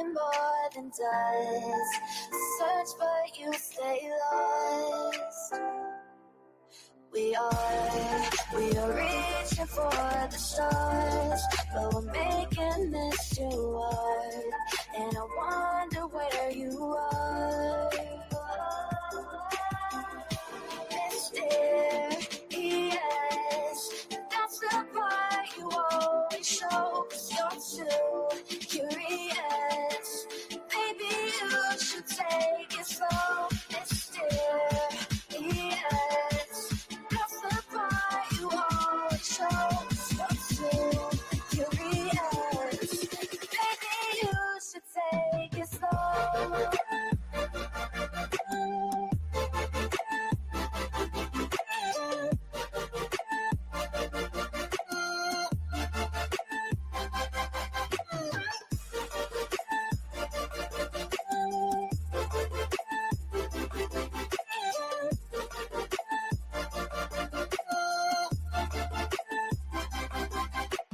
nothing more than dust. Search but you stay lost. We are reaching for the stars, but we're making this too hard. And I wonder where you are. Mysterious, that's the part you always show, 'cause you're too curious. Maybe you should take it slow. Mysterious, that's the part you always show, 'cause you're too curious. Maybe you should take it slow.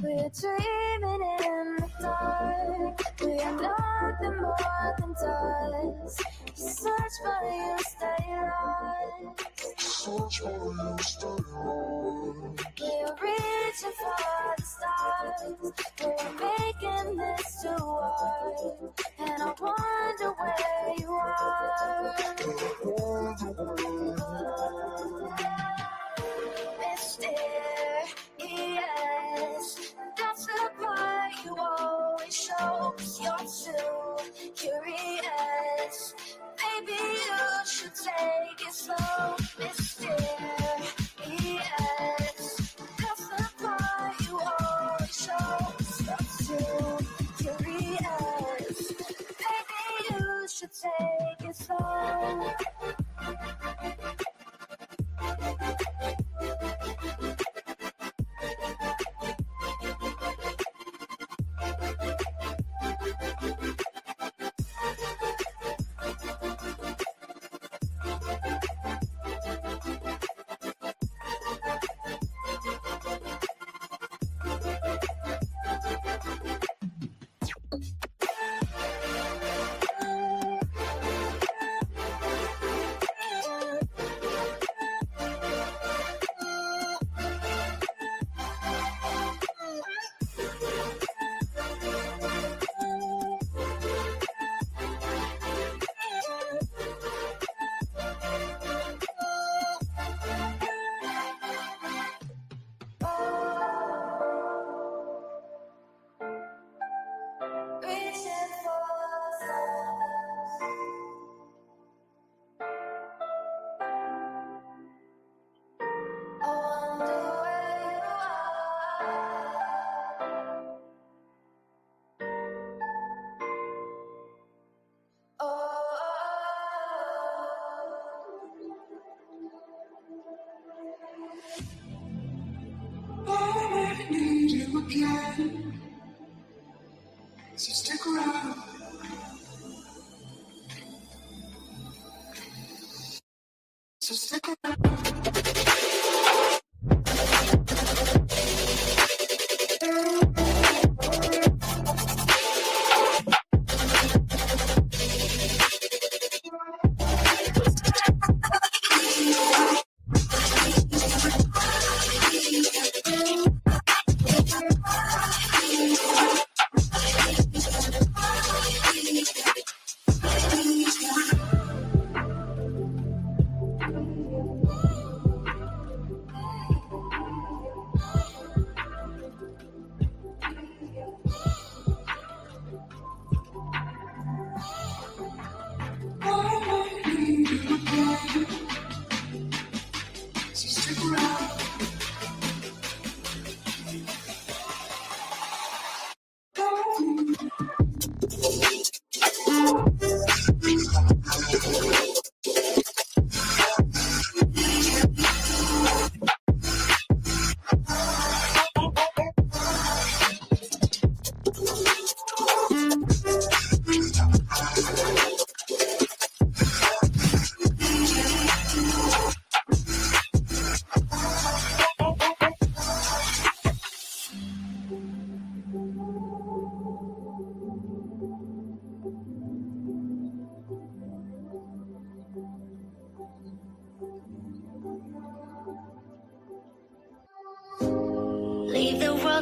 We're dreaming in the dark. We are nothing more than dust. You search but you stay lost. Search but you stay lost. We're reaching for the stars. We're making this too hard. And I wonder where you are. Mysterious, that's the part you always show, 'cause you're too curious. Maybe you should take it slow. Mysterious, that's the part you always show, 'cause you're too curious. Maybe you should take it slow. Again. So stick around. So stick around.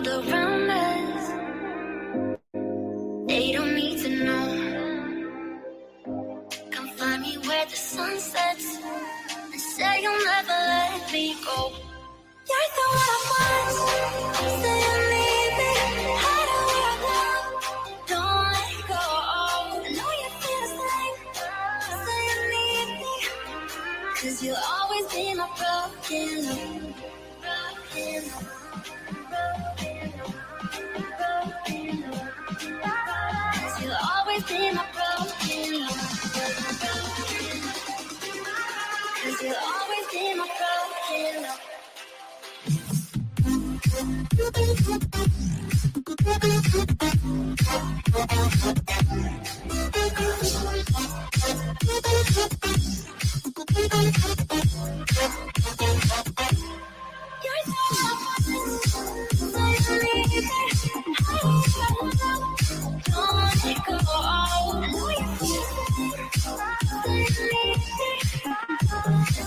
world around us. They don't need to know. Come find me where the sun sets and say you'll never let me go. You're the one I want. Say you need me. Hide where I go. Don't let go. I know you feel the same. Say you need me. 'Cause you'll always be my broken love. Broken love. Broken love. Broken love. 'Cause you'll always be my broken love. Broken love. 'Cause you'll always be my broken love.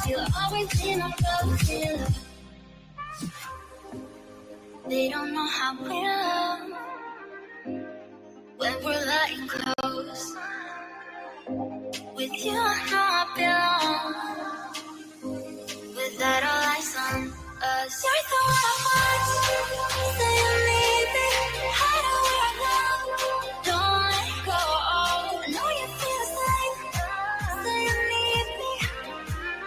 You'll always be my broken love. They don't know how we love when we're lying close. With you, I know I belong. Without all eyes on us, you're the one I want. Say you need me. Hide where I go. Don't let go. I know you feel the same. Say you need me.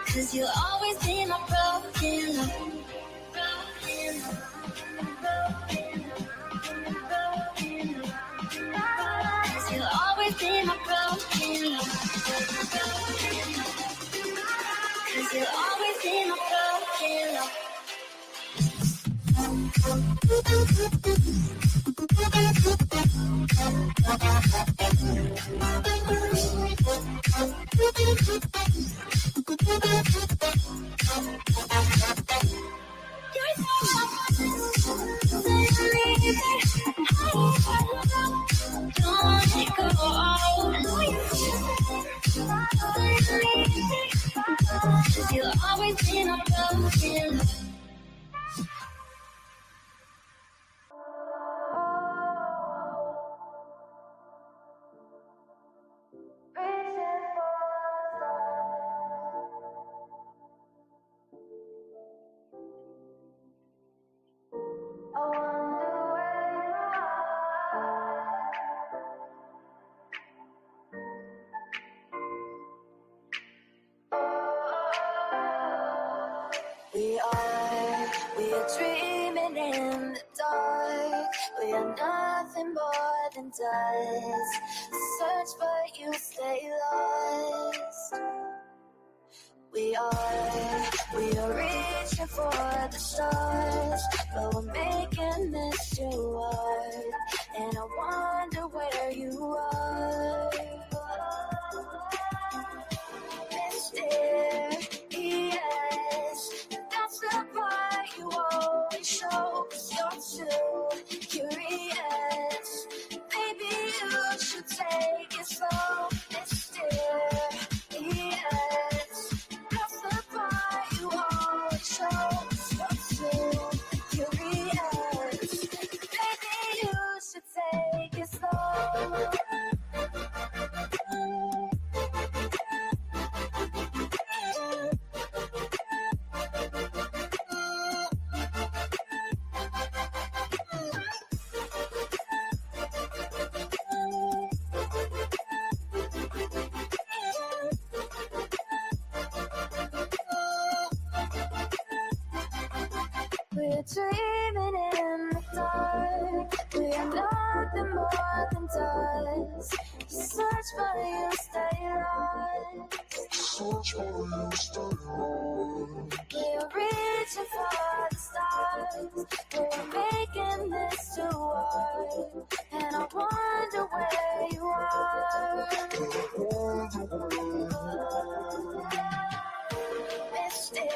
'Cause you'll always be my broken love. Broken love. Cause you'll always be my broken love. Cause you'll always be my broken love. You'll always be my broken love. We are dreaming in the dark. We are nothing more than dust. Search but you stay lost. We are reaching for the stars, but we're making this too hard. And I wonder where you are. Mysterious, that's the part you always show. 'Cause you're too curious. Maybe you should take it slow. Mysterious, that's the part you always show. 'Cause you're too curious. Maybe you should take it slow. We're dreaming in the dark. We are nothing more than dust. Search but you stay lost. Search for you, stay on. We're reaching for the stars. We're making this too hard. And I wonder where you are. Mysterious,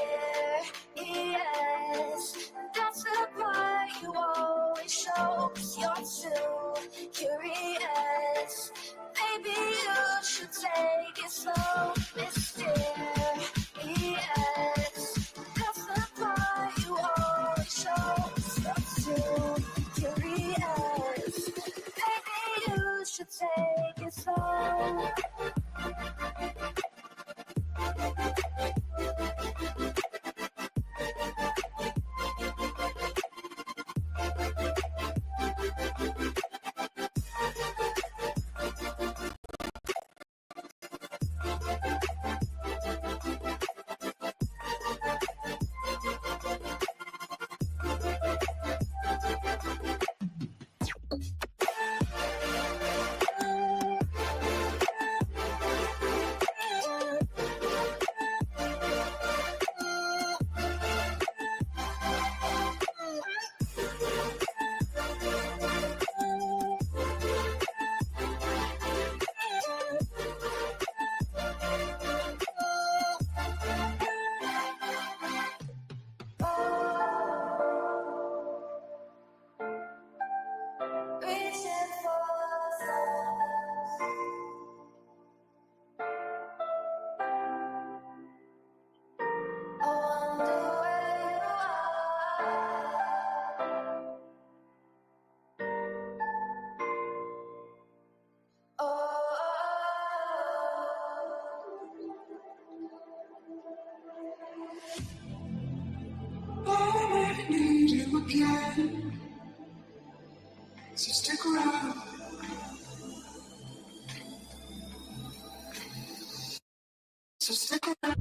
that's the part you always show. 'Cause you're too curious. Maybe you should take it slow. Mysterious, that's the part you always show. 'Cause you're too you again. So stick around. So stick around.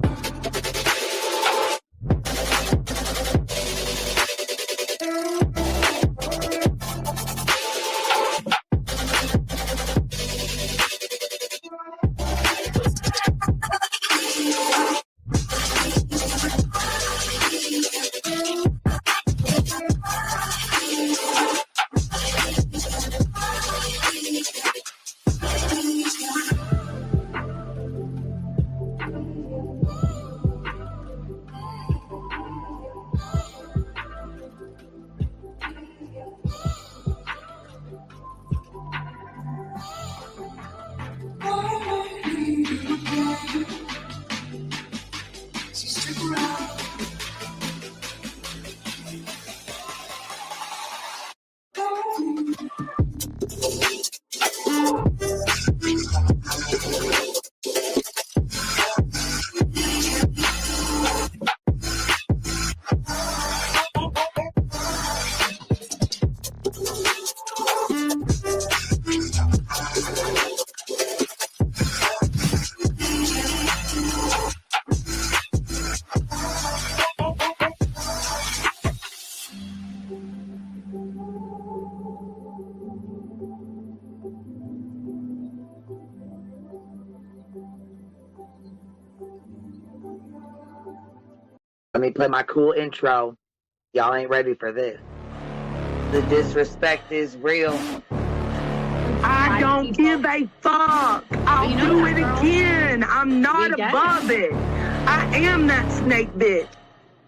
Let me play my cool intro. Y'all ain't ready for this. The disrespect is real. I don't give a fuck. I'll do it again. I'm not above it. I am that snake bitch.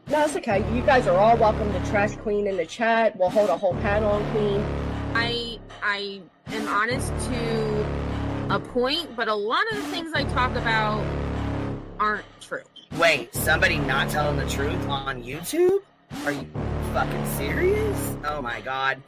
No, it's okay. You guys are all welcome to trash Queen in the chat. We'll hold a whole panel on Queen. I am honest to a point, but a lot of the things I talk about aren't true. Wait, somebody not telling the truth on YouTube? Are you fucking serious? Oh my god.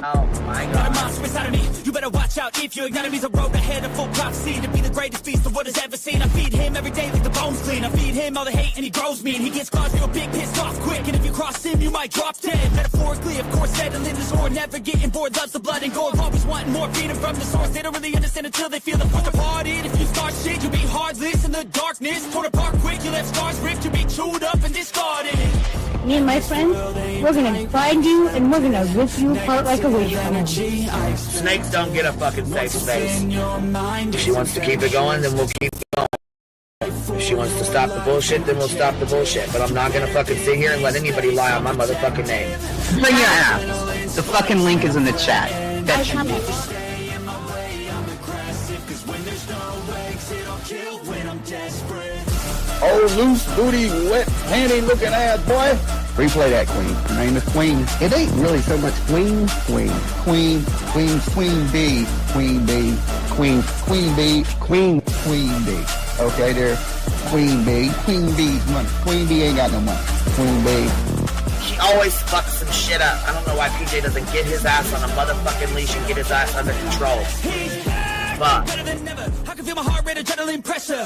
Oh my god. Got a monster inside of me. You better watch out if your enemy's a road ahead of full prophecy to be the greatest beast the world has ever seen. I feed him every day like the bones clean. I feed him all the hate and he grows me and he gets claws real big, pissed off quick. And if you cross him, you might drop dead. Metaphorically, of course, settling the sore. Never getting bored, loves the blood and gore. Always wanting more freedom from the source. They don't really understand until they feel the force departed. If you start shit, you'll be heartless in the darkness. Torn apart quick, you left scars ripped. You'll be chewed up and discarded. Me and my friends, we're gonna find you and we're gonna rip you apart like a wasteland. Snakes don't get a fucking safe space. If she wants to keep it going, then we'll keep it going. If she wants to stop the bullshit, then we'll stop the bullshit. But I'm not gonna fucking sit here and let anybody lie on my motherfucking name. Bring your app. The fucking link is in the chat. That should be. Oh, loose booty, wet panty looking ass boy. Replay that, Queen. Her name is Queen. It ain't really so much Queen. Queen B. Queen B. Queen B. Okay, there. Queen B. Queen B's money. Queen B ain't got no money. Queen B. She always fucks some shit up. I don't know why PJ doesn't get his ass on a motherfucking leash and get his ass under control. Fuck. Better than never. I can feel my heart rate, adrenaline pressure.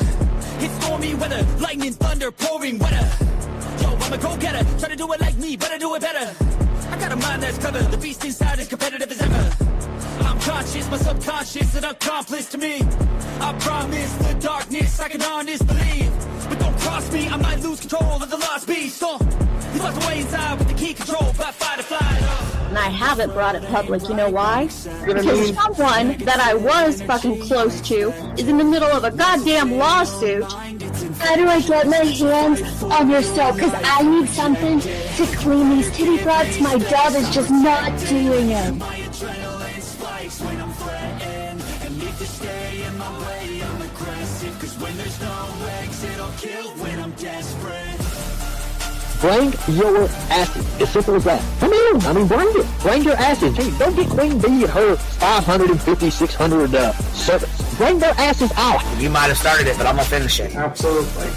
It's stormy weather, lightning, thunder, pouring weather. Yo, I'm a go-getter, try to do it like me, but I do it better. I got a mind that's clever, the beast inside is competitive as ever. I'm conscious, my subconscious, an accomplice to me. I promise the darkness, I can honest believe. But don't cross me, I might lose control of the lost beast. He's locked away inside with the key control, by fight or flight. And I haven't brought it public, you know why? Because someone that I was fucking close to is in the middle of a goddamn lawsuit. How do I get my hands on your soap? Because I need something to clean these titty frauds. My job is just not doing it. Bring your asses. As simple as that. Come in. Bring it. Bring your asses. Hey, don't get Queen B and her 550, 600 servants. Bring their asses out. You might have started it, but I'm gonna finish it. Absolutely.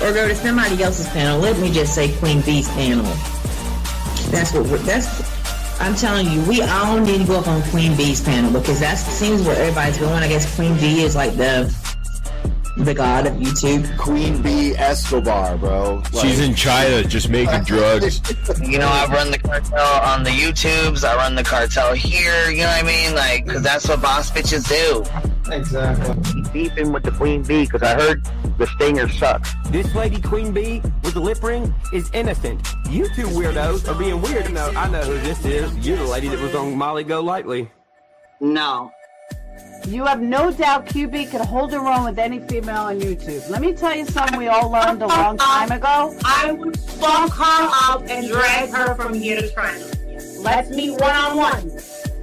Or go to somebody else's panel. Let me just say Queen B's panel. I'm telling you, we all need to go up on Queen B's panel because that seems where everybody's going. I guess Queen B is like the The god of YouTube. Queen Bee Escobar, bro. She's in China just making drugs. You know, I run the cartel on the YouTubes. I run the cartel here. You know what I mean? Like, because that's what boss bitches do. Exactly. Beefing with the Queen Bee because I heard the stinger sucks. This lady Queen Bee with the lip ring is innocent. You two weirdos are being weird. No, I know who this is. You're the lady that was on Molly Go Lightly. No. You have no doubt QB can hold her own with any female on YouTube. Let me tell you something we all learned a long time ago. I would fuck her up and drag her from here to China. Let's meet one-on-one.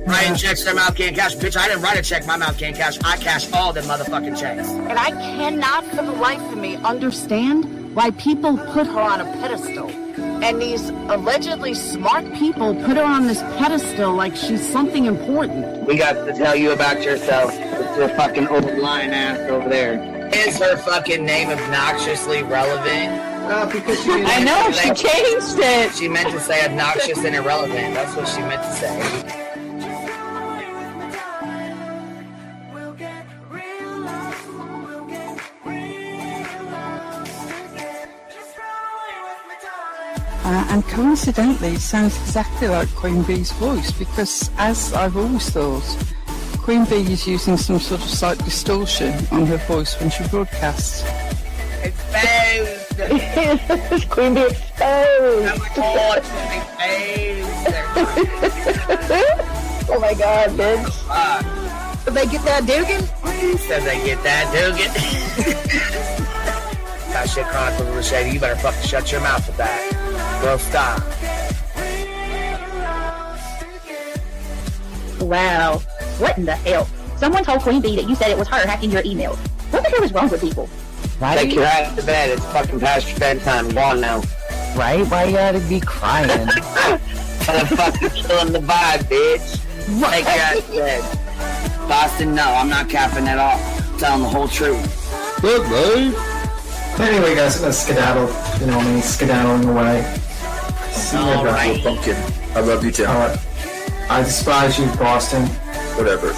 Writing checks their mouth can't cash. Bitch, I didn't write a check my mouth can't cash. I cash all the motherfucking checks. And I cannot for the life of me understand why people put her on a pedestal. And these allegedly smart people put her on this pedestal like she's something important. We got to tell you about yourself. It's your fucking old lying ass over there. Is her fucking name obnoxiously relevant? Because she I know, she changed it. She meant to say obnoxious and irrelevant. That's what she meant to say. And coincidentally, it sounds exactly like Queen Bee's voice because, as I've always thought, Queen Bee is using some sort of slight distortion on her voice when she broadcasts. Exposed! Queen Bee exposed! Oh my god, bitch. Did they get that Dugan? Said they get that Dugan. Got shit crying for the shady. You better fucking shut your mouth with that. Bro, stop. Wow. What in the hell? Someone told Queen Bee that you said it was her hacking your email. What the hell is wrong with people? Take your ass to bed. It's fucking past your bedtime. Go on now. Right? Why you gotta be crying? Fucking killing the vibe, bitch. Take your ass to bed. Boston, no. I'm not capping at all. I'm telling the whole truth. Look, babe. Anyway, guys, I'm gonna skedaddle. You know me, skedaddling away. See you guys. Right. Pumpkin. I love you too. I despise you, Boston. Whatever.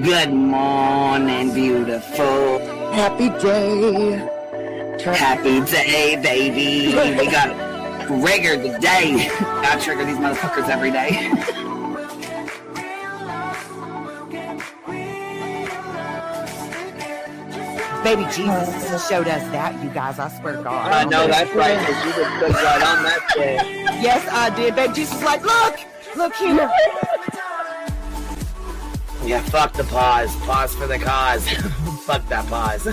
Good morning, beautiful. Happy day. Happy day, baby. We got trigger today. I trigger these motherfuckers every day. Baby Jesus showed us that, you guys. I swear to God. I know that's right, because you just put right on that shit. Yes, I did. Baby Jesus was like, look here. Yeah, fuck the pause. Pause for the cause. Fuck that pause. I'm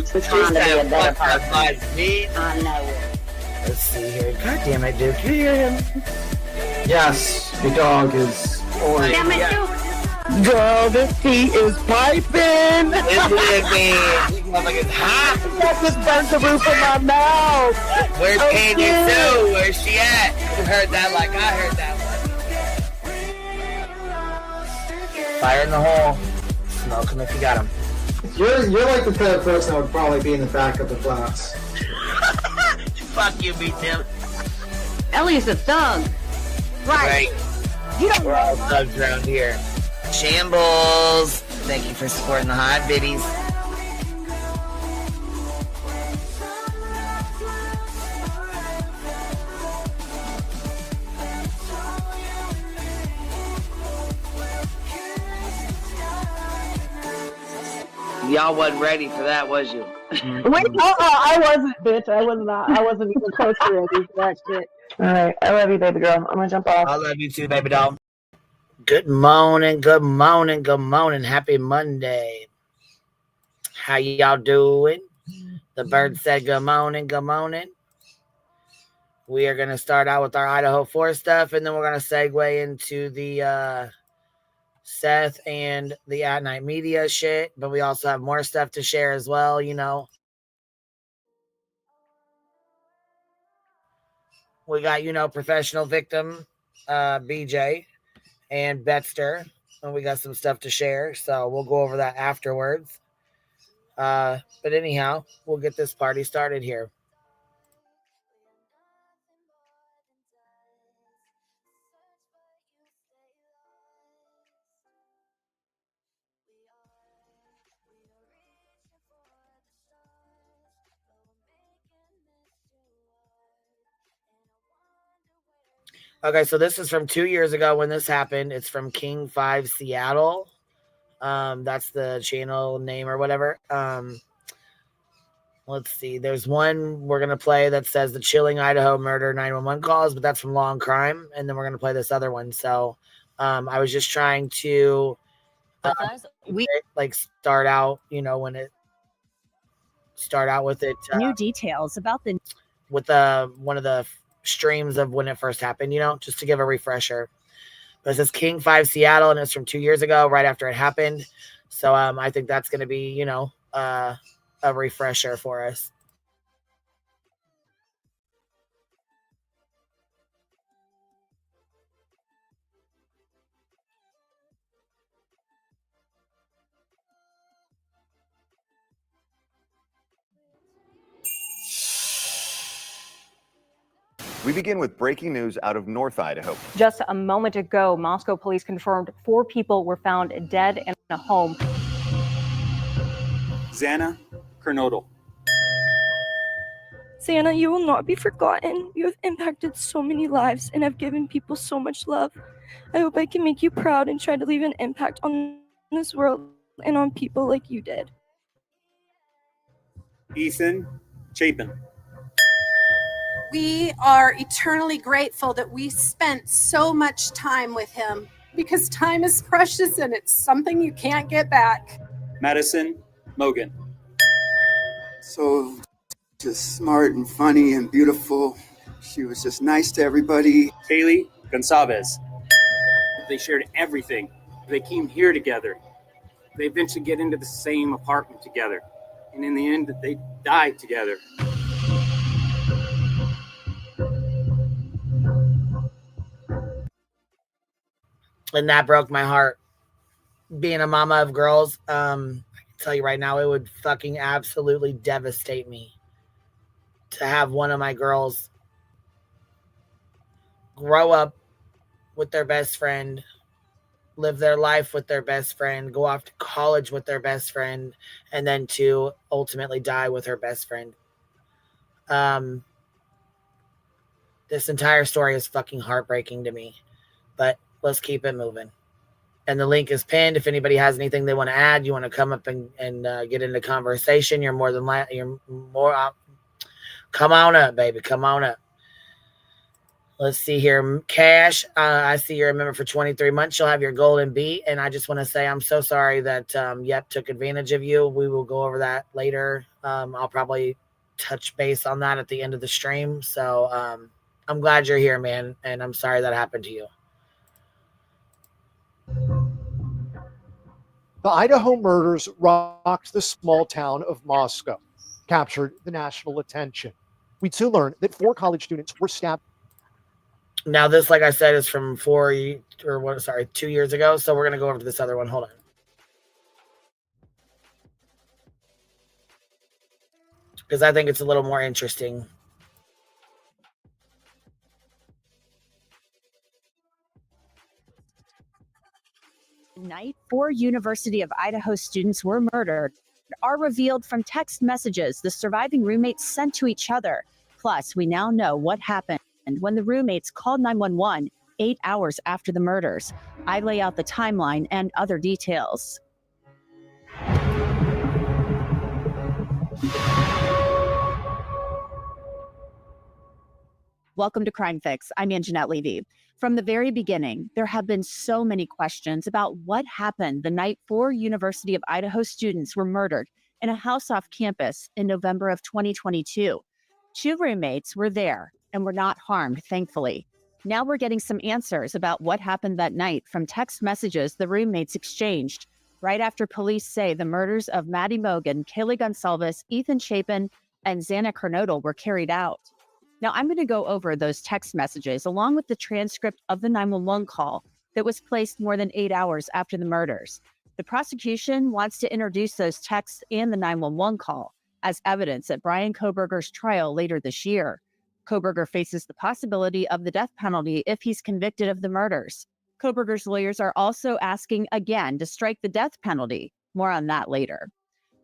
just trying to be a better person. I know it. Let's see here. God damn it, dude. Can you hear him? Yes, your dog is orange. Damn it, Duke. Girl, this tea is piping. It's living. Motherfucker's hot. I just burnt the roof of my mouth. Where's Candy Sue? Where's she at? You heard that like I heard that one. Fire in the hole. Smoke him if you got him. You're like the type of person that would probably be in the back of the class. Fuck you, me Tim. Ellie's a thug. Right. You don't We're all thugs around here. Shambles. Thank you for supporting the hot biddies. Y'all wasn't ready for that, was you? Wait, I wasn't, bitch. I was not. I wasn't even close to ready for that shit. Alright, I love you, baby girl. I'm gonna jump off. I love you too, baby doll. Good morning, good morning, good morning. Happy Monday. How y'all doing? The bird said good morning, good morning. We are going to start out with our Idaho 4 stuff, and then we're going to segue into the Seth and the At Night Media shit, but we also have more stuff to share as well, you know. We got, you know, professional victim, BJ, and Betster, and we got some stuff to share, so we'll go over that afterwards. But anyhow, we'll get this party started here. Okay, so this is from 2 years ago when this happened. It's from King 5 Seattle. That's the channel name or whatever. Let's see. There's one we're going to play that says the chilling Idaho murder 911 calls, but that's from Long Crime. And then we're going to play this other one. So I was just trying to start out, when it start out with it. New details about the with one of the streams of when it first happened, just to give a refresher. But it says King 5 Seattle, and it's from 2 years ago, right after it happened. So I think that's going to be, a refresher for us. We begin with breaking news out of North Idaho. Just a moment ago, Moscow police confirmed 4 people were found dead in a home. Xana Kernodle. Xana, you will not be forgotten. You have impacted so many lives and have given people so much love. I hope I can make you proud and try to leave an impact on this world and on people like you did. Ethan Chapin. We are eternally grateful that we spent so much time with him, because time is precious and it's something you can't get back. Madison Mogan. So just smart and funny and beautiful. She was just nice to everybody. Haley Gonzalez. They shared everything. They came here together. They eventually get into the same apartment together. And in the end, they died together. And that broke my heart. Being a mama of girls, I can tell you right now, it would fucking absolutely devastate me to have one of my girls grow up with their best friend, live their life with their best friend, go off to college with their best friend, and then to ultimately die with her best friend. This entire story is fucking heartbreaking to me, but let's keep it moving. And the link is pinned. If anybody has anything they want to add, you want to come up and get into conversation, you're more than come on up, baby. Come on up. Let's see here. Cash, I see you're a member for 23 months. You'll have your golden beat. And I just want to say I'm so sorry that Yep took advantage of you. We will go over that later. I'll probably touch base on that at the end of the stream. So I'm glad you're here, man. And I'm sorry that happened to you. The Idaho murders rocked the small town of Moscow, captured the national attention. We too learned that 4 college students were stabbed. Now this, like I said, is from 2 years ago. So we're going to go over to this other one. Hold on. Because I think it's a little more interesting. Night 4 University of Idaho students were murdered are revealed from text messages the surviving roommates sent to each other. Plus, we now know what happened when the roommates called 911 8 hours after the murders. I lay out the timeline and other details. Welcome to Crime Fix. I'm Anjanette Levy. From the very beginning, there have been so many questions about what happened the night 4 University of Idaho students were murdered in a house off campus in November of 2022. 2 roommates were there and were not harmed, thankfully. Now we're getting some answers about what happened that night from text messages the roommates exchanged right after police say the murders of Maddie Mogan, Kaylee Gonsalves, Ethan Chapin, and Xana Kernodle were carried out. Now, I'm going to go over those text messages along with the transcript of the 911 call that was placed more than 8 hours after the murders. The prosecution wants to introduce those texts and the 911 call as evidence at Brian Kohberger's trial later this year. Kohberger faces the possibility of the death penalty if he's convicted of the murders. Kohberger's lawyers are also asking again to strike the death penalty. More on that later.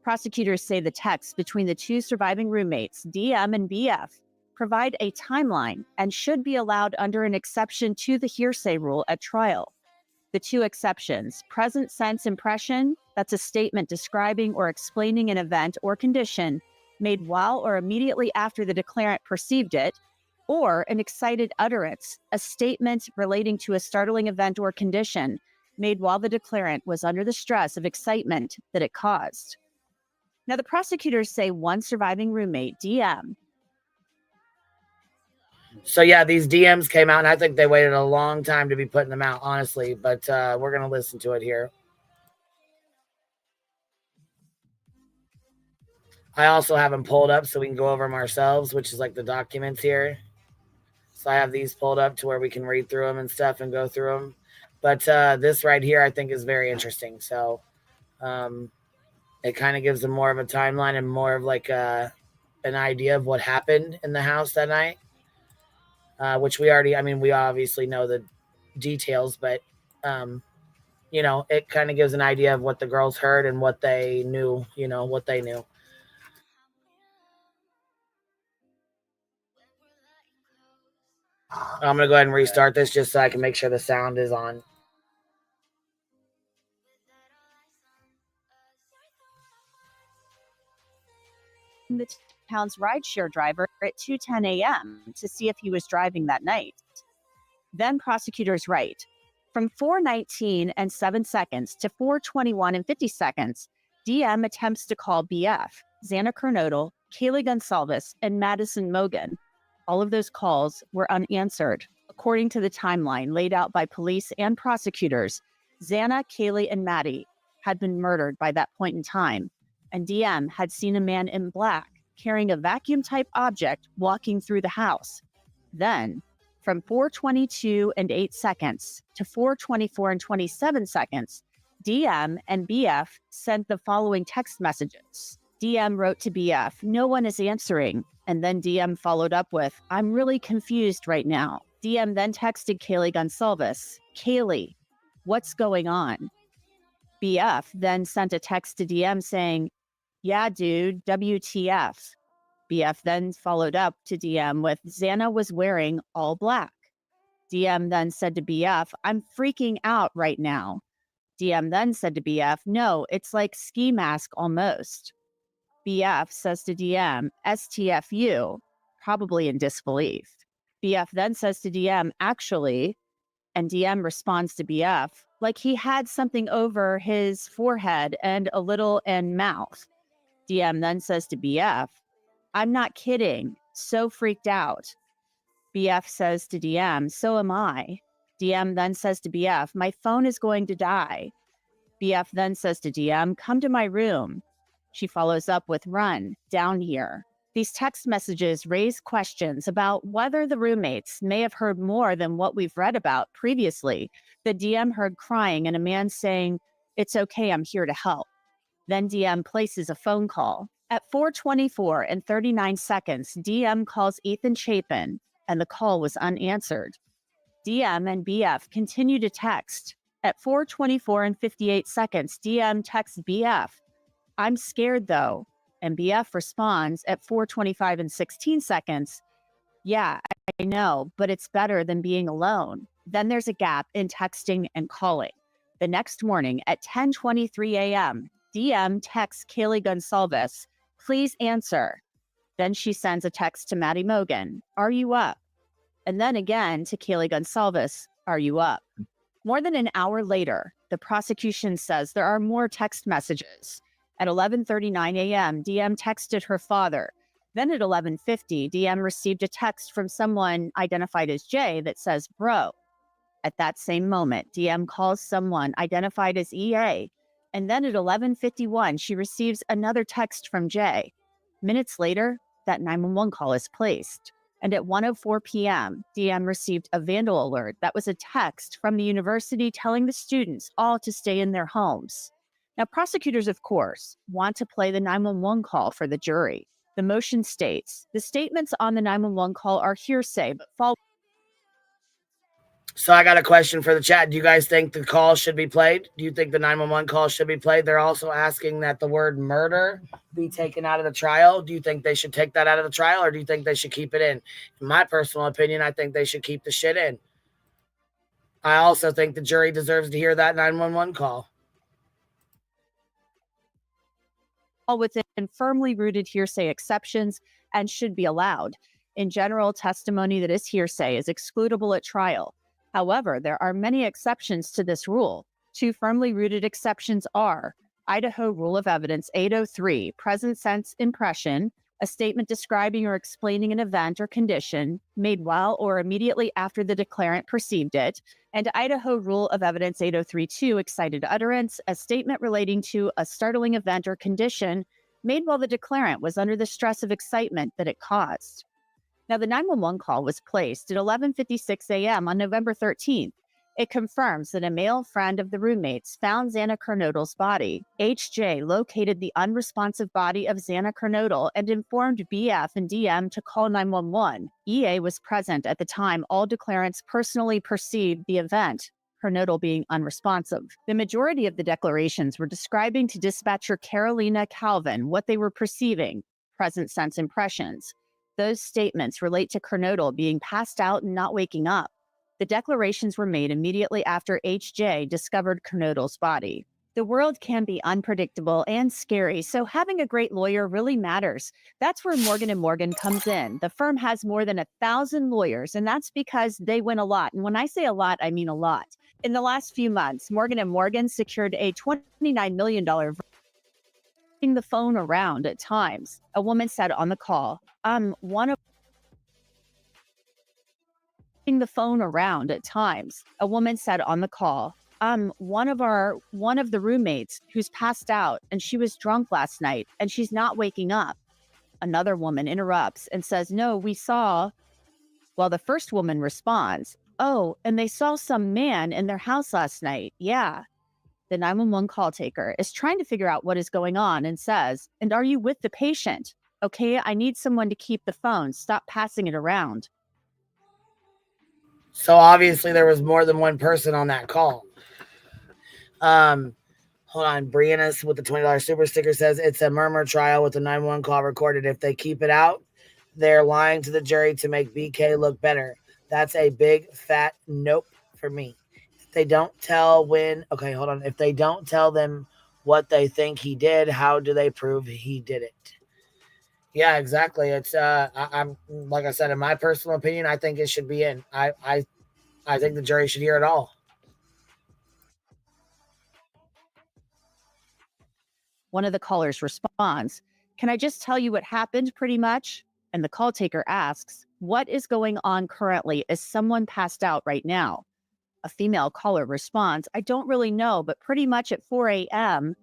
Prosecutors say the texts between the 2 surviving roommates, DM and BF, provide a timeline and should be allowed under an exception to the hearsay rule at trial. The two exceptions: present sense impression, that's a statement describing or explaining an event or condition made while or immediately after the declarant perceived it, or an excited utterance, a statement relating to a startling event or condition made while the declarant was under the stress of excitement that it caused. Now, the prosecutors say one surviving roommate, DM. So yeah, these DMs came out, and I think they waited a long time to be putting them out, honestly, but we're going to listen to it here. I also have them pulled up so we can go over them ourselves, which is like the documents here. So I have these pulled up to where we can read through them and stuff and go through them. But this right here, I think, is very interesting. So it kind of gives them more of a timeline and more of like an idea of what happened in the house that night, which we obviously know the details, but, you know, it kind of gives an idea of what the girls heard and what they knew, what they knew. I'm going to go ahead and restart this just so I can make sure the sound is on. The town's rideshare driver at 2:10 a.m. to see if he was driving that night. Then prosecutors write, from 4:19 and 7 seconds to 4:21 and 50 seconds, DM attempts to call BF, Xana Kernodle, Kaylee Gonsalves, and Madison Mogan. All of those calls were unanswered. According to the timeline laid out by police and prosecutors, Xana, Kaylee, and Maddie had been murdered by that point in time, and DM had seen a man in black carrying a vacuum-type object walking through the house. Then, from 4:22 and 8 seconds to 4:24 and 27 seconds, DM and BF sent the following text messages. DM wrote to BF, "No one is answering." And then DM followed up with, "I'm really confused right now." DM then texted Kaylee Gonsalves, "Kaylee, what's going on?" BF then sent a text to DM saying, "Yeah, dude, WTF." BF then followed up to DM with, "Xana was wearing all black." DM then said to BF, "I'm freaking out right now." DM then said to BF, "No, it's like ski mask almost." BF says to DM, "STFU," probably in disbelief. BF then says to DM, "Actually," and DM responds to BF like he had something over his forehead and a little in mouth. DM then says to BF, "I'm not kidding, so freaked out." BF says to DM, "So am I." DM then says to BF, "My phone is going to die." BF then says to DM, "Come to my room." She follows up with, "Run, down here." These text messages raise questions about whether the roommates may have heard more than what we've read about previously. The DM heard crying and a man saying, "It's okay, I'm here to help." Then DM places a phone call. At 4:24 and 39 seconds, DM calls Ethan Chapin, and the call was unanswered. DM and BF continue to text. At 4:24 and 58 seconds, DM texts BF, "I'm scared though." And BF responds at 4:25 and 16 seconds, "Yeah, I know, but it's better than being alone." Then there's a gap in texting and calling. The next morning at 10:23 a.m., DM texts Kaylee Gonsalves, "Please answer." Then she sends a text to Maddie Mogan, "Are you up?" And then again to Kaylee Gonsalves, "Are you up?" More than an hour later, the prosecution says there are more text messages. At 11:39 a.m., DM texted her father. Then at 11:50, DM received a text from someone identified as Jay that says, "Bro." At that same moment, DM calls someone identified as EA. And then at 11:51, she receives another text from Jay. Minutes later, that 911 call is placed. And at 1:04 p.m., DM received a vandal alert that was a text from the university telling the students all to stay in their homes. Now, prosecutors, of course, want to play the 911 call for the jury. The motion states, the statements on the 911 call are hearsay, but fall. So I got a question for the chat. Do you guys think the call should be played? Do you think the 911 call should be played? They're also asking that the word murder be taken out of the trial. Do you think they should take that out of the trial, or do you think they should keep it in? In my personal opinion, I think they should keep the shit in. I also think the jury deserves to hear that 911 call. All within firmly rooted hearsay exceptions and should be allowed. In general, testimony that is hearsay is excludable at trial. However, there are many exceptions to this rule. Two firmly rooted exceptions are Idaho Rule of Evidence 803, present sense impression, a statement describing or explaining an event or condition made while or immediately after the declarant perceived it, and Idaho Rule of Evidence 803-2, excited utterance, a statement relating to a startling event or condition made while the declarant was under the stress of excitement that it caused. Now, the 911 call was placed at 11:56 a.m. on November 13th. It confirms that a male friend of the roommates found Xana Kernodle's body. HJ located the unresponsive body of Xana Kernodle and informed BF and DM to call 911. EA was present at the time all declarants personally perceived the event, Kernodle being unresponsive. The majority of the declarations were describing to dispatcher Carolina Calvin what they were perceiving, present sense impressions. Those statements relate to Kernodle being passed out and not waking up. The declarations were made immediately after HJ discovered Kernodle's body. The world can be unpredictable and scary, so having a great lawyer really matters. That's where Morgan & Morgan comes in. The firm has more than 1,000 lawyers, and that's because they win a lot. And when I say a lot, I mean a lot. In the last few months, Morgan & Morgan secured a $29 million the phone around at times. A woman said on the call, one of the phone around at times. A woman said on the call, one of the roommates who's passed out and she was drunk last night and she's not waking up. Another woman interrupts and says, no, we saw, while the first woman responds, oh, and they saw some man in their house last night. Yeah. The 911 call taker is trying to figure out what is going on and says, and are you with the patient? Okay, I need someone to keep the phone. Stop passing it around. So obviously there was more than one person on that call. Hold on. Brianna with the $20 super sticker says it's a murmur trial with the 911 call recorded. If they keep it out, they're lying to the jury to make BK look better. That's a big fat nope for me. If they don't tell if they don't tell them what they think he did, how do they prove he did it? Yeah, exactly. It's I'm like I said, in my personal opinion, I think it should be in. I think the jury should hear it all. One of the callers responds, can I just tell you what happened pretty much? And the call taker asks, what is going on currently? Is someone passed out right now? A female caller responds, I don't really know, but pretty much at 4 a.m.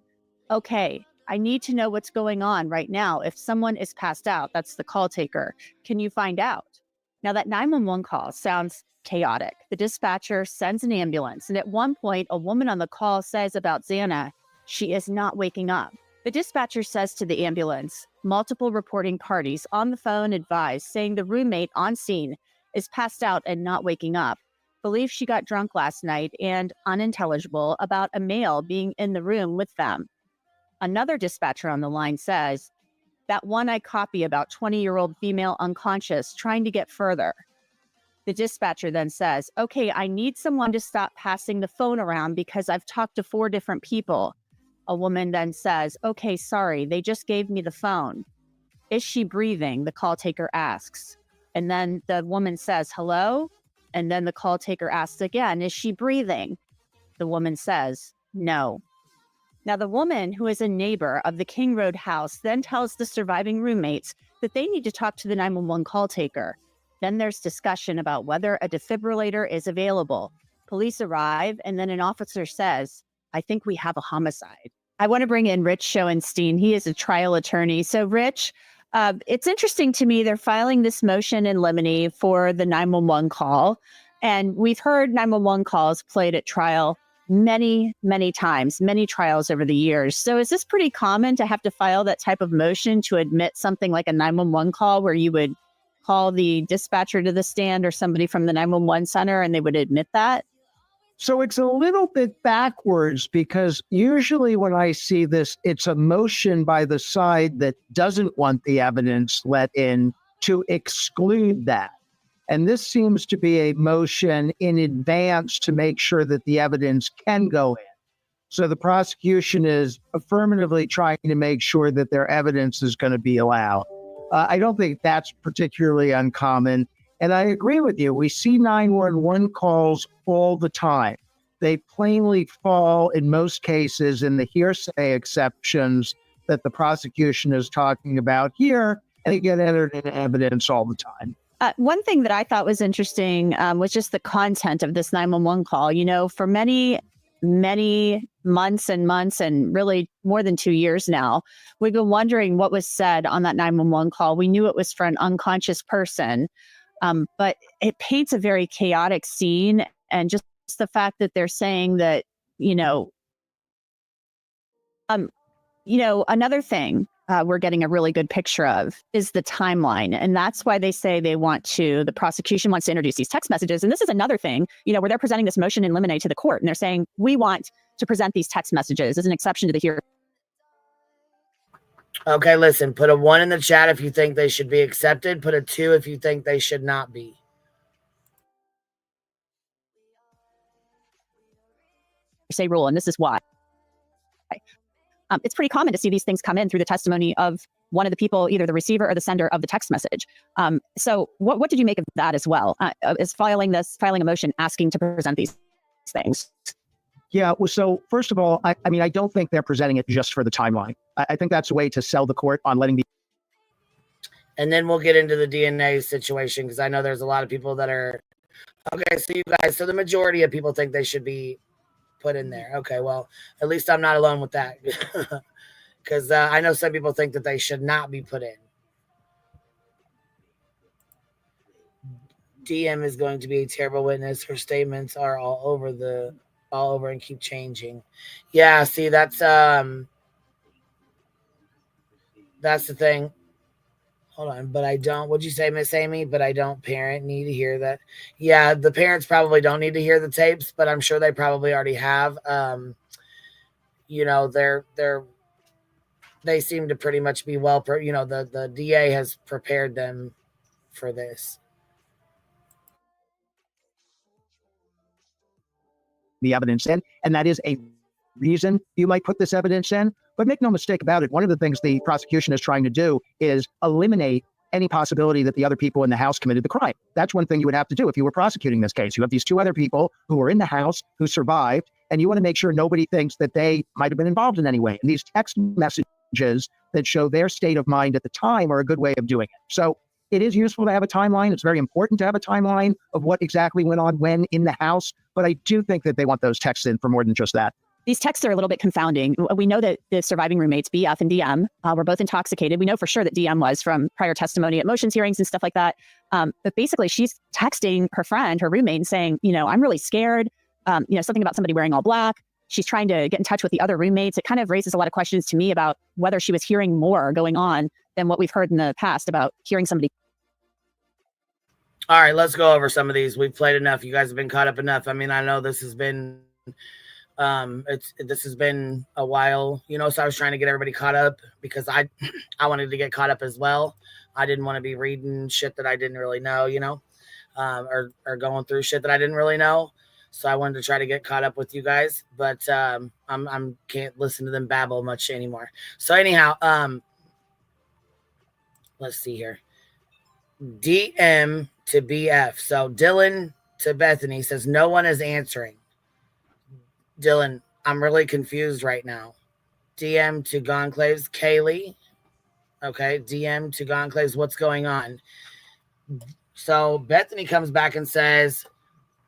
Okay, I need to know what's going on right now. If someone is passed out, that's the call taker. Can you find out? Now that 911 call sounds chaotic. The dispatcher sends an ambulance, and at one point, a woman on the call says about Xana, she is not waking up. The dispatcher says to the ambulance, multiple reporting parties on the phone advise, saying the roommate on scene is passed out and not waking up, believes she got drunk last night, and unintelligible about a male being in the room with them. Another dispatcher on the line says, that one I copy about 20-year-old female unconscious trying to get further. The dispatcher then says, okay, I need someone to stop passing the phone around because I've talked to 4 different people. A woman then says, okay, sorry, they just gave me the phone. Is she breathing? The call taker asks. And then the woman says, hello? And then the call taker asks again, is she breathing? The woman says, no. Now, the woman, who is a neighbor of the King Road house, then tells the surviving roommates that they need to talk to the 911 call taker. Then there's discussion about whether a defibrillator is available. Police arrive, and then an officer says, I think we have a homicide. I want to bring in Rich Schoenstein. He is a trial attorney. So, Rich, it's interesting to me. They're filing this motion in limine for the 911 call. And we've heard 911 calls played at trial many, many times, many trials over the years. So is this pretty common to have to file that type of motion to admit something like a 911 call where you would call the dispatcher to the stand or somebody from the 911 center and they would admit that? So it's a little bit backwards because usually when I see this, it's a motion by the side that doesn't want the evidence let in to exclude that. And this seems to be a motion in advance to make sure that the evidence can go in. So the prosecution is affirmatively trying to make sure that their evidence is going to be allowed. I don't think that's particularly uncommon. And I agree with you. We see 911 calls all the time. They plainly fall, in most cases, in the hearsay exceptions that the prosecution is talking about here, and they get entered into evidence all the time. One thing that I thought was interesting was just the content of this 911 call. You know, for many months and really more than 2 years now, we've been wondering what was said on that 911 call. We knew it was for an unconscious person, but it paints a very chaotic scene. And just the fact that they're saying that, another thing we're getting a really good picture of is the timeline. And that's why they say the prosecution wants to introduce these text messages. And this is another thing, where they're presenting this motion in limine to the court. And they're saying, we want to present these text messages as an exception to the hearing. Okay, listen, put a 1 in the chat if you think they should be accepted. Put a 2 if you think they should not be. Say rule, and this is why. It's pretty common to see these things come in through the testimony of one of the people, either the receiver or the sender of the text message. So what did you make of that as well? Is filing a motion asking to present these things? Yeah, well, so first of all, I don't think they're presenting it just for the timeline. I think that's a way to sell the court on letting the... And then we'll get into the DNA situation, because I know there's a lot of people that are... Okay, so you guys, so the majority of people think they should be put in there. Okay, well, at least I'm not alone with that. Because I know some people think that they should not be put in. DM is going to be a terrible witness. Her statements are all over and keep changing. Yeah, see, that's the thing. Hold on, but I don't. What'd you say, Miss Amy? But I don't need to hear that. Yeah, the parents probably don't need to hear the tapes, but I'm sure they probably already have. They seem to pretty much be the DA has prepared them for this. The evidence in, and that is a reason you might put this evidence in. But make no mistake about it, one of the things the prosecution is trying to do is eliminate any possibility that the other people in the house committed the crime. That's one thing you would have to do if you were prosecuting this case. You have these 2 other people who were in the house who survived, and you want to make sure nobody thinks that they might have been involved in any way. And these text messages that show their state of mind at the time are a good way of doing it. So it is useful to have a timeline. It's very important to have a timeline of what exactly went on when in the house. But I do think that they want those texts in for more than just that. These texts are a little bit confounding. We know that the surviving roommates, BF and DM, were both intoxicated. We know for sure that DM was from prior testimony at motions hearings and stuff like that. But basically, she's texting her friend, her roommate, saying, I'm really scared. Something about somebody wearing all black. She's trying to get in touch with the other roommates. It kind of raises a lot of questions to me about whether she was hearing more going on than what we've heard in the past about hearing somebody. All right, let's go over some of these. We've played enough. You guys have been caught up enough. I mean, I know this has been... this has been a while, so I was trying to get everybody caught up because I wanted to get caught up as well. I didn't want to be reading shit that I didn't really know, or going through shit that I didn't really know. So I wanted to try to get caught up with you guys, but I'm can't listen to them babble much anymore. So anyhow, let's see here. DM to BF. So Dylan to Bethany says no one is answering. Dylan, I'm really confused right now. DM to Gonclaves, Kaylee. Okay, DM to Gonclaves, what's going on? So Bethany comes back and says,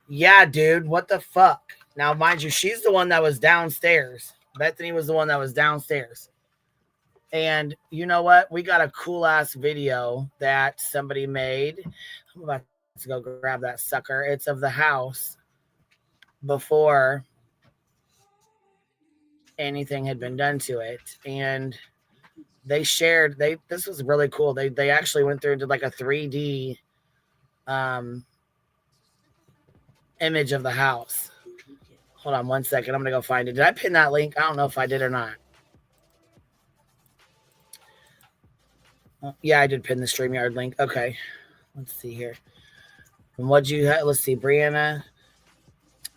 yeah, dude, what the fuck? Now, mind you, she's the one that was downstairs. Bethany was the one that was downstairs. And you know what? We got a cool-ass video that somebody made. I'm about to go grab that sucker. It's of the house before anything had been done to it. And they shared this was really cool. They actually went through and did like a 3D image of the house. Hold on one second. I'm gonna go find it. Did I pin that link? I don't know if I did or not. Yeah, I did pin the StreamYard link. Okay. Let's see here. And what you have? Let's see, Brianna.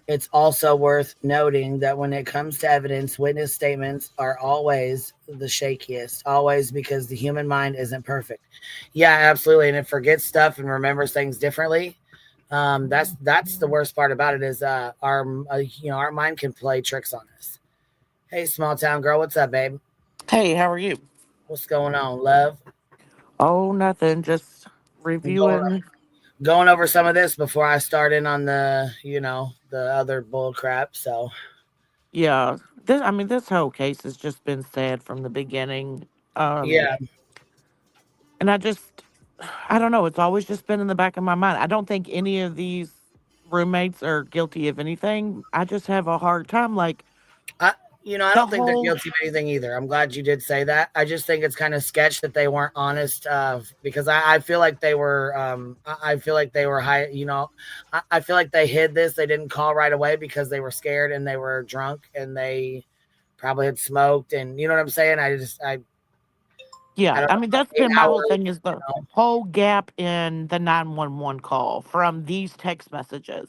It's also worth noting that when it comes to evidence, witness statements are always the shakiest, always, because the human mind isn't perfect. Yeah, absolutely, and it forgets stuff and remembers things differently. That's the worst part about it is our mind can play tricks on us. Hey, small town girl, what's up, babe? Hey, how are you? What's going on, love? Oh, nothing. Just reviewing. Going over some of this before I start in on the other bull crap. So Yeah, this whole case has just been sad from the beginning. Yeah. And I don't know. It's always just been in the back of my mind. I don't think any of these roommates are guilty of anything. I just have a hard time, like, I don't think they're guilty of anything either. I'm glad you did say that. I just think it's kind of sketch that they weren't honest because I feel like they were I feel like they were high, I feel like they hid this. They didn't call right away because they were scared and they were drunk and they probably had smoked and you know what I'm saying? yeah, that's been my whole thing is the know? whole gap in the 911 call from these text messages.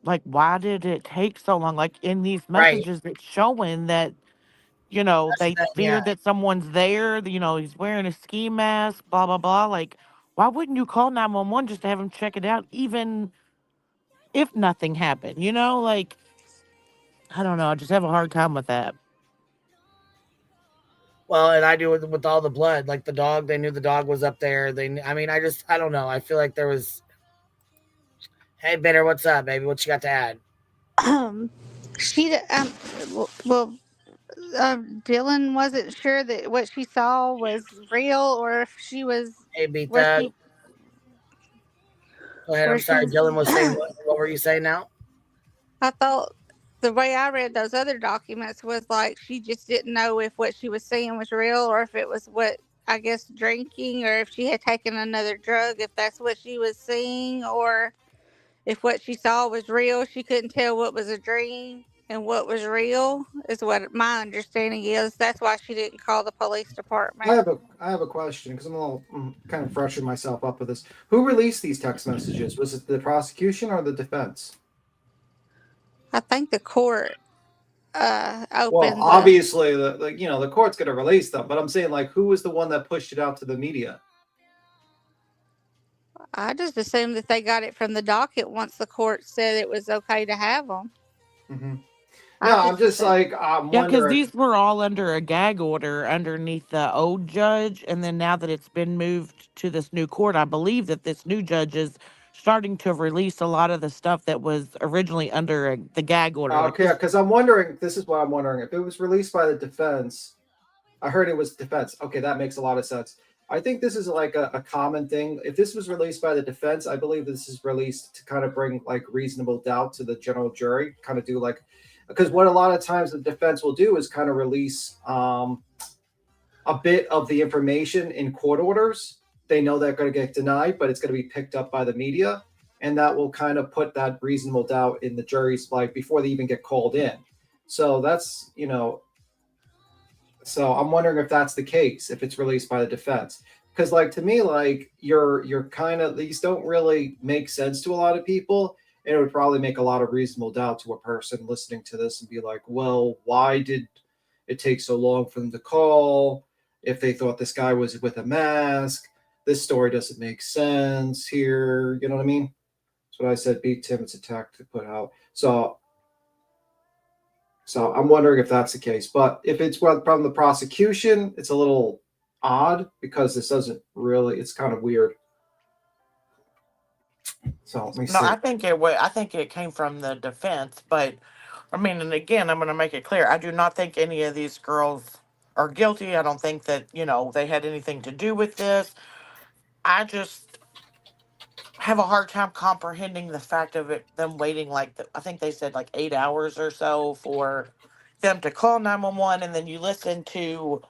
Like, why did it take so long? Like, in these messages, it's showing that, they fear that someone's there, he's wearing a ski mask, blah, blah, blah. Like, why wouldn't you call 911 just to have him check it out, even if nothing happened? Like, I don't know. I just have a hard time with that. Well, and I do with all the blood, like the dog. They knew the dog was up there. I don't know. I feel like there was. Hey, Bitter, what's up, baby? What you got to add? Dylan wasn't sure that what she saw was real or if she was. Hey, beat that. Go ahead. I'm sorry. Dylan was saying what were you saying now? I thought the way I read those other documents was like she just didn't know if what she was seeing was real or if it was what I guess drinking or if she had taken another drug, if that's what she was seeing, or if what she saw was real. She couldn't tell what was a dream and what was real is what my understanding is. That's why she didn't call the police department. I have a question because I'm kind of freshening myself up with this. Who released these text messages? Was it the prosecution or the defense? I think the court opened. Well, obviously, the court's going to release them, but I'm saying, like, who was the one that pushed it out to the media? I just assumed that they got it from the docket once the court said it was okay to have them. Mm-hmm. No, I'm just like, yeah, because these were all under a gag order underneath the old judge, and then now that it's been moved to this new court, I believe that this new judge is starting to release a lot of the stuff that was originally under the gag order. Okay, because I'm wondering, this is what I'm wondering, if it was released by the defense, I heard it was defense. Okay, that makes a lot of sense. I think this is like a common thing. If this was released by the defense, I believe this is released to kind of bring like reasonable doubt to the general jury, kind of do like, because what a lot of times the defense will do is kind of release a bit of the information in court orders. They know they're going to get denied, but it's going to be picked up by the media. And that will kind of put that reasonable doubt in the jury's like before they even get called in. So that's, so I'm wondering if that's the case, if it's released by the defense. Because like to me, like you're kind of, these don't really make sense to a lot of people. And it would probably make a lot of reasonable doubt to a person listening to this and be like, well, why did it take so long for them to call? If they thought this guy was with a mask, this story doesn't make sense here. You know what I mean? That's what I said. Beat Tim, it's a tack to put out. So I'm wondering if that's the case. But if it's from the prosecution, it's a little odd because this doesn't really, it's kind of weird. So let me see. I think it came from the defense, but I mean, and again, I'm going to make it clear, I do not think any of these girls are guilty. I don't think that, they had anything to do with this. I just have a hard time comprehending the fact of them waiting I think they said like 8 hours or so for, them to call 911, and then you listen to,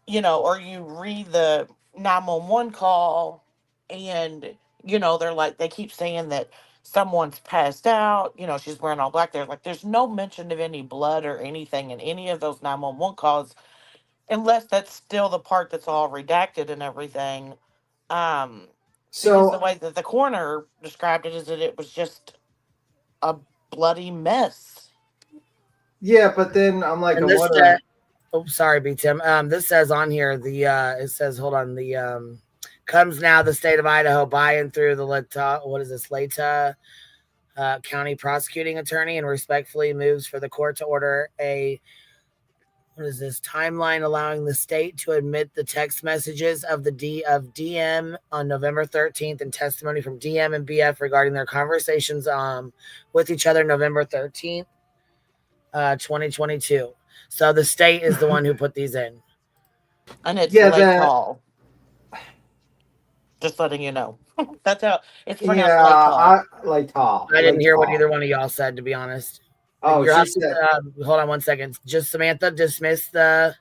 or you read the 911 call, and, they're like, they keep saying that someone's passed out, she's wearing all black. There's no mention of any blood or anything in any of those 911 calls, unless that's still the part that's all redacted and everything. Because the way that the coroner described it is that it was just a bloody mess. Yeah, but then I'm like, And this said, sorry, B Tim. This says on here it says, hold on, comes now the state of Idaho by and through the Leta County prosecuting attorney, and respectfully moves for the court to order a timeline allowing the state to admit the text messages of DM on November 13th and testimony from DM and BF regarding their conversations with each other November 13th, 2022. So the state is the one who put these in. And it's late call. Just letting you know. That's how it's pronounced, late call. Late call. I didn't hear what either one of y'all said, to be honest. Oh, she said, hold on one second. Just Samantha, dismiss the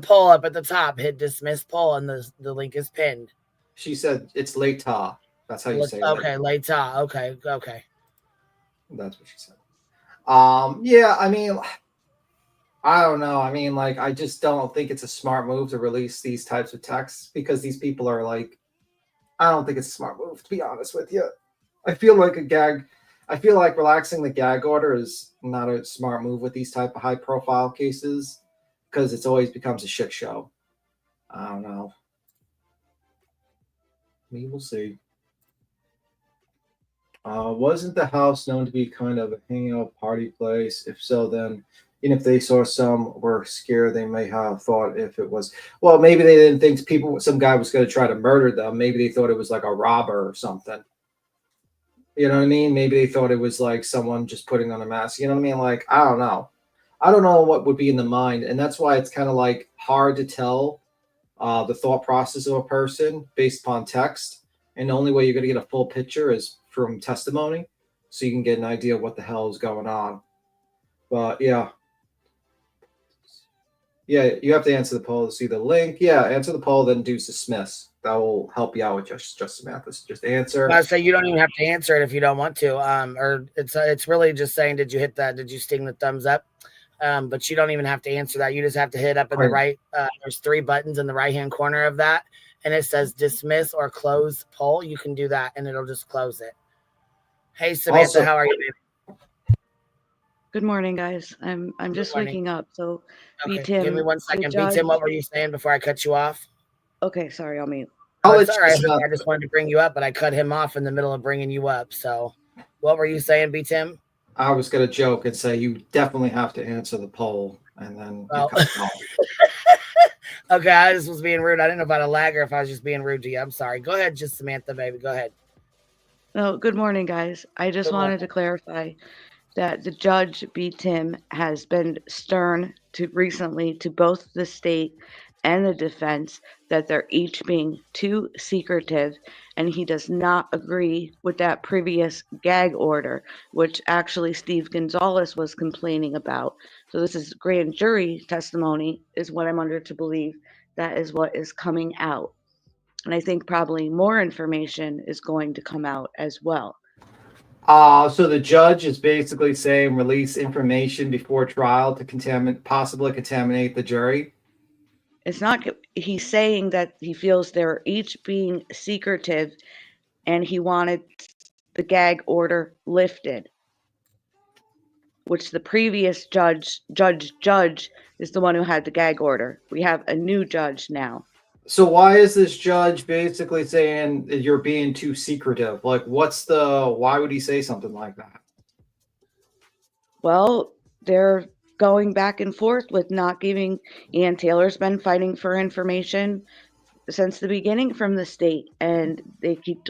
poll up at the top. Hit dismiss poll, and the link is pinned. She said it's Leta. That's how you say it. Okay, Leta. Okay. That's what she said. Yeah, I mean, I don't know. I mean, like, I just don't think it's a smart move to release these types of texts, because these people are like, I don't think it's a smart move, to be honest with you. I feel like relaxing the gag order is not a smart move with these type of high profile cases, because it always becomes a shit show. I don't know. We will see. Wasn't the house known to be kind of a hangout party place? If so, then even if they saw some were scared, they may have thought if it was, well, maybe they didn't think some guy was going to try to murder them. Maybe they thought it was like a robber or something. You know what I mean? Maybe they thought it was like someone just putting on a mask. You know what I mean? Like, I don't know. I don't know what would be in the mind. And that's why it's kind of like hard to tell the thought process of a person based upon text. And the only way you're going to get a full picture is from testimony. So you can get an idea of what the hell is going on. But yeah. Yeah, you have to answer the poll to see the link. Yeah, answer the poll, then do dismiss. That will help you out with just Samantha. Just answer. I say you don't even have to answer it if you don't want to. Or it's really just saying, did you hit that? Did you sting the thumbs up? But you don't even have to answer that. You just have to hit up in the right. There's 3 buttons in the right-hand corner of that, and it says dismiss or close poll. You can do that, and it'll just close it. Hey, Samantha, how are you? Good morning, guys. I'm just waking up. So, Okay, B-Tim, give me 1 second. judge- B-Tim, what were you saying before I cut you off? Okay, sorry, I'll mute. Oh, it's all right. I just wanted to bring you up, but I cut him off in the middle of bringing you up. So, what were you saying, B-Tim? I was going to joke and say you definitely have to answer the poll, and then you cut it off. Okay, I just was being rude. I didn't know about a lag or if I was just being rude to you. I'm sorry. Go ahead, just Samantha, baby. Go ahead. No, good morning, guys. I just wanted to clarify that the judge, B-Tim, has been stern recently to both the state and the defense that they're each being too secretive, and he does not agree with that previous gag order, which actually Steve Gonzalez was complaining about. So this is grand jury testimony is what I'm under to believe that is what is coming out. And I think probably more information is going to come out as well. So the judge is basically saying release information before trial to possibly contaminate the jury. It's not, he's saying that he feels they're each being secretive and he wanted the gag order lifted, which the previous judge is the one who had the gag order. We have a new judge now. So why is this judge basically saying that you're being too secretive? Like, why would he say something like that? Well, they're going back and forth with not giving. Ann Taylor's been fighting for information since the beginning from the state, and they keep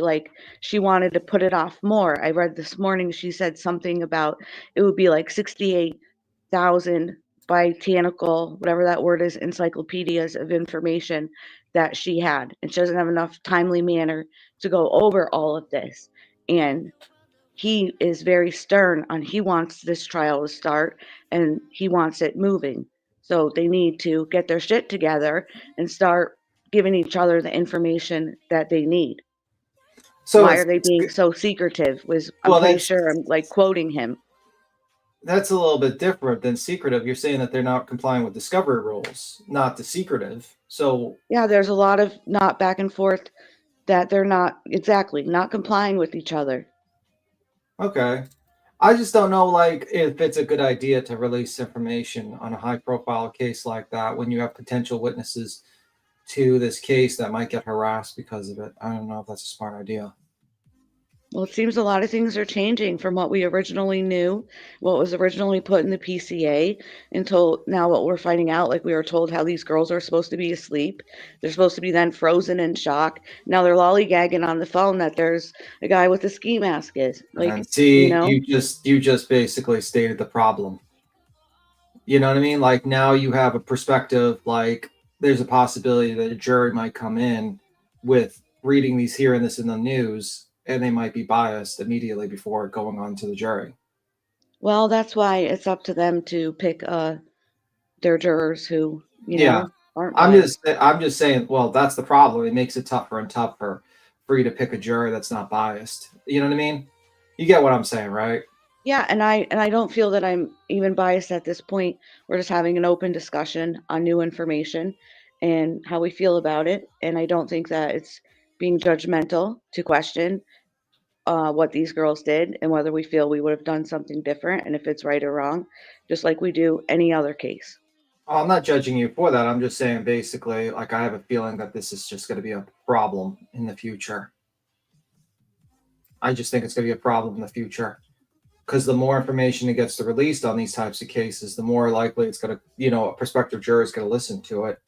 she wanted to put it off more. I read this morning, she said something about it would be like 68,000 botanical, whatever that word is, encyclopedias of information that she had, and she doesn't have enough timely manner to go over all of this. And he is very stern on he wants this trial to start and he wants it moving. So they need to get their shit together and start giving each other the information that they need. So why are they being so secretive? I'm Well, pretty that's- sure I'm like quoting him. That's a little bit different than secretive. You're saying that they're not complying with discovery rules, not the secretive. So Yeah, there's a lot of not back and forth that they're not not complying with each other. okay. I just don't know, like, if it's a good idea to release information on a high-profile case like that when you have potential witnesses to this case that might get harassed because of it. I don't know if that's a smart idea. Well, it seems a lot of things are changing from what we originally knew, what was originally put in the PCA, until now what we're finding out. Like we were told how these girls are supposed to be asleep. They're supposed to be then frozen in shock. Now they're lollygagging on the phone that there's a guy with a ski mask is. Like, And see, you know? you just basically stated the problem. You know what I mean? Like now you have a perspective, like there's a possibility that a jury might come in with reading these, hearing this in the news, and they might be biased immediately before going on to the jury. Well, that's why it's up to them to pick their jurors who, Yeah. aren't I'm biased. just saying, well, that's the problem. It makes it tougher and tougher for you to pick a jury that's not biased. You know what I mean? You get what I'm saying, right? Yeah, and I don't feel that I'm even biased at this point. We're just having an open discussion on new information and how we feel about it. And I don't think that it's being judgmental to question what these girls did and whether we feel we would have done something different and if it's right or wrong, just like we do any other case. I'm not judging you for that. I'm just saying basically, like, I have a feeling that this is just going to be a problem in the future. I just think it's going to be a problem in the future because the more information that gets released on these types of cases, the more likely it's going to, a prospective jury is going to listen to it,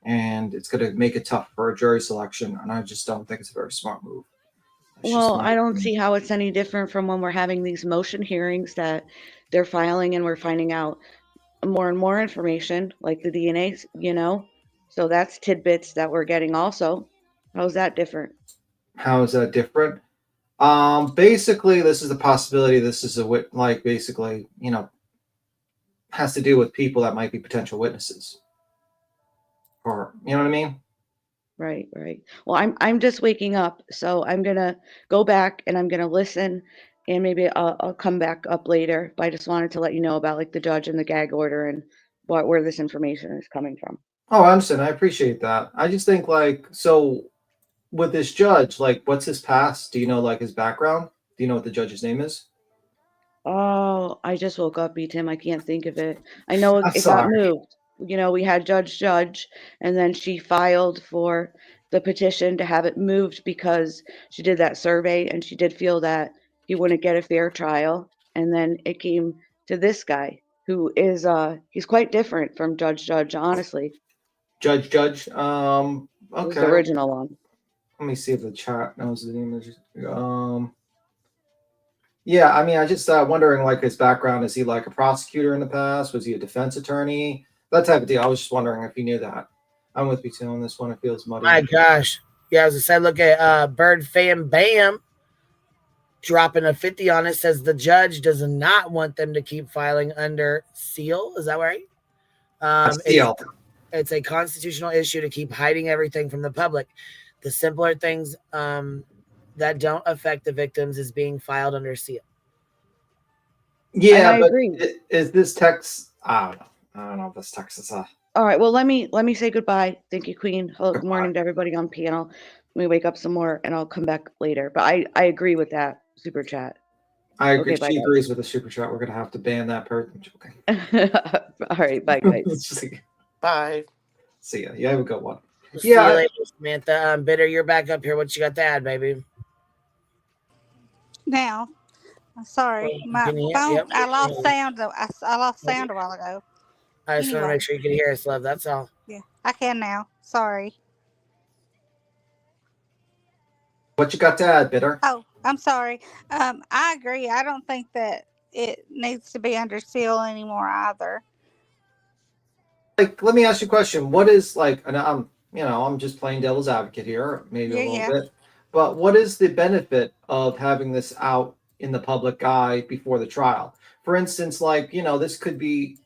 and it's going to make it tough for a jury selection. And I just don't think it's a very smart move. Well, I don't see how it's any different from when we're having these motion hearings that they're filing and we're finding out more and more information, like the DNA, So that's tidbits that we're getting also. How's that different? How is that different? Basically, this is a possibility. This is basically, has to do with people that might be potential witnesses. Or, you know what I mean? Right. Well, I'm just waking up, so I'm gonna go back and I'm gonna listen, and maybe I'll come back up later. But I just wanted to let you know about like the judge and the gag order and where this information is coming from. Oh, I understand. I appreciate that. I just think so with this judge, what's his past? Do you know his background? Do you know what the judge's name is? Oh, I just woke up, Tim. I can't think of it. I know I'm it got sorry. moved. We had Judge, and then she filed for the petition to have it moved because she did that survey and she did feel that he wouldn't get a fair trial. And then it came to this guy who is he's quite different from Judge, honestly. Judge. It Okay. was the original one. Let me see if the chat knows the name. Yeah, I mean, I just wondering his background. Is he like a prosecutor in the past? Was he a defense attorney? That type of deal. I was just wondering if he knew that. I'm with you too on this one. It feels muddy. My gosh. Yeah, as I said, look at Bird Fan Bam dropping a 50 on it. Says the judge does not want them to keep filing under seal. Is that right? Seal. It's a constitutional issue to keep hiding everything from the public. The simpler things that don't affect the victims is being filed under seal. Yeah, but agree. Is this text? I don't know if this text is All right. Well, let me say goodbye. Thank you, Queen. Hello, good morning to everybody on panel. Let me wake up some more, and I'll come back later. But I agree with that super chat. I agree. Okay, She bye, agrees with the super chat. We're gonna have to ban that person. Okay. All right. Bye, guys. Bye. See ya. You have a good one. See you later, Samantha. Bitter, you're back up here. What you got to add, baby? Now, I'm sorry, my Can you hear- phone. yep. I lost sound. I lost sound a while ago. I just want to Anyway. make sure you can hear us, love. That's all. Yeah, I can now. Sorry. What you got to add, Bitter? Oh, I'm sorry. I agree. I don't think that it needs to be under seal anymore either. Let me ask you a question. What is and I'm just playing devil's advocate here, maybe a little bit. But what is the benefit of having this out in the public eye before the trial. For instance, like, this could be,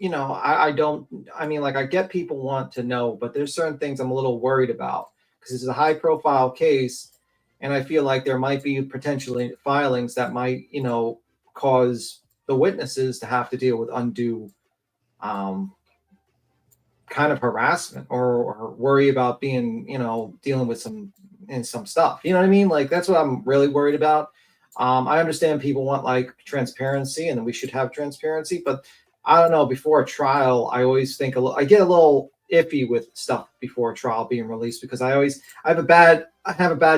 I mean, like, I get people want to know, but there's certain things I'm a little worried about because it's a high profile case. And I feel like there might be potentially filings that might, cause the witnesses to have to deal with undue kind of harassment or worry about being, dealing with some stuff. You know what I mean? Like, that's what I'm really worried about. I understand people want like transparency and we should have transparency, but I don't know, before a trial, I always think I get a little iffy with stuff before a trial being released because I have a bad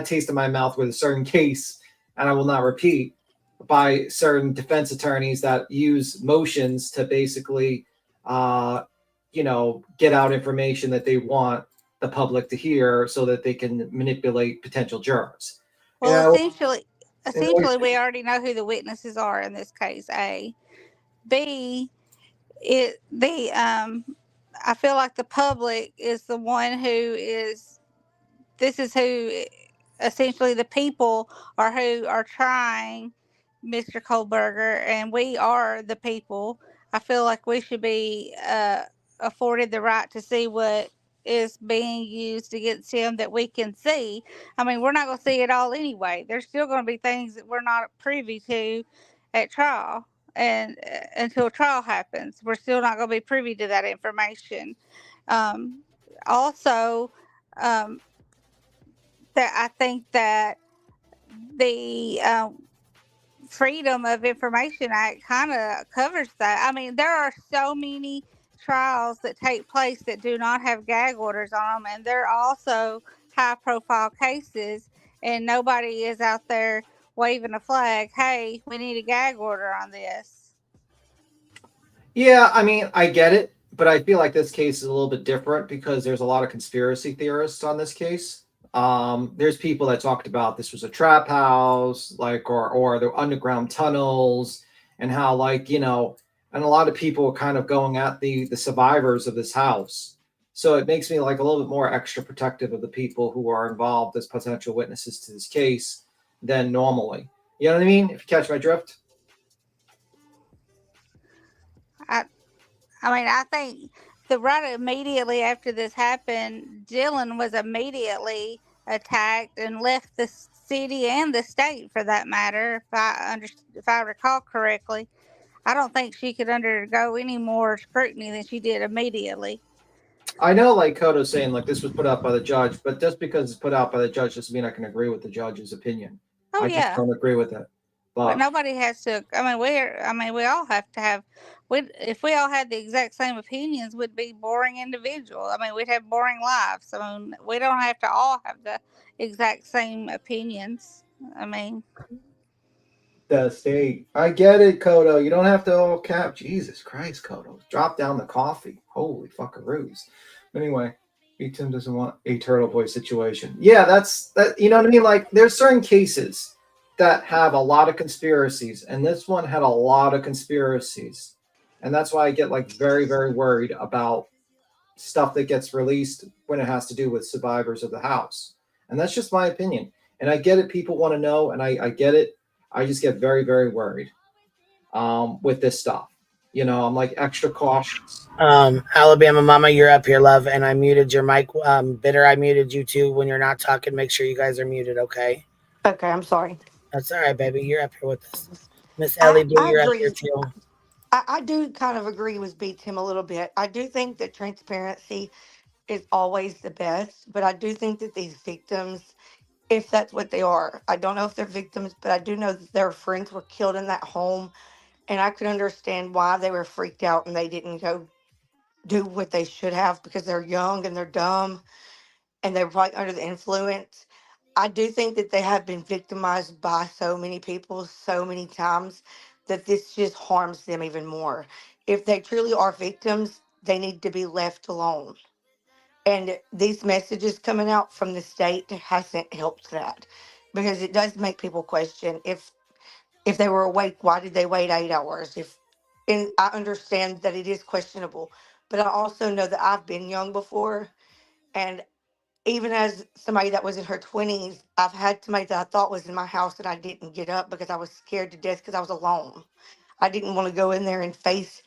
taste in my mouth with a certain case, and I will not repeat, by certain defense attorneys that use motions to basically get out information that they want the public to hear so that they can manipulate potential jurors. Well, essentially, we already know who the witnesses are in this case. A, B, I feel like the public is the one who is. This is who, essentially, the people are who are trying Mr. Kohlberger, and we are the people. I feel like we should be afforded the right to see what is being used against him that we can see. I mean, we're not going to see it all anyway. There's still going to be things that we're not privy to at trial. And until trial happens, we're still not going to be privy to that information. Also, that I think that the Freedom of Information Act kind of covers that. I mean, there are so many trials that take place that do not have gag orders on them, and they're also high profile cases, and nobody is out there waving a flag, hey, we need a gag order on this. Yeah, I mean, I get it, but I feel like this case is a little bit different because there's a lot of conspiracy theorists on this case. There's people that talked about this was a trap house, like, or the underground tunnels, and how, like, and a lot of people are kind of going at the survivors of this house. So it makes me like a little bit more extra protective of the people who are involved as potential witnesses to this case than normally. You know what I mean? If you catch my drift. I mean, I think right immediately after this happened, Dylan was immediately attacked and left the city and the state, for that matter. If I recall correctly, I don't think she could undergo any more scrutiny than she did immediately. I know, like Kodo's saying, like this was put out by the judge, but just because it's put out by the judge doesn't mean I can agree with the judge's opinion. Oh, I just don't agree with it. But nobody has to. I mean, we all have to have. If we all had the exact same opinions, we'd be boring individuals. I mean, we'd have boring lives. I mean, we don't have to all have the exact same opinions. I mean, the state. I get it, Kodo. You don't have to all cap. Jesus Christ, Kodo. Drop down the coffee. Holy fuckaroos. Anyway, Tim doesn't want a Turtle Boy situation. Yeah, that's that. You know what I mean? Like, there's certain cases that have a lot of conspiracies, and this one had a lot of conspiracies, and that's why I get like very, very worried about stuff that gets released when it has to do with survivors of the house. And that's just my opinion. And I get it. People want to know, and I get it. I just get very, very worried with this stuff. I'm like extra cautious. Alabama Mama, you're up here, love, and I muted your mic. Bitter, I muted you too. When you're not talking, make sure you guys are muted, okay? Okay, I'm sorry. That's all right, baby. You're up here with us. Miss Ellie B, you're up here too. I do kind of agree with B. Tim a little bit. I do think that transparency is always the best, but I do think that these victims, if that's what they are, I don't know if they're victims, but I do know that their friends were killed in that home, and I could understand why they were freaked out and they didn't go do what they should have because they're young and they're dumb and they're probably under the influence. I do think that they have been victimized by so many people so many times that this just harms them even more. If they truly are victims, they need to be left alone. And these messages coming out from the state hasn't helped that because it does make people question if they were awake, why did they wait 8 hours? And I understand that it is questionable, but I also know that I've been young before, and even as somebody that was in her 20s, I've had somebody that I thought was in my house and I didn't get up because I was scared to death because I was alone. I didn't want to go in there and face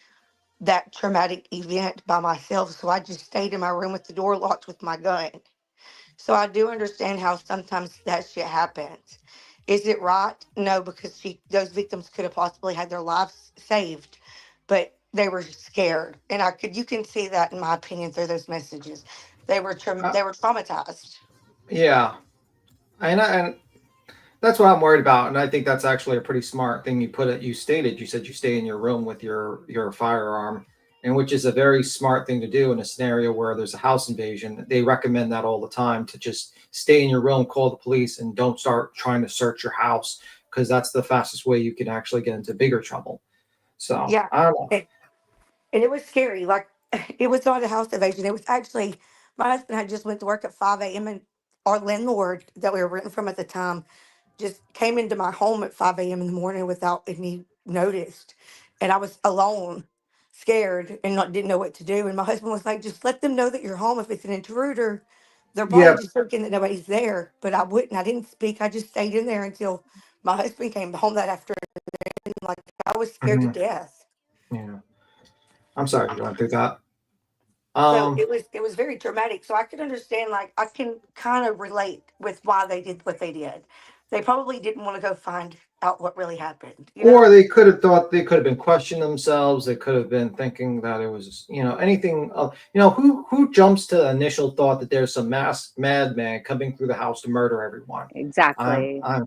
that traumatic event by myself. So I just stayed in my room with the door locked with my gun. So I do understand how sometimes that shit happens. Is it right? No, because those victims could have possibly had their lives saved, but they were scared, and you can see that in my opinion through those messages. They were traumatized. Yeah, and that's what I'm worried about, and I think that's actually a pretty smart thing you put it. You stated you said you stay in your room with your firearm, and which is a very smart thing to do in a scenario where there's a house invasion. They recommend that all the time, to just stay in your room, call the police, and don't start trying to search your house, because that's the fastest way you can actually get into bigger trouble. So Yeah, I don't know. and it was scary. Like, it was not a house invasion. It was actually, my husband had just went to work at 5 a.m. and our landlord that we were renting from at the time just came into my home at 5 a.m. in the morning without any notice. And I was alone, scared, and didn't know what to do. And my husband was like, just let them know that you're home. If it's an intruder, they're probably Yeah. just thinking that nobody's there. But I wouldn't. I didn't speak. I just stayed in there until my husband came home that afternoon. Like, I was scared to Mhm. death. Yeah. I'm sorry you're going through that. So it was very dramatic. So I could understand, like, I can kind of relate with why they did what they did. They probably didn't want to go find out what really happened. Or they could have thought, they could have been questioning themselves. They could have been thinking that it was, anything. Who jumps to the initial thought that there's some masked madman coming through the house to murder everyone? Exactly. I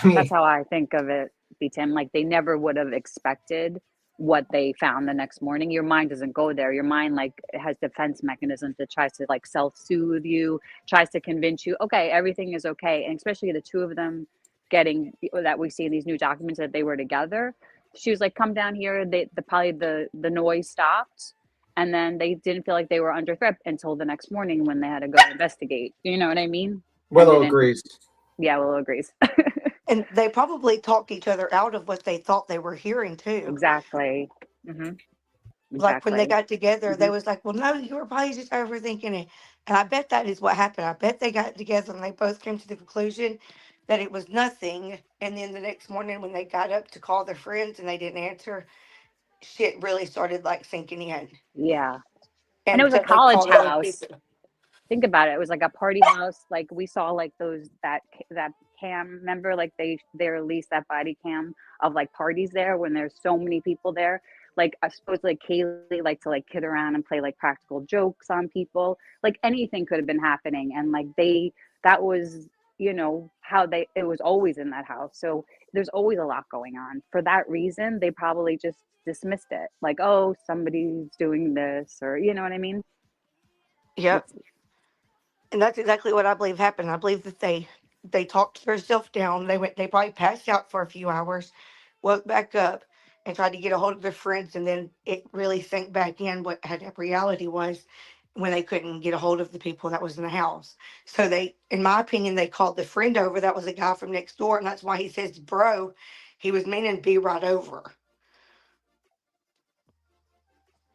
mean, That's how I think of it, B10. Like they never would have expected what they found the next morning. Your mind doesn't go there. Your mind like has defense mechanisms that tries to like self-soothe you, tries to convince you, okay, everything is okay. And especially the two of them getting that we see in these new documents that they were together. She was like, come down here. The noise stopped. And then they didn't feel like they were under threat until the next morning when they had to go investigate. You know what I mean? Willow agrees. Yeah, Willow agrees. And they probably talked each other out of what they thought they were hearing too. Exactly. Mm-hmm. Like when they Exactly. got together, Mm-hmm. they was like, well, no, you were probably just overthinking it. And I bet that is what happened. I bet they got together and they both came to the conclusion that it was nothing. And then the next morning when they got up to call their friends and they didn't answer, shit really started like sinking in. Yeah. And it And was a so they college called other house. people. Think about it. It was like a party house. Like we saw like that cam, remember like they released that body cam of like parties there when there's so many people there. Like I suppose like Kaylee liked to like kid around and play like practical jokes on people. Like anything could have been happening. And like that was, how it was always in that house. So there's always a lot going on. For that reason, they probably just dismissed it. Like, oh, somebody's doing this, or you know what I mean? Yep. And that's exactly what I believe happened. I believe that they talked herself down. They probably passed out for a few hours, woke back up and tried to get a hold of their friends, and then it really sank back in what reality was when they couldn't get a hold of the people that was in the house. So they, in my opinion, they called the friend over. That was a guy from next door, and that's why he says bro. He was meaning be right over.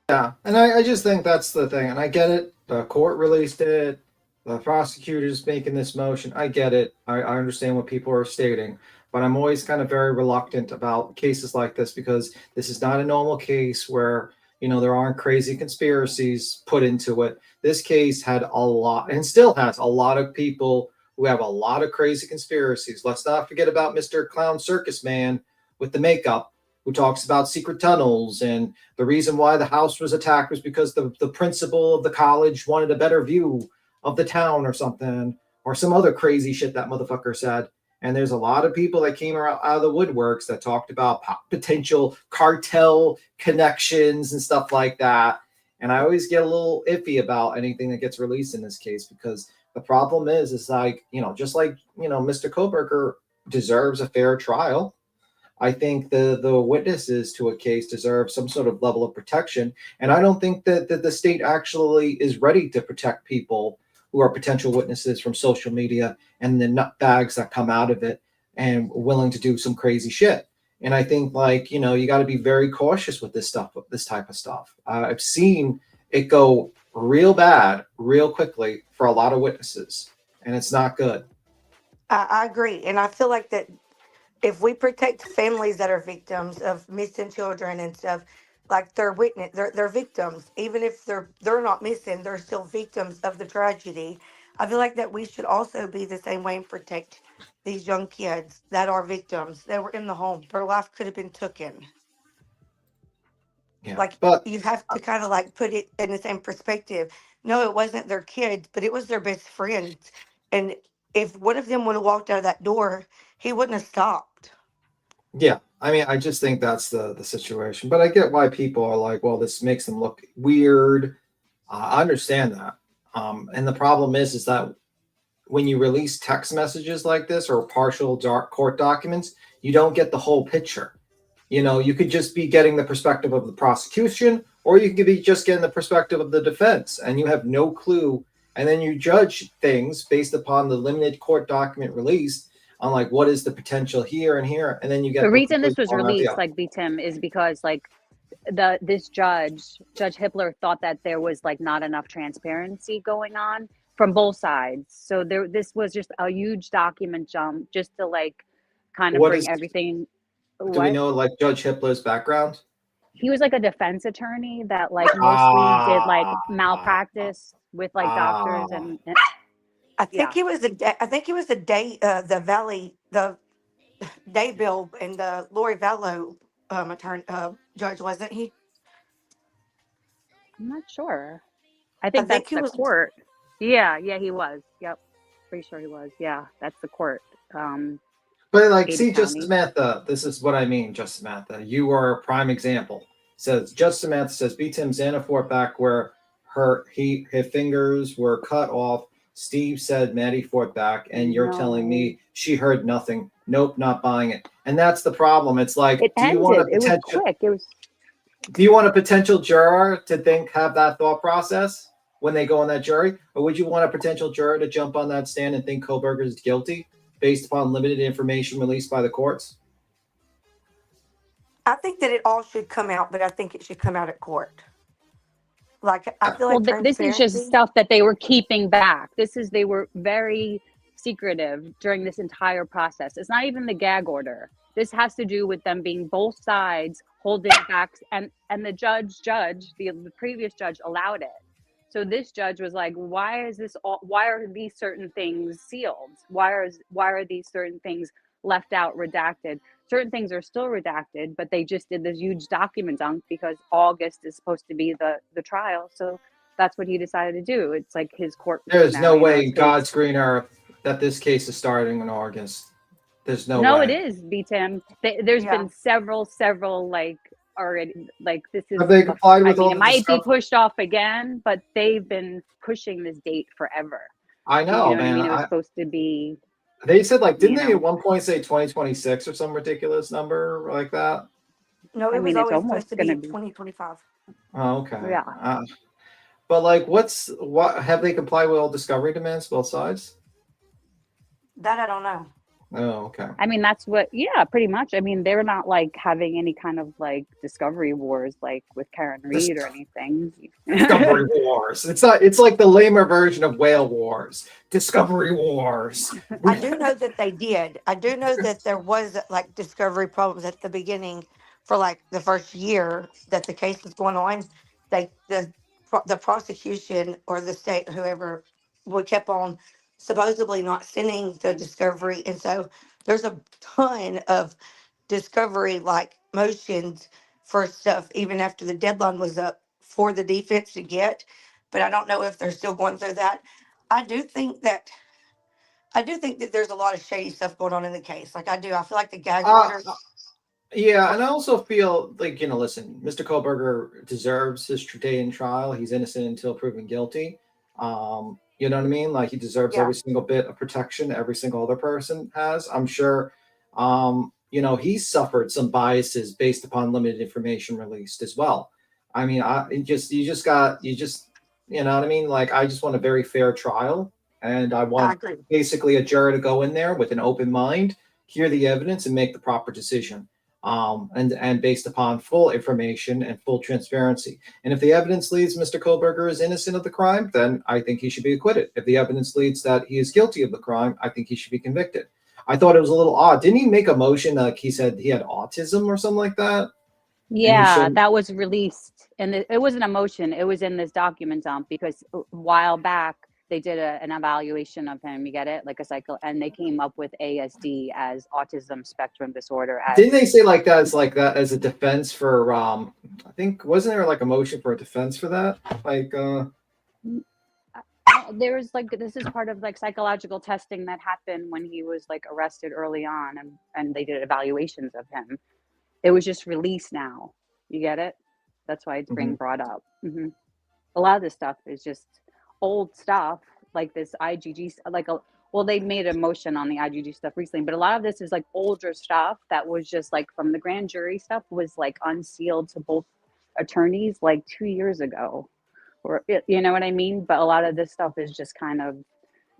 yeah, and I just think that's the thing, and I get it. The court released it. The prosecutor's making this motion. I get it. I understand what people are stating, but I'm always kind of very reluctant about cases like this, because this is not a normal case where there aren't crazy conspiracies put into it. This case had a lot, and still has a lot of people who have a lot of crazy conspiracies. Let's not forget about Mr. Clown Circus Man with the makeup, who talks about secret tunnels, and the reason why the house was attacked was because the principal of the college wanted a better view of the town or something, or some other crazy shit that motherfucker said. And there's a lot of people that came out of the woodworks that talked about potential cartel connections and stuff like that. And I always get a little iffy about anything that gets released in this case, because the problem is like, just like, Mr. Koberger deserves a fair trial. I think the witnesses to a case deserve some sort of level of protection. And I don't think that the state actually is ready to protect people who are potential witnesses from social media and the nutbags that come out of it and willing to do some crazy shit. And I think you got to be very cautious with this stuff, this type of stuff. I've seen it go real bad, real quickly for a lot of witnesses, and it's not good. I agree, and I feel like that if we protect families that are victims of missing children and stuff, like they're victims, even if they're not missing, they're still victims of the tragedy. I feel like that we should also be the same way and protect these young kids that are victims. They were in the home. Their life could have been taken. Yeah, Like but you have to kind of like put it in the same perspective. No, it wasn't their kids, but it was their best friends. And if one of them would have walked out of that door, he wouldn't have stopped. yeah, I mean, I just think that's the situation. But I get why people are like, well, this makes them look weird. I understand that. And the problem is that when you release text messages like this or partial court documents, you don't get the whole picture. You know, you could just be getting the perspective of the prosecution, or you could be just getting the perspective of the defense, and you have no clue. And then you judge things based upon the limited court document released on like what is the potential here and here, and then you get The the reason complete this was wrong idea. released, like B-Tim, is because like this Judge Hippler, thought that there was like not enough transparency going on from both sides. So this was just a huge document jump just to like kind of What bring is? everything. Do we What? know like Judge Hippler's background? He was like a defense attorney that like mostly did like malpractice with like doctors and I think yeah. he was I think he was the day bill and the Lori Vallow attorney judge, wasn't he? I'm not sure. I I think think that's he the was. court. Yeah, he was. Yep. Pretty sure he was. Yeah, that's the court. But like, Ada see, Justice County. Samantha, this is what I mean, Justice Samantha. You are a prime example. Says Justice Samantha says B. Tim Zanafort back where his fingers were cut off. Steve said Maddie Fort back, and you're telling me she heard nothing. Nope, not buying it. And that's the problem. It's like, It do you want a ended. It was potential? quick. It was. Do you want a potential juror to have that thought process when they go on that jury, or would you want a potential juror to jump on that stand and think Kohlberger is guilty based upon limited information released by the courts? I think that it all should come out, but I think it should come out at court. Like I feel Well, like this is just transparency. stuff that they were keeping back. They were very secretive during this entire process. It's not even the gag order. This has to do with them being both sides holding back, and the the previous judge allowed it. So this judge was like, why are these certain things sealed? Why are these certain things left out, redacted? Certain things are still redacted, but they just did this huge document dump because August is supposed to be the trial. So that's what he decided to do. It's like his court. There's no way in it's God's green earth that this case is starting in August. There's no No, way. it is, B-Tim. There's been several like already, like this is. Have they complied I with mean, all it the might be discovery? pushed off again, but they've been pushing this date forever. I You know, know what man. I mean? It was supposed to be. They said like, didn't You they know. at one point say 2026 or some ridiculous number like that? No, I it was mean, it's always supposed almost to going be to be. 2025. Oh, okay. Yeah. But like, what have they complied with all discovery demands, both sides? That I don't know. Oh, okay. I mean, that's what, yeah, pretty much. I mean, they're not like having any kind of like discovery wars like with Karen Reed or anything. Discovery Wars. It's not. It's like the lamer version of Whale Wars. Discovery Wars. I do know that they did. I do know that there was like discovery problems at the beginning for like the first year that the case was going on. The prosecution or the state, whoever, would kept on supposedly not sending the discovery, and so there's a ton of discovery like motions for stuff even after the deadline was up for the defense to get. But I don't know if they're still going through that. I do think that there's a lot of shady stuff going on in the case. Like I feel like the gag order. Yeah, and I also feel like, listen, Mr. Kohlberger deserves his day in trial. He's innocent until proven guilty. You know what I mean? Like he deserves every single bit of protection every single other person has. I'm sure, he's suffered some biases based upon limited information released as well. I mean, you know what I mean? Like I just want a very fair trial, and I want basically a juror to go in there with an open mind, hear the evidence, and make the proper decision. and based upon full information and full transparency. And if the evidence leads Mr. Kohlberger is innocent of the crime, then I think he should be acquitted. If the evidence leads that he is guilty of the crime, I think he should be convicted. I thought it was a little odd. Didn't he make a motion like he said he had autism or something like that? Yeah, that was released, and it wasn't a motion. It was in this document dump because a while back they did an evaluation of him. You get it, like a cycle, and they came up with ASD as autism spectrum disorder. Didn't they say like that as a defense for I think wasn't there like a motion for a defense for that? Like There's like this is part of like psychological testing that happened when he was like arrested early on, and they did evaluations of him. It was just released now. You get it? That's why it's being brought up. A lot of this stuff is just old stuff, like this IGG, well, they made a motion on the IGG stuff recently, but a lot of this is like older stuff that was just like from the grand jury stuff was like unsealed to both attorneys like 2 years ago, or you know what I mean? But a lot of this stuff is just kind of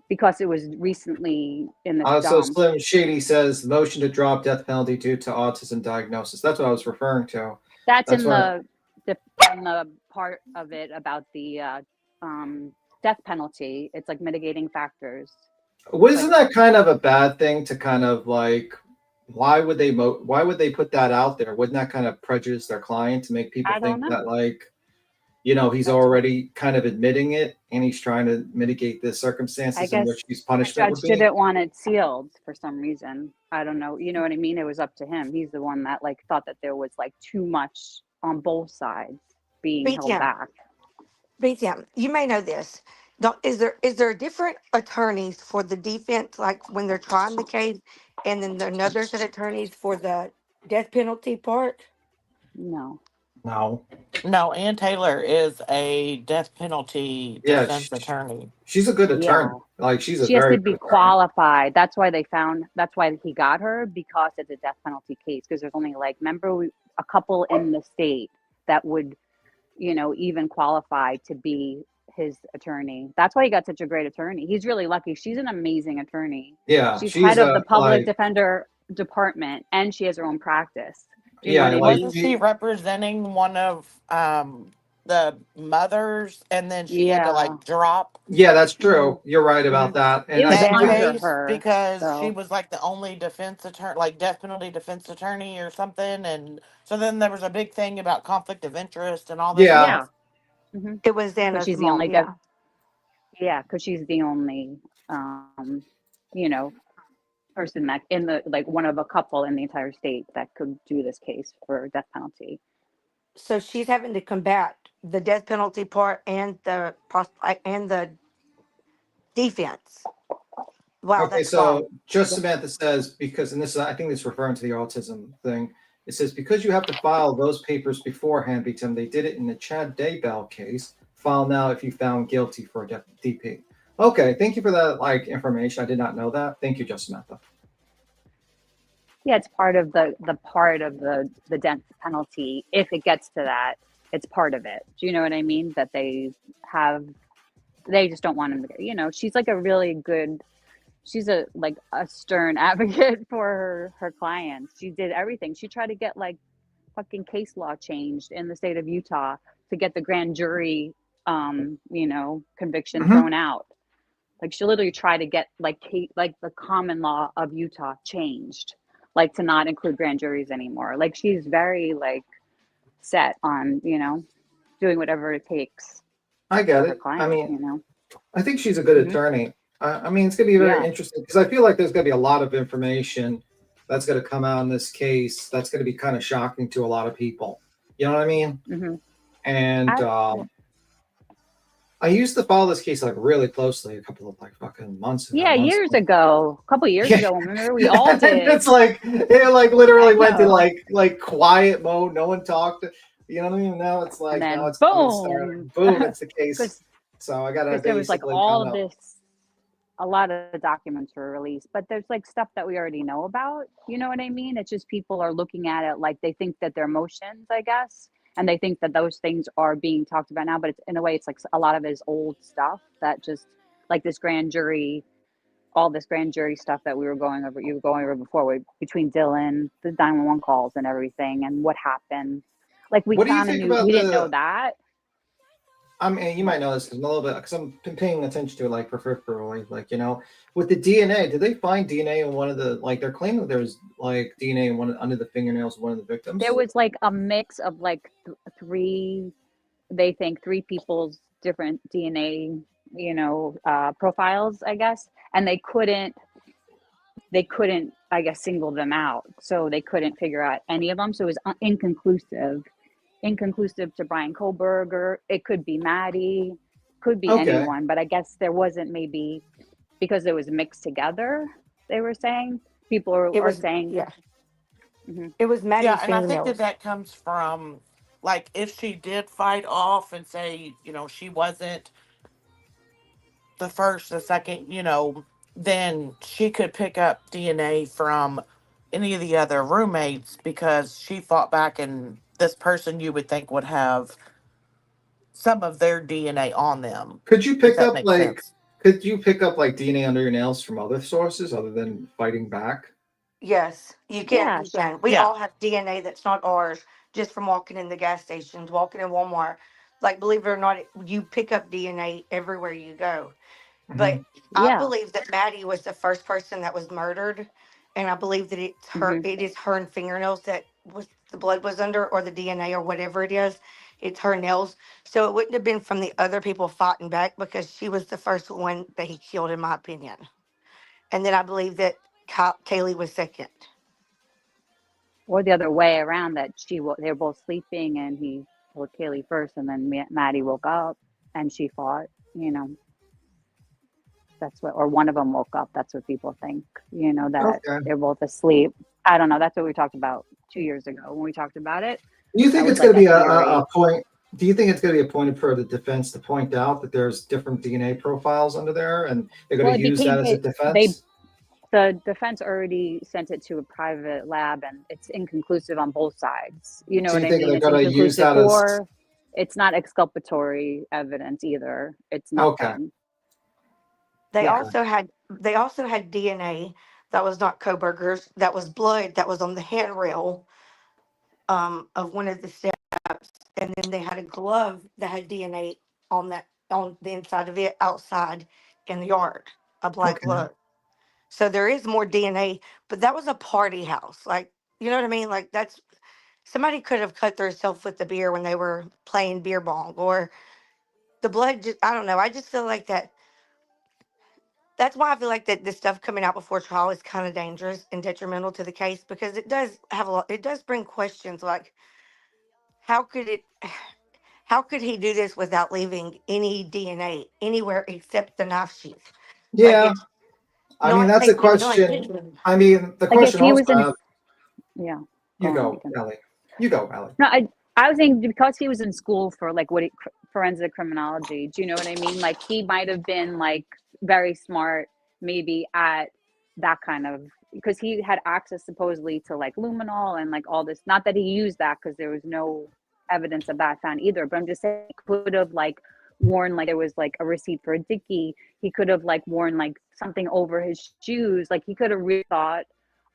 because it was recently in the so Slim Shady says motion to drop death penalty due to autism diagnosis. That's what I was referring to. That's in the part of it about the death penalty. It's like mitigating factors. Wasn't that kind of a bad thing to kind of like? Why would they put that out there? Wouldn't that kind of prejudice their client to make people think that like, you know, he's already kind of admitting it and he's trying to mitigate the circumstances in which he's punishment would Judge be? didn't want it sealed for some reason. I don't know. You know what I mean? It was up to him. He's the one that like thought that there was like too much on both sides being held back. BTM, you may know this. Is there different attorneys for the defense, like when they're trying the case, and then there are another set of attorneys for the death penalty part? No. No, Ann Taylor is a death penalty defense attorney. She's a good attorney. Like she has to be qualified. That's why he got her, because it's a death penalty case. Because there's only like, a couple in the state that would, you know, even qualify to be his attorney. That's why he got such a great attorney. He's really lucky. She's an amazing attorney. Yeah, she's head of the public defender department, and she has her own practice. Wasn't she representing one of the mothers, and then she had to like drop? Yeah, that's true. You're right about that. And It was I think case because she was like the only defense attorney, like death penalty defense attorney or something, and so then there was a big thing about conflict of interest and all this stuff. It was in a she's small, the only because she's the only you know, person that in the like one of a couple in the entire state that could do this case for death penalty. So she's having to combat the death penalty part and the defense. Wow. Okay, so just Samantha says, because, and this is, I think this is referring to the autism thing. It says, because you have to file those papers beforehand, BTM, they did it in the Chad Daybell case. File now if you found guilty for a DP. Okay, thank you for that like information. I did not know that. Thank you, just Samantha. Yeah, it's part of the death penalty. If it gets to that, it's part of it. Do you know what I mean? That they just don't want him to, you know, she's like a really good, she's a stern advocate for her clients. She did everything. She tried to get like fucking case law changed in the state of Utah to get the grand jury, you know, conviction thrown out. Like she literally tried to get like the common law of Utah changed, like to not include grand juries anymore. Like she's very like set on, you know, doing whatever it takes. I get it. Client, I mean, you know, I think she's a good attorney. I mean, it's going to be very interesting because I feel like there's going to be a lot of information that's going to come out in this case that's going to be kind of shocking to a lot of people. You know what I mean? And I used to follow this case like really closely a couple of like fucking months ago. Years ago, a couple years ago, remember we all did. It's like it like literally went to like quiet mode. No one talked. You know what I mean? Now it's like now it's boom, it's the case. So I gotta. There was like all of this. A lot of the documents were released, but there's like stuff that we already know about. You know what I mean? It's just people are looking at it like they think that they're emotions, I guess. And they think that those things are being talked about now, but it's in a way, it's like a lot of it is old stuff that just like this grand jury all this grand jury stuff that you were going over before, between Dylan, the 911 calls and everything, and what happened. Like we What do you kind of think knew, about we didn't know the? that. I mean, you might know this because I'm a little bit because I'm been paying attention to it like peripherally, like with the DNA. Did they find DNA in one of the they're claiming that there's like DNA in under the fingernails of one of the victims? There was like a mix of like three, they think three people's different DNA, profiles, I guess, and they couldn't, I guess, single them out, so they couldn't figure out any of them. So it was inconclusive to Brian Kohlberger. It could be Maddie, could be Okay. anyone, but I guess there wasn't, maybe because it was mixed together. They were saying people are saying, yeah. Mhm. It was Maddie's Yeah, and I think fingernails. that comes from, like, if she did fight off and say, she wasn't the first, the second, then she could pick up DNA from any of the other roommates because she fought back, and this person you would think would have some of their DNA on them. Could you If pick that up makes sense. DNA under your nails from other sources other than fighting back? Yes, you can. Yeah. You can. We Yeah. all have DNA that's not ours just from walking in the gas stations, walking in Walmart. Like, believe it or not, you pick up DNA everywhere you go. But I Yeah. believe that Maddie was the first person that was murdered, and I believe that it's her. It is her fingernails that was the blood was under, or the DNA, or whatever it is. It's her nails. So it wouldn't have been from the other people fighting back because she was the first one that he killed, in my opinion. And then I believe that Kaylee was second. Or the other way around, that they were both sleeping and he killed Kaylee first, and then Maddie woke up and she fought. That's what, or one of them woke up. That's what people think. That Okay. they're both asleep. I don't know. That's what we talked about 2 years ago when we talked about it. Do you think That it's was going to like be a theory. a point? Do you think it's going to be a point for the defense to point out that there's different DNA profiles under there, and they're going Well, to use that as a defense? The defense already sent it to a private lab, and it's inconclusive on both sides. You know So what you I think mean? they're It's going to use inconclusive that as for. It's not exculpatory evidence either. It's okay? nothing. They Yeah. also had DNA that was not Koberger's. That was blood that was on the handrail of one of the steps, and then they had a glove that had DNA on the inside of it outside in the yard, a black Okay. glove. So there is more DNA, but that was a party house. Like, you know what I mean? Like, that's somebody could have cut themselves with the beer when they were playing beer bong, or the blood. I don't know. I just feel like that. That's why I feel like that this stuff coming out before trial is kind of dangerous and detrimental to the case, because it does have a lot. It does bring questions like, how could it? How could he do this without leaving any DNA anywhere except the knife sheath? Like, Yeah, it's I mean that's a question. I mean the Like if question he also. was in, yeah. You on, go, Ellie. You go, Ellie. No, I was saying because he was in school for like forensic criminology. Do you know what I mean? Like he might have been like very smart, maybe at that kind of, because he had access supposedly to like luminol and like all this. Not that he used that, because there was no evidence of that found either. But I'm just saying, he could have like worn, like there was like a receipt for a dickie. He could have like worn like something over his shoes. Like he could have really thought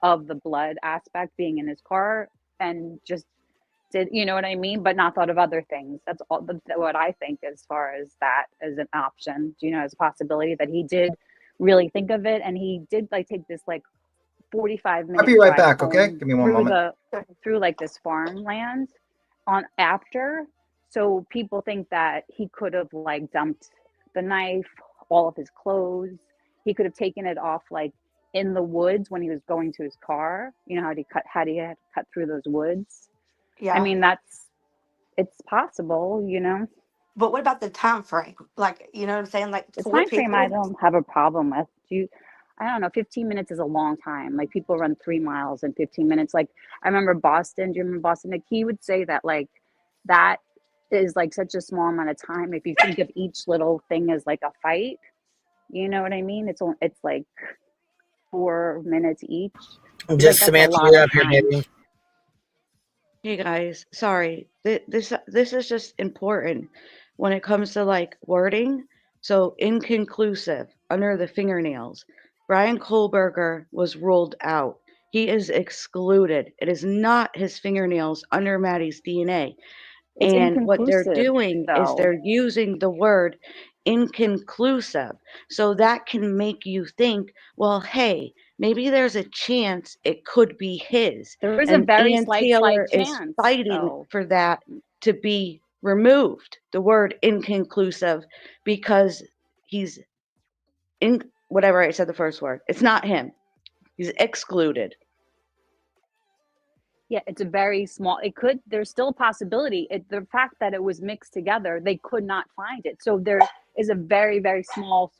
of the blood aspect being in his car and just did, you know what I mean? But not thought of other things. That's all what I think as far as that as an option, as a possibility that he did really think of it. And he did like take this like 45-minute I'll be right drive back. Okay, home give me one moment. through like this farmland on after. So people think that he could have like dumped the knife, all of his clothes. He could have taken it off like in the woods when he was going to his car. You know how he had to cut through those woods. Yeah. I mean, it's possible, But what about the time frame? Like, you know what I'm saying? Like The 4 time frame I people. don't have a problem with. I don't know, 15 minutes is a long time. Like people run 3 miles in 15 minutes. Like I remember Boston. Do you remember Boston? Like he would say that like that is like such a small amount of time. If you think of each little thing as like a fight, you know what I mean? It's like 4 minutes each. He's Just like, that's a Samantha, lot you're of up here, time. baby. Hey guys, sorry. This is just important when it comes to like wording. So inconclusive under the fingernails, Brian Kohlberger was ruled out. He is excluded. It is not his fingernails under Maddie's DNA. It's And what they're inconclusive, doing is though. they're using the word inconclusive. So that can make you think, well, hey, maybe there's a chance it could be his. There is a And very Ann slight Taylor is chance, fighting though. for that to be removed, the word inconclusive, because he's in whatever I said the first word. It's not him. He's excluded. Yeah, it's a very small. It could. There's still a possibility. The fact that it was mixed together, they could not find it. So there is a very, very small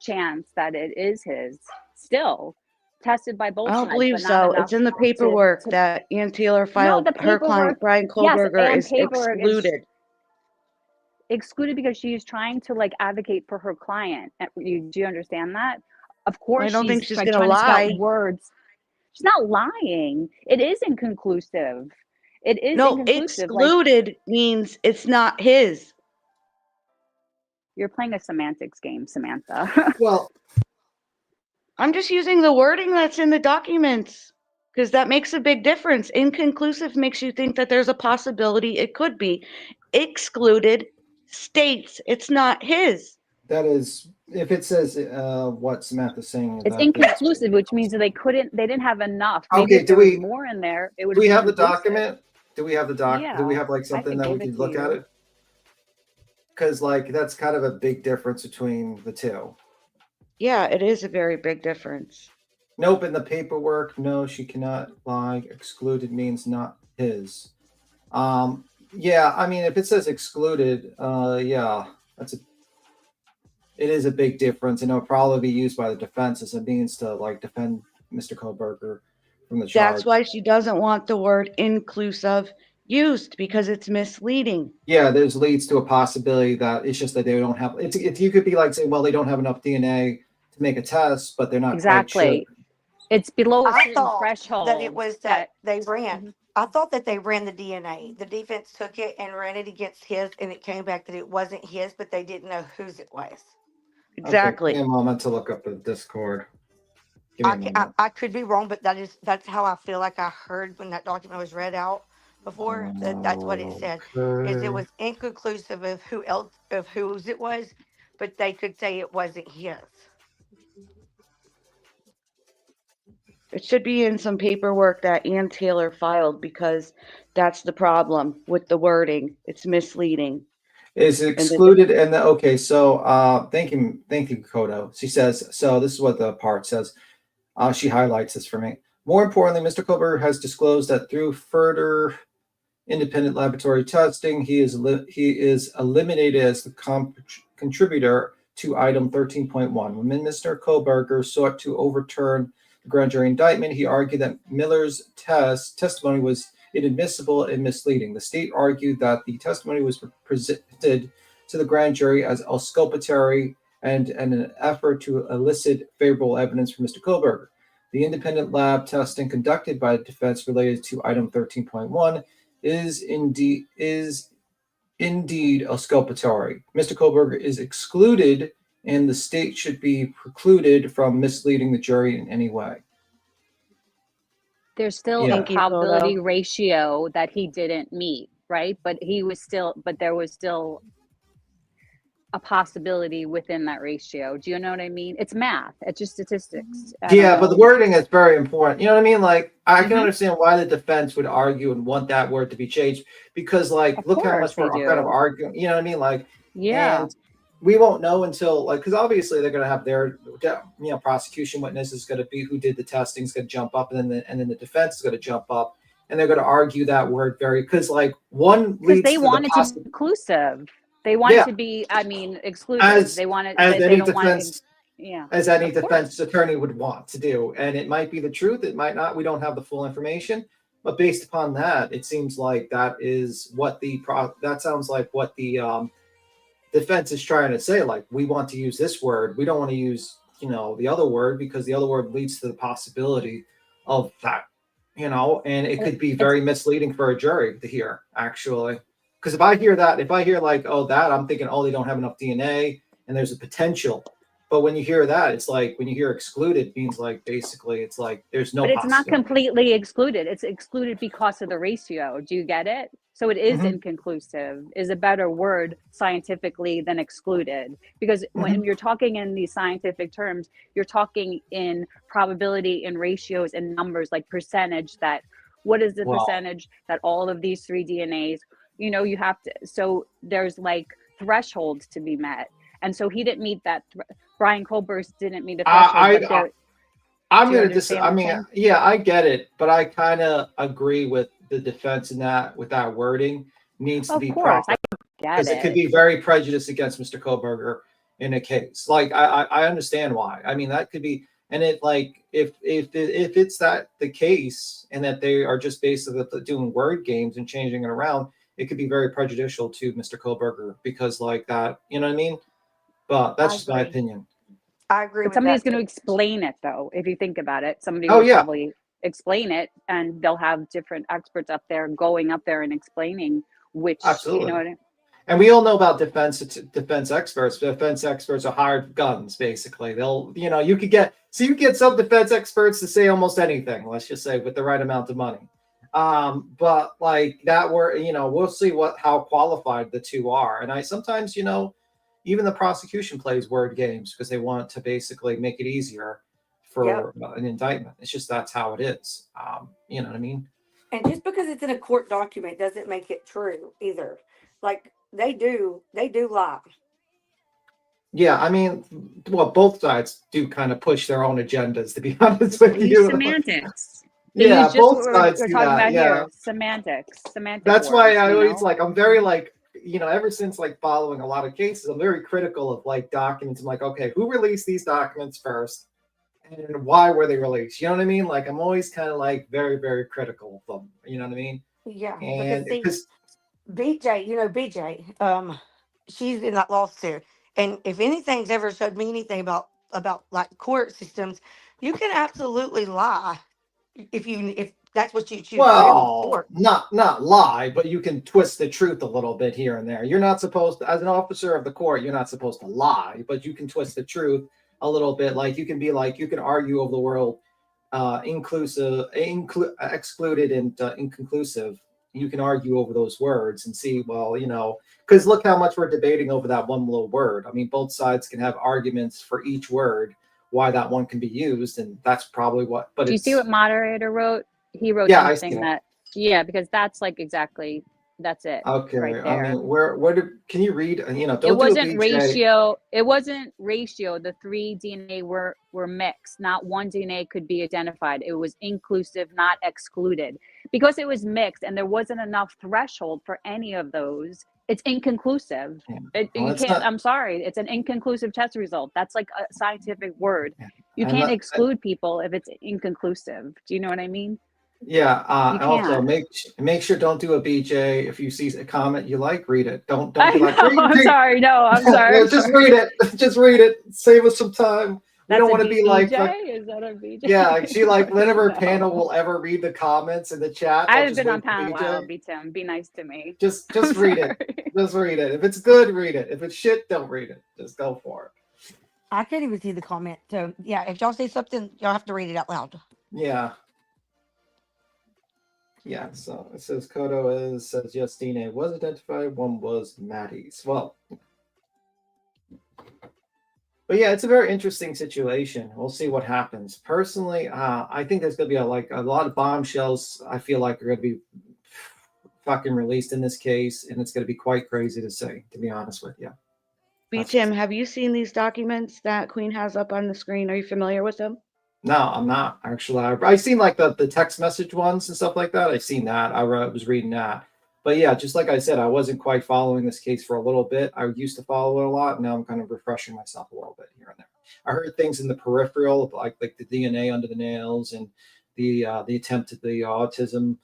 chance that it is his. Still tested by both I don't sides, believe but not so. enough It's in the to. paperwork that Ann Taylor No, filed. the Her client, paperwork. Brian Yes, Kohlberger, and is paperwork is excluded. excluded because she's trying to like advocate for her client. Do you understand that? Of I course, don't think she's she's like going to trying to pick out lie. words. She's not lying. It is inconclusive. It is No, inconclusive. Like excluded means it's not his. you're playing a semantics game, Samantha. Well, I'm just using the wording that's in the documents because that makes a big difference. Inconclusive makes you think that there's a possibility it could be. Excluded states it's not his. that is, if it says what Samantha's saying, It's that inconclusive, which means that they didn't have enough. Maybe okay. if there was more in there, it would Do we be have the conclusive. document? Do we have the doc? Yeah, do we have like I something could that we give it could to look at you. it? Because like that's kind of a big difference between the two. Yeah, it is a very big difference. Nope, in the paperwork, no, she cannot lie. Excluded means not his. Yeah, I mean, if it says excluded, yeah, it is a big difference, and it'll probably be used by the defense as a means to like defend Mr. Kohlberger from the charge. That's why she doesn't want the word inclusive used because it's misleading. Yeah, there's leads to a possibility that it's just that they don't have. It's you could be like saying, well, they don't have enough DNA to make a test, but they're not quite sure. Exactly. It's below a I certain thought threshold. that it was that they ran. Mhm. I thought that they ran the DNA. The defense took it and ran it against his, and it came back that it wasn't his, but they didn't know whose it was. Exactly. Okay, give me a moment to look up the Discord. Give me a moment. I could be wrong, but that's how I feel like I heard when that document was read out before. That's what it said. Is it was inconclusive of whose it was, but they could say it wasn't his. It should be in some paperwork that Ann Taylor filed because that's the problem with the wording. It's misleading. Is excluded and the okay, so thank you, Kodo. She says, so this is what the part says. She highlights this for me. More importantly, Mr. Kohlberger has disclosed that through further independent laboratory testing, he is eliminated as the contributor to item 13.1. When Mr. Kohlberger sought to overturn the grand jury indictment, he argued that Miller's testimony was inadmissible and misleading. The state argued that the testimony was presented to the grand jury as exculpatory and an effort to elicit favorable evidence from Mr. Kohlberger. The independent lab testing conducted by the defense related to item 13.1 is indeed exculpatory. Mr. Kohlberger is excluded, and the state should be precluded from misleading the jury in any way. There's still a probability ratio that he didn't meet, right? But there was still a possibility within that ratio. Do you know what I mean? It's math. It's just statistics. Yeah, but the wording is very important. You know what I mean? Like, I can understand why the defense would argue and want that word to be changed because, like, look how much we're kind of arguing. You know what I mean? Like, yeah. And we won't know until, like, because obviously they're going to have their, prosecution witness is going to be who did the testing is going to jump up, and then the defense is going to jump up, and they're going to argue that word because, like, one leads they to wanted to be inclusive. They wanted to be, exclusive. They wanted as they any don't defense, want as any defense attorney would want to do, and it might be the truth. It might not. We don't have the full information, but based upon that, it seems like that is what that sounds like what the defense is trying to say. Like, we want to use this word. We don't want to use the other word because the other word leads to the possibility of that. And it could be very misleading for a jury to hear actually. Because if I hear like, oh, that, I'm thinking, oh, they don't have enough DNA, and there's a potential But when you hear that, it's like when you hear excluded, it means like basically it's like there's no But it's not possibility. completely excluded. It's excluded because of the ratio. Do you get it? So it is inconclusive, is a better word scientifically than excluded. Because when you're talking in these scientific terms, you're talking in probability and ratios and numbers, like percentage, that what is the Wow. percentage that all of these 3 DNAs, you have to, so there's like thresholds to be met. And so he didn't meet that. Brian Colbert didn't meet a threshold, but there. I'm Do you going to understand I what I'm mean, saying? yeah, I get it, but I kind of agree with the defense in that with that wording needs to Of be course, proper I get because it could it. be very prejudiced against Mr. Koberger in a case. Like I understand why. I mean, that could be, and it like if it's that the case and that they are just basically doing word games and changing it around, it could be very prejudicial to Mr. Koberger because like that, you know what I mean? But that's I just my agree. opinion. I agree But with somebody's that going to too. explain it, though. If you think about it, somebody Oh will yeah, probably explain it, and they'll have different experts up there going up there and explaining which, absolutely. what I mean? And we all know about defense experts. Defense experts are hired guns, basically. They'll, you could get some defense experts to say almost anything, let's just say, with the right amount of money. But like that we'll see how qualified the two are. And I sometimes, even the prosecution plays word games because they want to basically make it easier for an indictment. It's just that's how it is. You know what I mean? And just because it's in a court document doesn't make it true either. Like they do lie. Yeah, I mean, well, both sides do kind of push their own agendas, to be honest with Use you. semantics. They Yeah, use just what both sides we're do talking that. about Yeah, here, semantic that's why words, I always like. I'm very like, ever since like following a lot of cases, I'm very critical of like documents. I'm like, okay, who released these documents first, and why were they released? You know what I mean? Like, I'm always kind of like very, very critical of them. You know what I mean? Yeah, because And see, BJ, she's in that lawsuit, and if anything's ever showed me anything about like court systems, you can absolutely lie if that's what you choose to do in well, court. not lie, but you can twist the truth a little bit here and there. You're not supposed to, as an officer of the court, you're not supposed to lie, but you can twist the truth a little bit. Like you can argue over the world excluded and inconclusive. You can argue over those words and see, well, because look how much we're debating over that one little word. I mean, both sides can have arguments for each word, why that one can be used, and that's probably what. But Do you see what moderator wrote? He wrote yeah, I see something it. because that's like exactly, that's it Okay, right I there. mean, where can you read? Don't It do a wasn't BJ. ratio. It wasn't ratio. The 3 DNA were mixed. Not one DNA could be identified. It was inclusive, not excluded. Because it was mixed and there wasn't enough threshold for any of those, it's inconclusive. Well, You it's can't, not. I'm sorry, it's an inconclusive test result. That's like a scientific word. You And can't exclude people if it's inconclusive. Do you know what I mean? yeah. You Also, can't. make sure don't do a BJ. If you see a comment you like, read it. Don't I be like know. I'm sorry. No, I'm sorry. I'm just sorry. read it. Just read it. Save us some time. We That's don't a want to be like, BJ? Is that a BJ? yeah. She like none of her No. panel will ever read the comments in the chat. I They'll haven't just been on wait for panel in a while, BJ. Tim. Be nice to me. Just I'm read it. sorry. Just read it. If it's good, read it. If it's shit, don't read it. Just go for it. I can't even see the comment. So yeah, if y'all say something, y'all have to read it out loud. Yeah. Yeah, so it says Kodo says yes, DNA was identified. One was Maddie's. Well, but yeah, it's a very interesting situation. We'll see what happens. Personally, I think there's gonna be a lot of bombshells. I feel like are gonna be fucking released in this case, and it's gonna be quite crazy to say, to be honest with you. Tim, have you seen these documents that Queen has up on the screen? Are you familiar with them? No, I'm not actually. I've seen like the text message ones and stuff like that. I've seen that. I was reading that. But yeah, just like I said, I wasn't quite following this case for a little bit. I used to follow it a lot. Now I'm kind of refreshing myself a little bit here and there. I heard things in the peripheral, like the DNA under the nails and the attempt at the autism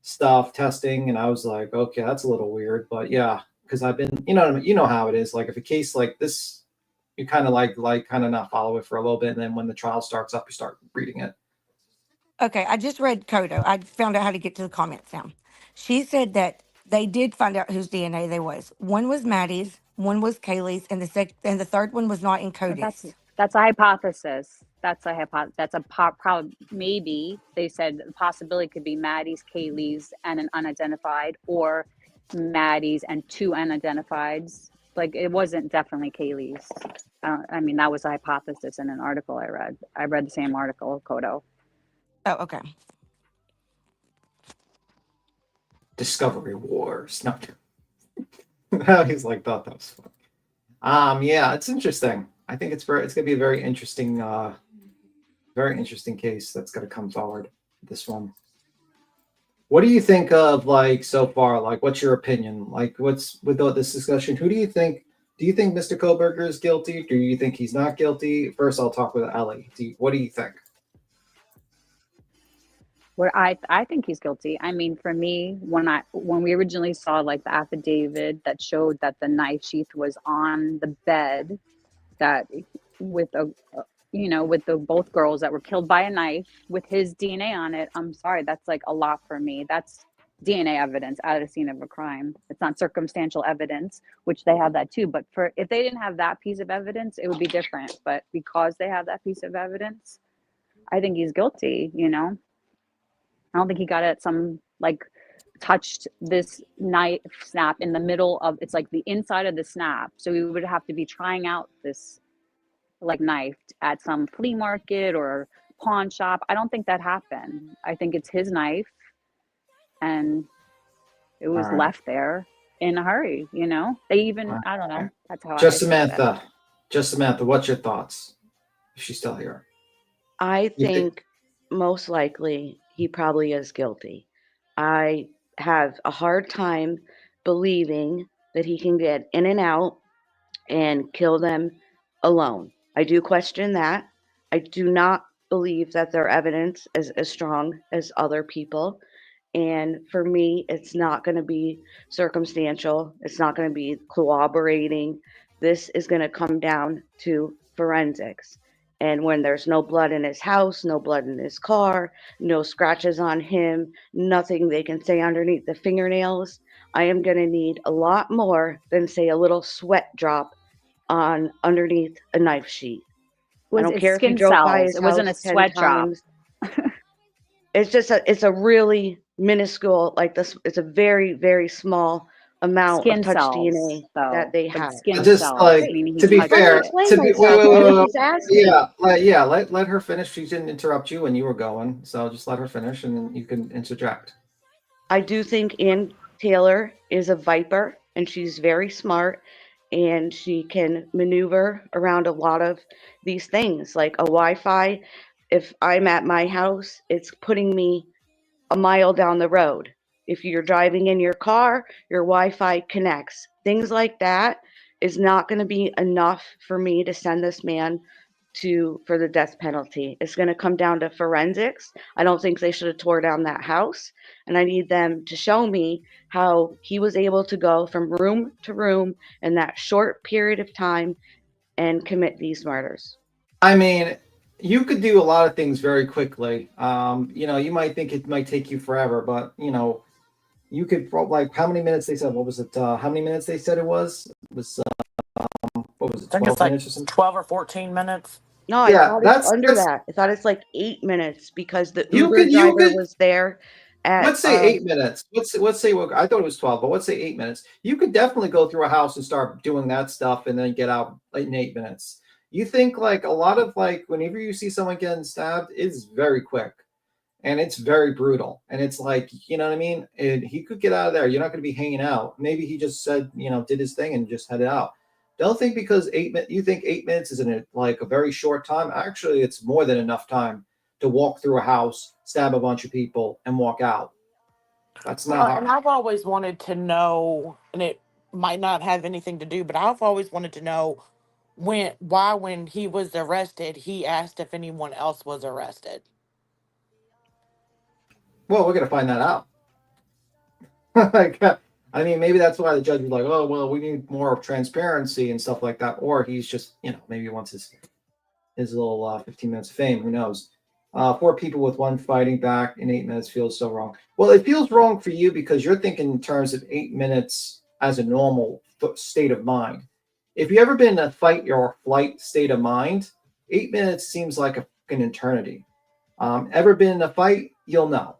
stuff testing, and I was like, okay, that's a little weird. But yeah, because I've been, you know how it is. Like if a case like this, you kind of like kind of not follow it for a little bit, and then when the trial starts up, you start reading it. Okay, I just read Kodo. I found out how to get to the comments now. She said that they did find out whose DNA they was. One was Maddie's, one was Kaylee's, and the third one was not in Cody's. That's a hypothesis. Maybe they said the possibility could be Maddie's, Kaylee's, and an unidentified, or Maddie's and two unidentifieds. Like, it wasn't definitely Kaylee's. I mean, that was a hypothesis in an article I read. I read the same article, Kodo. Oh, okay. Discovery Wars. No. He's like, thought that was fun. Yeah, it's interesting. I think it's gonna be a very interesting case that's gonna come forward. This one. What do you think of, like, so far? Like, what's your opinion? Like, what's with all this discussion? Who do you think? Do you think Mr. Koberger is guilty? Do you think he's not guilty? First, I'll talk with Ellie. What do you think? Where I think he's guilty. I mean, for me, when we originally saw like the affidavit that showed that the knife sheath was on the bed, that with the both girls that were killed by a knife with his DNA on it, I'm sorry, that's like a lot for me. That's DNA evidence at a scene of a crime. It's not circumstantial evidence, which they have that too. But if they didn't have that piece of evidence, it would be different. But because they have that piece of evidence, I think he's guilty. I don't think he got it touched this knife snap in the middle of, it's like the inside of the snap. So we would have to be trying out this like knife at some flea market or pawn shop. I don't think that happened. I think it's his knife and it was left there in a hurry, They even, I don't know. That's how Just Samantha, what's your thoughts? If she's still here. I think most likely he probably is guilty. I have a hard time believing that he can get in and out and kill them alone. I do question that. I do not believe that their evidence is as strong as other people. And for me, it's not going to be circumstantial. It's not going to be corroborating. This is going to come down to forensics. And when there's no blood in his house, no blood in his car, no scratches on him, nothing they can say underneath the fingernails, I am going to need a lot more than, say, a little sweat drop on underneath a knife sheet. I don't care if he drove by his house. It wasn't a sweat drop. It's a really minuscule, like this. It's a very, very small amount of touch DNA that they have. Just like, to be fair, let her finish. She didn't interrupt you when you were going, so just let her finish, and then you can interject. I do think Ann Taylor is a viper, and she's very smart, and she can maneuver around a lot of these things, like a Wi-Fi. If I'm at my house, it's putting me a mile down the road. If you're driving in your car, your Wi-Fi connects. Things like that is not going to be enough for me to send this man for the death penalty. It's going to come down to forensics. I don't think they should have tore down that house. And I need them to show me how he was able to go from room to room in that short period of time and commit these murders. I mean, you could do a lot of things very quickly. You might think it might take you forever, but you could like, how many minutes they said? What was it? How many minutes they said it was? It was what was it? 12 minutes or something? 12 or 14 minutes. No, I thought it's under that. I thought it's like 8 minutes because the Uber driver was there. Let's say 8 minutes. Let's say I thought it was 12, but let's say 8 minutes. You could definitely go through a house and start doing that stuff, and then get out in 8 minutes. You think like a lot of like whenever you see someone getting stabbed, it's very quick. And it's very brutal. And it's like, you know what I mean? He could get out of there. You're not going to be hanging out. Maybe he just said, did his thing and just headed out. Don't think because you think 8 minutes isn't like a very short time. Actually, it's more than enough time to walk through a house, stab a bunch of people, and walk out. That's not hard. And I've always wanted to know, and it might not have anything to do, but I've always wanted to know why when he was arrested, he asked if anyone else was arrested. Well, we're going to find that out. I mean, maybe that's why the judge was like, oh, well, we need more transparency and stuff like that. Or he's just, maybe he wants his little 15 minutes of fame. Who knows? 4 people with 1 fighting back in 8 minutes feels so wrong. Well, it feels wrong for you because you're thinking in terms of 8 minutes as a normal state of mind. If you ever been in a fight or flight state of mind, 8 minutes seems like an eternity. Ever been in a fight, you'll know.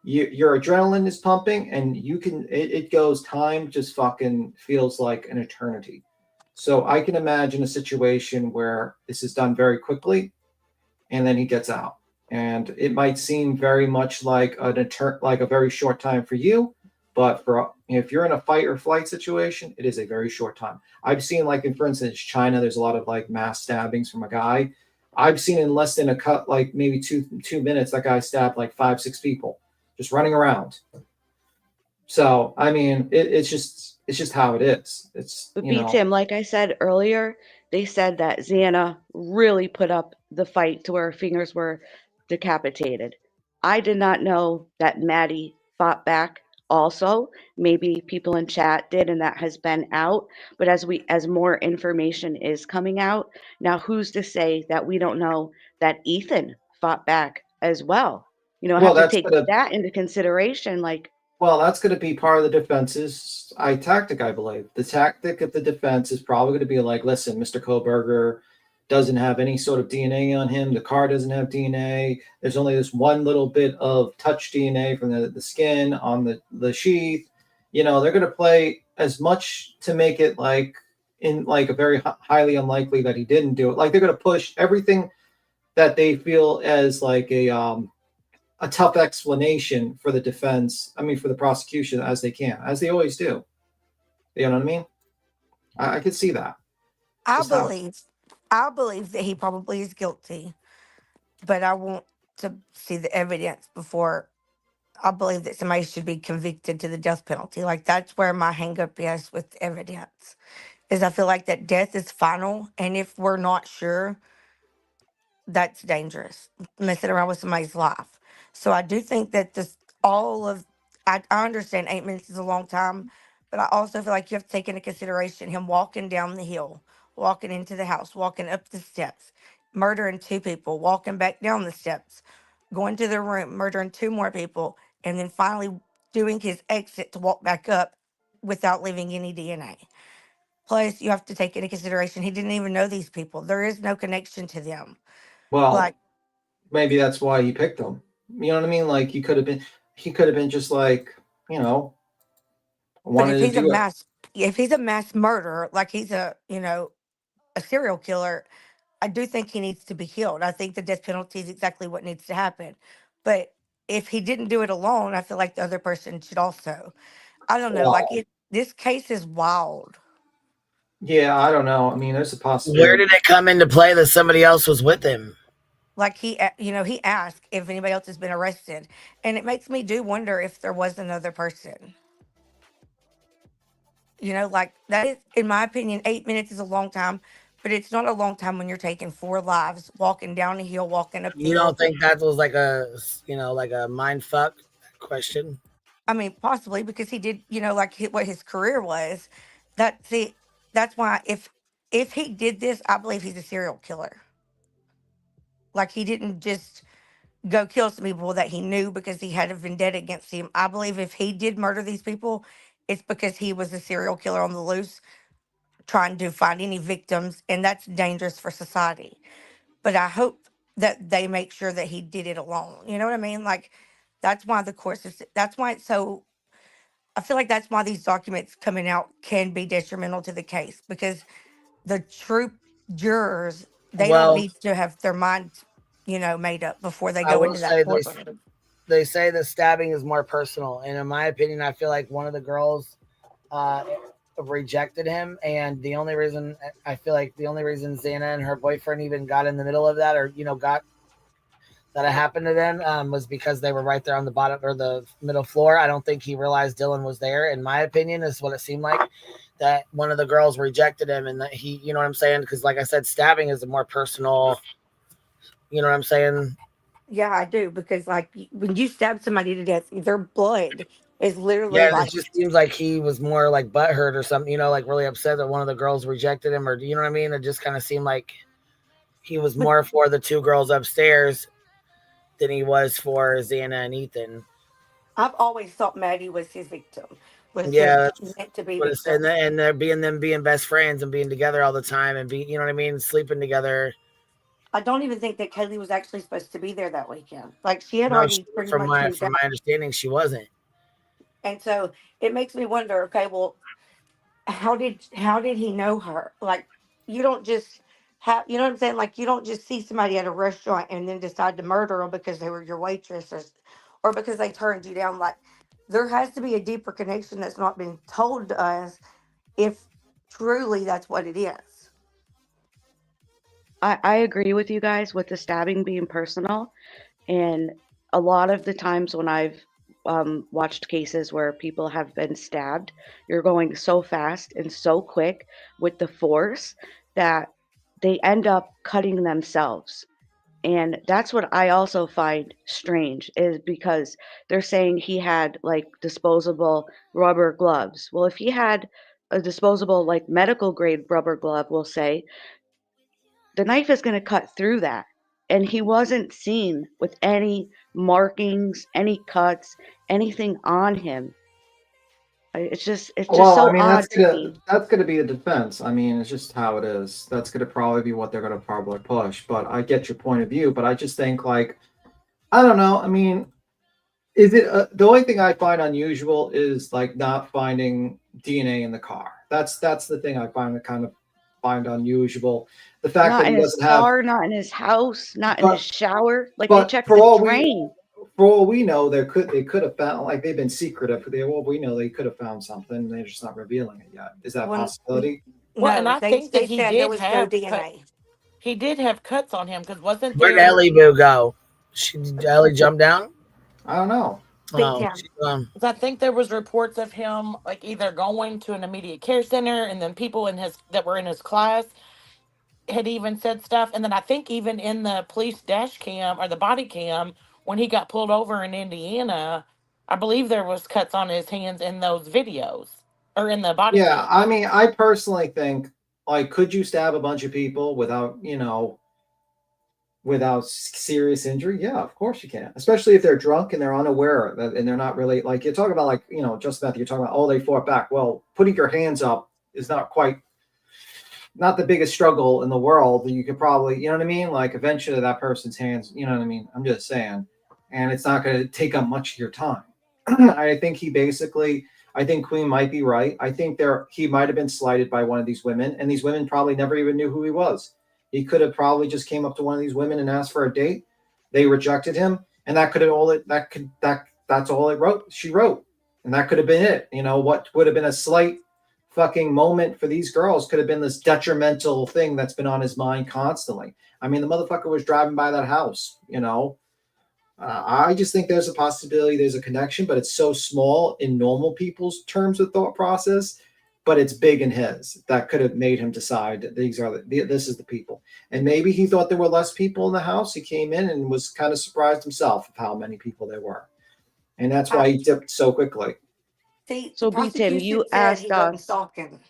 Your adrenaline is pumping, and it goes, time just fucking feels like an eternity. So I can imagine a situation where this is done very quickly, and then he gets out. And it might seem very much like like a very short time for you, but if you're in a fight or flight situation, it is a very short time. I've seen, like, for instance, China, there's a lot of like mass stabbings from a guy. I've seen in less than like maybe two minutes, that guy stabbed like 5-6 people just running around. So I mean, it's just how it is. It's, But you know. Tim, like I said earlier, they said that Xana really put up the fight to where her fingers were decapitated. I did not know that Maddie fought back also. Maybe people in chat did, and that has been out. But as more information is coming out, now who's to say that we don't know that Ethan fought back as well? You know, Well, have to that's take gonna that into consideration. Like, Well, that's going to be part of the defense's tactic, I believe. The tactic of the defense is probably going to be like, listen, Mr. Koberger doesn't have any sort of DNA on him. The car doesn't have DNA. There's only this one little bit of touch DNA from the skin on the sheath. You know, they're going to play as much to make it like in like a very highly unlikely that he didn't do it. Like, they're going to push everything that they feel as like a tough explanation for the defense, for the prosecution, as they can, as they always do. You know what I mean? I could see that. I believe that he probably is guilty, but I want to see the evidence before I believe that somebody should be convicted to the death penalty. Like, that's where my hang up is with evidence, is I feel like that death is final, and if we're not sure, that's dangerous, messing around with somebody's life. So I do think that I understand 8 minutes is a long time, but I also feel like you have to take into consideration him walking down the hill, walking into the house, walking up the steps, murdering 2 people, walking back down the steps, going to the room, murdering 2 more people, and then finally doing his exit to walk back up without leaving any DNA. Plus, you have to take into consideration he didn't even know these people. There is no connection to them. Well, Like, maybe that's why he picked them. You know what I mean? Like, he could have been just like, but wanted to do it. if he's a mass murderer, like he's a serial killer, I do think he needs to be killed. I think the death penalty is exactly what needs to happen. But if he didn't do it alone, I feel like the other person should also. I don't know. Well, This case is wild. yeah, I don't know. There's a Where possibility. did it come into play that somebody else was with him? Like, he asked if anybody else has been arrested, and it makes me do wonder if there was another person. Like, that is, in my opinion, 8 minutes is a long time, but it's not a long time when you're taking 4 lives, walking down a hill, walking up the You hill. don't think that was like a mind fuck question? Possibly, because he did, what his career was. That's why if he did this, I believe he's a serial killer. Like, he didn't just go kill some people that he knew because he had a vendetta against him. I believe if he did murder these people, it's because he was a serial killer on the loose, trying to find any victims, and that's dangerous for society. But I hope that they make sure that he did it alone. You know what I mean? Like, that's why that's why it's so, I feel like that's why these documents coming out can be detrimental to the case, because the true jurors, they don't Well, need to have their minds, made up before they I go will into say that courtroom. they say the stabbing is more personal, and in my opinion, I feel like one of the girls rejected him, and the only reason Xana and her boyfriend even got in the middle of that, or got that it happened to them, was because they were right there on the bottom or the middle floor. I don't think he realized Dylan was there. In my opinion, is what it seemed like, that one of the girls rejected him, and that he, you know what I'm saying? Because like I said, stabbing is a more personal. You know what I'm saying? Yeah, I do, because like when you stab somebody to death, their blood is literally Yeah, like, it just seems like he was more like butthurt or something, like really upset that one of the girls rejected him, or you know what I mean? It just kind of seemed like he was more for the 2 girls upstairs than he was for Xana and Ethan. I've always thought Maddie was his victim. was Yeah, just meant to be but and victims. and they're being best friends and being together all the time and you know what I mean, sleeping together. I don't even think that Kaylee was actually supposed to be there that weekend. Like she had No, already pretty much moved from out. my understanding, she wasn't. And so it makes me wonder, okay, well, how did he know her? Like you don't just have, you know what I'm saying? Like you don't just see somebody at a restaurant and then decide to murder them because they were your waitress or because they turned you down. Like there has to be a deeper connection that's not been told to us if truly that's what it is. I agree with you guys with the stabbing being personal. And a lot of the times when I've watched cases where people have been stabbed, you're going so fast and so quick with the force that they end up cutting themselves. And that's what I also find strange is because they're saying he had like disposable rubber gloves. Well, if he had a disposable, like medical grade rubber glove, we'll say, the knife is going to cut through that. And he wasn't seen with any markings, any cuts, anything on him. It's just Well, I so mean, odd to me. that's gonna be a defense. I mean, it's just how it is. That's gonna probably be what they're gonna probably push. But I get your point of view. But I just think like I don't know. I mean, is it the only thing I find unusual is like not finding DNA in the car. That's the thing I find unusual. The fact Not that in he his doesn't have, car, not in his house, not in his but shower. Like they but checked the drain. for all we know, they could have found like they've been secretive. For all we know, they could have found something. They're just not revealing it yet. Is that a When possibility? Well, and no, I think that they said there was no DNA. he did have cuts on him because wasn't Where'd there? Ellie Boo go? Did Ellie jump down? I don't know. Beat Oh, him. I think there was reports of him like either going to an immediate care center, and then people in his that were in his class had even said stuff, and then I think even in the police dash cam or the body cam when he got pulled over in Indiana, I believe there was cuts on his hands in those videos or in the body Yeah, cam. I mean, I personally think like, could you stab a bunch of people without without serious injury? Yeah, of course you can. Especially if they're drunk and they're unaware and they're not really like you're talking about like just about you're talking about oh they fought back. Well, putting your hands up is not the biggest struggle in the world. You could probably you know what I mean. Like eventually that person's hands. You know what I mean. I'm just saying, and it's not going to take up much of your time. I think he basically. I think Queen might be right. I think he might have been slighted by one of these women, and these women probably never even knew who he was. He could have probably just came up to one of these women and asked for a date. They rejected him, and that could have all it that could that's all it wrote. She wrote, and that could have been it. What would have been a slight fucking moment for these girls could have been this detrimental thing that's been on his mind constantly. I mean, the motherfucker was driving by that house. I just think there's a possibility, there's a connection, but it's so small in normal people's terms of thought process, but it's big in his. That could have made him decide that this is the people. And maybe he thought there were less people in the house. He came in and was kind of surprised himself of how many people there were. And that's why he dipped so quickly. See, So, the B Tim, you prosecution said he asked wasn't us. stalking.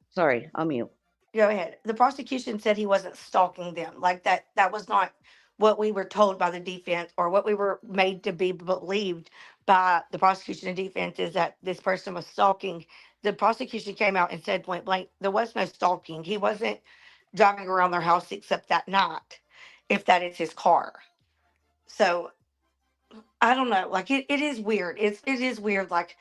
Sorry, I'll mute. Go ahead. The prosecution said he wasn't stalking them. Like that was not what we were told by the defense or what we were made to be believed by the prosecution and defense is that this person was stalking. The prosecution came out and said point blank, there was no stalking. He wasn't driving around their house except that night, if that is his car. So I don't know. Like it is weird. It is weird. Like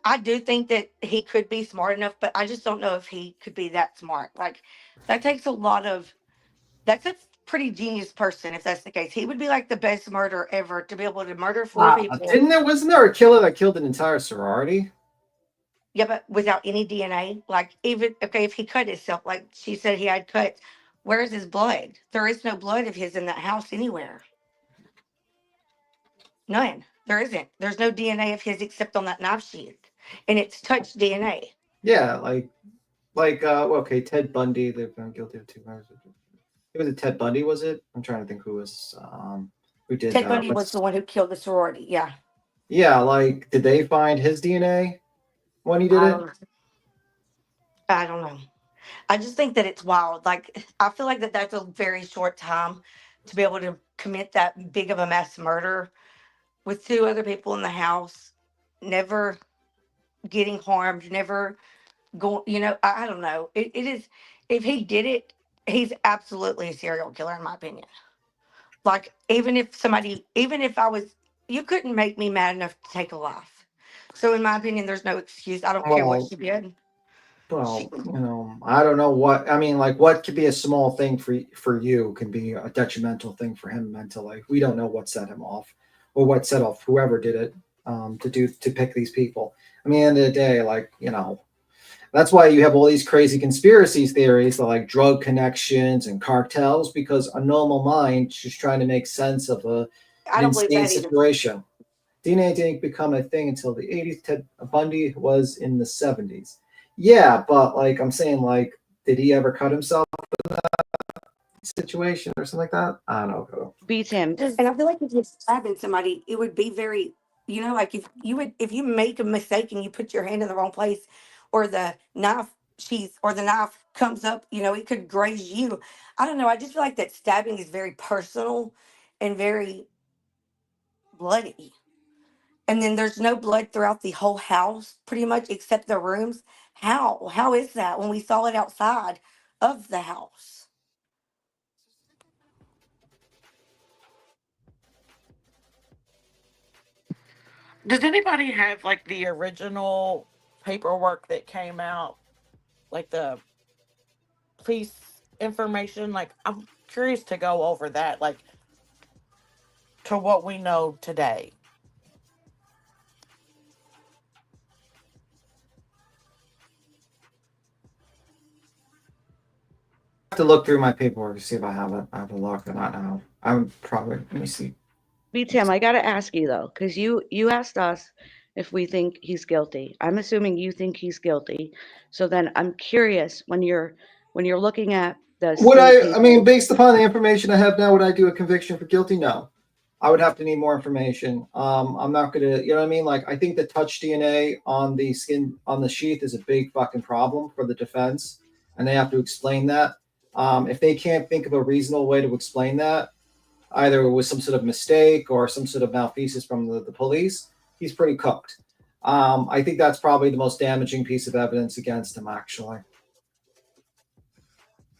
I do think that he could be smart enough, but I just don't know if he could be that smart. Like that takes a lot of. That's a pretty genius person if that's the case. He would be like the best murderer ever to be able to murder four people. Wasn't there a killer that killed an entire sorority? Yeah, but without any DNA. Like even okay, if he cut himself, like she said he had cuts. Where's his blood? There is no blood of his in that house anywhere. None. There isn't. There's no DNA of his except on that knife sheath, and it's touch DNA. Yeah, okay, Ted Bundy. They've been guilty of 2 murders. It was Ted Bundy, was it? I'm trying to think who did Ted that. Bundy was the one who killed the sorority. Yeah. Yeah, like did they find his DNA when he did it? I don't know. I just think that it's wild. Like I feel like that's a very short time to be able to commit that big of a mass murder with 2 other people in the house. Never getting harmed, never going, I don't know. It is, if he did it, he's absolutely a serial killer, in my opinion. Like, even if I was, you couldn't make me mad enough to take a life. So, in my opinion, there's no excuse. I don't care what Well, she did. I don't know what I mean. Like, what could be a small thing for you can be a detrimental thing for him mentally. We don't know what set him off, or what set off whoever did it to pick these people. I mean, at the end of the day, like that's why you have all these crazy conspiracy theories, like drug connections and cartels, because a normal mind is just trying to make sense of an I don't believe insane that either. situation. DNA didn't become a thing until the 80s. Ted Bundy was in the 70s. Yeah, but like I'm saying, like, did he ever cut himself in that situation or something like that? I don't know. Beats him. And I feel like if you're stabbing somebody, it would be very, like if you make a mistake and you put your hand in the wrong place, or the knife sheath or the knife comes up, it could graze you. I don't know. I just feel like that stabbing is very personal and very bloody. And then there's no blood throughout the whole house, pretty much, except the rooms. How? How is that when we saw it outside of the house? Does anybody have like the original paperwork that came out, like the police information? Like, I'm curious to go over that, like, to what we know today. I have to look through my paperwork to see if I have it. I have a look, and I don't know. I'm probably let me see. B Tim, I gotta ask you though, because you asked us if we think he's guilty. I'm assuming you think he's guilty. So then I'm curious, when you're looking at the Would state I mean, paper. based upon the information I have now, would I do a conviction for guilty? No. I would have to need more information. I'm not gonna, you know what I mean? Like, I think the touch DNA on the skin on the sheath is a big fucking problem for the defense, and they have to explain that. If they can't think of a reasonable way to explain that, either it was some sort of mistake or some sort of malfeasance from the police, he's pretty cooked. I think that's probably the most damaging piece of evidence against him, actually.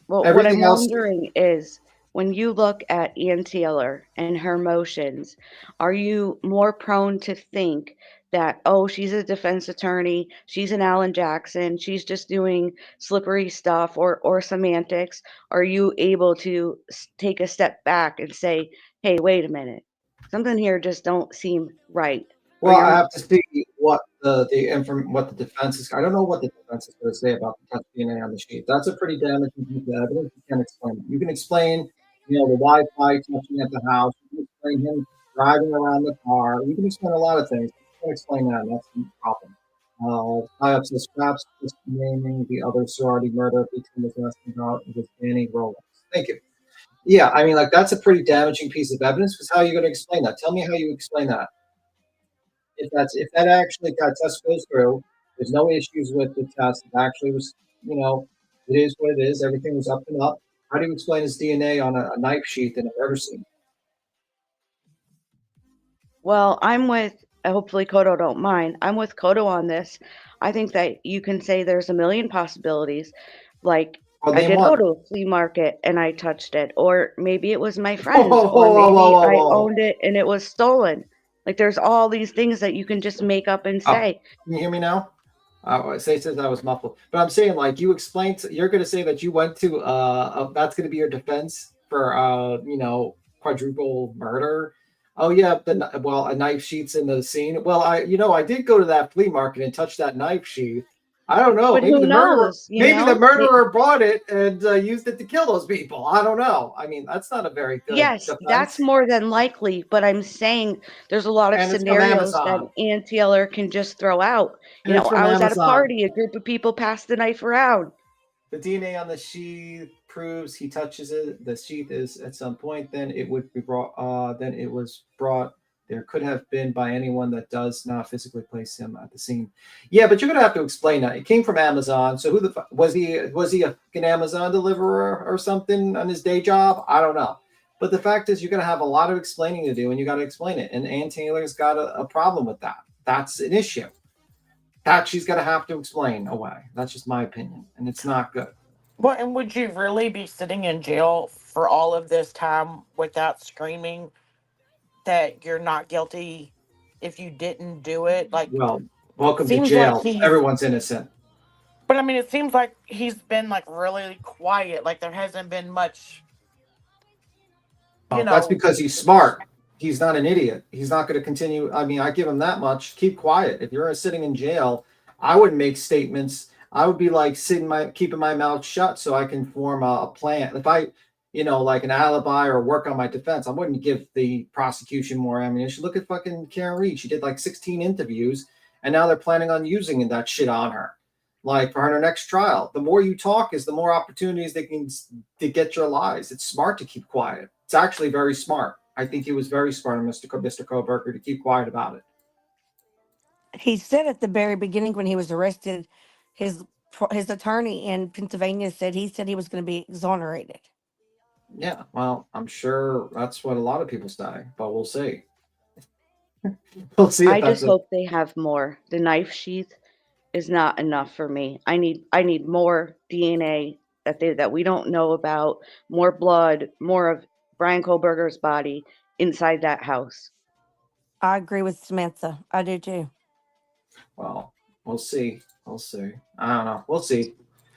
Well, what I'm Everything else, wondering is, when you look at Ann Taylor and her motions, are you more prone to think that, oh, she's a defense attorney, she's an Alan Jackson, she's just doing slippery stuff or semantics? Are you able to take a step back and say, hey, wait a minute, something here just don't seem right? Or well, you're I more have to see what what the defense is. I don't know what the defense is going to say about the touch DNA on the sheet. That's a pretty damaging piece of evidence. You can't explain it. You can explain, the Wi-Fi touching at the house. You can explain him driving around the car. You can explain a lot of things. You can't explain that, and that's the problem. Tie-ups and scraps, just naming the other sorority murder between was asking about was Danny Rollins. Thank you. Yeah, I mean, like, that's a pretty damaging piece of evidence. Because how are you going to explain that? Tell me how you explain that. If that actually got test goes through, there's no issues with the test. It actually was, it is what it is. Everything was up and up. How do you explain his DNA on a knife sheath in a murder scene? Well, I'm with, hopefully Kodo don't mind. I'm with Kodo on this. I think that you can say there's a million possibilities. Like, Well, I name did go one. to a flea market and I touched it, or maybe it was my Whoa, friend's, whoa, or whoa, maybe whoa, whoa, I whoa. owned it and it was stolen. Like, there's all these things that you can just make up and Oh, say. can you hear me now? Say says I was muffled, but I'm saying, like, you explained. You're going to say that you went to that's going to be your defense for quadruple murder. Oh yeah, a knife sheath's in the scene. Well, I did go to that flea market and touch that knife sheath. I don't know. But Maybe who the murderer, knows, brought it and used it to kill those people. I don't know. I mean, that's not a very good Yes, that's defense. more than likely, but I'm saying there's a lot of And it's from scenarios that Amazon. Ann Taylor can just throw out. And it's from I was at a Amazon. party, a group of people passed the knife around. The DNA on the sheath proves he touches it. The sheath is at some point. Then it would be brought. Then it was brought. There could have been by anyone that does not physically place him at the scene. Yeah, but you're gonna have to explain that. It came from Amazon. So who was he? Was he a fucking Amazon deliverer or something on his day job? I don't know. But the fact is, you're gonna have a lot of explaining to do, and you got to explain it. And Ann Taylor's got a problem with that. That's an issue. that she's going to have to explain away. That's just my opinion, and it's not good. Well, and would you really be sitting in jail for all of this time without screaming that you're not guilty if you didn't do it? Like, Well, welcome to seems like jail. he's. Everyone's innocent. But I mean, it seems like he's been like really quiet. Like there hasn't been much. That's because he's smart. He's not an idiot. He's not going to continue. I mean, I give him that much. Keep quiet. If you're sitting in jail, I wouldn't make statements. I would be like keeping my mouth shut so I can form a plan. If I, like an alibi or work on my defense, I wouldn't give the prosecution more ammunition. Look at fucking Karen Reed. She did like 16 interviews, and now they're planning on using that shit on her, like for her next trial. The more you talk, is the more opportunities they can to get your lies. It's smart to keep quiet. It's actually very smart. I think he was very smart, Mr. Koberger, to keep quiet about it. He said at the very beginning when he was arrested, his attorney in Pennsylvania said he was going to be exonerated. Yeah, well, I'm sure that's what a lot of people say, but we'll see. We'll see. I just hope they have more. The knife sheath is not enough for me. I need more DNA that we don't know about, more blood, more of Brian Kohlberger's body inside that house. I agree with Samantha. I do too. Well, we'll see. We'll see. I don't know. We'll see.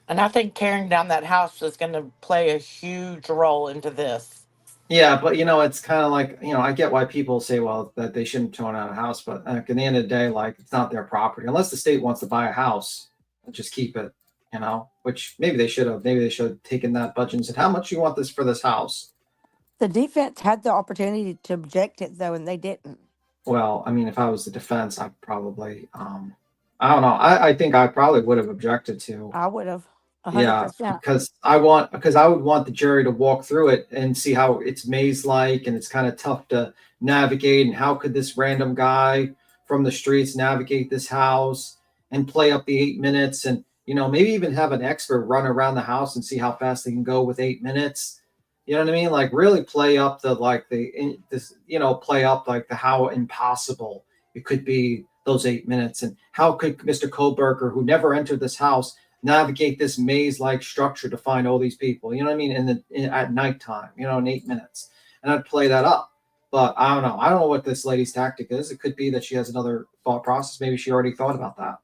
And I think tearing down that house is going to play a huge role into this. Yeah, but it's kind of like, I get why people say, well, that they shouldn't turn out a house, but at the end of the day, like, it's not their property. Unless the state wants to buy a house, just keep it, which maybe they should have. Maybe they should have taken that budget and said, how much you want this for this house? The defense had the opportunity to object it, though, and they didn't. Well, I mean, if I was the defense, I'd probably, I don't know. I think I probably would have objected to. I would have. 100%. Yeah, because I would want the jury to walk through it and see how it's maze-like and it's kind of tough to navigate, and how could this random guy from the streets navigate this house and play up the 8 minutes, and maybe even have an expert run around the house and see how fast they can go with 8 minutes. You know what I mean? Like really play up the how impossible it could be those 8 minutes, and how could Mr. Kohlberger, who never entered this house, navigate this maze-like structure to find all these people, you know what I mean, at nighttime, in 8 minutes. And I'd play that up. But I don't know. I don't know what this lady's tactic is. It could be that she has another thought process. Maybe she already thought about that.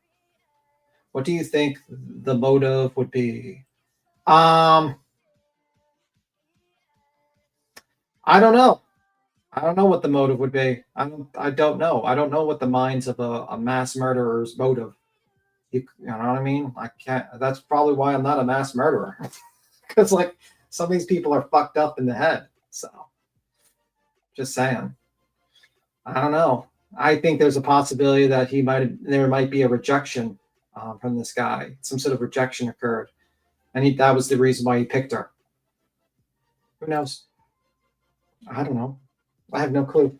What do you think the motive would be? I don't know. I don't know what the motive would be. I don't know. I don't know what the minds of a mass murderer's motive. You know what I mean? I can't. That's probably why I'm not a mass murderer, because like some of these people are fucked up in the head. So, just saying. I don't know. I think there's a possibility that there might be a rejection from this guy. Some sort of rejection occurred, and that was the reason why he picked her. Who knows? I don't know. I have no clue.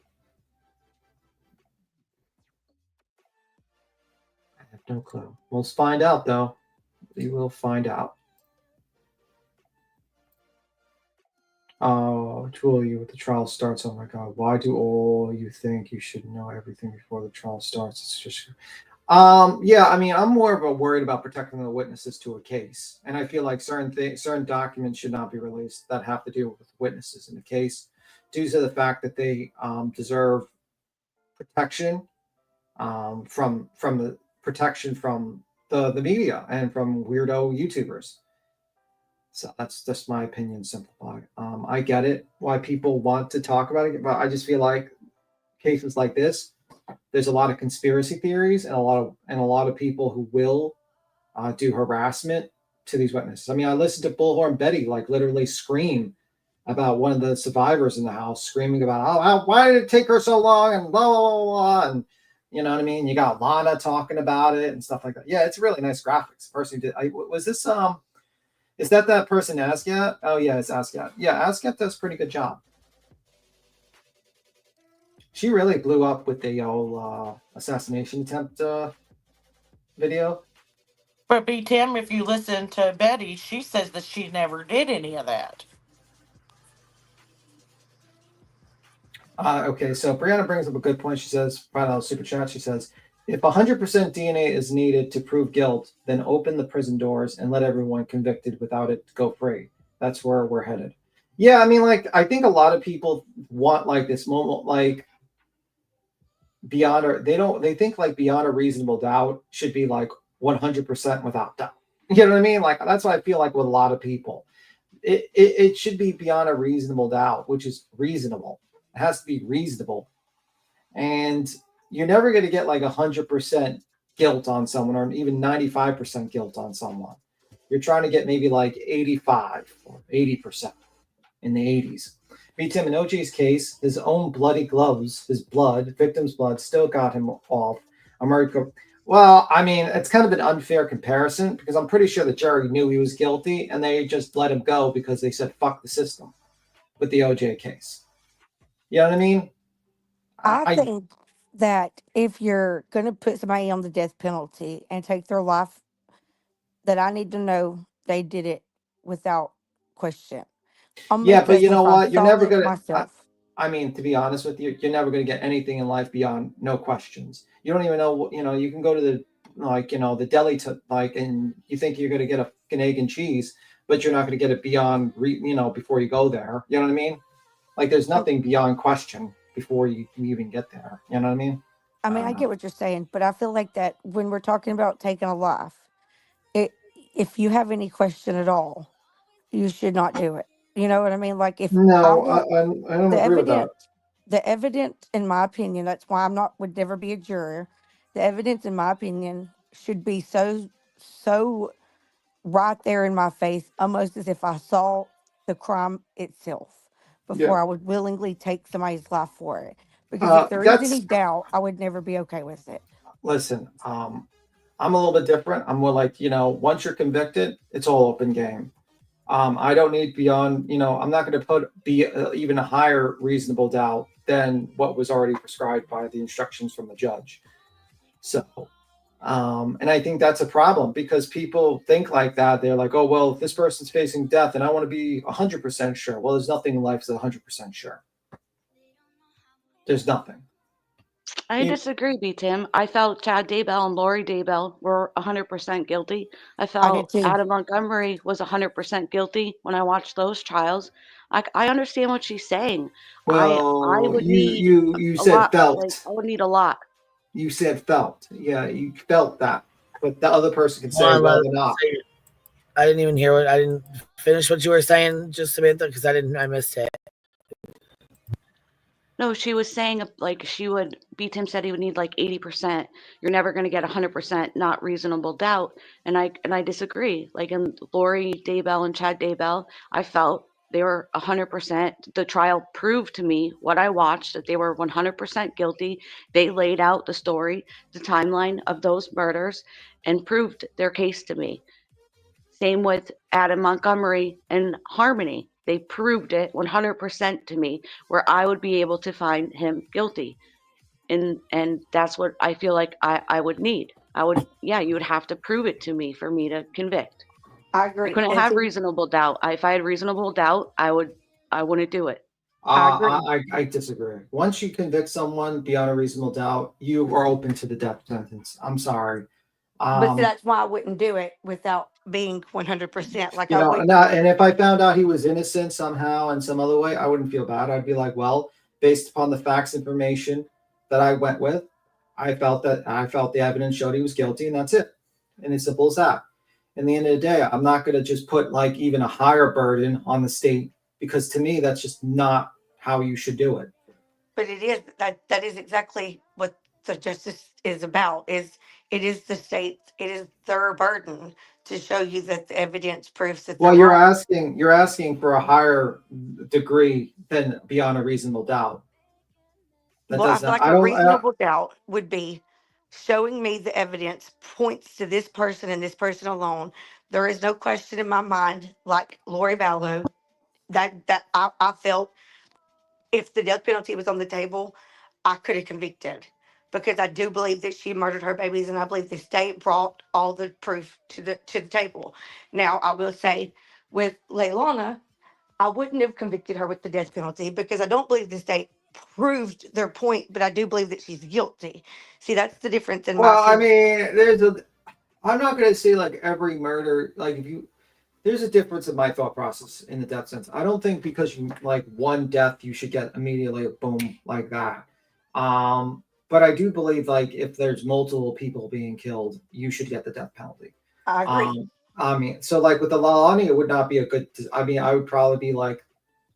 No clue. We'll find out, though. We will find out. Oh, two of you with the trial starts. Oh my God. Why do all you think you should know everything before the trial starts? It's just, yeah, I mean, I'm more of a worried about protecting the witnesses to a case. And I feel like certain documents should not be released that have to do with witnesses in the case, due to the fact that they deserve protection from the protection from the media and from weirdo YouTubers. So that's just my opinion, simplified. I get it why people want to talk about it, but I just feel like cases like this, there's a lot of conspiracy theories and a lot of people who will do harassment to these witnesses. I mean, I listened to Bullhorn Betty like literally scream about one of the survivors in the house, screaming about, why did it take her so long, and blah blah blah blah, and you know what I mean? You got Lana talking about it and stuff like that. Yeah, it's really nice graphics. The person who did, was this, is that person Asgat? Oh yeah, it's Asgat. Yeah, Asgat does a pretty good job. She really blew up with the old assassination attempt video. But Tim, if you listen to Betty, she says that she never did any of that. Okay, so Brianna brings up a good point. She says, right on super chat, she says, If 100% DNA is needed to prove guilt, then open the prison doors and let everyone convicted without it go free. That's where we're headed. Yeah, I mean, like, I think a lot of people want like this moment, like beyond, or they think like beyond a reasonable doubt should be like 100% without doubt. You know what I mean? Like, that's what I feel like with a lot of people. It should be beyond a reasonable doubt, which is reasonable. It has to be reasonable. And you're never going to get like 100% guilt on someone or even 95% guilt on someone. You're trying to get maybe like 85 or 80% in the 80s. Meet Tim in OJ's case, his own bloody gloves, his blood, victim's blood, still got him off. Well, I mean, it's kind of an unfair comparison because I'm pretty sure the jury knew he was guilty and they just let him go because they said, fuck the system with the OJ case. You know what I mean? I think that if you're going to put somebody on the death penalty and take their life, that I need to know they did it without question. Yeah, but Because you know if I what? You're saw never it gonna. myself, I mean, to be honest with you, you're never gonna get anything in life beyond no questions. You don't even know. You know, you can go to the the deli to and you think you're gonna get an egg and cheese, but you're not gonna get it beyond before you go there. You know what I mean? Like, there's nothing beyond question before you can even get there. You know what I mean? I mean, I get what you're saying, but I feel like that when we're talking about taking a life, if you have any question at all, you should not do it. You know what I mean? Like if I No, want I don't the agree with that. evidence, in my opinion, that's why would never be a juror. The evidence, in my opinion, should be so right there in my face, almost as if I saw the crime itself Yeah. before I would willingly take somebody's life for it. Because if there is any That's doubt, I would never be okay with it. Listen. I'm a little bit different. I'm more like, once you're convicted, it's all open game. I don't need beyond, I'm not going to be even a higher reasonable doubt than what was already prescribed by the instructions from the judge. So, and I think that's a problem because people think like that. They're like, oh, well, if this person's facing death and I want to be 100% sure. Well, there's nothing in life that's 100% sure. There's nothing. I disagree, B. Tim. I felt Chad Daybell and Lori Daybell were 100% guilty. I did felt too. Adam Montgomery was 100% guilty when I watched those trials. I understand what she's saying. I Well, would you need you you a said lot. Like, felt. I would need a lot. You said felt. Yeah, you felt that. But the other person can Hold say, on, well, they're not. I didn't even hear I didn't finish what you were saying, just Samantha, because I missed it. No, she was saying like B. Tim said he would need like 80%. You're never going to get 100%, not reasonable doubt. And I disagree. Like in Lori Daybell and Chad Daybell, I felt they were 100%. The trial proved to me what I watched, that they were 100% guilty. They laid out the story, the timeline of those murders, and proved their case to me. Same with Adam Montgomery and Harmony. They proved it 100% to me where I would be able to find him guilty. And that's what I feel like I would need. You would have to prove it to me for me to convict. I agree. I couldn't have reasonable doubt. If I had reasonable doubt, I wouldn't do it. I agree. I disagree. Once you convict someone beyond a reasonable doubt, you are open to the death sentence. I'm sorry. But see, that's why I wouldn't do it without being 100%. Like I wouldn't. And if I found out he was innocent somehow in some other way, I wouldn't feel bad. I'd be like, well, based upon the facts information that I went with, I felt the evidence showed he was guilty, and that's it. And it's simple as that. In the end of the day, I'm not going to just put like even a higher burden on the state because to me, that's just not how you should do it. But it is that is exactly what the justice is about. It is the state. It is their burden to show you that the evidence proves that. Well, you're asking for a higher degree than beyond a reasonable doubt. Well, I feel like a reasonable doubt would be showing me the evidence points to this person and this person alone. There is no question in my mind, like Lori Vallow, that I felt if the death penalty was on the table, I could have convicted because I do believe that she murdered her babies, and I believe the state brought all the proof to the table. Now, I will say with Leilana, I wouldn't have convicted her with the death penalty because I don't believe the state proved their point, but I do believe that she's guilty. See, that's the difference in my Well, I opinion. mean, I'm not going to say like every murder, like there's a difference in my thought process in the death sentence. I don't think because you like one death, you should get immediately a boom like that. But I do believe like if there's multiple people being killed, you should get the death penalty. I agree. I mean, so like with the Lalani, it would not be a good. I mean, I would probably be like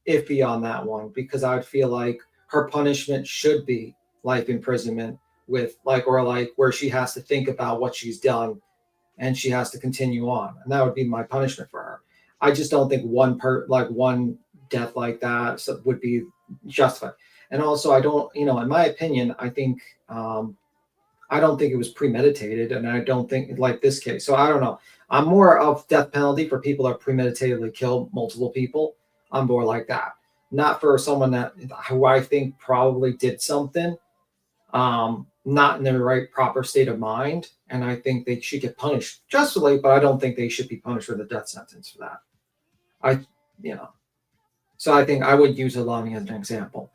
iffy on that one because I would feel like her punishment should be life imprisonment with like or like where she has to think about what she's done and she has to continue on, and that would be my punishment for her. I just don't think one death like that would be justified. And also, I don't, in my opinion, I think I don't think it was premeditated, and I don't think like this case. So I don't know. I'm more of death penalty for people that premeditatedly kill multiple people. I'm more like that, not for someone who I think probably did something not in the right proper state of mind, and I think they should get punished justly, but I don't think they should be punished with a death sentence for that. So I think I would use Alani as an example.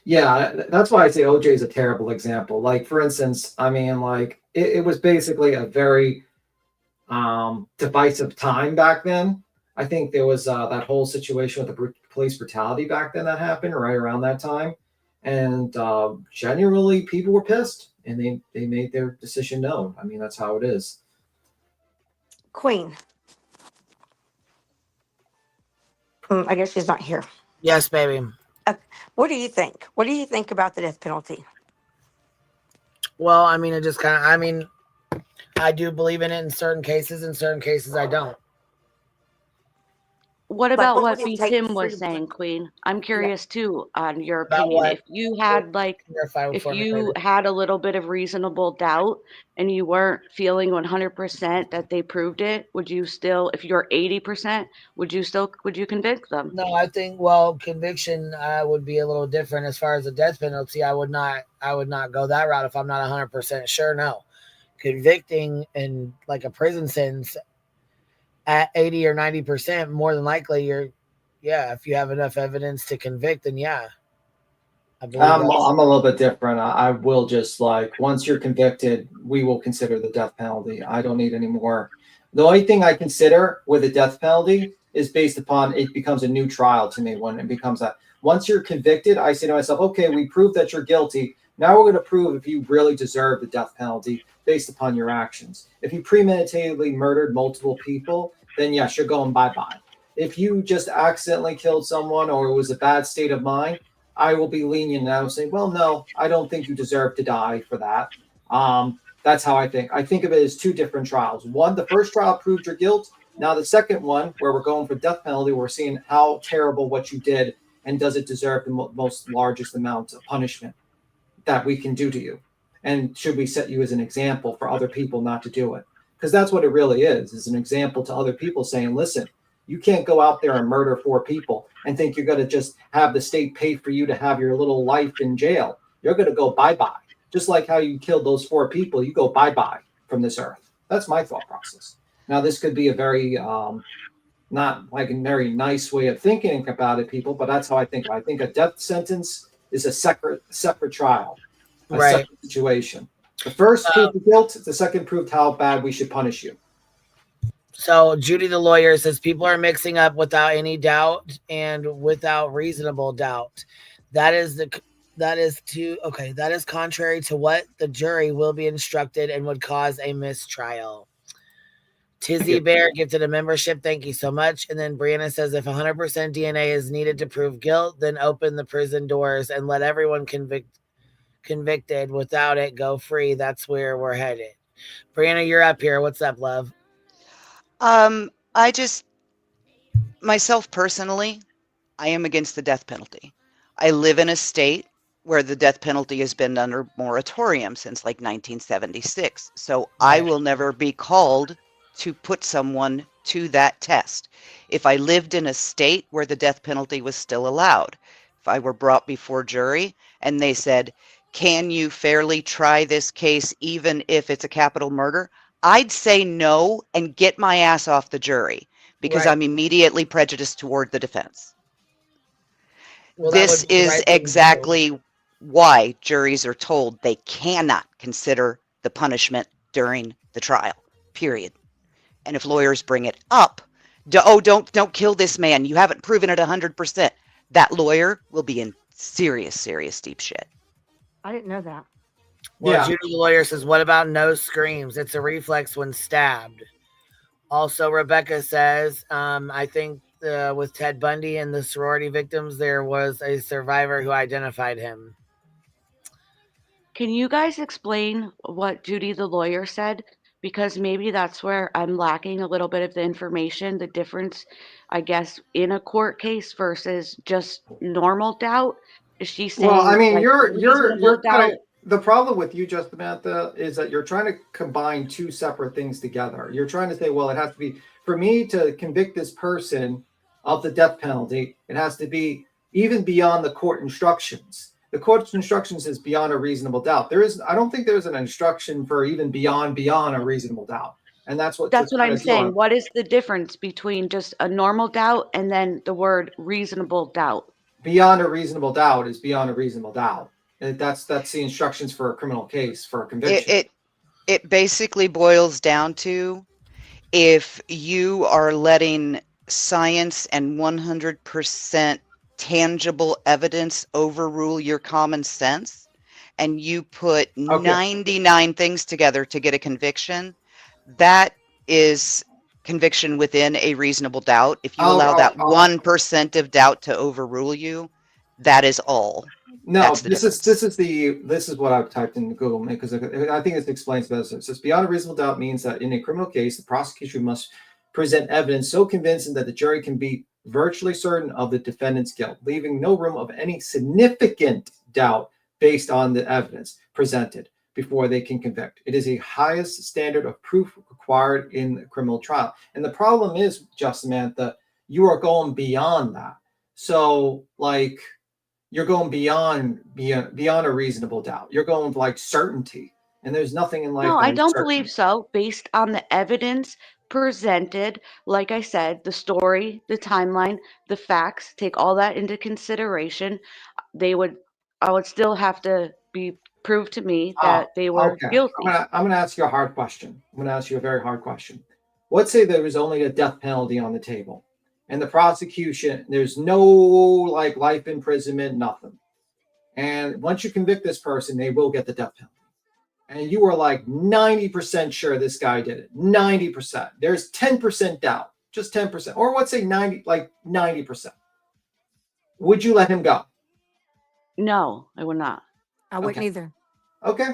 Yeah, that's why I say OJ is a terrible example. Like, for instance, I mean, like it was basically a very divisive time back then. I think there was that whole situation with the police brutality back then that happened right around that time, and generally people were pissed and they made their decision known. I mean, that's how it is. Queen. I guess she's not here. Yes, baby. What do you think? What do you think about the death penalty? Well, I mean, I do believe in it in certain cases. In certain cases, I don't. What about what B. Tim was saying, Queen? I'm curious too on your opinion. If you had if you had a little bit of reasonable doubt and you weren't feeling 100% that they proved it, would you still, if you're 80%, would you convict them? No, I think conviction would be a little different as far as the death penalty. I would not go that route if I'm not 100% sure. No, convicting in like a prison sentence at 80 or 90%, more than likely if you have enough evidence to convict, then yeah. I'm a little bit different. I will just once you're convicted, we will consider the death penalty. I don't need any more. The only thing I consider with a death penalty is based upon it becomes a new trial to me when it becomes that. Once you're convicted, I say to myself, okay, we proved that you're guilty. Now we're going to prove if you really deserve the death penalty based upon your actions. If you premeditatedly murdered multiple people, then yes, you're going bye-bye. If you just accidentally killed someone or it was a bad state of mind, I will be lenient and I will say, well, no, I don't think you deserve to die for that. That's how I think. I think of it as two different trials. One, the first trial proved your guilt. Now the second one, where we're going for death penalty, we're seeing how terrible what you did and does it deserve the most largest amount of punishment that we can do to you? And should we set you as an example for other people not to do it? Because that's what it really is an example to other people saying, listen, you can't go out there and murder 4 people and think you're going to just have the state pay for you to have your little life in jail. You're going to go bye-bye. Just like how you killed those 4 people, you go bye-bye from this earth. That's my thought process. Now, this could be a very, not like a very nice way of thinking about it, people, but that's how I think. I think a death sentence is a separate trial, separate situation. The first proved the guilt, the second proved how bad we should punish you. So Judy, the lawyer, says people are mixing up without any doubt and without reasonable doubt. That is contrary to what the jury will be instructed and would cause a mistrial. Tizzy Bear gifted a membership. Thank you so much. And then Brianna says, if 100% DNA is needed to prove guilt, then open the prison doors and let everyone convicted. Without it, go free. That's where we're headed. Brianna, you're up here. What's up, love? Myself personally, I am against the death penalty. I live in a state where the death penalty has been under moratorium since like 1976. So I will never be called to put someone to that test. If I lived in a state where the death penalty was still allowed, if I were brought before jury and they said, can you fairly try this case even if it's a capital murder? I'd say no and get my ass off the jury because Right. I'm immediately prejudiced toward the defense. Well, that This would be the is right thing to do. exactly why juries are told they cannot consider the punishment during the trial, period. And if lawyers bring it up, don't kill this man. You haven't proven it 100%. That lawyer will be in serious deep shit. I didn't know that. Well, Yeah. Judy, the lawyer, says, what about no screams? It's a reflex when stabbed. Also, Rebecca says, I think with Ted Bundy and the sorority victims, there was a survivor who identified him. Can you guys explain what Judy the lawyer said? Because maybe that's where I'm lacking a little bit of the information, the difference, I guess, in a court case versus just normal doubt. Is she saying Well, I mean, like you're reasonable kind doubt? of the problem with you, just Samantha, is that you're trying to combine two separate things together. You're trying to say, well, it has to be for me to convict this person of the death penalty. It has to be even beyond the court instructions. The court's instructions is beyond a reasonable doubt. I don't think there's an instruction for even beyond a reasonable doubt, and that's what That's what I'm you're saying. doing. What is the difference between just a normal doubt and then the word reasonable doubt? Beyond a reasonable doubt is beyond a reasonable doubt. And that's the instructions for a criminal case for a conviction. It basically boils down to if you are letting science and 100% tangible evidence overrule your common sense, and you put 99 things together to get a conviction, that is conviction within a reasonable doubt. If you allow that 1% of doubt to overrule you, that is all. No, That's the this difference. is what I've typed in Google because I think it explains better. It says beyond a reasonable doubt means that in a criminal case, the prosecution must present evidence so convincing that the jury can be virtually certain of the defendant's guilt, leaving no room of any significant doubt based on the evidence presented before they can convict. It is the highest standard of proof required in a criminal trial. And the problem is, just Samantha, you are going beyond that. So, like, you're going beyond a reasonable doubt. You're going like certainty, and there's nothing in life. No, that I is don't certain. believe so. Based on the evidence presented, like I said, the story, the timeline, the facts, take all that into consideration. I would still have to be proved to me that they were Okay. guilty. I'm gonna ask you a hard question. I'm gonna ask you a very hard question. Let's say there was only a death penalty on the table, and the prosecution, there's no like life imprisonment, nothing. And once you convict this person, they will get the death penalty. And you were like 90% sure this guy did it. 90%. There's 10% doubt, just 10%, or let's say 90%. Would you let him go? No, I would not. I wouldn't either. Okay.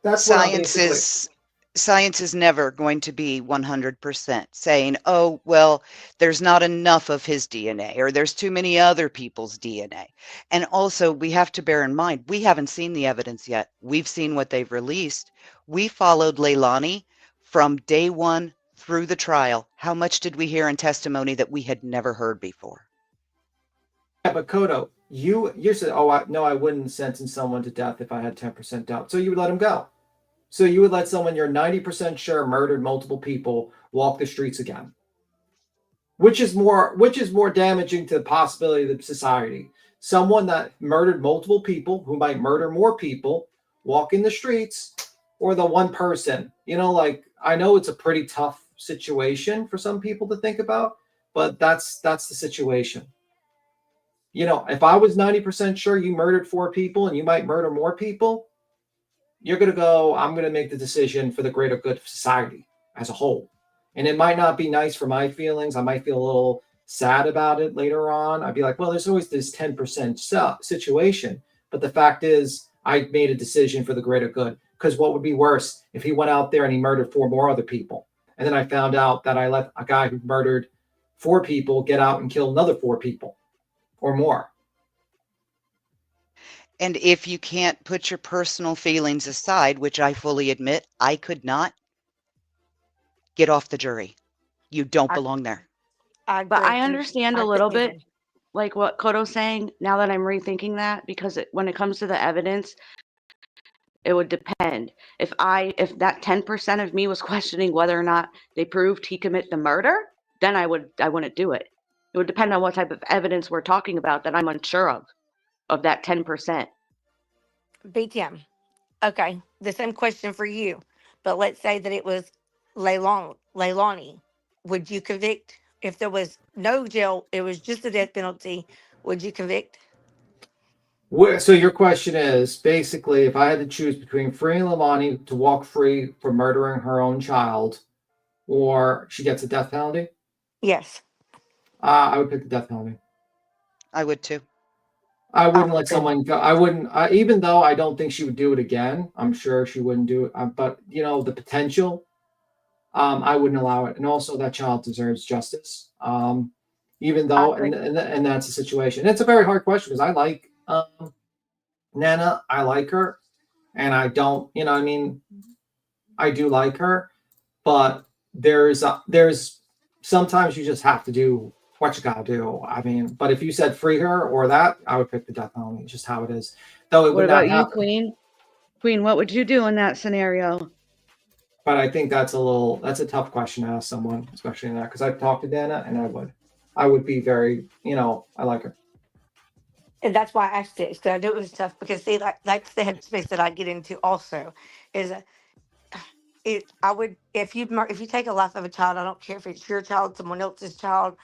That's Science is never going to be 100% saying, oh, well, there's not enough of his DNA or there's too many other people's DNA. And also, we have to bear in mind, we haven't seen the evidence yet. We've seen what they've released. We followed Leilani from day one through the trial. How much did we hear in testimony that we had never heard before? Yeah, but Kodo, you said, oh, no, I wouldn't sentence someone to death if I had 10% doubt. So you would let him go. So you would let someone you're 90% sure murdered multiple people walk the streets again. Which is more damaging to the possibility of the society. Someone that murdered multiple people who might murder more people walk in the streets, or the one person. Like, I know it's a pretty tough situation for some people to think about, but that's the situation. If I was 90% sure you murdered 4 people and you might murder more people, you're going to go, I'm going to make the decision for the greater good of society as a whole. And it might not be nice for my feelings. I might feel a little sad about it later on. I'd be like, well, there's always this 10% situation. But the fact is, I made a decision for the greater good. Because what would be worse if he went out there and he murdered 4 more other people? And then I found out that I let a guy who murdered 4 people get out and kill another 4 people or more. And if you can't put your personal feelings aside, which I fully admit I could not, get off the jury. You don't belong there. But I understand a little bit, like what Koto's saying, now that I'm rethinking that, because when it comes to the evidence, it would depend. If that 10% of me was questioning whether or not they proved he committed the murder, then I wouldn't do it. It would depend on what type of evidence we're talking about that I'm unsure of that 10%. BTM. Okay, the same question for you, but let's say that it was Leilani. Would you convict if there was no jail? It was just a death penalty. Would you convict? So your question is basically, if I had to choose between freeing Lamani to walk free for murdering her own child, or she gets a death penalty, Yes. I would pick the death penalty. I would too. I wouldn't let someone go. I wouldn't, even though I don't think she would do it again. I'm sure she wouldn't do it. But the potential, I wouldn't allow it. And also, that child deserves justice. Even though, and that's the situation. And it's a very hard question because I like Nana. I like her, and I don't. I do like her, but there's sometimes you just have to do what you gotta do. I mean, but if you said free her or that, I would pick the death penalty. It's just how it is. Though it What would about not you, happen. Queen? Queen, what would you do in that scenario? But I think that's a tough question to ask someone, especially in that, because I've talked to Dana and I would be very, I like her. And that's why I asked it, because I knew it was tough. Because see, that's the headspace that I get into. Also, is I would if you take a life of a child, I don't care if it's your child, someone else's child.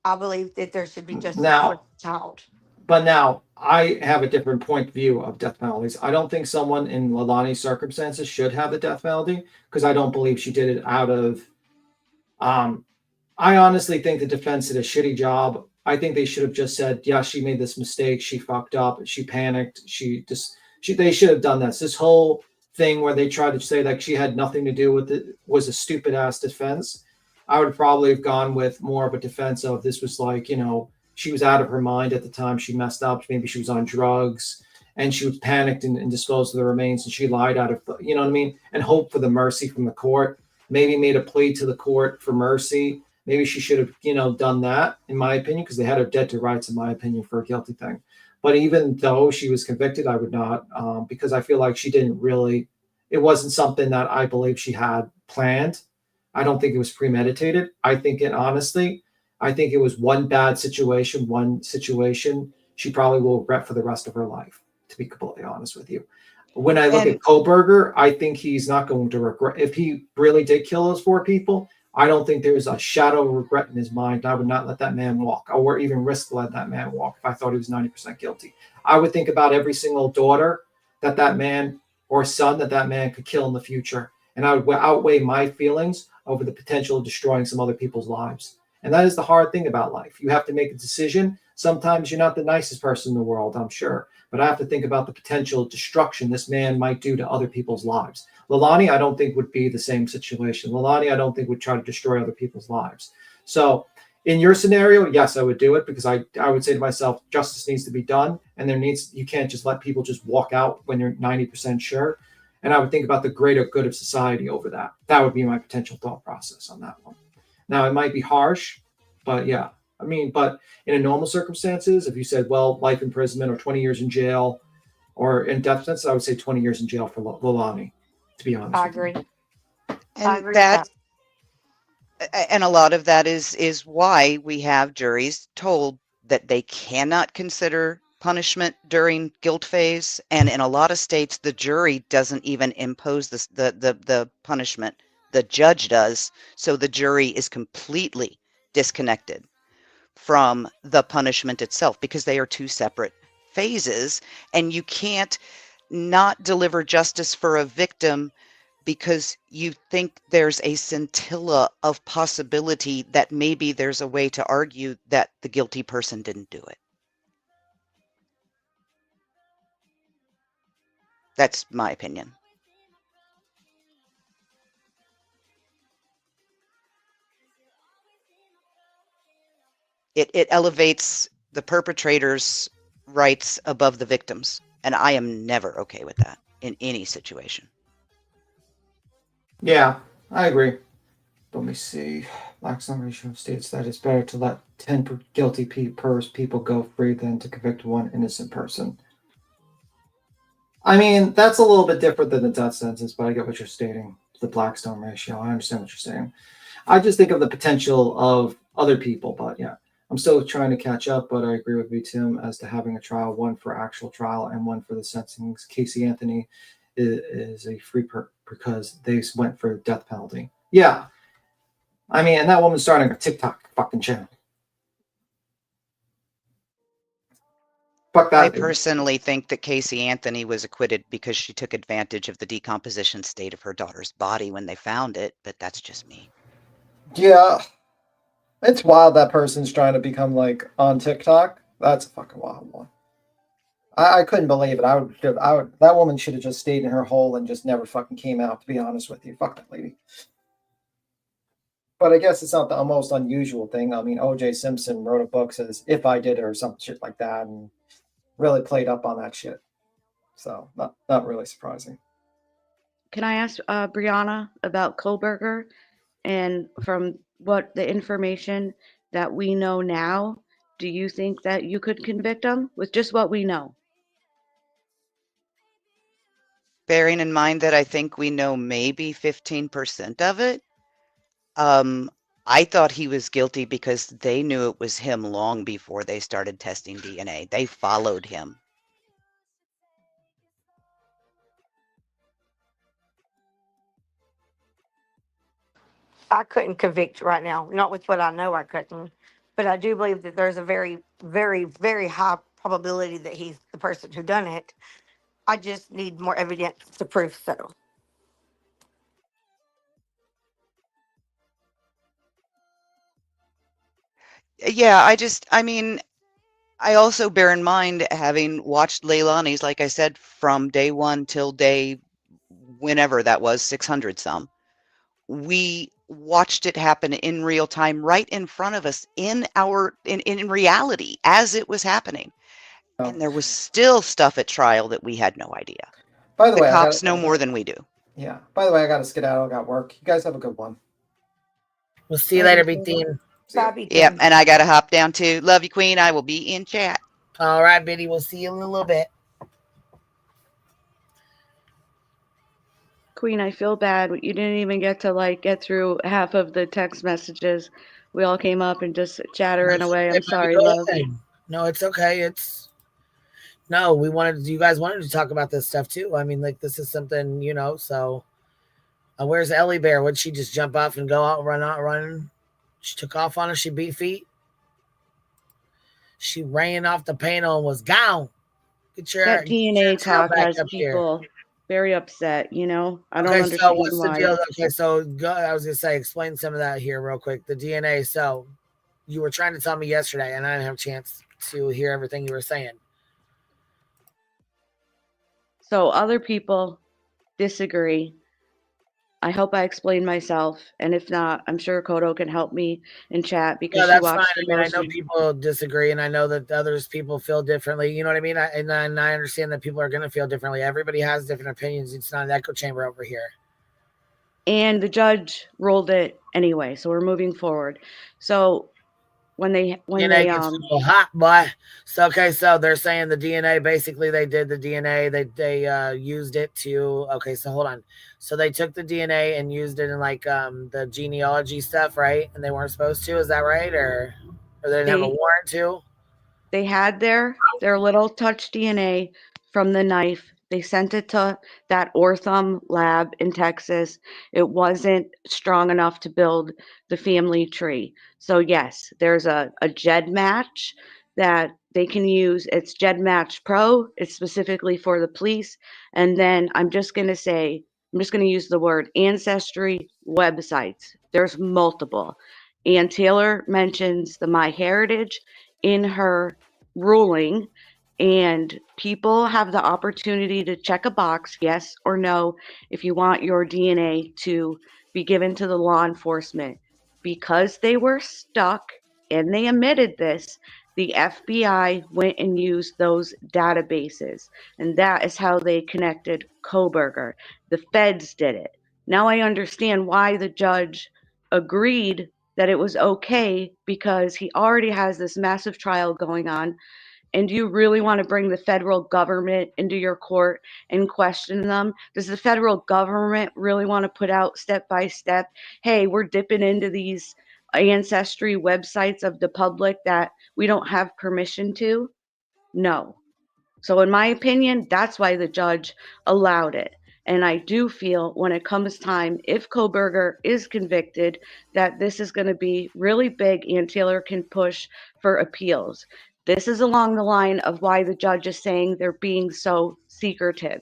I believe that there should be justice for the child. But now I have a different point of view of death penalties. I don't think someone in Lalani's circumstances should have the death penalty because I don't believe she did it out of. I honestly think the defense did a shitty job. I think they should have just said, yeah, she made this mistake. She fucked up. She panicked. They should have done this. This whole thing where they tried to say like she had nothing to do with it was a stupid ass defense. I would probably have gone with more of a defense of this was like, she was out of her mind at the time she messed up. Maybe she was on drugs and she was panicked and disposed of the remains and she lied out of, you know what I mean? And hoped for the mercy from the court. Maybe made a plea to the court for mercy. Maybe she should have, done that, in my opinion, because they had her dead to rights, in my opinion, for a guilty thing. But even though she was convicted, I would not, because I feel like she didn't really, it wasn't something that I believe she had planned. I don't think it was premeditated. I think it was one bad situation, she probably will regret for the rest of her life, to be completely honest with you. When I look at Kohlberger, I think he's not going to regret. If he really did kill those 4 people, I don't think there's a shadow of regret in his mind. I would not let that man walk or even risk letting that man walk if I thought he was 90% guilty. I would think about every single daughter that man or son that man could kill in the future. And I would outweigh my feelings over the potential of destroying some other people's lives. And that is the hard thing about life. You have to make a decision. Sometimes you're not the nicest person in the world, I'm sure. But I have to think about the potential destruction this man might do to other people's lives. Lalani, I don't think would be the same situation. Lalani, I don't think would try to destroy other people's lives. So in your scenario, yes, I would do it because I would say to myself, justice needs to be done. And you can't just let people just walk out when you're 90% sure. And I would think about the greater good of society over that. That would be my potential thought process on that one. Now, it might be harsh, but yeah. I mean, but in a normal circumstances, if you said, well, life imprisonment or 20 years in jail or in death sentence, I would say 20 years in jail for Lalani, to be honest. I agree. And and a lot of that is why we have juries told that they cannot consider punishment during guilt phase. And in a lot of states, the jury doesn't even impose the punishment. The judge does. So the jury is completely disconnected from the punishment itself because they are 2 separate phases. And you can't not deliver justice for a victim because you think there's a scintilla of possibility that maybe there's a way to argue that the guilty person didn't do it. That's my opinion. It elevates the perpetrator's rights above the victim's, and I am never okay with that in any situation. Yeah, I agree. Let me see. Blackstone ratio states that it's better to let 10 guilty people go free than to convict one innocent person. I mean, that's a little bit different than the death sentence, but I get what you're stating. The Blackstone ratio. I understand what you're saying. I just think of the potential of other people, but yeah, I'm still trying to catch up, but I agree with you, Tim, as to having a trial, one for actual trial and one for the sentencing. Casey Anthony is a free because they went for death penalty. Yeah. I mean, and that woman's starting a TikTok fucking channel. Fuck that. I personally think that Casey Anthony was acquitted because she took advantage of the decomposition state of her daughter's body when they found it, but that's just me. Yeah. It's wild that person's trying to become like on TikTok. That's a fucking wild one. I couldn't believe it. I would. That woman should have just stayed in her hole and just never fucking came out. To be honest with you, fuck that lady. But I guess it's not the most unusual thing. I mean, O.J. Simpson wrote a book says "If I Did It" or some shit like that, and really played up on that shit. So not really surprising. Can I ask Brianna about Kohlberger? And from what the information that we know now, do you think that you could convict him with just what we know? Bearing in mind that I think we know maybe 15% of it, I thought he was guilty because they knew it was him long before they started testing DNA. They followed him. I couldn't convict right now, not with what I know I couldn't. But I do believe that there's a very, very, very high probability that he's the person who done it. I just need more evidence to prove so. Yeah, I mean, I also bear in mind having watched Leilani's, like I said, from day one till day whenever that was, 600 some. We watched it happen in real time right in front of us in reality as it was happening. And there was still stuff at trial that we had no idea. By the way, cops know more than we do. Yeah. By the way, I got to skedaddle. I got work. You guys have a good one. We'll see you later, Big Team. Yep, and I got to hop down too. Love you, Queen. I will be in chat. All right, Biddy. We'll see you in a little bit. Queen, I feel bad. You didn't even get to get through half of the text messages. We all came up and just chattering away. I'm sorry, love. No, it's okay. No, you guys wanted to talk about this stuff too. I mean, this is something, so where's Ellie Bear? Would she just jump off and go out, running? She took off on her. She beat feet. She ran off the panel and was gone. That DNA talk has people very upset, I don't understand so what's why. the deal? Okay, so I was going to say, explain some of that here real quick. The DNA. So you were trying to tell me yesterday, and I didn't have a chance to hear everything you were saying. So other people disagree. I hope I explained myself, and if not, I'm sure Kodo can help me in chat because she that's watched fine. the I know people disagree, and I know that people feel differently. You know what I mean? And I understand that people are going to feel differently. Everybody has different opinions. It's not an echo chamber over here. And the judge ruled it anyway, so we're moving forward. So when they gets a little hot, boy. So they're saying the DNA, basically they did the DNA, they used it to, so hold on. So they took the DNA and used it in the genealogy stuff, right? And they weren't supposed to, is that right? Or they didn't have a warrant to? They had their little touch DNA from the knife. They sent it to that Ortham lab in Texas. It wasn't strong enough to build the family tree. So yes, there's a GED match that they can use. It's GED Match Pro. It's specifically for the police. And then I'm just going to use the word ancestry websites. There's multiple. Ann Taylor mentions the MyHeritage in her ruling, and people have the opportunity to check a box, yes or no, if you want your DNA to be given to the law enforcement. Because they were stuck and they admitted this, the FBI went and used those databases, and that is how they connected Kohlberger. The feds did it. Now I understand why the judge agreed that it was okay because he already has this massive trial going on. And do you really want to bring the federal government into your court and question them? Does the federal government really want to put out step by step, hey, we're dipping into these ancestry websites of the public that we don't have permission to? No. So in my opinion, that's why the judge allowed it. And I do feel when it comes time, if Koberger is convicted, that this is going to be really big and Taylor can push for appeals. This is along the line of why the judge is saying they're being so secretive.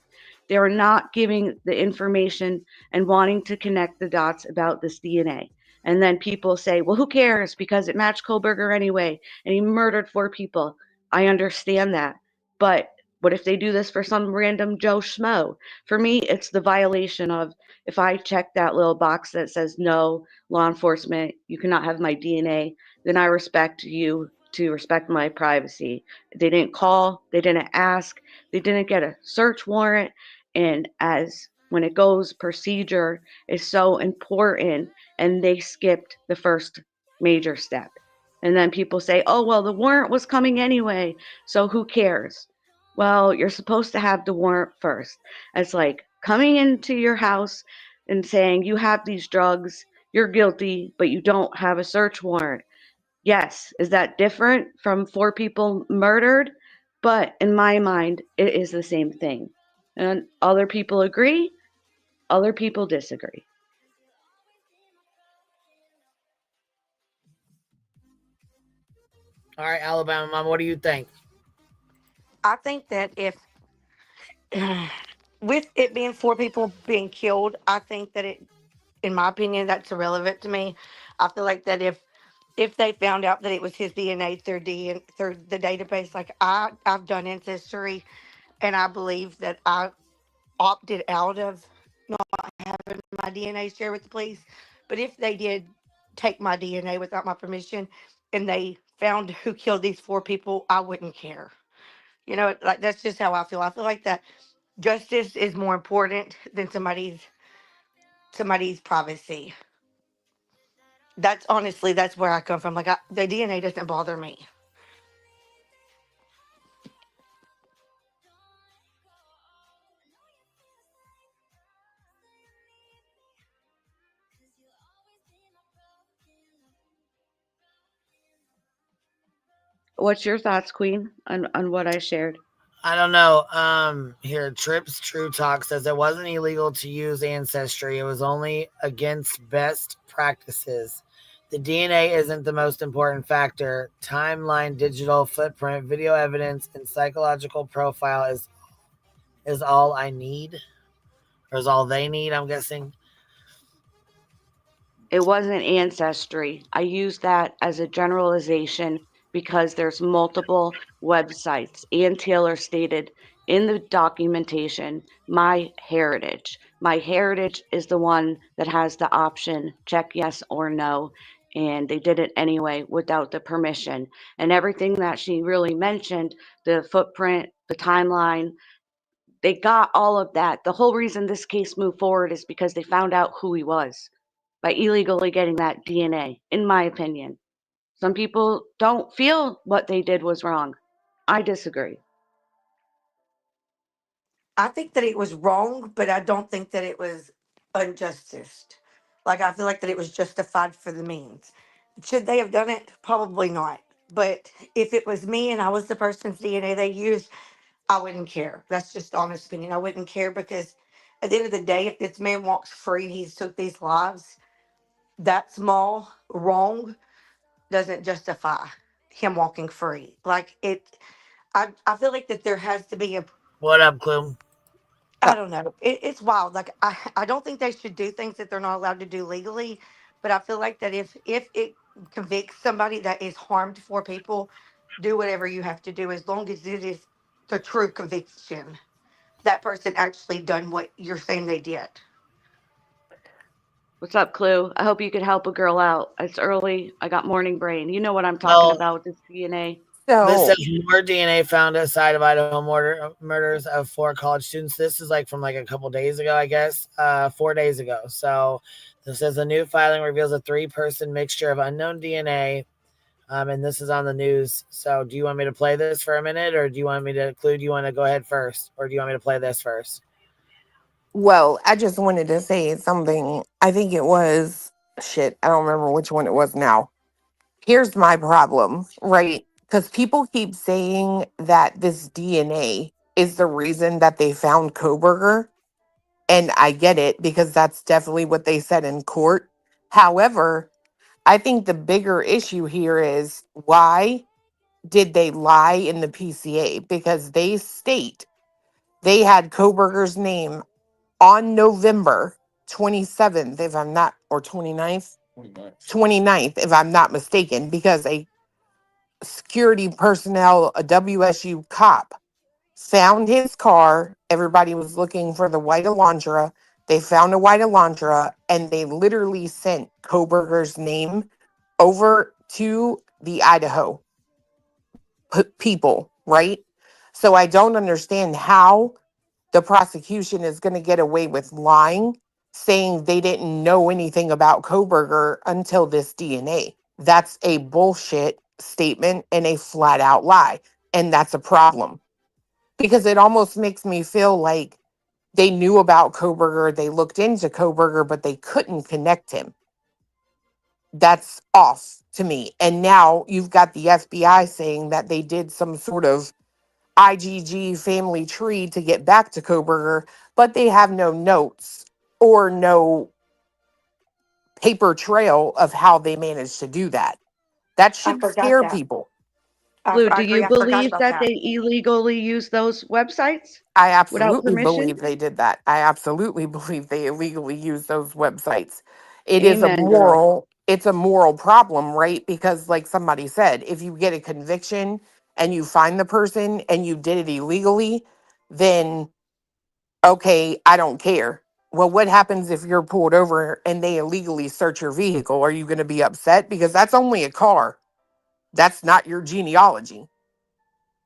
They're not giving the information and wanting to connect the dots about this DNA. And then people say, well, who cares? Because it matched Koberger anyway, and he murdered 4 people. I understand that. But what if they do this for some random Joe Schmo? For me, it's the violation of if I check that little box that says no, law enforcement, you cannot have my DNA, then I respect you to respect my privacy. They didn't call, they didn't ask, they didn't get a search warrant. And as when it goes, procedure is so important, and they skipped the first major step. And then people say, oh, well, the warrant was coming anyway, so who cares? Well, you're supposed to have the warrant first. It's like coming into your house and saying you have these drugs, you're guilty, but you don't have a search warrant. Yes, is that different from 4 people murdered? But in my mind, it is the same thing. And other people agree, other people disagree. All right, Alabama Mom, what do you think? I think that if, with it being 4 people being killed, I think that it, in my opinion, that's irrelevant to me. I feel like that if they found out that it was his DNA through through the database, like I've done ancestry, and I believe that I opted out of not having my DNA shared with the police. But if they did take my DNA without my permission and they found who killed these 4 people, I wouldn't care. You know, like that's just how I feel. I feel like that justice is more important than somebody's privacy. That's honestly that's where I come from. Like the DNA doesn't bother me. What's your thoughts, Queen, on what I shared? I don't know. Here, Trips True Talk says it wasn't illegal to use Ancestry. It was only against best practices. The DNA isn't the most important factor. Timeline, digital footprint, video evidence, and psychological profile is all I need, or is all they need, I'm guessing. It wasn't Ancestry. I use that as a generalization because there's multiple websites. Ann Taylor stated in the documentation, my heritage. My heritage is the one that has the option, check yes or no. And they did it anyway without the permission. And everything that she really mentioned, the footprint, the timeline, they got all of that. The whole reason this case moved forward is because they found out who he was by illegally getting that DNA, in my opinion. Some people don't feel what they did was wrong. I disagree. I think that it was wrong, but I don't think that it was unjusticed. Like I feel like that it was justified for the means. Should they have done it? Probably not. But if it was me and I was the person's DNA they used, I wouldn't care. That's just honest opinion. I wouldn't care because at the end of the day, if this man walks free, he's took these lives, that small wrong doesn't justify him walking free. Like it, I feel like that there has to be a. What up, Clue? I don't know. It's wild. Like I don't think they should do things that they're not allowed to do legally. But I feel like that if it convicts somebody that is harmed 4 people, do whatever you have to do as long as it is the true conviction. That person actually done what you're saying they did. What's up, Clue? I hope you could help a girl out. It's early. I got morning brain. You know what I'm talking about with this DNA. This says more DNA found outside of Idaho murders of 4 college students. This is like from like a couple days ago, I guess, 4 days ago. So It says a new filing reveals a 3-person mixture of unknown DNA. And this is on the news. So do you want me to play this for a minute, or do you want me to include? You want to go ahead first, or do you want me to play this first? Well, I just wanted to say something. I think it was shit. I don't remember which one it was now. Here's my problem, right? Because people keep saying that this DNA is the reason that they found Koberger. And I get it because that's definitely what they said in court. However, I think the bigger issue here is why did they lie in the PCA? Because they state they had Koberger's name on November 27th, if I'm not, or 29th? 29th, if I'm not mistaken, because a security personnel, a WSU cop, found his car. Everybody was looking for the white Elantra. They found a white Elantra, and they literally sent Koberger's name over to the Idaho people, right? So I don't understand how the prosecution is going to get away with lying, saying they didn't know anything about Koberger until this DNA. That's a bullshit statement and a flat out lie. And that's a problem because it almost makes me feel like they knew about Koberger, they looked into Koberger, but they couldn't connect him. That's off to me. And now you've got the FBI saying that they did some sort of IGG family tree to get back to Koberger, but they have no notes or no paper trail of how they managed to do that. That I should forgot scare that. people. Blue, I do agree. you I forgot believe about that that. they illegally use those websites I without absolutely permission? believe they did that. I absolutely believe they illegally use those websites. It is Amen, girl. it's a moral problem, right? Because like somebody said, if you get a conviction and you find the person and you did it illegally, then okay, I don't care. Well, what happens if you're pulled over and they illegally search your vehicle? Are you going to be upset? Because that's only a car. That's not your genealogy.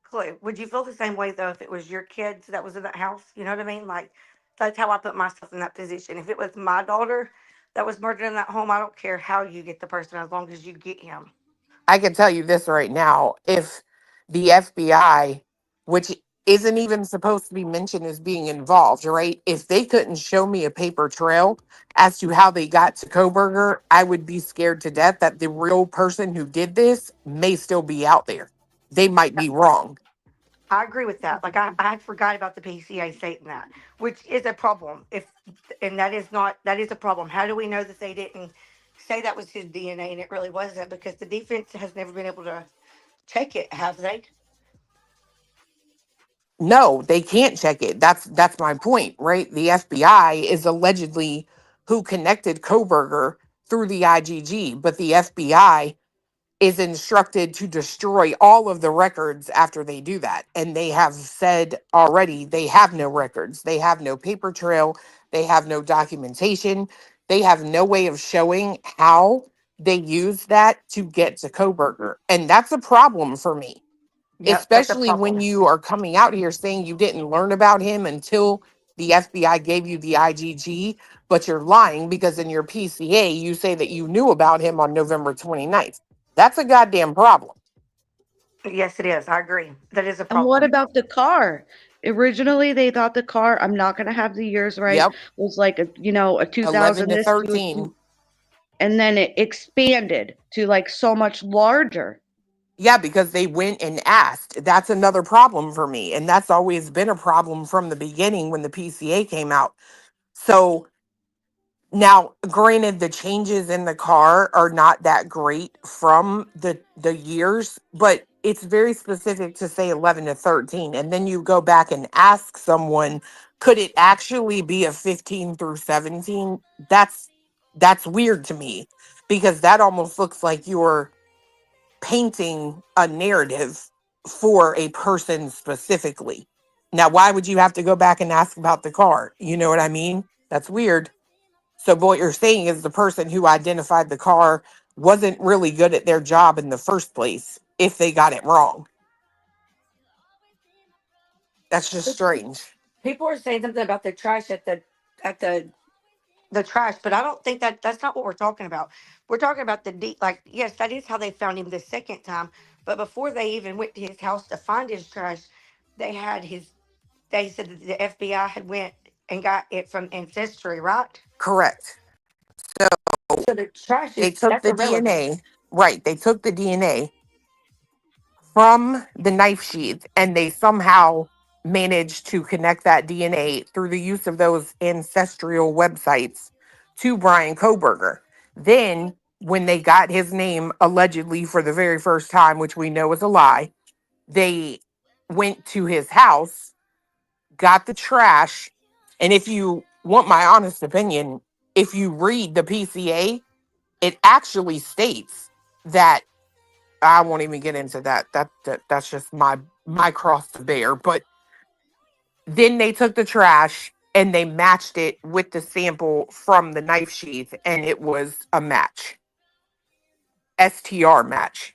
Chloe, would you feel the same way though if it was your kids that was in that house? You know what I mean? Like that's how I put myself in that position. If it was my daughter that was murdered in that home, I don't care how you get the person as long as you get him. I can tell you this right now. If the FBI, which isn't even supposed to be mentioned as being involved, right? If they couldn't show me a paper trail as to how they got to Koberger, I would be scared to death that the real person who did this may still be out there. They might be wrong. I agree with that. Like I forgot about the PCA stating that, which is a problem. If and that is not that is a problem. How do we know that they didn't say that was his DNA and it really wasn't? Because the defense has never been able to check it, have they? No, they can't check it. That's my point, right? The FBI is allegedly who connected Koberger through the IGG, but the FBI is instructed to destroy all of the records after they do that. And they have said already they have no records. They have no paper trail. They have no documentation. They have no way of showing how they use that to get to Koberger. And that's a problem for me, Yep, that's a especially when problem. you are coming out here saying you didn't learn about him until the FBI gave you the IGG, but you're lying because in your PCA you say that you knew about him on November 29th. That's a goddamn problem. Yes, it is. I agree. That is a And what problem. about the car? Originally, they thought the car, I'm not going to have the years right, Yep. was like a 11 2000 to this, 13. and then it expanded to like so much larger. Yeah, because they went and asked. That's another problem for me. And that's always been a problem from the beginning when the PCA came out. So now, granted, the changes in the car are not that great from the years, but it's very specific to say 11 to 13. And then you go back and ask someone, could it actually be a 15 through 17? That's weird to me because that almost looks like you're painting a narrative for a person specifically. Now, why would you have to go back and ask about the car? You know what I mean? That's weird. So what you're saying is the person who identified the car wasn't really good at their job in the first place if they got it wrong. That's just strange. People are saying something about the trash at the the trash, but I don't think that's not what we're talking about. We're talking about like, yes, that is how they found him the second time, but before they even went to his house to find his trash, they had his. They said that the FBI had went and got it from Ancestry, right? Correct. So So the trash they is took that's the irrelevant. DNA, right? They took the DNA from the knife sheath and they somehow managed to connect that DNA through the use of those ancestral websites to Brian Koberger. Then, when they got his name allegedly for the very first time, which we know is a lie, they went to his house, got the trash, and if you want my honest opinion, if you read the PCA, it actually states that I won't even get into that. That's just my cross to bear. But then they took the trash and they matched it with the sample from the knife sheath, and it was a match. STR match.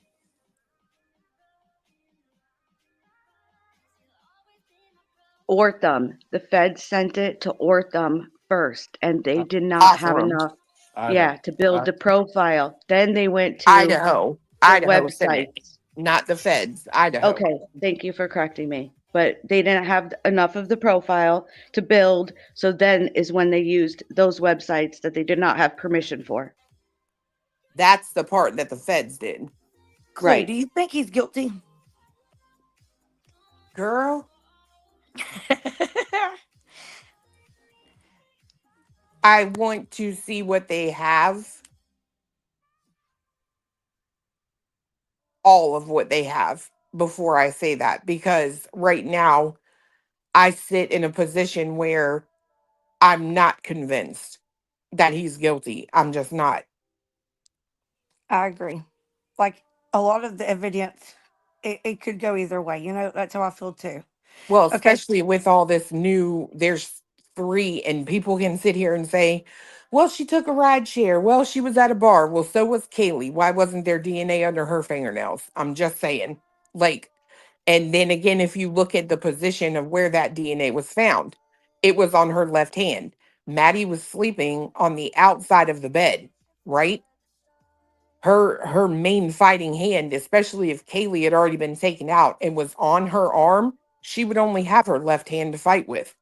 Ortham. The feds sent it to Ortham first, and they did not have Awesome. enough, Idaho. yeah, to build the profile. Then they went to Idaho. the Idaho sent it, websites. not the feds. Idaho. Okay, thank you for correcting me. But they didn't have enough of the profile to build, so then is when they used those websites that they did not have permission for. That's the part that the feds did. Clay, Right. do you think he's guilty? Girl. I want to see what they have. All of what they have before I say that, because right now I sit in a position where I'm not convinced that he's guilty. I'm just not. I agree. Like a lot of the evidence, it could go either way. You know, that's how I feel too. Well, Okay. especially with all this new, there's three, and people can sit here and say, well, she took a ride share. Well, she was at a bar. Well, so was Kaylee. Why wasn't there DNA under her fingernails? I'm just saying. Like, and then again, if you look at the position of where that DNA was found, it was on her left hand. Maddie was sleeping on the outside of the bed, right? Her main fighting hand, especially if Kaylee had already been taken out and was on her arm, she would only have her left hand to fight with.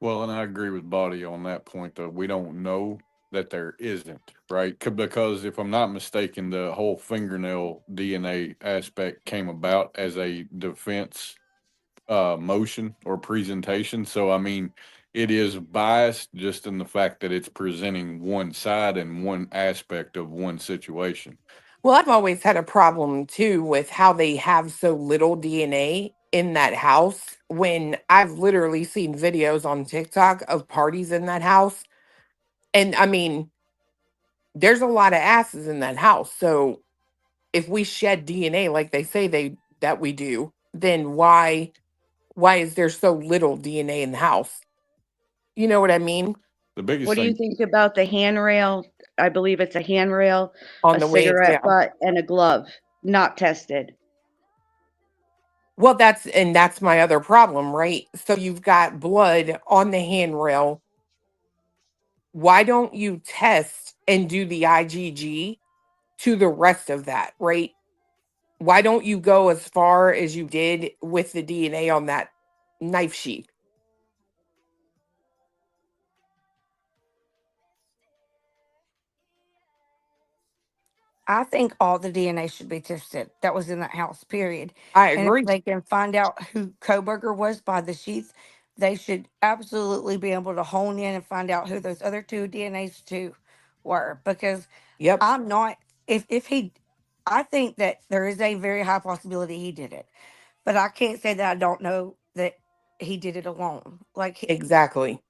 Well, and I agree with Body on that point, though. We don't know that there isn't, right? Because if I'm not mistaken, the whole fingernail DNA aspect came about as a defense motion or presentation. So, I mean, it is biased just in the fact that it's presenting one side and one aspect of one situation. Well, I've always had a problem too with how they have so little DNA in that house when I've literally seen videos on TikTok of parties in that house. And I mean, there's a lot of asses in that house. So if we shed DNA like they say they that we do, then why is there so little DNA in the house? You know what I mean? The biggest What do you thing, think about the handrail? I believe it's a handrail, On a the way cigarette down. butt, and a glove. Not tested. Well, that's my other problem, right? So you've got blood on the handrail. Why don't you test and do the IgG to the rest of that, right? Why don't you go as far as you did with the DNA on that knife sheath? I think all the DNA should be tested that was in that house, period. I And if agree. they can find out who Koberger was by the sheath, they should absolutely be able to hone in and find out who those other two DNAs too were. Because Yep. I'm not, if he, I think that there is a very high possibility he did it, but I can't say that I don't know that he did it alone. Exactly.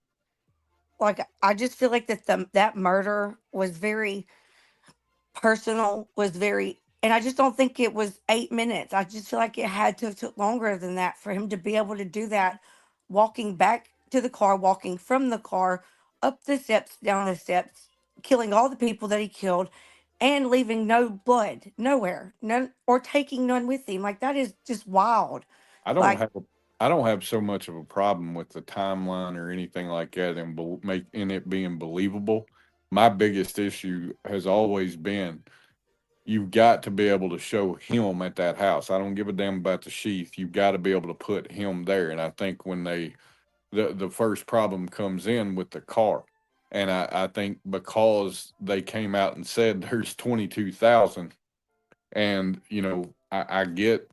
Like I just feel like that murder was very personal, was very, and I just don't think it was 8 minutes. I just feel like it had to have took longer than that for him to be able to do that, walking back to the car, walking from the car up the steps, down the steps, killing all the people that he killed, and leaving no blood nowhere, none, or taking none with him. Like that is just wild. I don't Like have I don't have so much of a problem with the timeline or anything like that and making it being believable. My biggest issue has always been you've got to be able to show him at that house. I don't give a damn about the sheath. You've got to be able to put him there. And I think when the first problem comes in with the car. And I think because they came out and said there's 22,000, and I get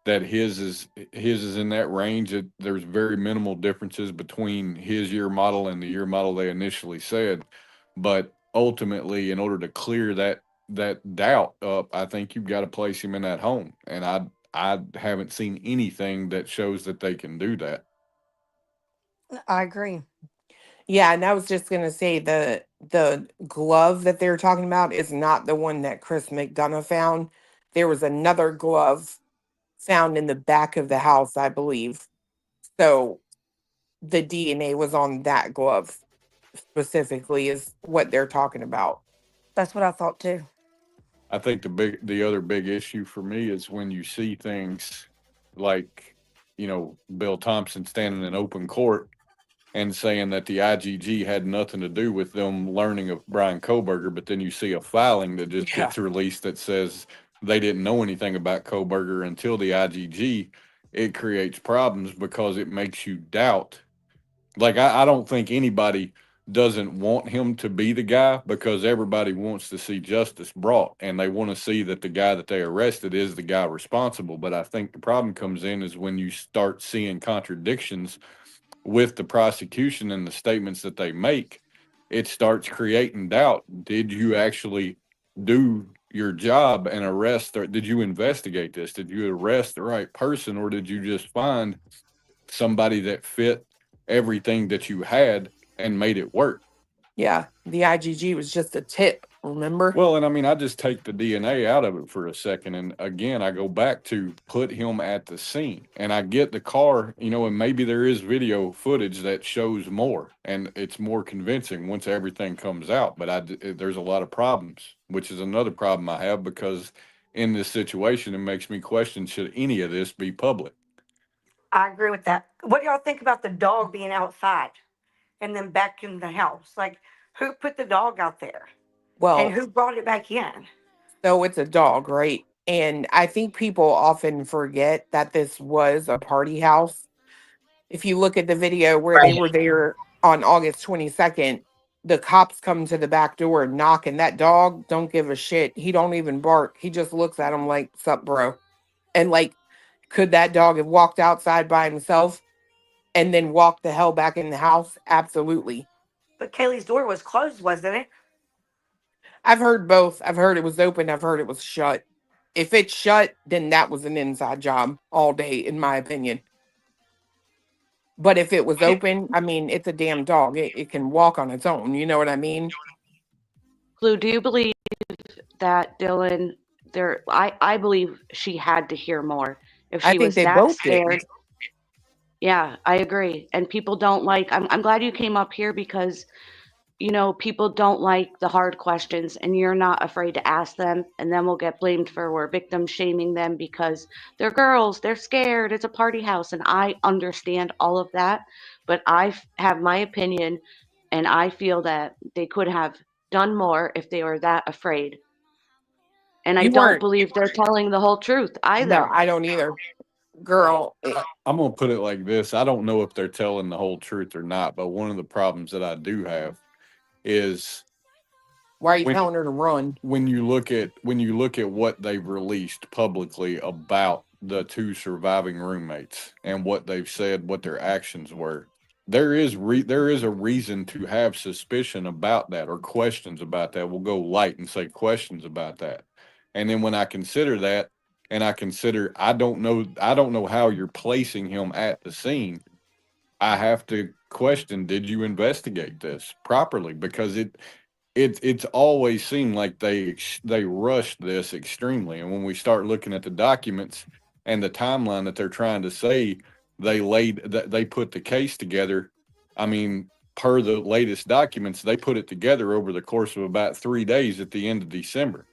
that his is in that range. There's very minimal differences between his year model and the year model they initially said, but ultimately, in order to clear that doubt up, I think you've got to place him in that home, and I haven't seen anything that shows that they can do that. I agree. Yeah, and I was just gonna say the glove that they're talking about is not the one that Chris McDonough found. There was another glove found in the back of the house, I believe. So the DNA was on that glove specifically, is what they're talking about. That's what I thought too. I think the other big issue for me is when you see things like, Bill Thompson standing in open court and saying that the IGG had nothing to do with them learning of Brian Koberger, but then you see a filing that just gets released that says they didn't know anything about Koberger until the IGG. It creates problems because it makes you doubt. Like, I don't think anybody doesn't want him to be the guy, because everybody wants to see justice brought and they want to see that the guy that they arrested is the guy responsible. But I think the problem comes in is when you start seeing contradictions with the prosecution and the statements that they make. It starts creating doubt. Did you actually do your job and arrest, or did you investigate this? Did you arrest the right person, or did you just find somebody that fit everything that you had and made it work? Yeah, the IGG was just a tip, remember? Well, and I mean, I just take the DNA out of it for a second. And again, I go back to put him at the scene. And I get the car, and maybe there is video footage that shows more and it's more convincing once everything comes out. But there's a lot of problems, which is another problem I have, because in this situation, it makes me question, should any of this be public? I agree with that. What do y'all think about the dog being outside and then back in the house? Like, who put the dog out there? And Well, who brought it back in? so it's a dog, right? And I think people often forget that this was a party house. If you look at the video where they were there on August 22nd, the cops come to the back door and knock, and that dog don't give a shit. He don't even bark. He just looks at him like, "Sup, bro?" And like, could that dog have walked outside by himself and then walked the hell back in the house? Absolutely. But Kaylee's door was closed, wasn't it? I've heard both. I've heard it was open. I've heard it was shut. If it's shut, then that was an inside job all day, in my opinion. But if it was open, I mean, it's a damn dog. It can walk on its own. You know what I mean? Lou, do you believe that Dylan? I believe she had to hear more. If I she think was they that both did. scared, yeah, I agree. And people don't like. I'm glad you came up here because, people don't like the hard questions, and you're not afraid to ask them. And then we'll get blamed for we're victim shaming them because they're girls, they're scared. It's a party house, and I understand all of that. But have my opinion, and I feel that they could have done more if they were that afraid. And I You don't weren't. believe they're telling the whole truth No, either. I don't either. Girl, I'm going to put it like this. I don't know if they're telling the whole truth or not, but one of the problems that I do have is why are you telling her to run? when you look at what they've released publicly about the two surviving roommates and what they've said, what their actions were. There is a reason to have suspicion about that, or questions about that. We'll go light and say questions about that. And then when I consider that, and I consider I don't know how you're placing him at the scene, I have to question, did you investigate this properly? Because it's always seemed like they rushed this extremely. And when we start looking at the documents and the timeline that they're trying to say they put the case together, I mean, per the latest documents, they put it together over the course of about 3 days at the end of December.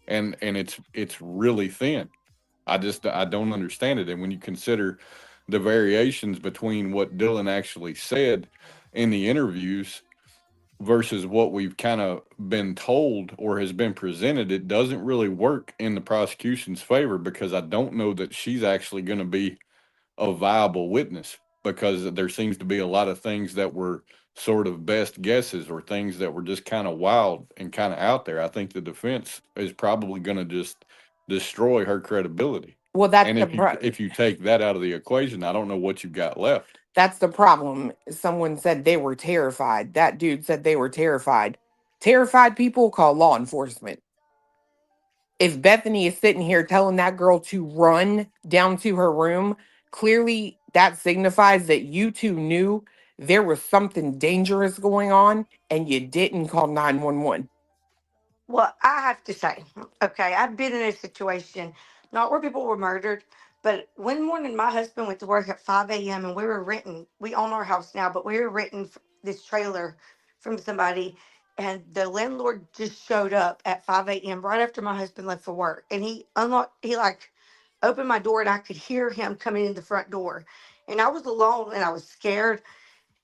And it's really thin. I don't understand it. And when you consider the variations between what Dylan actually said in the interviews versus what we've kind of been told or has been presented, it doesn't really work in the prosecution's favor, because I don't know that she's actually going to be a viable witness, because there seems to be a lot of things that were sort of best guesses or things that were just kind of wild and kind of out there. I think the defense is probably going to just destroy her credibility. Well, that's And if you take that out of the equation, I don't know what you've got left. that's the problem. Someone said they were terrified. That dude said they were terrified. Terrified people call law enforcement. If Bethany is sitting here telling that girl to run down to her room, clearly that signifies that you two knew there was something dangerous going on and you didn't call 911. Well, I have to say, okay, I've been in a situation, not where people were murdered, but one morning my husband went to work at 5 a.m. and we own our house now, but we were renting this trailer from somebody, and the landlord just showed up at 5 a.m. right after my husband left for work. And he opened my door and I could hear him coming in the front door. And I was alone and I was scared.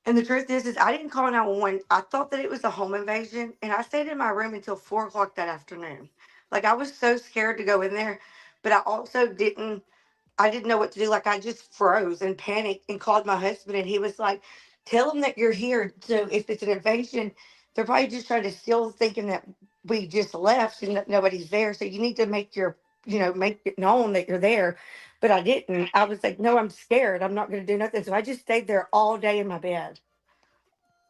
And the truth is I didn't call 911. I thought that it was a home invasion, and I stayed in my room until 4 o'clock that afternoon. Like, I was so scared to go in there, but I also didn't. I didn't know what to do. Like, I just froze and panicked and called my husband, and he was like, "Tell them that you're here. So if it's an invasion, they're probably just trying to steal, thinking that we just left and that nobody's there. So you need to make it known that you're there." But I didn't. I was like, "No, I'm scared. I'm not going to do nothing." So I just stayed there all day in my bed.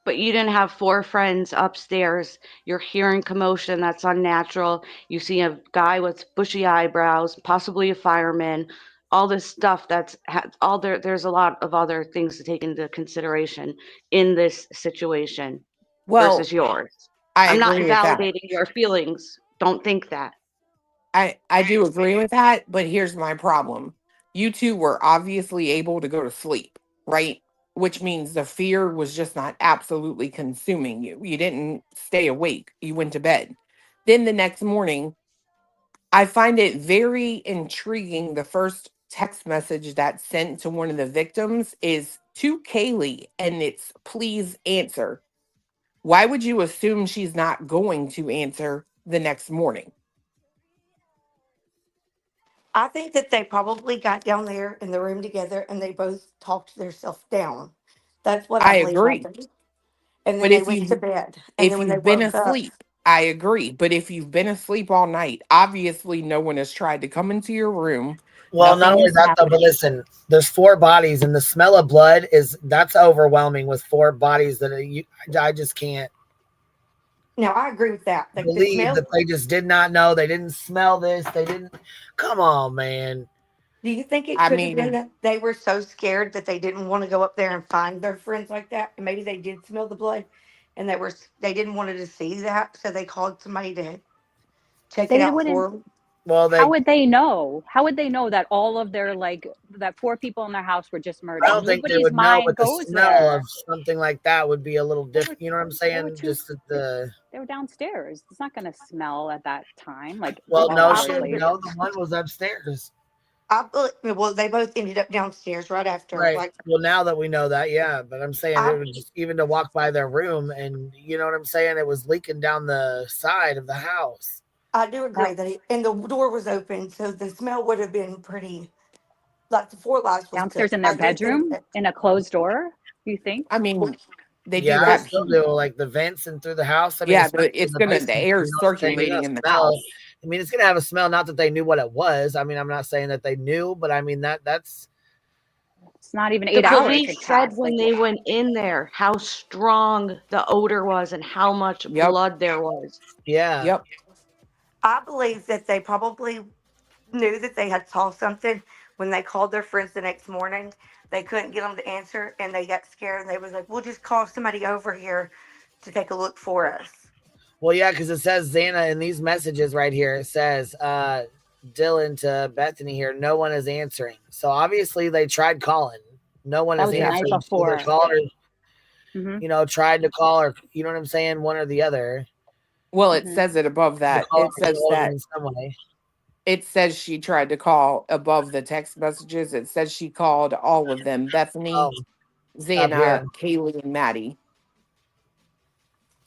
But you didn't have four friends upstairs. You're hearing commotion that's unnatural. You see a guy with bushy eyebrows, possibly a fireman. All this stuff there's a lot of other things to take into consideration in this situation Well, versus yours. I I'm not agree with that. invalidating your feelings. Don't think that. I do agree with that, but here's my problem. You two were obviously able to go to sleep, right? Which means the fear was just not absolutely consuming you. You didn't stay awake. You went to bed. Then the next morning, I find it very intriguing. The first text message that's sent to one of the victims is to Kaylee, and it's please answer. Why would you assume she's not going to answer the next morning? I think that they probably got down there in the room together and they both talked themselves down. That's what I I believe agree. happened. And then But they went to bed. And then if when they you've been woke up, asleep, I agree. But if you've been asleep all night, obviously no one has tried to come into your room. Well, not Nothing only has that though, but happened. listen, there's 4 bodies, and the smell of blood that's overwhelming with 4 bodies I just can't now I agree with that. Like the believe smell. that they just did not know. They didn't smell this. They didn't. Come on, man. Do you think it I could have been mean, that they were so scared that they didn't want to go up there and find their friends like that? And maybe they did smell the blood and they didn't want to see that. So they called somebody to check it They out wouldn't. for them. Well, How would they know? How would they know that all of their that 4 people in their house were just I murdered? don't think they Nobody's would know, mind but the goes smell there. of something like that would be a little different. You know what I'm They were saying? Just they were downstairs. It's not going to smell at that time. Like, well, Well, no I shit. believe No, the one was upstairs. well, they both ended up downstairs right after. Right. Like, Well, now that we know that, yeah. But I'm saying I it was just even to walk by their room, and you know what I'm saying. It was leaking down the side of the house. I do agree that and the door was open, so the smell would have been pretty. Like the 4 lives was downstairs cooked. in their I do think bedroom that. in a closed door. Do you think? I mean, they do Yeah, I have still heat. do. Like the vents and through the house. I mean, Yeah, especially in it's the gonna the basement. air You is know what I'm saying? You're circulating in gonna the smell. house. I mean, it's gonna have a smell. Not that they knew what it was. I mean, I'm not saying that they knew, but I mean that's. It's not even The 8 hours police had said passed. when Like, they went in there how strong the odor was and how much Yep. blood there was. Yeah. Yep. I believe that they probably knew that they had saw something when they called their friends the next morning. They couldn't get them to answer, and they got scared. And they was like, "We'll just call somebody over here to take a look for us." Well, yeah, because it says Xana in these messages right here. It says Dylan to Bethany here. No one is answering. So obviously they tried calling. No one that is was the night answering. before. Either called or Mm-hmm. tried to call, or you know what I'm saying, one or the other. Well, it says it above The that. caller It says controlled them that in some way. It says she tried to call above the text messages. It says she called all of them: Bethany, Up here. Xana, Kaylee, and Maddie.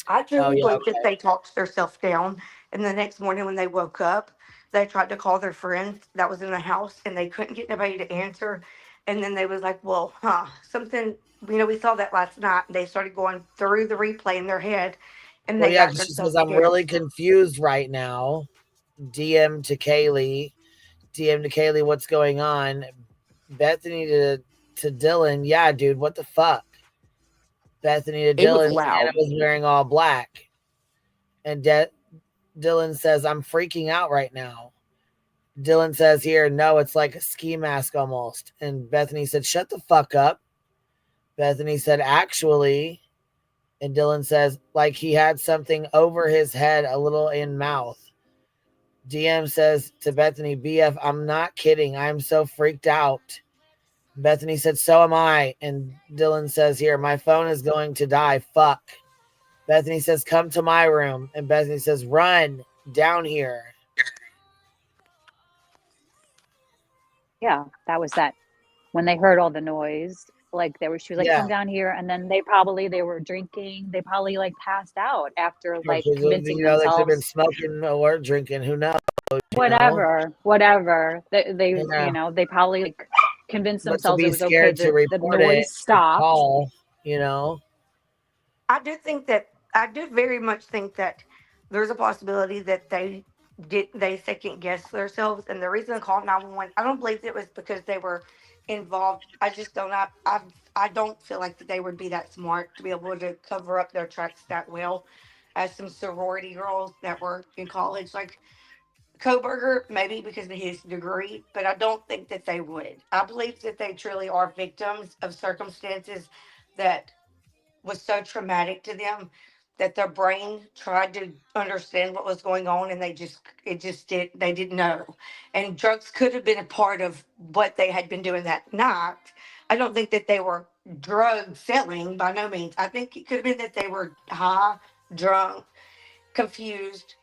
I Oh, truly yeah, believe okay. that they talked themselves down, and the next morning when they woke up, they tried to call their friend that was in the house, and they couldn't get nobody to answer. And then they was like, "Well, something, we saw that last night." And they started going through the replay in their head, and Well, they yeah, got because she themselves says, I'm scared. really confused right now. DM to Kaylee. What's going on? Bethany to Dylan. Yeah, dude, what the fuck? Bethany to It was Dylan. Santa loud. was wearing all black. And Dylan says, I'm freaking out right now. Dylan says here, no, it's like a ski mask almost. And Bethany said, shut the fuck up. Bethany said, actually. And Dylan says, like he had something over his head, a little in mouth. DM says to Bethany, BF, I'm not kidding. I'm so freaked out. Bethany said, so am I. And Dylan says here, my phone is going to die. Fuck. Bethany says, come to my room. And Bethany says, run down here. Yeah, that was that. When they heard all the noise, like she was like, Yeah. come down here. And then they were drinking. They probably like passed out after like convincing They could have been themselves. smoking or drinking. Who knows? Whatever. They Yeah. they probably like convinced But to themselves be it was okay. scared to The report it, noise stopped. call, I do very much think that there's a possibility that they second guess themselves, and the reason they called 911, I don't believe it was because they were involved. I just don't. I don't feel like that they would be that smart to be able to cover up their tracks that well, as some sorority girls that were in college, like Koberger, maybe because of his degree, but I don't think that they would. I believe that they truly are victims of circumstances that was so traumatic to them that their brain tried to understand what was going on, and they didn't know. And drugs could have been a part of what they had been doing that night. I don't think that they were drug selling, by no means. I think it could have been that they were high, drunk, confused,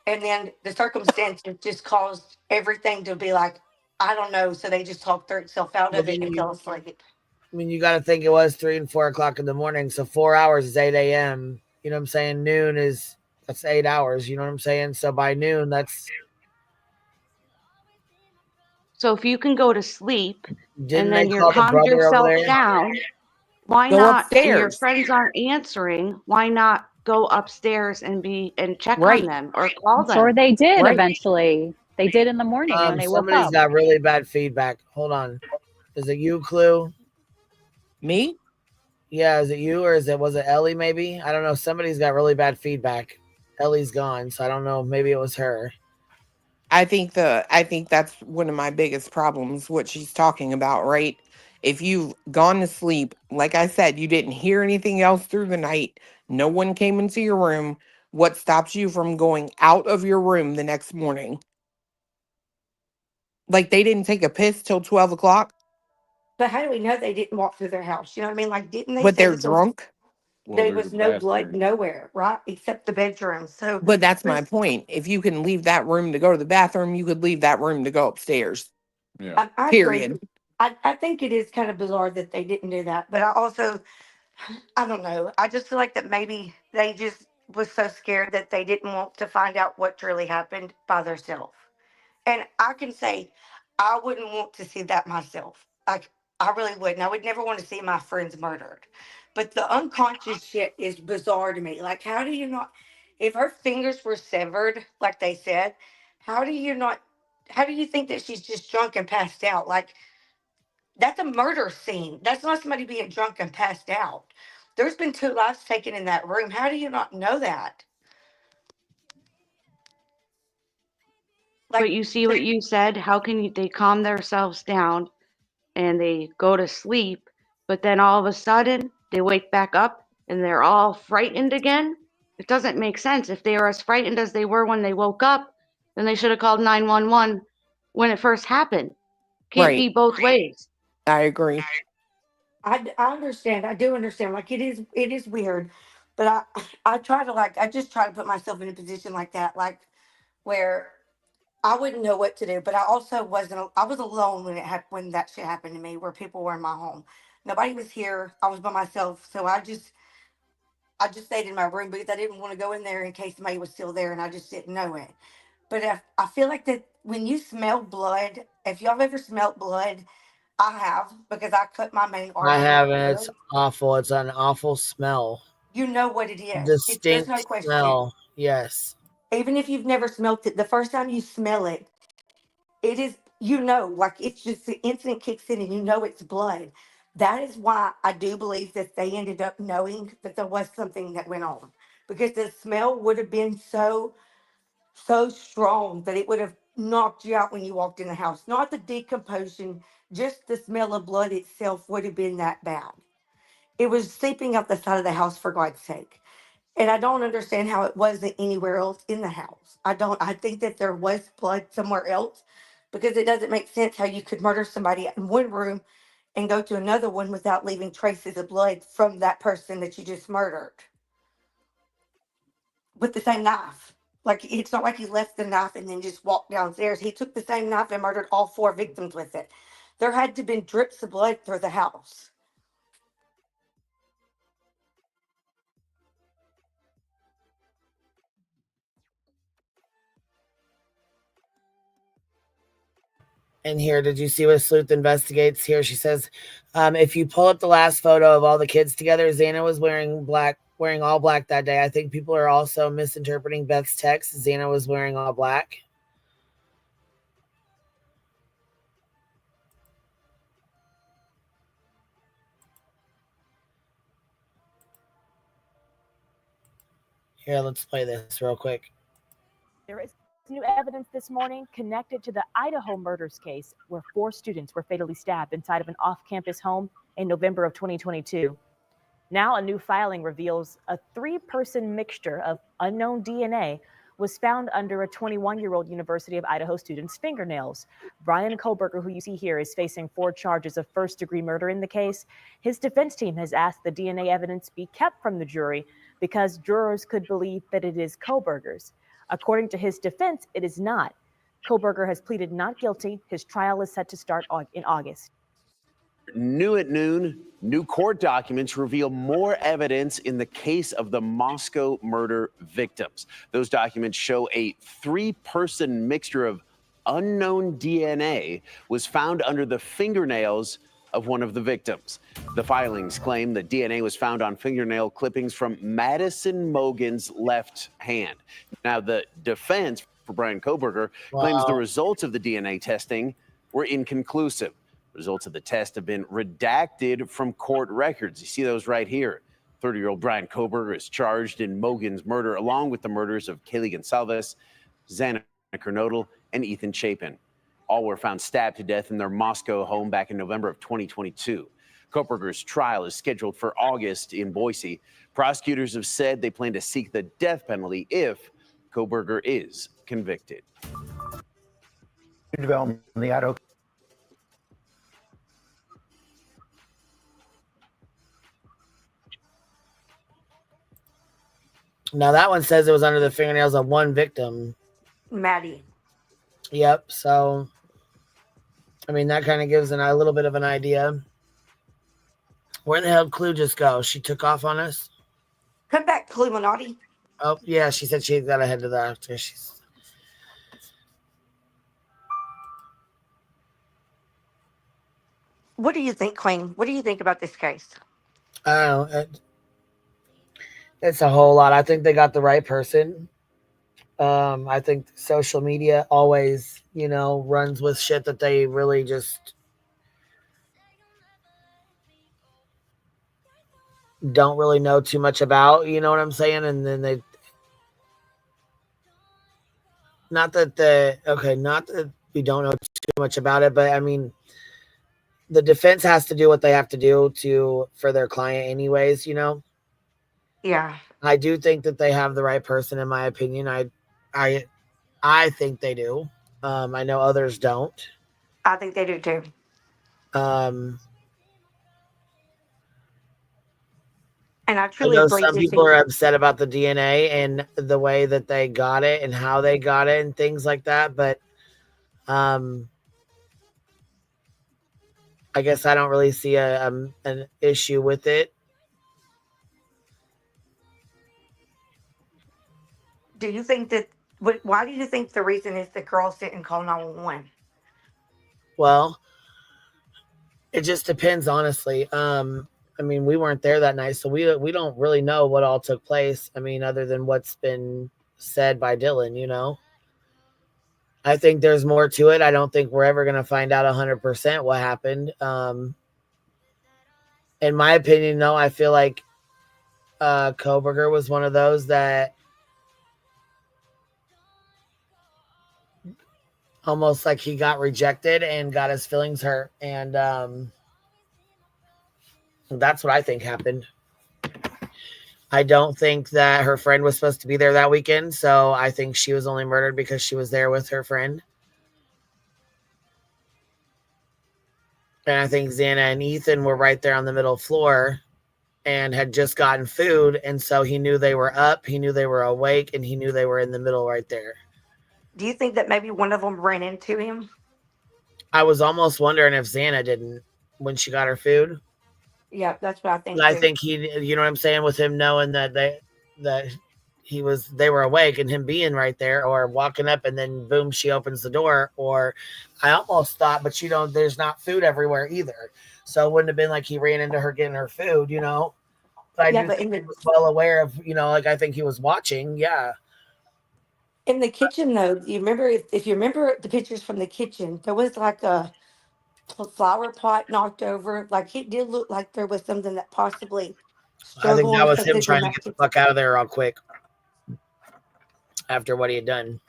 and then the circumstances just caused everything to be like, I don't know, so they just talked themselves out But of it then and fell asleep. you got to think it was 3 and 4 o'clock in the morning. So 4 hours is 8 a.m. You know what I'm saying? Noon that's 8 hours. You know what I'm saying? So by noon, that's. So if you can go to sleep Didn't and they then you're call the calmed brother over yourself there? down, why Go not? And your upstairs. friends aren't answering. Why not go upstairs and check on Right. them or call I'm sure them? they did Right. eventually. They did in the morning when they woke Somebody's up. got really bad feedback. Hold on. Is it you, Clue? Me? Yeah, is it you or was it Ellie maybe? I don't know. Somebody's got really bad feedback. Ellie's gone, so I don't know. Maybe it was her. I think that's one of my biggest problems, what she's talking about, right? If you've gone to sleep, like I said, you didn't hear anything else through the night, no one came into your room, what stops you from going out of your room the next morning? Like they didn't take a piss till 12 o'clock, But how do we know they didn't walk through their house? You know what I mean? Like, didn't they but say they're that there was, drunk? Well, there there's a was no blood bathroom. nowhere, right? Except the bedroom. So But that's my there's, point. If you can leave that room to go to the bathroom, you could leave that room to go upstairs. Yeah. I agree. Period. I think it is kind of bizarre that they didn't do that. But I don't know. I just feel like that maybe they just was so scared that they didn't want to find out what really happened by themselves. And I can say, I wouldn't want to see that myself. Like, I really wouldn't. I would never want to see my friends murdered. But the unconscious shit is bizarre to me. Like, how do you not, if her fingers were severed, like they said, how do you not, how do you think that she's just drunk and passed out? Like, that's a murder scene. That's not somebody being drunk and passed out. There's been 2 lives taken in that room. How do you not know that? But Like, you see what you said? How can they calm themselves down and they go to sleep, but then all of a sudden they wake back up and they're all frightened again? It doesn't make sense. If they are as frightened as they were when they woke up, then they should have called 911 when it first happened. Can't Right. be both ways. I agree. I understand. I do understand. Like, it is weird, but I try to, like, I just try to put myself in a position like that, like where I wouldn't know what to do, but I also wasn't. I was alone when when that shit happened to me, where people were in my home. Nobody was here. I was by myself, so I just stayed in my room because I didn't want to go in there in case somebody was still there, and I just didn't know it. But I feel like that when you smell blood, if y'all have ever smelled blood, I have because I cut my main I artery haven't. right It's there. awful. It's an awful smell. You know what it is. There's no Distinct question. smell. Yes. Even if you've never smelt it, the first time you smell it, it is, like it's just the instant kicks in and you know it's blood. That is why I do believe that they ended up knowing that there was something that went on because the smell would have been so strong that it would have knocked you out when you walked in the house. Not the decomposition, just the smell of blood itself would have been that bad. It was seeping up the side of the house, for God's sake. And I don't understand how it wasn't anywhere else in the house. I think that there was blood somewhere else because it doesn't make sense how you could murder somebody in one room and go to another one without leaving traces of blood from that person that you just murdered with the same knife. Like, it's not like he left the knife and then just walked downstairs. He took the same knife and murdered all 4 victims with it. There had to have been drips of blood through the house. And here, did you see what Sleuth investigates? Here she says, if you pull up the last photo of all the kids together, Xana was wearing all black that day. I think people are also misinterpreting Beth's text. Xana was wearing all black. Here, let's play this real quick. There is new evidence this morning connected to the Idaho murders case where 4 students were fatally stabbed inside of an off-campus home in November of 2022. Now a new filing reveals a 3-person mixture of unknown DNA was found under a 21-year-old University of Idaho student's fingernails. Brian Koberger, who you see here, is facing 4 charges of first-degree murder in the case. His defense team has asked the DNA evidence be kept from the jury because jurors could believe that it is Koberger's. According to his defense, it is not. Koberger has pleaded not guilty. His trial is set to start in August. New at noon, new court documents reveal more evidence in the case of the Moscow murder victims. Those documents show a 3-person mixture of unknown DNA was found under the fingernails of one of the victims. The filings claim the DNA was found on fingernail clippings from Madison Mogan's left hand. Now, the defense for Brian Koberger claims the results of the DNA testing were inconclusive. Results of the test have been redacted from court records. You see those right here. 30-year-old Brian Koberger is charged in Mogan's murder, along with the murders of Kaylee Gonsalves, Xana Kernodle, and Ethan Chapin. All were found stabbed to death in their Moscow home back in November of 2022. Koberger's trial is scheduled for August in Boise. Prosecutors have said they plan to seek the death penalty if Koberger is convicted. Development in the Idaho. Now that one says it was under the fingernails of one victim. Maddie. Yep. So, I mean, that kind of gives a little bit of an idea. Where the hell did Clue just go? She took off on us? Come back, Cluminati. Oh, yeah. She said she got ahead of that. What do you think, Queen? What do you think about this case? I don't know. It's a whole lot. I think they got the right person. I think social media always, runs with shit that they really just don't really know too much about. You know what I'm saying? And then not that we don't know too much about it, but I mean, the defense has to do what they have to do for their client anyways, Yeah. I do think that they have the right person, in my opinion. I think they do. I know others don't. I think they do too. And I truly I know believe some people are upset about the DNA and the way that they got it and how they got it and things like that. But I guess I don't really see an issue with it. Do you think that? Why do you think the reason is the girls didn't call 911? Well, it just depends, honestly. I mean, we weren't there that night, so we don't really know what all took place. I mean, other than what's been said by Dylan, you know. I think there's more to it. I don't think we're ever going to find out 100% what happened. In my opinion, though, I feel like Koberger was one of those that almost like he got rejected and got his feelings hurt. And that's what I think happened. I don't think that her friend was supposed to be there that weekend. So I think she was only murdered because she was there with her friend. And I think Xana and Ethan were right there on the middle floor and had just gotten food. And so he knew they were up, he knew they were awake, and he knew they were in the middle right there. Do you think that maybe one of them ran into him? I was almost wondering if Xana didn't when she got her food. Yeah, that's what I think. I too. think he, you know what I'm saying, with him knowing that they were awake and him being right there or walking up and then boom, she opens the door. Or I almost thought, but you know, there's not food everywhere either. So it wouldn't have been like he ran into her getting her food, you know. But I do think he was well aware of, you know, like I think he was watching. Yeah. In the kitchen, though, you remember if you remember the pictures from the kitchen, there was like a flower pot knocked over. Like it did look like there was something that possibly I think struggled that or was him something in trying to that get the kitchen. fuck out of there real quick after what he had done.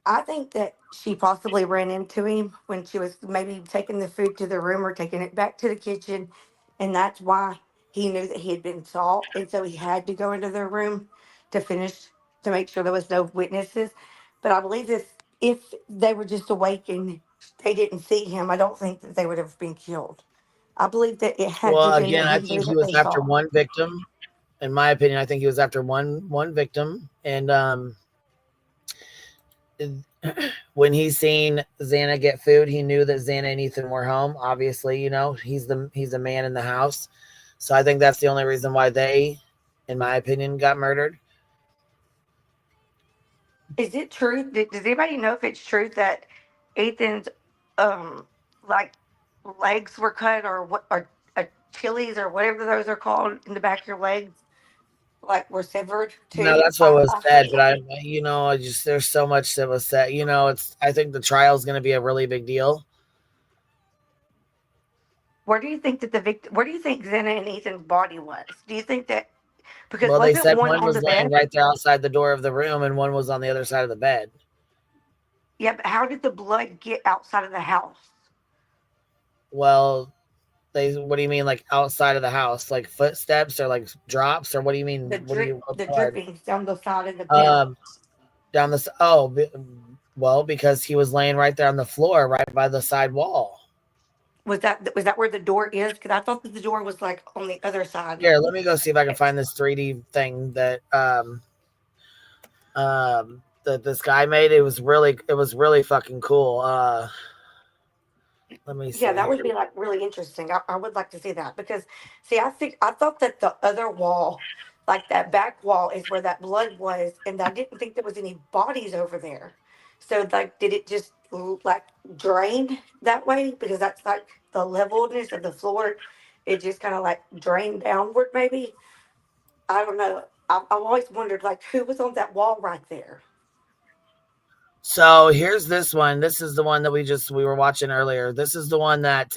I think that she possibly ran into him when she was maybe taking the food to the room or taking it back to the kitchen. And that's why he knew that he had been sought. And so he had to go into their room to finish, to make sure there was no witnesses. But I believe if they were just awake and they didn't see him, I don't think that they would have been killed. I believe that it had to Well, have been again, that I he think knew he that was they after saw. one victim. In my opinion, I think he was after one victim. And when he seen Xana get food, he knew that Xana and Ethan were home. Obviously, you know, he's the man in the house. So I think that's the only reason why they, in my opinion, got murdered. Is it true? Does anybody know if it's true that Ethan's like legs were cut or what or Achilles or whatever those are called in the back of your legs, like were severed No, too? that's what was I said, think. but I just there's so much that was said. You know, I think the trial is going to be a really big deal. Where do you think that where do you think Xena and Ethan's body was? Do you think that because Well, they wasn't said one one on was the laying bed? right there outside the door of the room, and one was on the other side of the bed. Yeah, but how did the blood get outside of the house? Well, what do you mean, like outside of the house, like footsteps or like drops, or what do you mean? The drippings down the side of the bed. Down the well, because he was laying right there on the floor, right by the side wall. Was that where the door is? Because I thought that the door was like on the other side. Here, let me go see if I can find this 3D thing that that this guy made. It was really fucking cool. Let me see. Yeah, that would be like really interesting. I would like to see that because see, I thought that the other wall, like that back wall, is where that blood was, and I didn't think there was any bodies over there. So like, did it just like drain that way? Because that's like the levelness of the floor. It just kind of like drained downward, maybe. I don't know. I've always wondered like who was on that wall right there. So here's this one. This is the one that we were watching earlier. This is the one that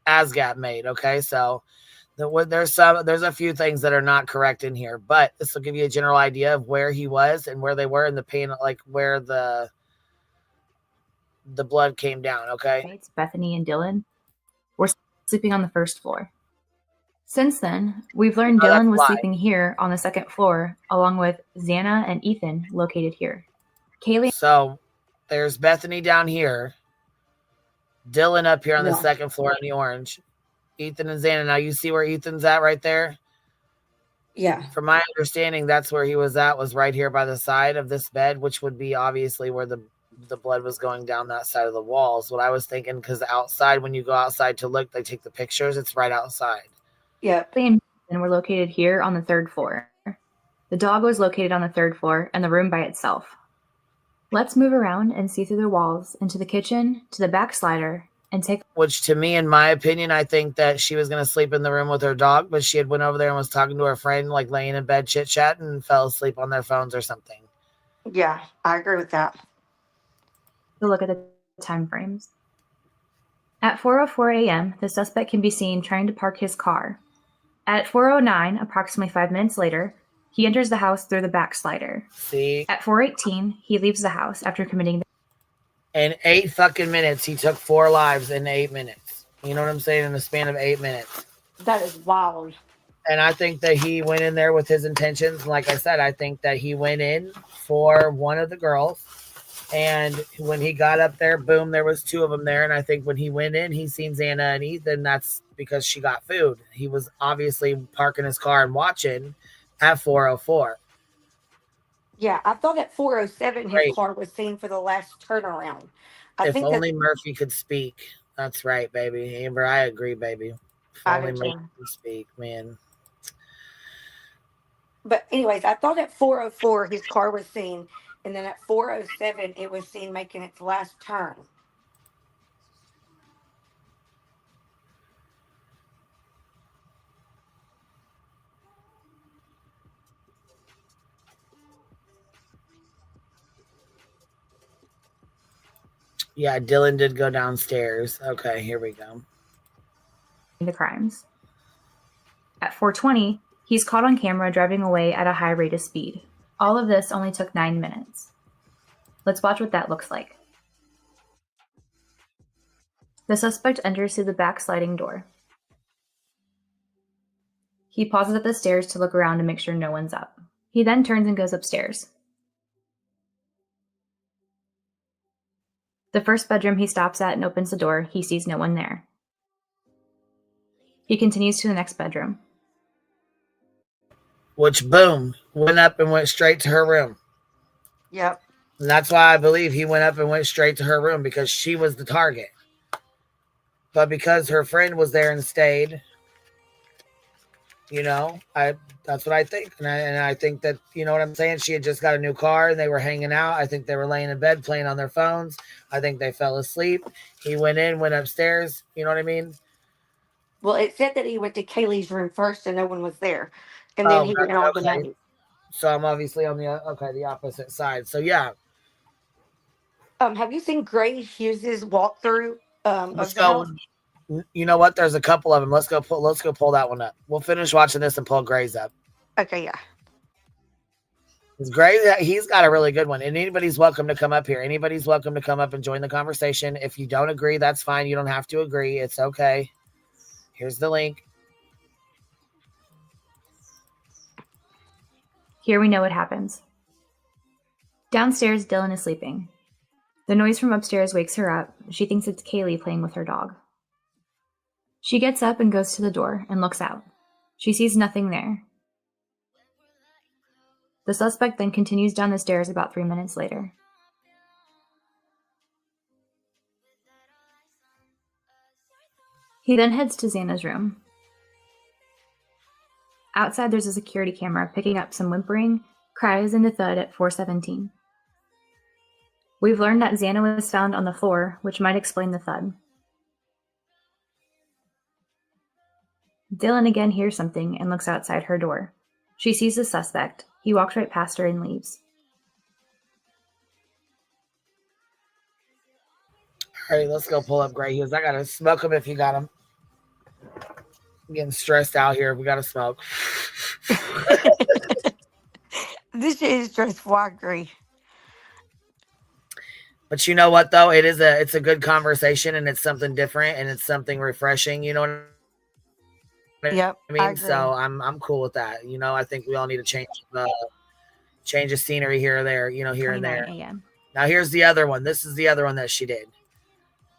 ASGAT made. Okay, so there's a few things that are not correct in here, but this will give you a general idea of where he was and where they were in the pain, like where the blood came down. Okay, Bethany and Dylan were sleeping on the first floor. Since then, we've learned Dylan was sleeping here on the second floor, along with Xana and Ethan located here. Kaylee. So there's Bethany down here, Dylan up here on the second floor in the orange, Ethan and Xana. Now you see where Ethan's at right there? Yeah. From my understanding, that's where he was at, was right here by the side of this bed, which would be obviously where the the blood was going down that side of the walls. What I was thinking, because outside, when you go outside to look, they take the pictures. It's right outside. Yep. And we're located here on the 3rd floor. The dog was located on the 3rd floor and the room by itself. Let's move around and see through the walls into the kitchen, to the back slider, and take. Which, to me, in my opinion, I think that she was going to sleep in the room with her dog, but she had went over there and was talking to her friend, like laying in bed chit-chatting, and fell asleep on their phones or something. Yeah, I agree with that. To look at the time frames. At 4:04 a.m., the suspect can be seen trying to park his car. At 4:09, approximately 5 minutes later, he enters the house through the back slider. See? At 4:18, he leaves the house after committing. In 8 fucking minutes, he took 4 lives in 8 minutes. You know what I'm saying? In the span of 8 minutes. That is wild. And I think that he went in there with his intentions. Like I said, I think that he went in for one of the girls. And when he got up there, boom, there was 2 of them there. And I think when he went in, he seen Xana and Ethan. That's because she got food. He was obviously parking his car and watching at 4:04. Yeah, I thought at 4:07 his Great. car was seen for the last turnaround. If only Murphy could speak. That's right, baby. Amber, I agree, baby. If I only do Murphy too. could speak, man. But anyways, I thought at 4:04 his car was seen, and then at 4:07 it was seen making its last turn. Yeah, Dylan did go downstairs. Okay, here we go. The crimes. At 4:20, he's caught on camera driving away at a high rate of speed. All of this only took 9 minutes. Let's watch what that looks like. The suspect enters through the back sliding door. He pauses at the stairs to look around to make sure no one's up. He then turns and goes upstairs. The first bedroom he stops at and opens the door, he sees no one there. He continues to the next bedroom. Which, boom, went up and went straight to her room. Yep. And that's why I believe he went up and went straight to her room, because she was the target. But because her friend was there and stayed, you know, that's what I think. And I think that, you know what I'm saying? She had just got a new car and they were hanging out. I think they were laying in bed playing on their phones. I think they fell asleep. He went in, went upstairs. You know what I mean? Well, it said that he went to Kaylee's room first and no one was there. And then he went on the night. So I'm obviously on the opposite side. So yeah. Have you seen Gray Hughes's walkthrough Let's of the go. house? You know what? There's a couple of them. Let's go pull that one up. We'll finish watching this and pull Gray's up. Okay, yeah. It's Gray. He's got a really good one. And anybody's welcome to come up here. Anybody's welcome to come up and join the conversation. If you don't agree, that's fine. You don't have to agree. It's okay. Here's the link. Here we know what happens. Downstairs, Dylan is sleeping. The noise from upstairs wakes her up. She thinks it's Kaylee playing with her dog. She gets up and goes to the door and looks out. She sees nothing there. The suspect then continues down the stairs about 3 minutes later. He then heads to Xana's room. Outside, there's a security camera picking up some whimpering, cries, and a thud at 4:17. We've learned that Xana was found on the floor, which might explain the thud. Dylan again hears something and looks outside her door. She sees the suspect. He walks right past her and leaves. All right, let's go pull up Gray Hughes. I gotta smoke him if you got him. I'm getting stressed out here. We gotta smoke. This is stressful, I agree. But you know what though? It's a good conversation and it's something different and it's something refreshing. You know what Yep, I mean? I agree. So I'm cool with that. You know, I think we all need to change of scenery here or there, you know, here and there. 29 a.m. Now here's the other one. This is the other one that she did.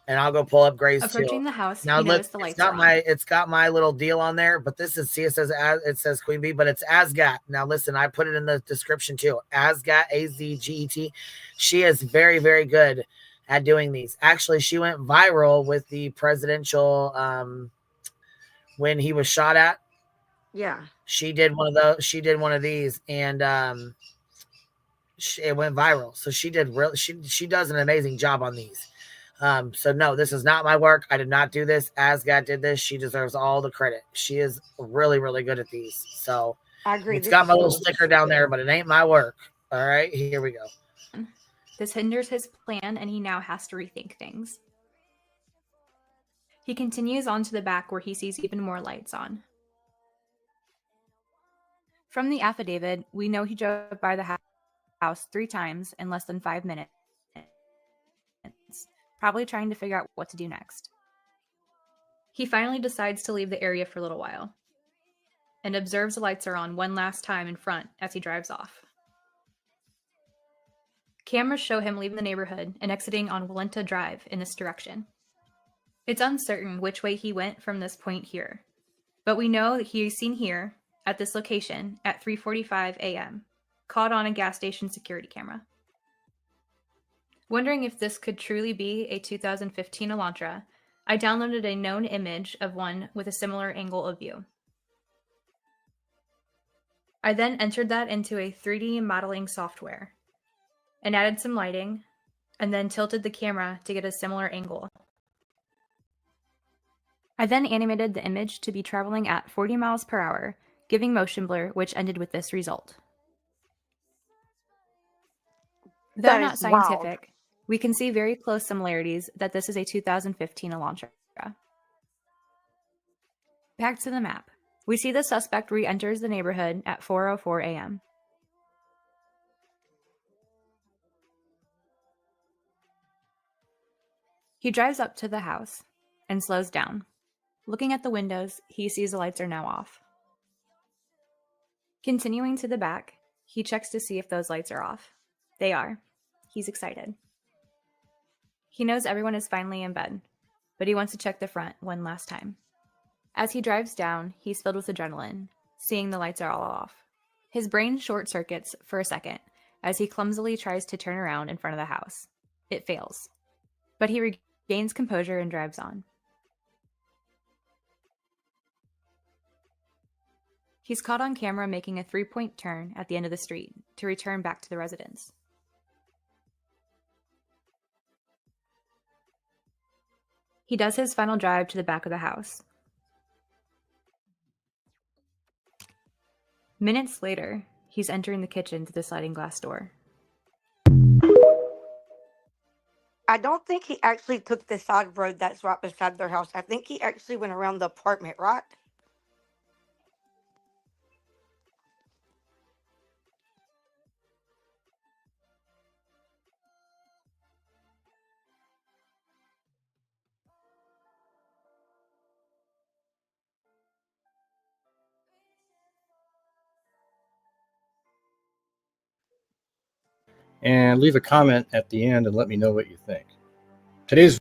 And I'll go pull up Gray's Approaching too. the house, Now he look, noticed the lights are on. it's got my little deal on there, but this is, see, it says Queen Bee, but it's Azgat. Now listen, I put it in the description too. Azgat, AZGET. She is very, very good at doing these. Actually, she went viral with the presidential when he was shot at. Yeah. She did one of those. She did one of these, and it went viral. So she did real. She does an amazing job on these. So no, this is not my work. I did not do this. Asgat did this. She deserves all the credit. She is really, really good at these. So I agree. it's This got is my little cool. sticker down there, but it ain't my work. All right, here we go. This hinders his plan, and he now has to rethink things. He continues on to the back where he sees even more lights on. From the affidavit, we know he drove by the house 3 times in less than 5 minutes, probably trying to figure out what to do next. He finally decides to leave the area for a little while and observes the lights are on one last time in front as he drives off. Cameras show him leaving the neighborhood and exiting on Walenta Drive in this direction. It's uncertain which way he went from this point here, but we know that he is seen here at this location at 3:45 a.m., caught on a gas station security camera. Wondering if this could truly be a 2015 Elantra, I downloaded a known image of one with a similar angle of view. I then entered that into a 3D modeling software and added some lighting, and then tilted the camera to get a similar angle. I then animated the image to be traveling at 40 miles per hour, giving motion blur, which ended with this result. Though That not is wild. scientific, we can see very close similarities that this is a 2015 Elantra. Back to the map. We see the suspect re-enters the neighborhood at 4:04 a.m. He drives up to the house and slows down. Looking at the windows, he sees the lights are now off. Continuing to the back, he checks to see if those lights are off. They are. He's excited. He knows everyone is finally in bed, but he wants to check the front one last time. As he drives down, he's filled with adrenaline, seeing the lights are all off. His brain short circuits for a second as he clumsily tries to turn around in front of the house. It fails, but he regains composure and drives on. He's caught on camera making a 3-point turn at the end of the street to return back to the residence. He does his final drive to the back of the house. Minutes later, he's entering the kitchen through the sliding glass door. I don't think he actually took the side road that's right beside their house. I think he actually went around the apartment, right? And leave a comment at the end and let me know what you think. Today's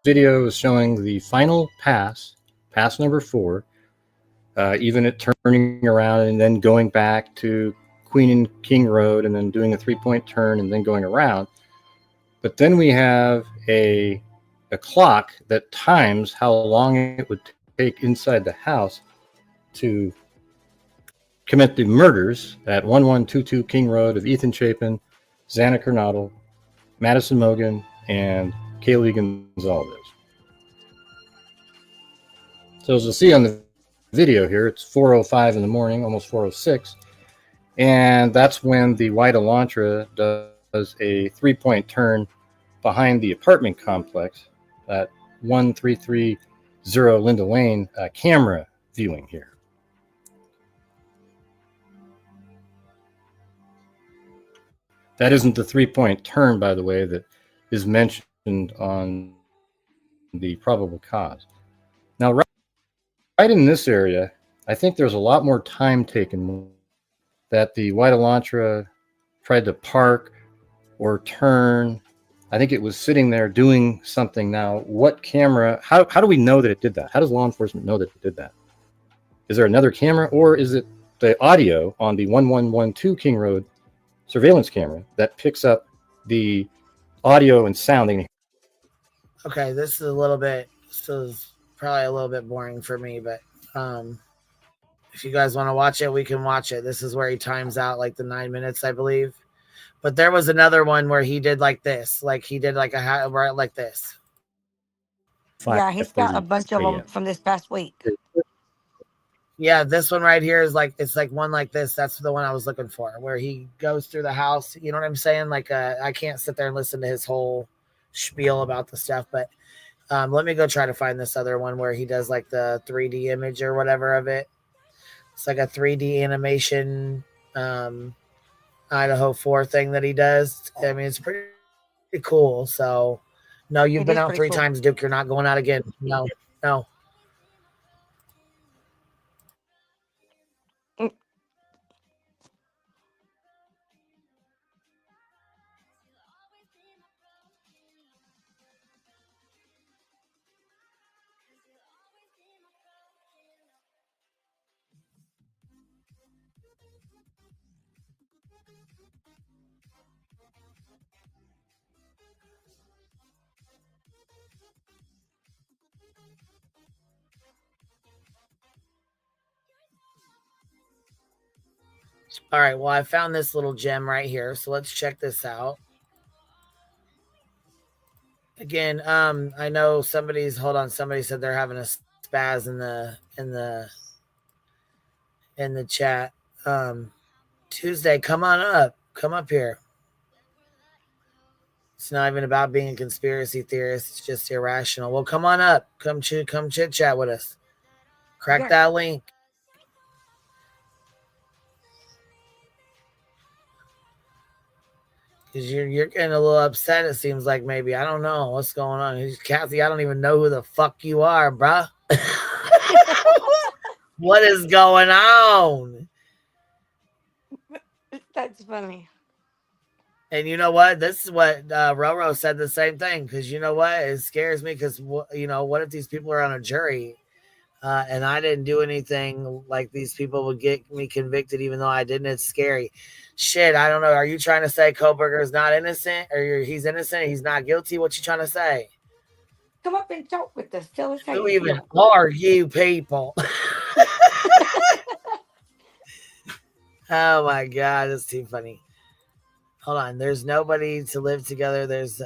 video is showing the final pass number 4, even it turning around and then going back to Queen and King Road and then doing a 3-point turn and then going around. But then we have a clock that times how long it would take inside the house to commit the murders at 1122 King Road of Ethan Chapin, Xana Kernodle, Madison Mogan, and Kaylee Gonzalez. So as you'll see on the video here, it's 4:05 in the morning, almost 4:06, and that's when the white Elantra does a 3-point turn behind the apartment complex at 1330 Linda Lane, camera viewing here. That isn't the 3-point turn, by the way, that is mentioned on the probable cause. Now, right in this area, I think there's a lot more time taken that the White Elantra tried to park or turn. I think it was sitting there doing something. Now, what camera, how do we know that it did that? How does law enforcement know that it did that? Is there another camera, or is it the audio on the 1112 King Road surveillance camera that picks up the audio and sound? Okay, this is a little bit, so it's probably a little bit boring for me, but if you guys want to watch it, we can watch it. This is where he times out like the 9 minutes, I believe. But there was another one where he did like this, like he did like a right like this. Yeah, he's got a bunch of them from this past week. Yeah, this one right here is like, it's like one like this. That's the one I was looking for, where he goes through the house. You know what I'm saying? Like, I can't sit there and listen to his whole spiel about the stuff, but let me go try to find this other one where he does like the 3D image or whatever of it. It's like a 3D animation Idaho 4 thing that he does. I mean, it's pretty cool. So, no, you've been out 3 times, Duke. You're not going out again. No, no. All right, well, I found this little gem right here, so let's check this out. Again, I know somebody said they're having a spaz in the chat. Tuesday, come up here. It's not even about being a conspiracy theorist, it's just irrational. Well, come on up, come chit chat with us. Crack that link. Because you're getting a little upset, it seems like. Maybe, I don't know what's going on. Kathy, I don't even know who the fuck you are, bruh. What is going on? That's funny. And you know what? This is what Roro said the same thing. Because you know what? It scares me because, you know, what if these people are on a jury and I didn't do anything, like these people would get me convicted even though I didn't? It's scary. Shit, I don't know. Are you trying to say Koberger is not innocent, or he's innocent, he's not guilty? What you trying to say? Come up and talk with us. Tell us how Who you even feel. are you people? Oh my God, that's too funny. Hold on. There's nobody to live together. There's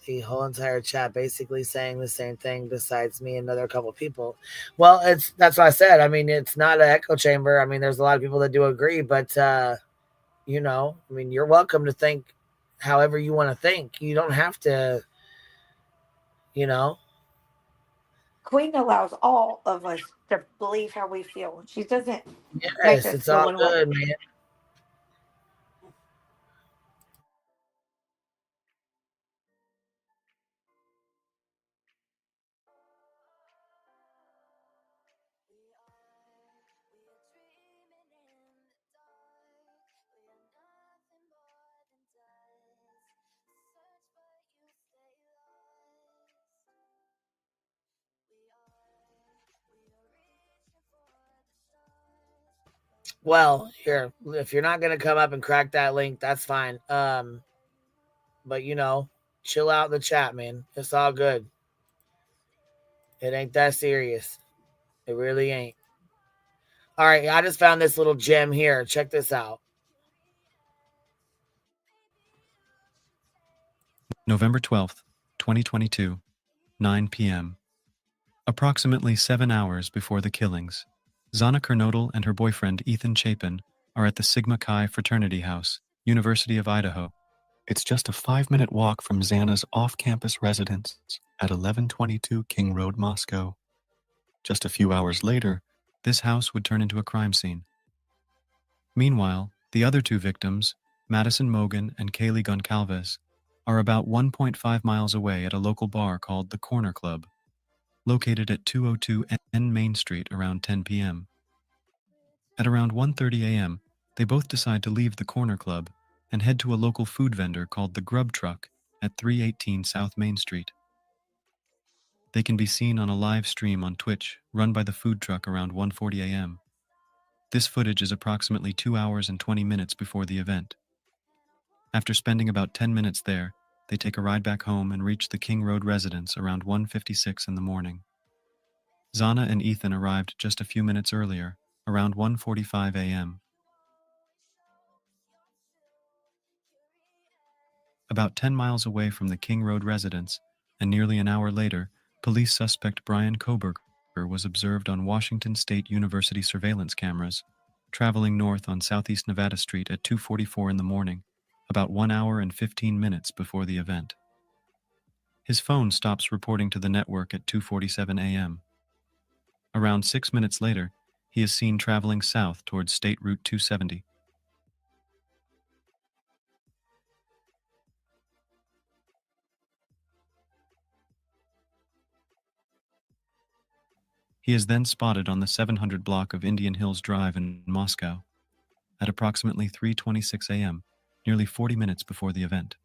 the whole entire chat basically saying the same thing besides me and another couple of people. Well, that's what I said. I mean, it's not an echo chamber. I mean, there's a lot of people that do agree, but you know, I mean, you're welcome to think however you want to think. You don't have to, you know. Queen allows all of us to believe how we feel. She doesn't make Yes, us it's feel all one way. good, man. Well, here, if you're not gonna come up and crack that link, that's fine. But you know, chill out in the chat, man. It's all good. It ain't that serious. It really ain't. All right, I just found this little gem here. Check this out. November 12th, 2022, 9 p.m. Approximately 7 hours before the killings, Zana Kernodle and her boyfriend Ethan Chapin are at the Sigma Chi fraternity house, University of Idaho. It's just a 5-minute walk from Xana's off-campus residence at 1122 King Road, Moscow. Just a few hours later, this house would turn into a crime scene. Meanwhile, the other 2 victims, Madison Mogan and Kaylee Goncalves, are about 1.5 miles away at a local bar called the Corner Club, located at 202 N Main Street around 10 p.m. At around 1:30 a.m., they both decide to leave the corner club and head to a local food vendor called the Grub Truck at 318 South Main Street. They can be seen on a live stream on Twitch run by the food truck around 1:40 a.m. This footage is approximately 2 hours and 20 minutes before the event. After spending about 10 minutes there, they take a ride back home and reach the King Road residence around 1:56 in the morning. Zana and Ethan arrived just a few minutes earlier, around 1:45 a.m. About 10 miles away from the King Road residence, and nearly an hour later, police suspect Brian Koberger was observed on Washington State University surveillance cameras, traveling north on Southeast Nevada Street at 2:44 in the morning, about 1 hour and 15 minutes before the event. His phone stops reporting to the network at 2:47 a.m. Around 6 minutes later, he is seen traveling south towards State Route 270. He is then spotted on the 700 block of Indian Hills Drive in Moscow at approximately 3:26 a.m., nearly 40 minutes before the event.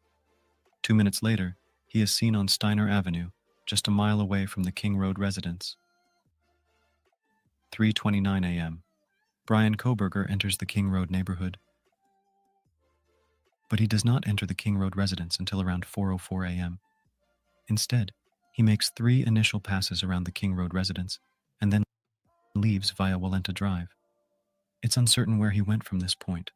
2 minutes later, he is seen on Steiner Avenue, just a mile away from the King Road residence. 3:29 a.m. Brian Koberger enters the King Road neighborhood, but he does not enter the King Road residence until around 4:04 a.m. Instead, he makes 3 initial passes around the King Road residence and then leaves via Walenta Drive. It's uncertain where he went from this point,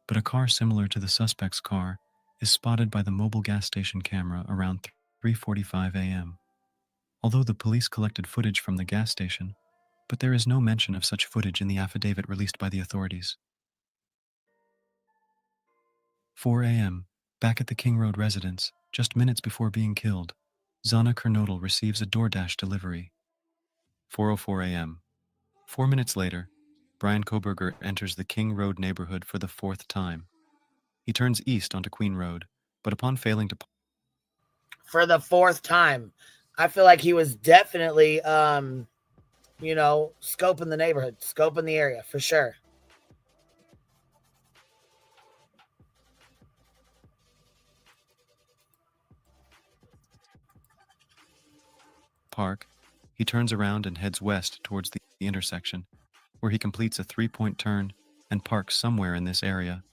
but a car similar to the suspect's car is spotted by the mobile gas station camera around 3:45 a.m. Although the police collected footage from the gas station, but there is no mention of such footage in the affidavit released by the authorities. 4 a.m., back at the King Road residence, just minutes before being killed, Zana Kernodle receives a DoorDash delivery. 4:04 a.m. 4 minutes later, Brian Koberger enters the King Road neighborhood for the 4th time. He turns east onto Queen Road, but upon failing to... For the 4th time. I feel like he was definitely, scoping the neighborhood, scoping the area, for sure. Park, he turns around and heads west towards the intersection, where he completes a 3-point turn and parks somewhere in this area.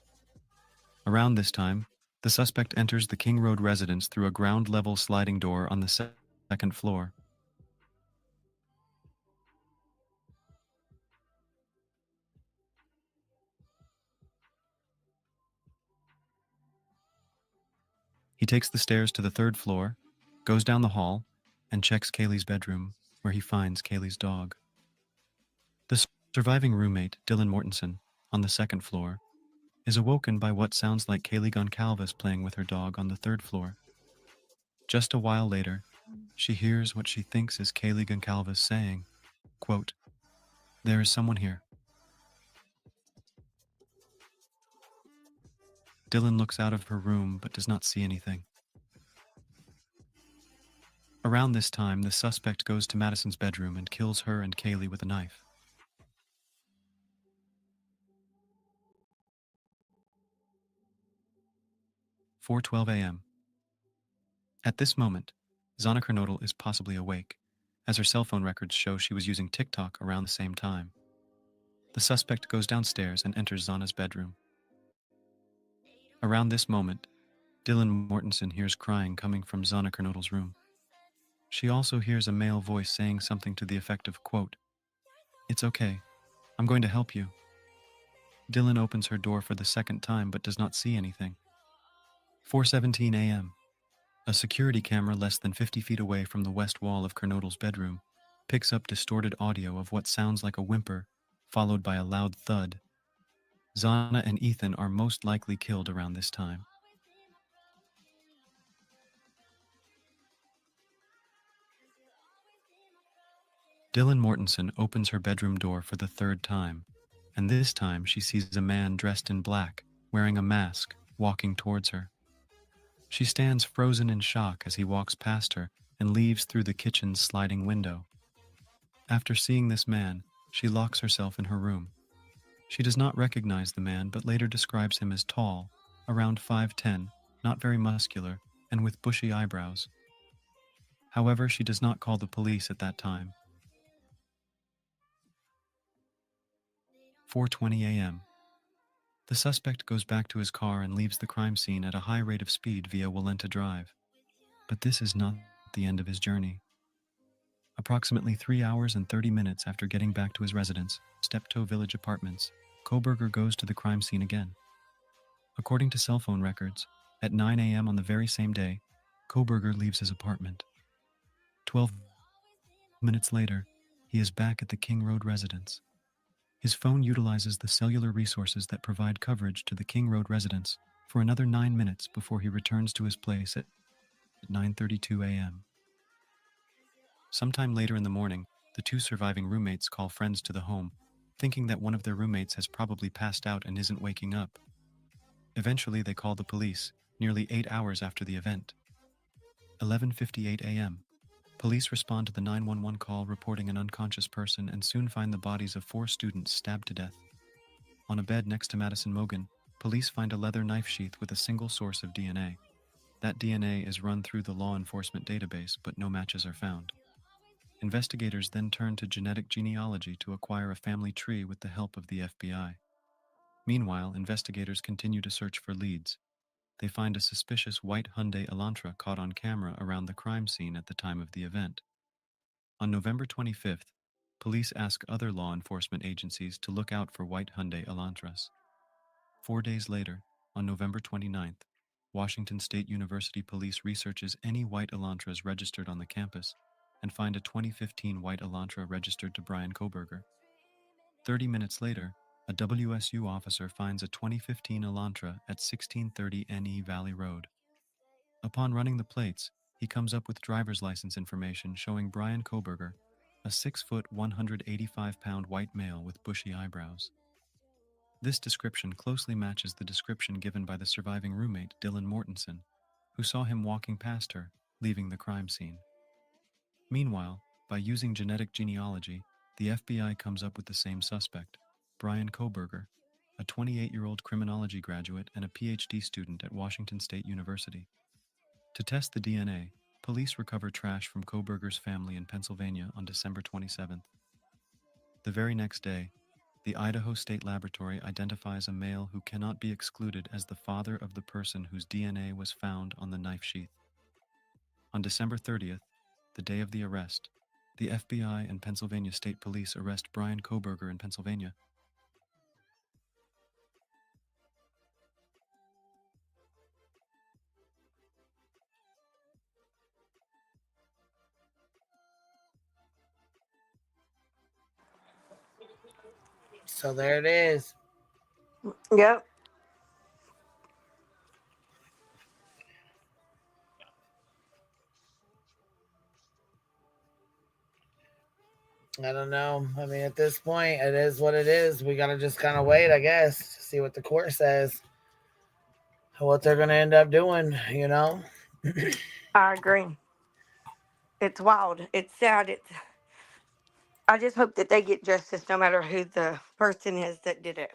Around this time, the suspect enters the King Road residence through a ground-level sliding door on the second floor. He takes the stairs to the 3rd floor, goes down the hall, and checks Kaylee's bedroom, where he finds Kaylee's dog. The surviving roommate, Dylan Mortensen, on the 2nd floor, is awoken by what sounds like Kaylee Goncalves playing with her dog on the 3rd floor. Just a while later, she hears what she thinks is Kaylee Goncalves saying, quote, "There is someone here." Dylan looks out of her room but does not see anything. Around this time, the suspect goes to Madison's bedroom and kills her and Kaylee with a knife. – 4:12 a.m. At this moment, Zana Kernodle is possibly awake, as her cell phone records show she was using TikTok around the same time. The suspect goes downstairs and enters Zana's bedroom. Around this moment, Dylan Mortensen hears crying coming from Zana Kernodle's room. She also hears a male voice saying something to the effect of, quote, "It's okay. I'm going to help you." Dylan opens her door for the 2nd time but does not see anything. 4:17 a.m. A security camera less than 50 feet away from the west wall of Kernodle's bedroom picks up distorted audio of what sounds like a whimper, followed by a loud thud. Zana and Ethan are most likely killed around this time. Dylan Mortensen opens her bedroom door for the 3rd time, and this time she sees a man dressed in black, wearing a mask, walking towards her. She stands frozen in shock as he walks past her and leaves through the kitchen's sliding window. After seeing this man, she locks herself in her room. She does not recognize the man, but later describes him as tall, around 5'10", not very muscular, and with bushy eyebrows. However, she does not call the police at that time. 4:20 a.m. The suspect goes back to his car and leaves the crime scene at a high rate of speed via Walenta Drive. But this is not the end of his journey. Approximately 3 hours and 30 minutes after getting back to his residence, Steptoe Village Apartments, Kohberger goes to the crime scene again. According to cell phone records, at 9 a.m. on the very same day, Kohberger leaves his apartment. 12 minutes later, he is back at the King Road residence. His phone utilizes the cellular resources that provide coverage to the King Road residence for another 9 minutes before he returns to his place at 9:32 a.m. Sometime later in the morning, the two surviving roommates call friends to the home, thinking that one of their roommates has probably passed out and isn't waking up. Eventually, they call the police, nearly 8 hours after the event. 11:58 a.m. Police respond to the 911 call reporting an unconscious person and soon find the bodies of 4 students stabbed to death. On a bed next to Madison Mogan, police find a leather knife sheath with a single source of DNA. That DNA is run through the law enforcement database, but no matches are found. Investigators then turn to genetic genealogy to acquire a family tree with the help of the FBI. Meanwhile, investigators continue to search for leads. They find a suspicious white Hyundai Elantra caught on camera around the crime scene at the time of the event. On November 25th, police ask other law enforcement agencies to look out for white Hyundai Elantras. 4 days later, on November 29th, Washington State University police researches any white Elantras registered on the campus and find a 2015 white Elantra registered to Brian Kohberger. 30 minutes later, a WSU officer finds a 2015 Elantra at 1630 NE Valley Road. Upon running the plates, he comes up with driver's license information showing Brian Kohberger, a 6-foot, 185-pound white male with bushy eyebrows. This description closely matches the description given by the surviving roommate, Dylan Mortensen, who saw him walking past her, leaving the crime scene. Meanwhile, by using genetic genealogy, the FBI comes up with the same suspect, Brian Kohberger, a 28-year-old criminology graduate and a PhD student at Washington State University. To test the DNA, police recover trash from Kohberger's family in Pennsylvania on December 27th. The very next day, the Idaho State Laboratory identifies a male who cannot be excluded as the father of the person whose DNA was found on the knife sheath. On December 30th, the day of the arrest, the FBI and Pennsylvania State Police arrest Brian Kohberger in Pennsylvania. So there it is. Yep. I don't know. I mean, at this point, it is what it is. We got to just kind of wait, I guess, to see what the court says, what they're going to end up doing, you know? I agree. It's wild. It's sad. I just hope that they get justice no matter who the person is that did it.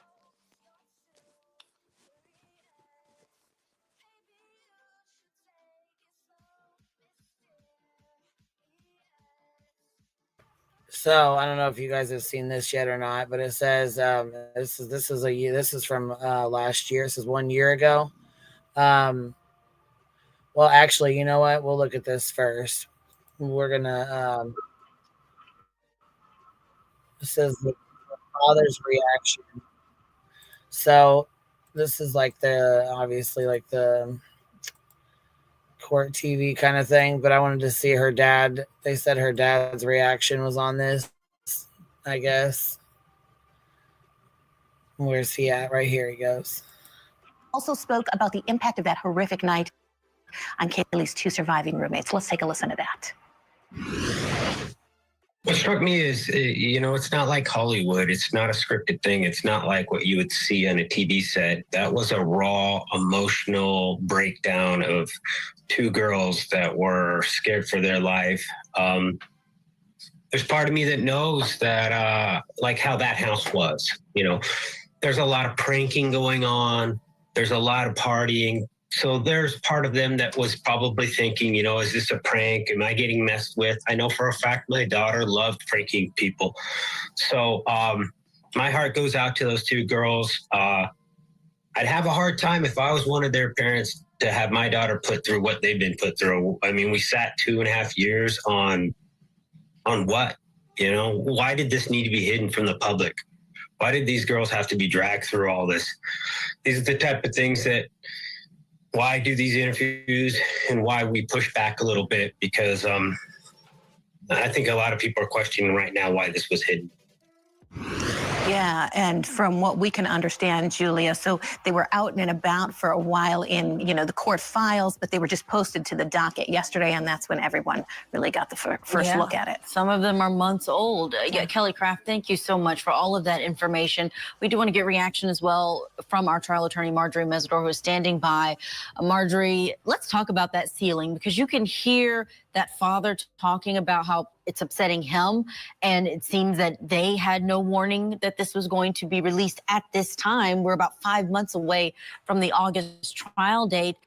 So I don't know if you guys have seen this yet or not, but it says this is from last year. This is 1 year ago. Well, actually, you know what? We'll look at this first. We're gonna. This is the father's reaction. So this is like obviously like the court TV kind of thing, but I wanted to see her dad. They said her dad's reaction was on this, I guess. Where's he at? Right here he goes. Also spoke about the impact of that horrific night on Kaylee's 2 surviving roommates. Let's take a listen to that. What struck me is, it's not like Hollywood. It's not a scripted thing. It's not like what you would see on a TV set. That was a raw, emotional breakdown of 2 girls that were scared for their life. There's part of me that knows that, like how that house was, there's a lot of pranking going on. There's a lot of partying. So there's part of them that was probably thinking, you know, is this a prank? Am I getting messed with? I know for a fact my daughter loved pranking people. So my heart goes out to those two girls. I'd have a hard time if I was one of their parents to have my daughter put through what they've been put through. I mean, we sat 2.5 years on what? You know, why did this need to be hidden from the public? Why did these girls have to be dragged through all this? These are the type of things that why I do these interviews and why we push back a little bit, because I think a lot of people are questioning right now why this was hidden. Yeah, and from what we can understand, Julia, so they were out and about for a while in, you know, the court files, but they were just posted to the docket yesterday, and that's when everyone really got the first look at it. Some of them are months old. Yeah, Kelly Craft, thank you so much for all of that information. We do want to get reaction as well from our trial attorney, Marjorie Mesidor, who is standing by. Marjorie, let's talk about that sealing, because you can hear that father talking about how it's upsetting him, and it seems that they had no warning that this was going to be released at this time. We're about 5 months away from the August trial date.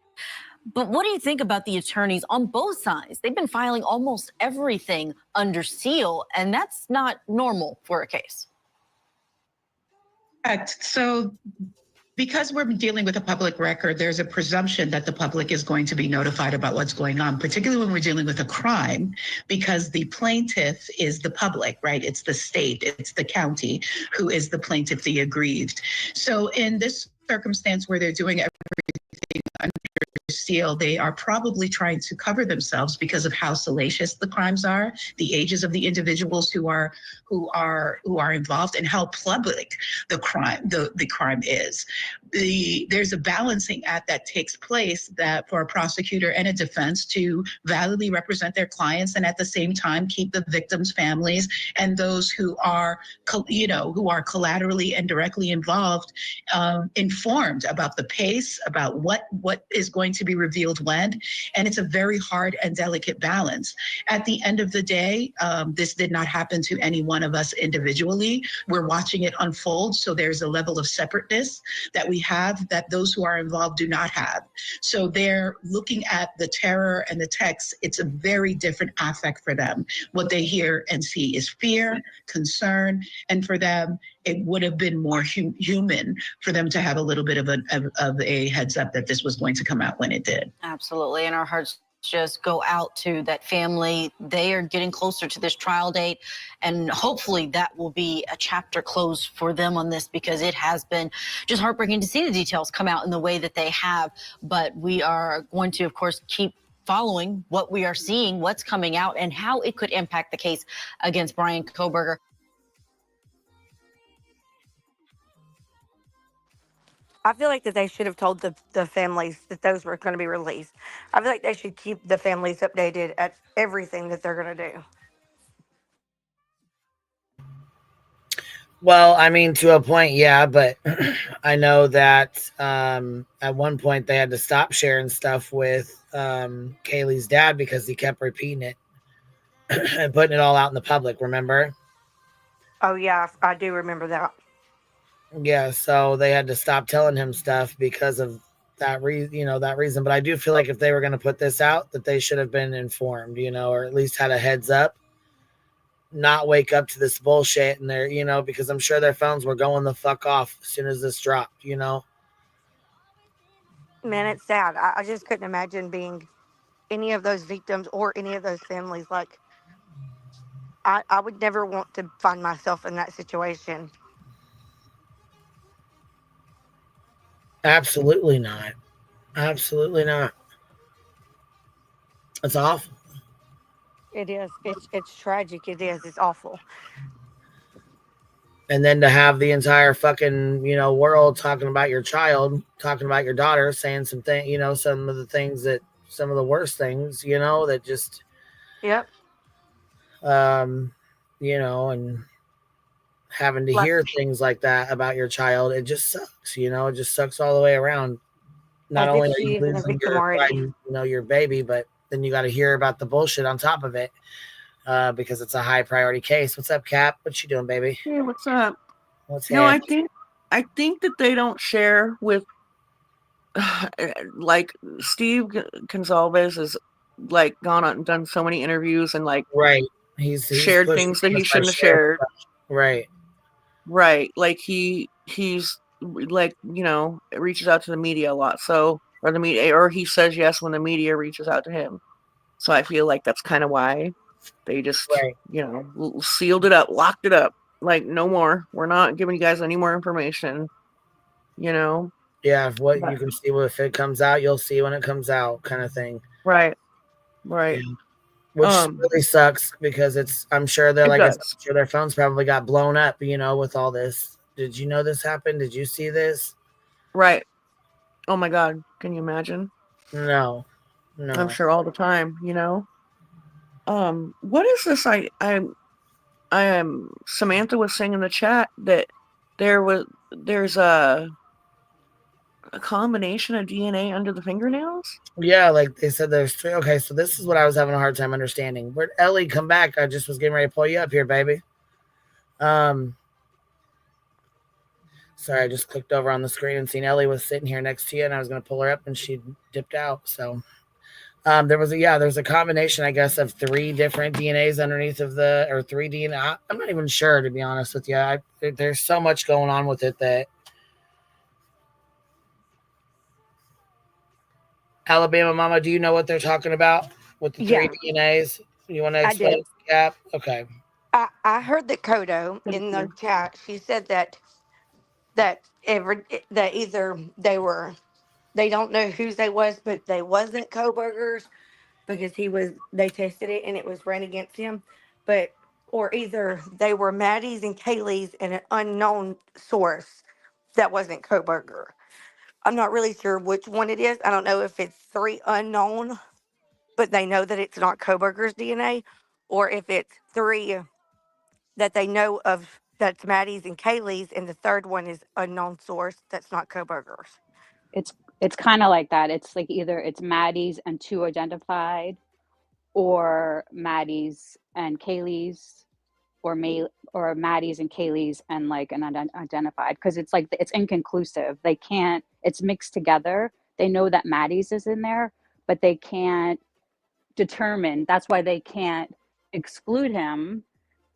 But what do you think about the attorneys on both sides? They've been filing almost everything under seal, and that's not normal for a case. Correct. So because we're dealing with a public record, there's a presumption that the public is going to be notified about what's going on, particularly when we're dealing with a crime, because the plaintiff is the public, right? It's the state, it's the county who is the plaintiff, the aggrieved. So in this circumstance where they're doing everything under seal, they are probably trying to cover themselves because of how salacious the crimes are, the ages of the individuals who are involved, and how public the crime is. There's a balancing act that takes place that for a prosecutor and a defense to validly represent their clients, and at the same time keep the victims' families and those who are collaterally and directly involved informed about the pace, about what is going to be revealed when. And it's a very hard and delicate balance. At the end of the day, this did not happen to any one of us individually. We're watching it unfold, so there's a level of separateness that we have that those who are involved do not have. So they're looking at the terror and the text. It's a very different affect for them. What they hear and see is fear, concern, and for them, it would have been more human for them to have a little bit of a heads up that this was going to come out when it did. Absolutely, and our hearts just go out to that family. They are getting closer to this trial date, and hopefully that will be a chapter closed for them on this, because it has been just heartbreaking to see the details come out in the way that they have. But we are going to, of course, keep following what we are seeing, what's coming out, and how it could impact the case against Bryan Kohberger. I feel like that they should have told the families that those were going to be released. I feel like they should keep the families updated at everything that they're going to do. Well, I mean, to a point, yeah, but I know that at one point they had to stop sharing stuff with Kaylee's dad because he kept repeating it and putting it all out in the public, remember? Oh, yeah, I do remember that. Yeah, so they had to stop telling him stuff because of that reason. But I do feel like if they were going to put this out, that they should have been informed, or at least had a heads up, not wake up to this bullshit and they're, because I'm sure their phones were going the fuck off as soon as this dropped, Man, it's sad. I just couldn't imagine being any of those victims or any of those families. Like, I would never want to find myself in that situation. Absolutely not. Absolutely not. It's awful. It is. It's tragic. It is. It's awful. And then to have the entire fucking, world talking about your child, talking about your daughter, saying some of the worst things, that just, yep. And having to hear things like that about your child, it just sucks, it just sucks all the way around. Not only are you losing your baby, but then you got to hear about the bullshit on top of it, because it's a high priority case. What's up, Cap? What you doing, baby? Hey, what's up? What's No, I think I think that they don't share with, like, Steve Gonzalez has, like, gone out and done so many interviews and, like, right. He's shared pushing things that he us by shouldn't have sharing shared. stuff. Right. Right. Like, he's, like, you know, reaches out to the media a lot. So, or the media, or he says yes when the media reaches out to him. So I feel like that's kind of why they just, Right. you know, sealed it up, locked it up. Like, no more. We're not giving you guys any more information, you know? Yeah, if what But, you can see, if it comes out, you'll see when it comes out, kind of thing. right. Right. Yeah. Which really sucks because I'm sure they're like, I'm sure their phones probably got blown up, you know, with all this. Did you know this happened? Did you see this? Right. Oh my God. Can you imagine? No. I'm sure all the time, you know? What is this? Samantha was saying in the chat that there's a combination of DNA under the fingernails. Yeah, like they said there's three. Okay, so this is what I was having a hard time understanding. Where'd Ellie come back? I just was getting ready to pull you up here, baby. Sorry, I just clicked over on the screen and seen Ellie was sitting here next to you, and I was going to pull her up, and she dipped out. So there's a combination, I guess, of 3 different DNAs underneath of or 3 DNA. I'm not even sure, to be honest with you. There's so much going on with it that Alabama Mama, do you know what they're talking about with the 3 DNAs? You want to I explain do. it, Cap? Okay. I heard that Kodo in the chat. She said that either they don't know whose they was, but they wasn't Coburgers because they tested it and it was ran against him, or either they were Maddie's and Kaylee's and an unknown source that wasn't Coburger. I'm not really sure which one it is. I don't know if it's 3 unknown, but they know that it's not Coburger's DNA, or if it's 3 that they know of that's Maddie's and Kaylee's, and the third one is unknown source that's not Coburger's. It's kind of like that. It's like either it's Maddie's and 2 identified, or Maddie's and Kaylee's, or Maddie's and Kaylee's and like an unidentified, because it's like it's inconclusive. They can't. It's mixed together. They know that Maddie's is in there, but they can't determine. That's why they can't exclude him.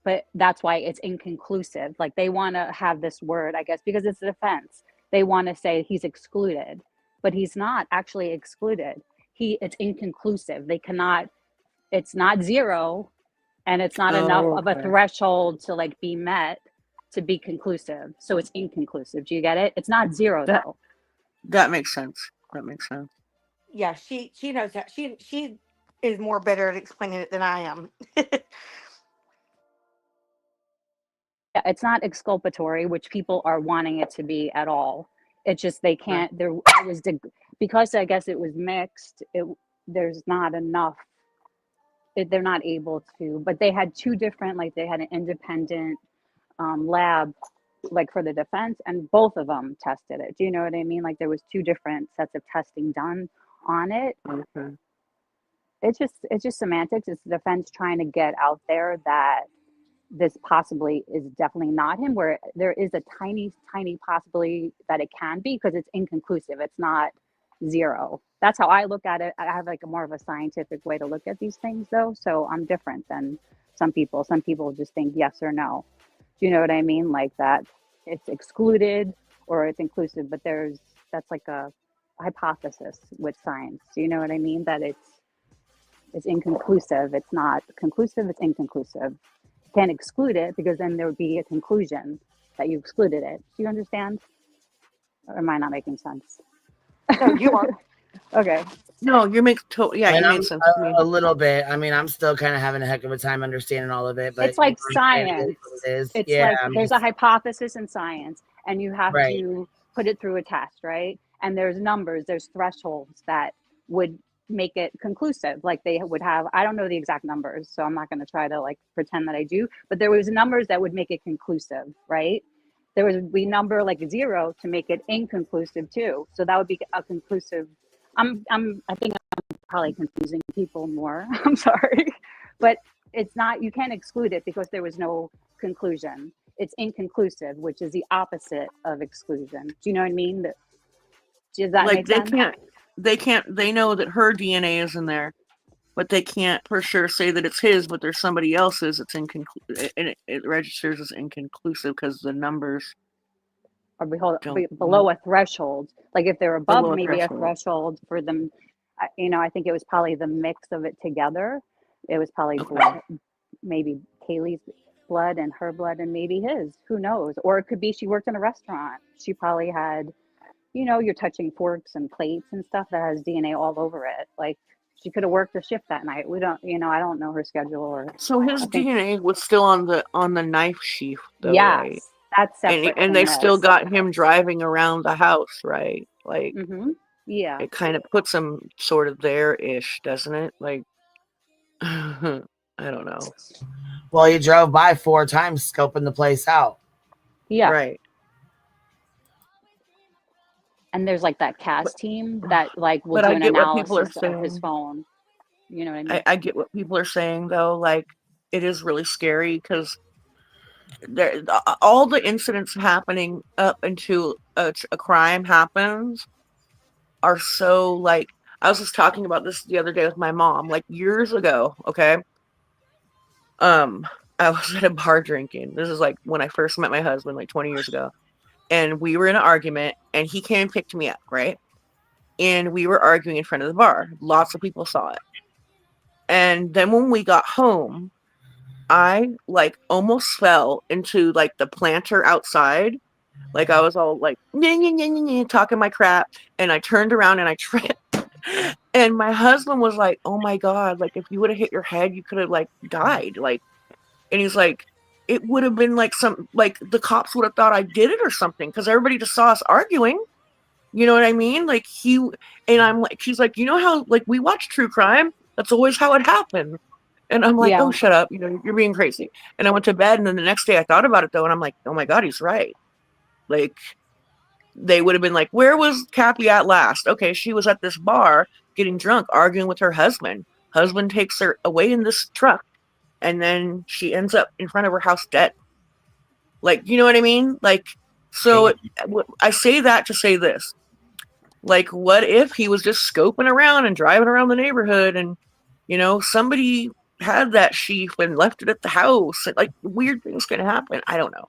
But that's why it's inconclusive. Like they want to have this word, I guess, because it's a defense. They want to say he's excluded, but he's not actually excluded. It's inconclusive. They cannot. It's not 0, and it's not enough of a threshold to like be met to be conclusive. So it's inconclusive. Do you get it? It's not 0 though. That makes sense. That makes sense. Yeah, she knows that. She is more better at explaining it than I am. Yeah, it's not exculpatory, which people are wanting it to be at all. It's just they can't. Because I guess it was mixed. There's not enough. They're not able to. But they had 2 different. Like they had an independent lab, like for the defense, and both of them tested it. Do you know what I mean? Like there was 2 different sets of testing done on it. Okay. It's just semantics. It's the defense trying to get out there that this possibly is definitely not him, where there is a tiny possibility that it can be, because it's inconclusive. It's not 0. That's how I look at it. I have like a more of a scientific way to look at these things though, so I'm different than some people just think yes or no. Do you know what I mean? Like that it's excluded or it's inclusive, but that's like a hypothesis with science. Do you know what I mean? That it's inconclusive. It's not conclusive, it's inconclusive. Can't exclude it, because then there would be a conclusion that you excluded it. Do you understand? Or am I not making sense? No, you are. Okay. No, you make you make sense to me. A little bit. I mean, I'm still kind of having a heck of a time understanding all of it, but it's like science. It's like there's a hypothesis in science, and you have to put it through a test, right? And there's numbers, there's thresholds that would make it conclusive. Like they would have, I don't know the exact numbers, so I'm not going to try to like pretend that I do, but there was numbers that would make it conclusive, right? There would be number like 0 to make it inconclusive too. So that would be a conclusive. I think I'm probably confusing people more. I'm sorry, but it's not, you can't exclude it because there was no conclusion. it's inconclusive, which is the opposite of exclusion. Do you know what I mean? Does that Like make sense? they know that her DNA is in there, but they can't for sure say that it's his, but there's somebody else's. It's and it registers as inconclusive because the numbers Or don't below a threshold. Like if they're above below a maybe a threshold. threshold for them, I think it was probably the mix of it together. It was probably blood, maybe Kaylee's blood and her blood and maybe his. Who knows? Or it could be she worked in a restaurant. She probably had, you're touching forks and plates and stuff that has DNA all over it. Like she could have worked a shift that night. We don't, I don't know her schedule or. So his DNA was still on the knife sheath, though, right? Yes, that's separate And from they this. still got him driving around the house, right? Like, yeah, it kind of puts him sort of there-ish, doesn't it? Like, I don't know. Well, he drove by 4 times scoping the place out. Yeah. Right. And there's like that CAS team that like will But do I an get what people are analysis of his saying. phone. You know what I mean? I get what people are saying, though. Like, it is really scary because all the incidents happening up until a crime happens are so, like, I was just talking about this the other day with my mom, like years ago, okay? I was at a bar drinking. This is like when I first met my husband, like 20 years ago. And we were in an argument, and he came and picked me up, right? And we were arguing in front of the bar. Lots of people saw it. And then when we got home, I like almost fell into like the planter outside. Like I was all like talking my crap, and I turned around and I tripped. And my husband was like, "Oh my god, like if you would have hit your head, you could have like died." Like, and he's like, "It would have been like like the cops would have thought I did it or something because everybody just saw us arguing." You know what I mean? Like and I'm like, she's like, "You know how like we watch true crime? That's always how it happened." And I'm like, "Oh, shut up. You're being crazy." And I went to bed, and then the next day I thought about it though, and I'm like, "Oh my god, he's right." Like, they would have been like, "Where was Cappy at last?" Okay, she was at this bar getting drunk, arguing with her husband. Husband takes her away in this truck, and then she ends up in front of her house dead. Like, you know what I mean? Like, so I say that to say this. Like, what if he was just scoping around and driving around the neighborhood and, somebody had that sheaf and left it at the house? Like, weird things can happen. I don't know.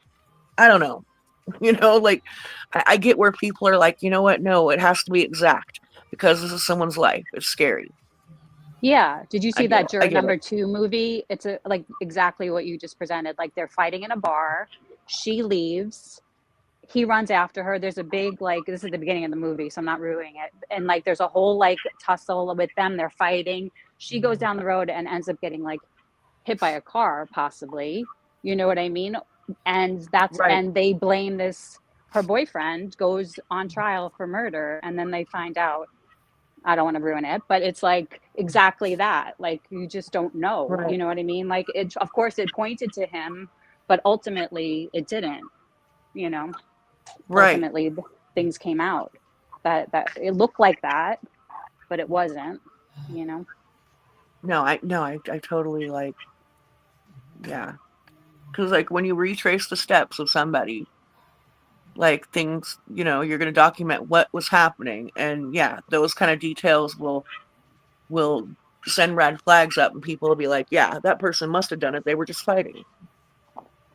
Like, I get where people are like, you know what? No, it has to be exact because this is someone's life. It's scary. Yeah. Did you see that Juror number it. 2 movie? It's like exactly what you just presented. Like they're fighting in a bar. She leaves. He runs after her. There's a big, like, this is the beginning of the movie, so I'm not ruining it. And like, there's a whole like tussle with them. They're fighting. She goes down the road and ends up getting like hit by a car, possibly. You know what I mean? And and they blame this. Her boyfriend goes on trial for murder, and then they find out. I don't want to ruin it, but it's like exactly that. Like you just don't know. Right. You know what I mean? Like it. Of course, it pointed to him, but ultimately it didn't. Right. Ultimately things came out that it looked like that, but it wasn't. No, I totally like, yeah. Because like when you retrace the steps of somebody, like things, you're going to document what was happening, and yeah, those kind of details will send red flags up, and people will be like, yeah, that person must have done it. They were just fighting.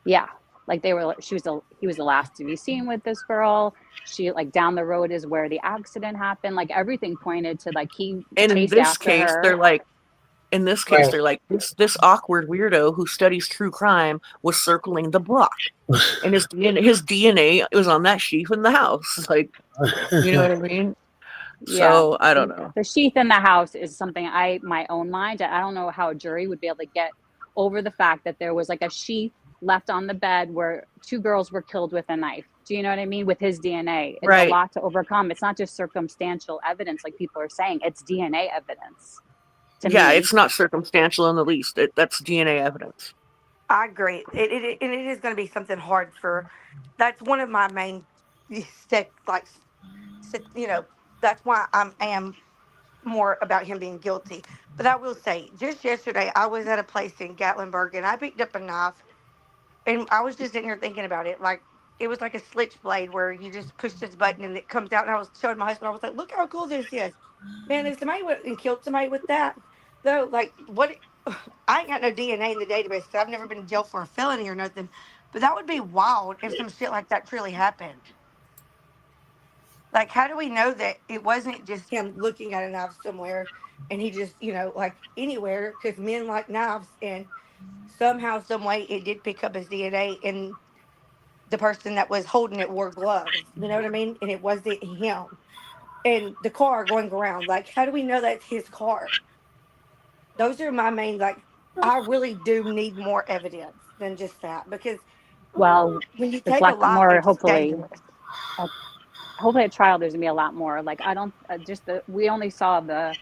Yeah, like he was the last to be seen with this girl. She like down the road is where the accident happened. Like everything pointed to like he chased after her. They're like, in this case, they're like, this awkward weirdo who studies true crime was circling the block, and his DNA was on that sheaf in the house. Like, you know what I mean? So I don't know. The sheath in the house is something my own mind. I don't know how a jury would be able to get over the fact that there was like a sheath left on the bed where 2 girls were killed with a knife. Do you know what I mean? With his DNA. It's a lot to overcome. It's not just circumstantial evidence like people are saying. It's DNA evidence. Yeah, it's not circumstantial in the least. That's DNA evidence. I agree. It is going to be something hard that's one of my main that's why I am more about him being guilty. But I will say, just yesterday, I was at a place in Gatlinburg, and I picked up a knife, And I was just sitting here thinking about it. Like, it was like a switchblade where you just push this button and it comes out. And I was showing my husband, I was like, look how cool this is. Man, if somebody went and killed somebody with that, though, like, what? I ain't got no DNA in the database, so I've never been in jail for a felony or nothing. But that would be wild if some shit like that truly happened. Like, how do we know that it wasn't just him looking at a knife somewhere and he just, like anywhere? Because men like knives, and somehow, some way, it did pick up his DNA, and the person that was holding it wore gloves. You know what I mean? And it wasn't him. And the car going around, like, how do we know that's his car? Those are my main, like, I really do need more evidence than just that, because Well, when you there's take a life, more, it's hopefully. dangerous. Hopefully at trial there's gonna be a lot more. Like, I don't we only saw the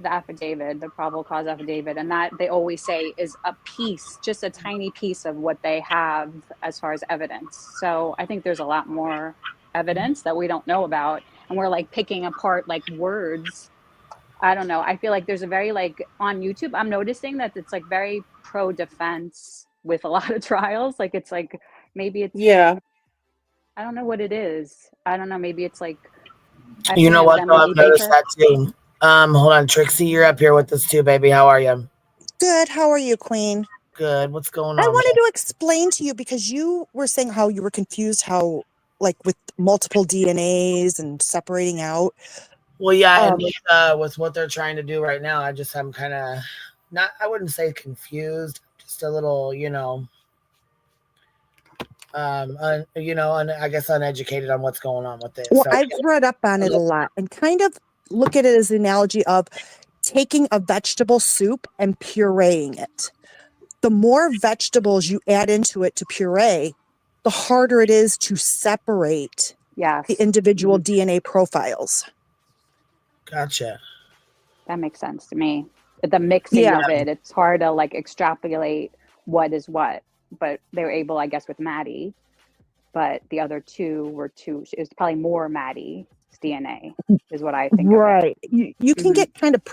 affidavit, the probable cause affidavit, and that they always say is a piece, just a tiny piece of what they have as far as evidence. So I think there's a lot more evidence that we don't know about, and we're like picking apart like words. I don't know. I feel like there's a very, like, on YouTube, I'm noticing that it's like very pro defense with a lot of trials. Like, it's like, maybe it's, Yeah. I don't know what it is. I don't know. Maybe it's like, I've You seen know what, them though? like I've noticed banter. that too. Hold on, Trixie, you're up here with us too, baby. How are you? Good. How are you, Queen? Good. What's going I on? wanted to explain to you because you were saying how you were confused, how, like, with multiple DNAs and separating out. Well, yeah, and with what they're trying to do right now, I'm kind of not, I wouldn't say confused, just a little, and I guess uneducated on what's going on with this. Well, So, I've read up on it a lot and kind of look at it as the analogy of taking a vegetable soup and pureeing it. The more vegetables you add into it to puree, the harder it is to separate the individual DNA profiles. Gotcha. That makes sense to me. The mixing of it, it's hard to like extrapolate what is what, but they were able, I guess, with Maddie. But the other two were it was probably more Maddie's DNA, is what I think. Right. You can get kind of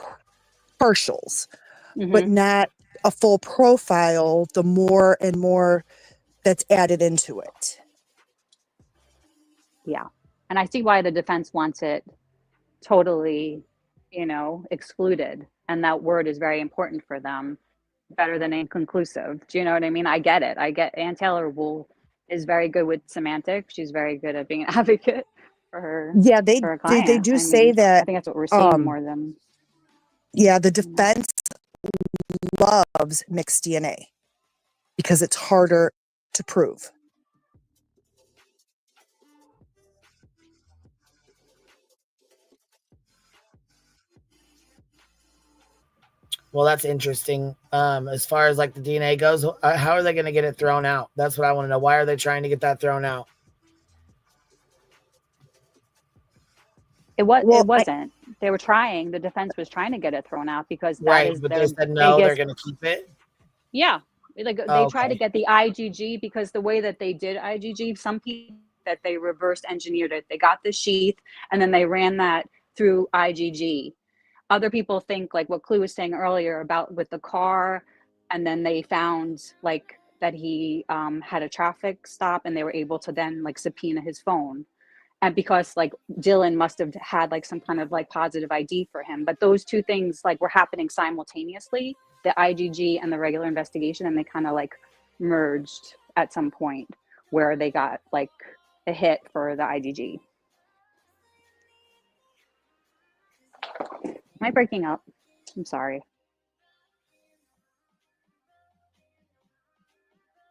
partials, but not a full profile, the more and more that's added into it. Yeah. And I see why the defense wants it totally, excluded. And that word is very important for them, better than inconclusive. Do you know what I mean? I get it. Ann Taylor is very good with semantics. She's very good at being an advocate for her. Yeah, for her client. they do say that. I think that's what we're seeing more than. Yeah, the defense loves mixed DNA because it's harder to prove. Well, that's interesting. As far as like the DNA goes, how are they going to get it thrown out? That's what I want to know. Why are they trying to get that thrown out? It wasn't. They were trying. The defense was trying to get it thrown out because that is but their they said no. biggest. They're going to keep it. Yeah, like they tried to get the IgG because the way that they did IgG, some people that they reverse engineered it. They got the sheath and then they ran that through IgG. Other people think like what Clue was saying earlier about with the car, and then they found like that he had a traffic stop and they were able to then like subpoena his phone. And because like Dylan must have had like some kind of like positive ID for him, but those two things like were happening simultaneously, the IgG and the regular investigation, and they kind of like merged at some point where they got like a hit for the IgG. Am I breaking up? I'm sorry.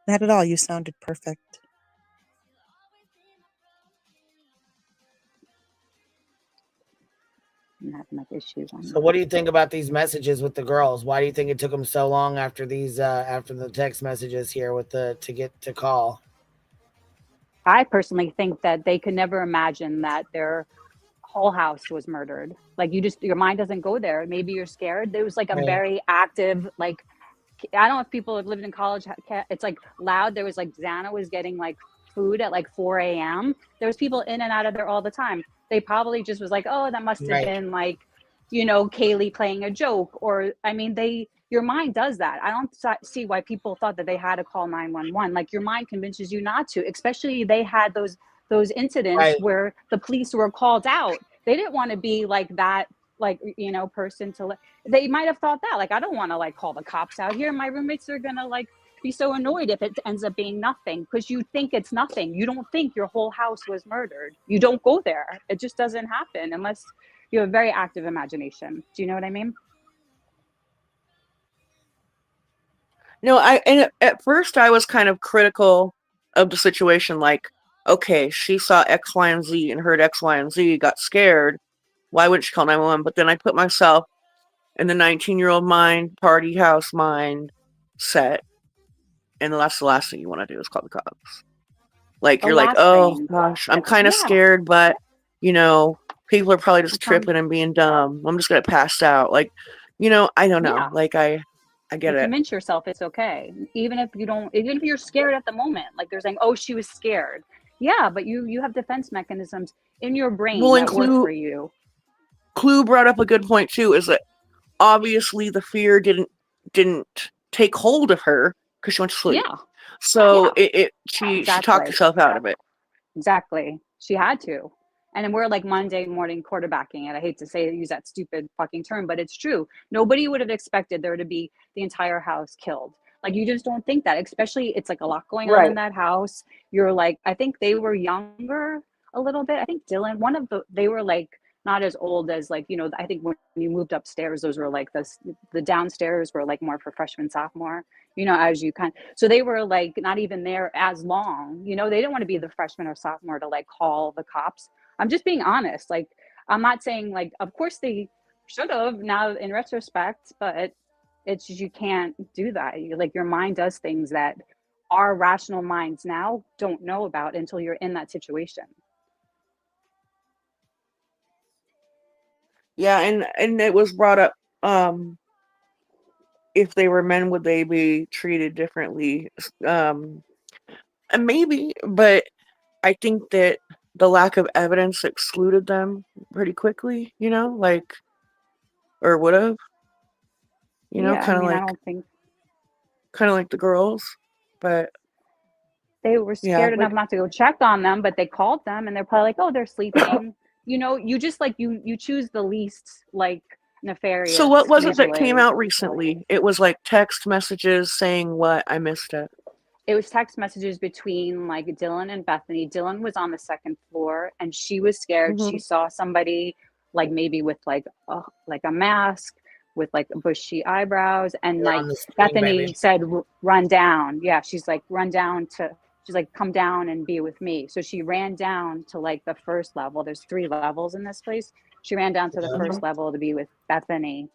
Not at all. You sounded perfect. I'm having like issues on. So what do you think about these messages with the girls? Why do you think it took them so long after these after the text messages here with to get to call? I personally think that they could never imagine that their whole house was murdered. Like your mind doesn't go there. Maybe you're scared. There was like a very active, like, I don't know if people have lived in college. It's like loud. There was like Xana was getting like food at like 4 a.m. There was people in and out of there all the time. They probably just was like, oh, that must have been like you know, Kaylee playing a joke, or I mean, your mind does that. I don't see why people thought that they had to call 911. Like, your mind convinces you not to, especially they had those incidents where the police were called out. They didn't want to be like that, like, you know, person to they might have thought that, like, I don't want to like call the cops out here. My roommates are gonna like be so annoyed if it ends up being nothing, because you think it's nothing. You don't think your whole house was murdered. You don't go there. It just doesn't happen unless you have a very active imagination. Do you know what I mean? No, and at first I was kind of critical of the situation. Like, okay, she saw X, Y, and Z and heard X, Y, and Z, got scared. Why wouldn't she call 911? But then I put myself in the 19-year-old mind, party house mind set, and that's the last thing you want to do is call the cops. Like, you're like, oh gosh, I'm kind of scared, but you know, people are probably just tripping and being dumb. I'm just gonna pass out. Like, you know, I don't know. Like, I get You it. convince yourself it's okay, even if you're scared at the moment. Like, they're saying, oh, she was scared. Yeah, but you have defense mechanisms in your brain that work for you. Clue brought up a good point too, is that obviously the fear didn't take hold of her because she went to sleep. Yeah. So she talked herself out of it. Exactly. She had to. And then we're like Monday morning quarterbacking it. I hate to use that stupid fucking term, but it's true. Nobody would have expected there to be the entire house killed. Like, you just don't think that, especially it's like a lot going on in that house. You're like, I think they were younger a little bit. I think Dylan, they were like not as old as, like, you know, I think when you moved upstairs, those were like the downstairs were like more for freshman, sophomore, you know, as you so they were like not even there as long, you know, they didn't want to be the freshman or sophomore to like call the cops. I'm just being honest. Like, I'm not saying, like, of course they should have now in retrospect, but it's just, you can't do that. Like, your mind does things that our rational minds now don't know about until you're in that situation. Yeah, and it was brought up, if they were men, would they be treated differently? And maybe, but I think that the lack of evidence excluded them pretty quickly, you know, like, or would have, you know, I mean, I don't think kind of like the girls, but they were scared enough not to go check on them, but they called them and they're probably like, oh, they're sleeping. You know, you just like, you choose the least like nefarious. So what was it that came out recently? It was like text messages saying what? I missed it. It was text messages between like Dylan and Bethany. Dylan was on the second floor and she was scared. Mm-hmm. She saw somebody like maybe with like a mask with like bushy eyebrows, and like Bethany said, run down. Yeah, she's like, run down to, she's like, come down and be with me. So she ran down to like the first level. There's 3 levels in this place. She ran down to the first level to be with Bethany.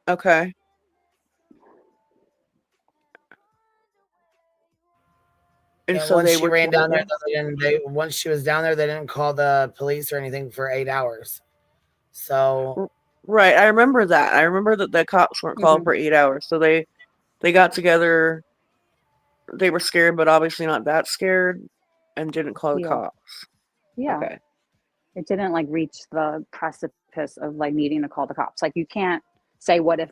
Okay. And so once she ran down there, once she was down there, they didn't call the police or anything for 8 hours. So right, I remember that. I remember that the cops weren't called for 8 hours. So they got together. They were scared, but obviously not that scared, and didn't call the cops. Yeah. Okay. It didn't like reach the precipice of like needing to call the cops. Like, you can't say what if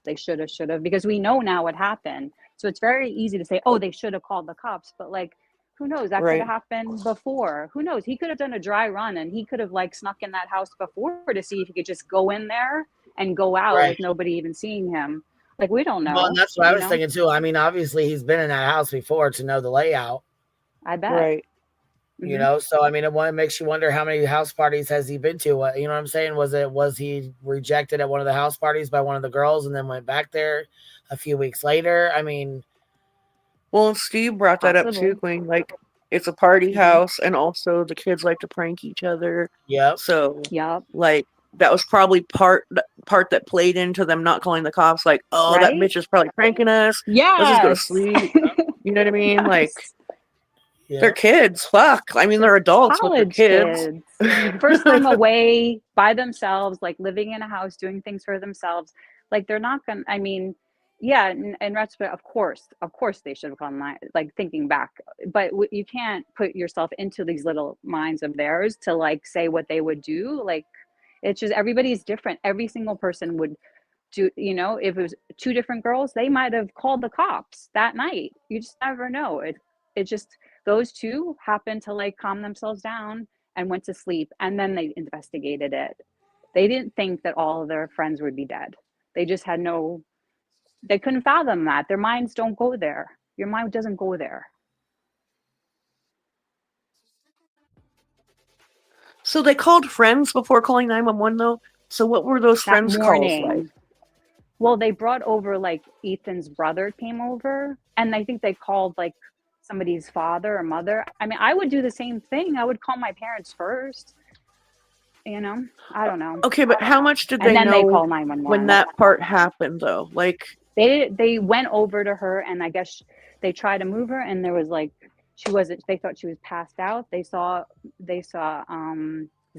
they should have, because we know now what happened. So it's very easy to say, oh, they should have called the cops, but like, who knows? That could have happened before. Who knows? He could have done a dry run and he could have like snuck in that house before to see if he could just go in there and go out with nobody even seeing him. Like, we don't know. Well, and that's what I was thinking too. I mean, obviously he's been in that house before to know the layout. I bet. Right. You know, so I mean, it makes you wonder how many house parties has he been to? You know what I'm saying? Was he rejected at one of the house parties by one of the girls and then went back there a few weeks later? I mean, well, Steve brought that up too, Queen. Like, it's a party house, and also the kids like to prank each other. Yep. So, like, that was probably part that played into them not calling the cops. Like, oh, that bitch is probably pranking us. Yeah. Let's just go to sleep. You know what I mean? Like. Yeah. They're kids. Fuck. I mean, they're adults, but they're kids. First time away by themselves, like living in a house, doing things for themselves. Like, they're not going to, I mean, yeah, in retrospect, of course they should have called 911. Like, thinking back, but you can't put yourself into these little minds of theirs to like say what they would do. Like, it's just, everybody's different. Every single person would do, you know, if it was two different girls, they might have called the cops that night. You just never know. It just, those two happened to like calm themselves down and went to sleep, and then they investigated it. They didn't think that all of their friends would be dead. They just had no, they couldn't fathom that. Their minds don't go there. Your mind doesn't go there. So they called friends before calling 911 though? So what were those That friends' calls like? morning, well, they brought over, like, Ethan's brother came over, and I think they called like somebody's father or mother. I mean, I would do the same thing. I would call my parents first. You know, I don't know. Okay, but how much did And they then they know call 911 when that part happened though? Like, they went over to her, and I guess they tried to move her, and there was like, she wasn't, they thought she was passed out. They saw Xana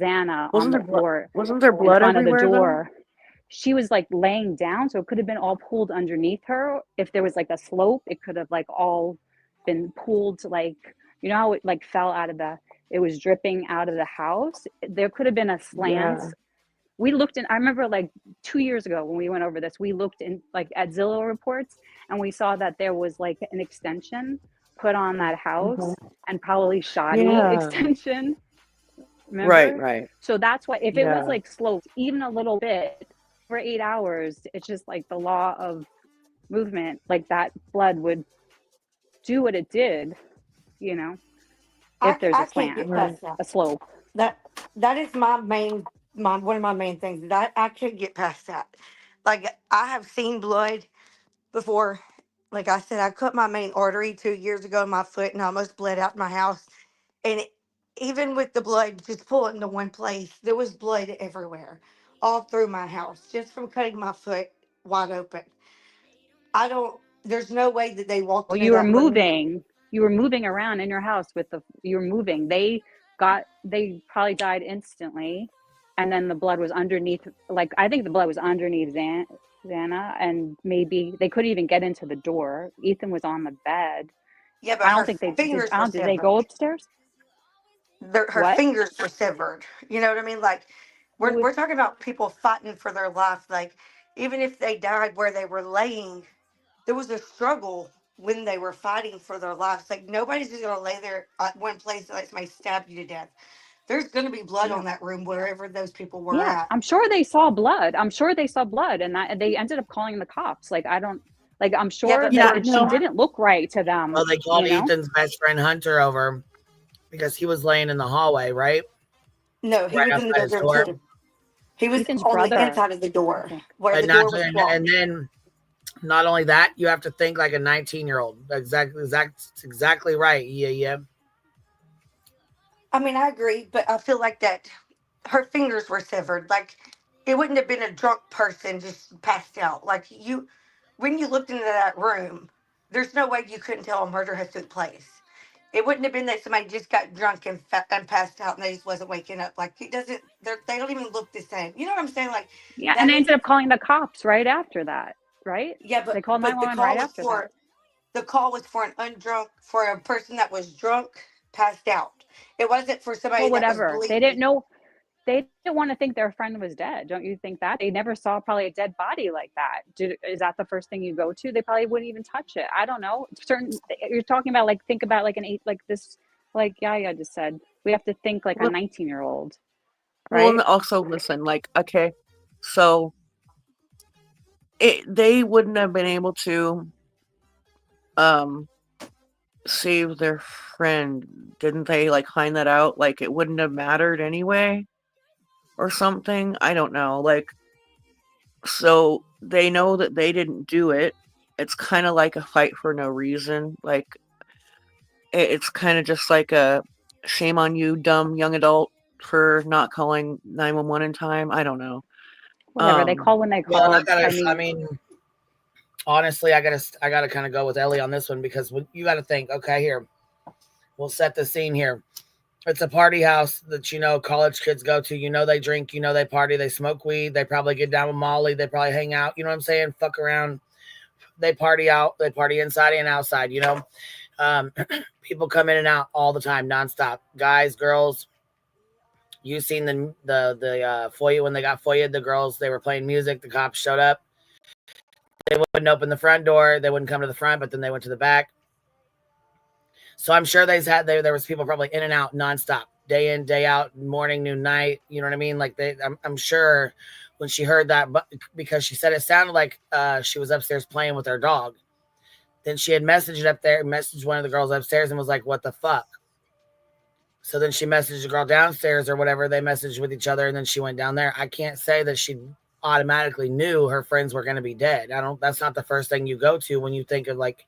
on the floor wasn't there in blood front of the everywhere though? door. She was like laying down, so it could have been all pulled underneath her. If there was like a slope, it could have like all been pulled, like, you know how it like fell out of it was dripping out of the house. There could have been a slant. Yeah. We looked in, I remember like 2 years ago when we went over this, we looked in like at Zillow reports, and we saw that there was like an extension put on that house, and probably shoddy extension. Remember? Right. So that's why, if it was Yeah. like sloped even a little bit for 8 hours, it's just like the law of movement, like that blood would do what it did, you know, if there's a can't get slant, past that. a slope. That is one of my main things. That I can't get past that. Like, I have seen blood before. Like I said, I cut my main artery 2 years ago in my foot, and I almost bled out my house. And even with the blood just pulling to one place, there was blood everywhere, all through my house, just from cutting my foot wide open. There's no way that they walked Well, into that room. you were moving around in your house you were moving. They probably died instantly. And then the blood was underneath, like, I think the blood was underneath Xana, and maybe they couldn't even get into the door. Ethan was on the bed. Yeah, but I don't her think fingers were did they severed. go upstairs? Her What? fingers were severed. You know what I mean? Like, we're talking about people fighting for their life. Like, even if they died where they were laying, there was a struggle when they were fighting for their lives. Like, nobody's just gonna lay there at one place and let somebody stab you to death. There's gonna be blood on that room wherever those people were Yeah, at. I'm sure they saw blood. I'm sure they saw blood, and they ended up calling the cops. Like, I'm sure that she didn't look right to them. Well, they called you know? Ethan's best friend Hunter over because he was laying in the hallway, right? No, he Right was in the outside his bedroom door. too. He was Ethan's on the brother. inside of the door, where And the door was blocked. and then not only that, you have to think like a 19-year-old. Exactly right. Yeah. I mean, I agree, but I feel like that her fingers were severed. Like, it wouldn't have been a drunk person just passed out. Like, when you looked into that room, there's no way you couldn't tell a murder has took place. It wouldn't have been that somebody just got drunk and passed out and they just wasn't waking up. Like, it doesn't. They don't even look the same. You know what I'm saying? Like, Yeah, and they ended up calling the cops right after that, right? Yeah, but they called the 911 call right was after for that. the call was for for a person that was drunk, passed out. It wasn't for somebody Well, that was whatever. bleeding. They didn't know. They didn't want to think their friend was dead. Don't you think that? They never saw probably a dead body like that. Is that the first thing you go to? They probably wouldn't even touch it. I don't know. You're talking about, like, think about like like Yaya just said. We have to think like a 19-year-old, right? Well, and also listen, like, okay, so they wouldn't have been able to save their friend. Didn't they like find that out? Like, it wouldn't have mattered anyway or something. I don't know. Like, so they know that they didn't do it. It's kind of like a fight for no reason. Like, it's kind of just like a shame on you, dumb young adult, for not calling 911 in time. I don't know. Whatever. They call when they call. Well, I mean, honestly, I gotta kind of go with Ellie on this one, because you got to think. Okay, here, we'll set the scene here. It's a party house that, college kids go to. They drink. They party. They smoke weed. They probably get down with Molly. They probably hang out. You know what I'm saying? Fuck around. They party out. They party inside and outside. People come in and out all the time, nonstop. Guys, girls. You seen the FOIA when they got FOIA? The girls, they were playing music. The cops showed up. They wouldn't open the front door. They wouldn't come to the front, but then they went to the back. So I'm sure there was people probably in and out nonstop, day in, day out, morning, noon, night. You know what I mean? Like I'm sure when she heard that, but because she said it sounded like she was upstairs playing with her dog. Then she had messaged one of the girls upstairs and was like, "What the fuck?" So then she messaged the girl downstairs or whatever. They messaged with each other, and then she went down there. I can't say that she automatically knew her friends were going to be dead. That's not the first thing you go to when you think of like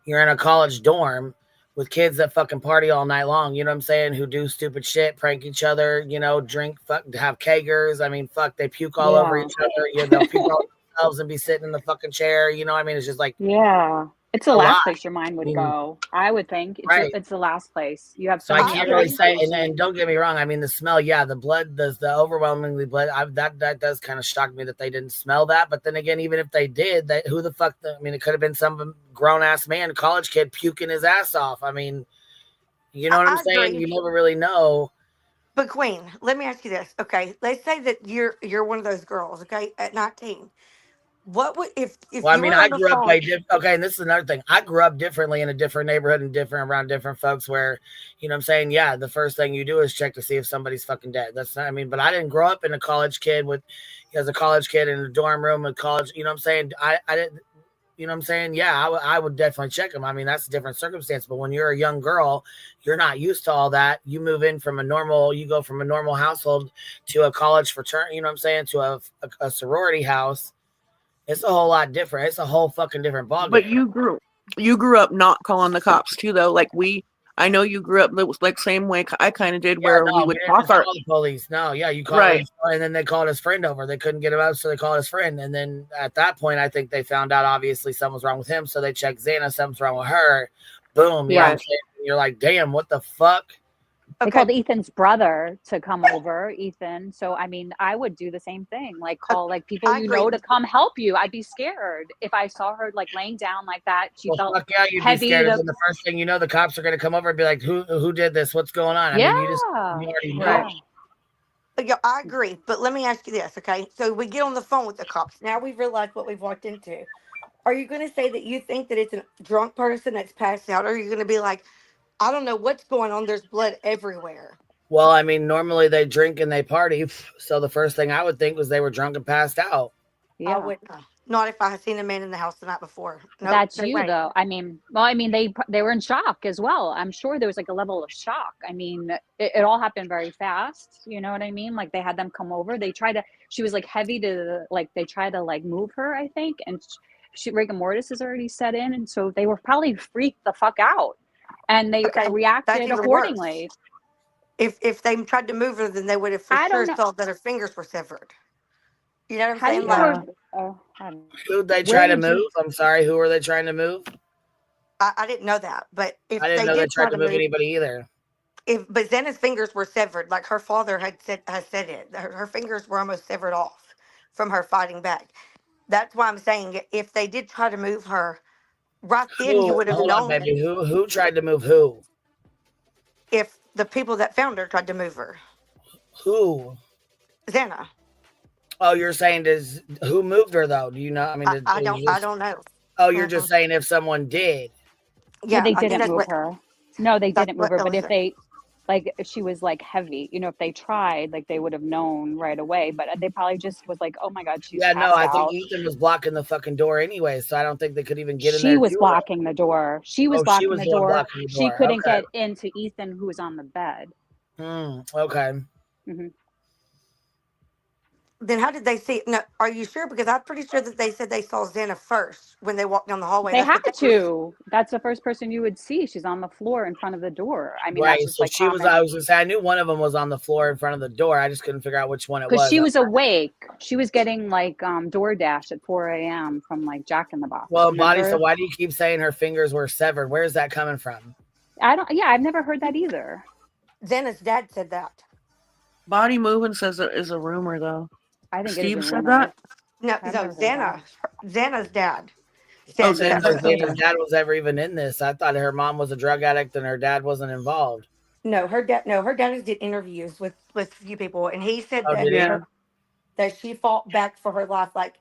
you're in a college dorm with kids that fucking party all night long. You know what I'm saying? Who do stupid shit, prank each other, drink, fuck, have kegers. I mean, fuck, they puke all over each other. They'll puke all themselves and be sitting in the fucking chair. You know what I mean? It's just like, it's the last place your mind would go. I would think it's the last place. You have so I can't really say. And don't get me wrong. I mean, the smell, the blood, the overwhelmingly blood. That does kind of shock me that they didn't smell that. But then again, even if they did, who the fuck? I mean, it could have been some grown ass man, college kid, puking his ass off. I mean, you know what I'm saying? You never really know. But Queen, let me ask you this. Okay, let's say that you're one of those girls. Okay, at 19. What would if well, I you mean, were I on the grew up phone? okay, and this is another thing. I grew up differently in a different neighborhood and around different folks where, you know what I'm saying? Yeah, the first thing you do is check to see if somebody's fucking dead. That's not, I mean, but I didn't grow up in a college kid as a college kid in a dorm room with college, you know what I'm saying? I didn't, you know what I'm saying? Yeah, I would definitely check them. I mean, that's a different circumstance, but when you're a young girl, you're not used to all that. You move in you go from a normal household to a college fraternity, you know what I'm saying? To a sorority house. It's a whole lot different. It's a whole fucking different ballgame. But you grew up not calling the cops too, though. Like I know you grew up like same way I kind of did, where we would call the police. No, you call right, and then they called his friend over. They couldn't get him out, so they called his friend. And then at that point, I think they found out obviously something was wrong with him, so they checked Xana. Something's wrong with her. Boom. You know what I'm saying? You're like, damn, what the fuck? They called Ethan's brother to come over, Ethan. So, I mean, I would do the same thing. Like, call, like, people you know to come help you. I'd be scared if I saw her, like, laying down like that. She felt fuck yeah, you'd heavy. Be scared. And the first thing you know, the cops are going to come over and be like, who did this? What's going on? Yeah. I mean, you already know. Right. Yeah, I agree. But let me ask you this, okay? So we get on the phone with the cops. Now we've realized what we've walked into. Are you going to say that you think that it's a drunk person that's passed out? Or are you going to be like, I don't know what's going on. There's blood everywhere. Well, I mean, normally they drink and they party. So the first thing I would think was they were drunk and passed out. Yeah. I wouldn't. Not if I had seen a man in the house the night before. Nope, That's no you, way. though. I mean, they were in shock as well. I'm sure there was like a level of shock. I mean, it all happened very fast. You know what I mean? Like they had them come over. She was like heavy they tried to like move her, I think. And rigor mortis has already set in. And so they were probably freaked the fuck out. And they reacted accordingly. Worse. If they tried to move her, then they would have for sure thought that her fingers were severed. You know what I'm saying? Who'd they try to move? I'm sorry, who were they trying to move? I didn't know that, but if I didn't know they tried to move anybody either. But Xana's fingers were severed, like her father has said it. Her fingers were almost severed off from her fighting back. That's why I'm saying if they did try to move her, right then you would have known. Hold on, baby. Who tried to move who? If the people that found her tried to move her. Who? Xana. Oh, you're saying who moved her though? Do you know? I mean, I don't know. Oh, you're just saying if someone did. Yeah, they didn't move her. No, they didn't move her. But if she was like heavy, if they tried, like they would have known right away. But they probably just was like, oh my God, she's passed out. I think Ethan was blocking the fucking door anyway, so I don't think they could even get in there. She was blocking the door. She was blocking the door. She couldn't get into Ethan, who was on the bed. Okay. Mm-hmm. Then how did they see? No, are you sure? Because I'm pretty sure that they said they saw Xana first when they walked down the hallway. They had to. That's the first person you would see. She's on the floor in front of the door. I mean, right. That's just So like she was. I was gonna say I knew one of them was on the floor in front of the door. I just couldn't figure out which one it was. Because she was awake. She was getting like DoorDash at 4 a.m. from like Jack in the Box. Well, Body. So why do you keep saying her fingers were severed? Where is that coming from? I've never heard that either. Xana's dad said that. Body moving says it is a rumor though. I think Steve it is said that. No, Xana's dad Oh, said that Xana's her Xana's dad was ever even in this. I thought her mom was a drug addict and her dad wasn't involved. her dad did interviews with a few people, and he said Oh, that did he? that she fought back for her life. Like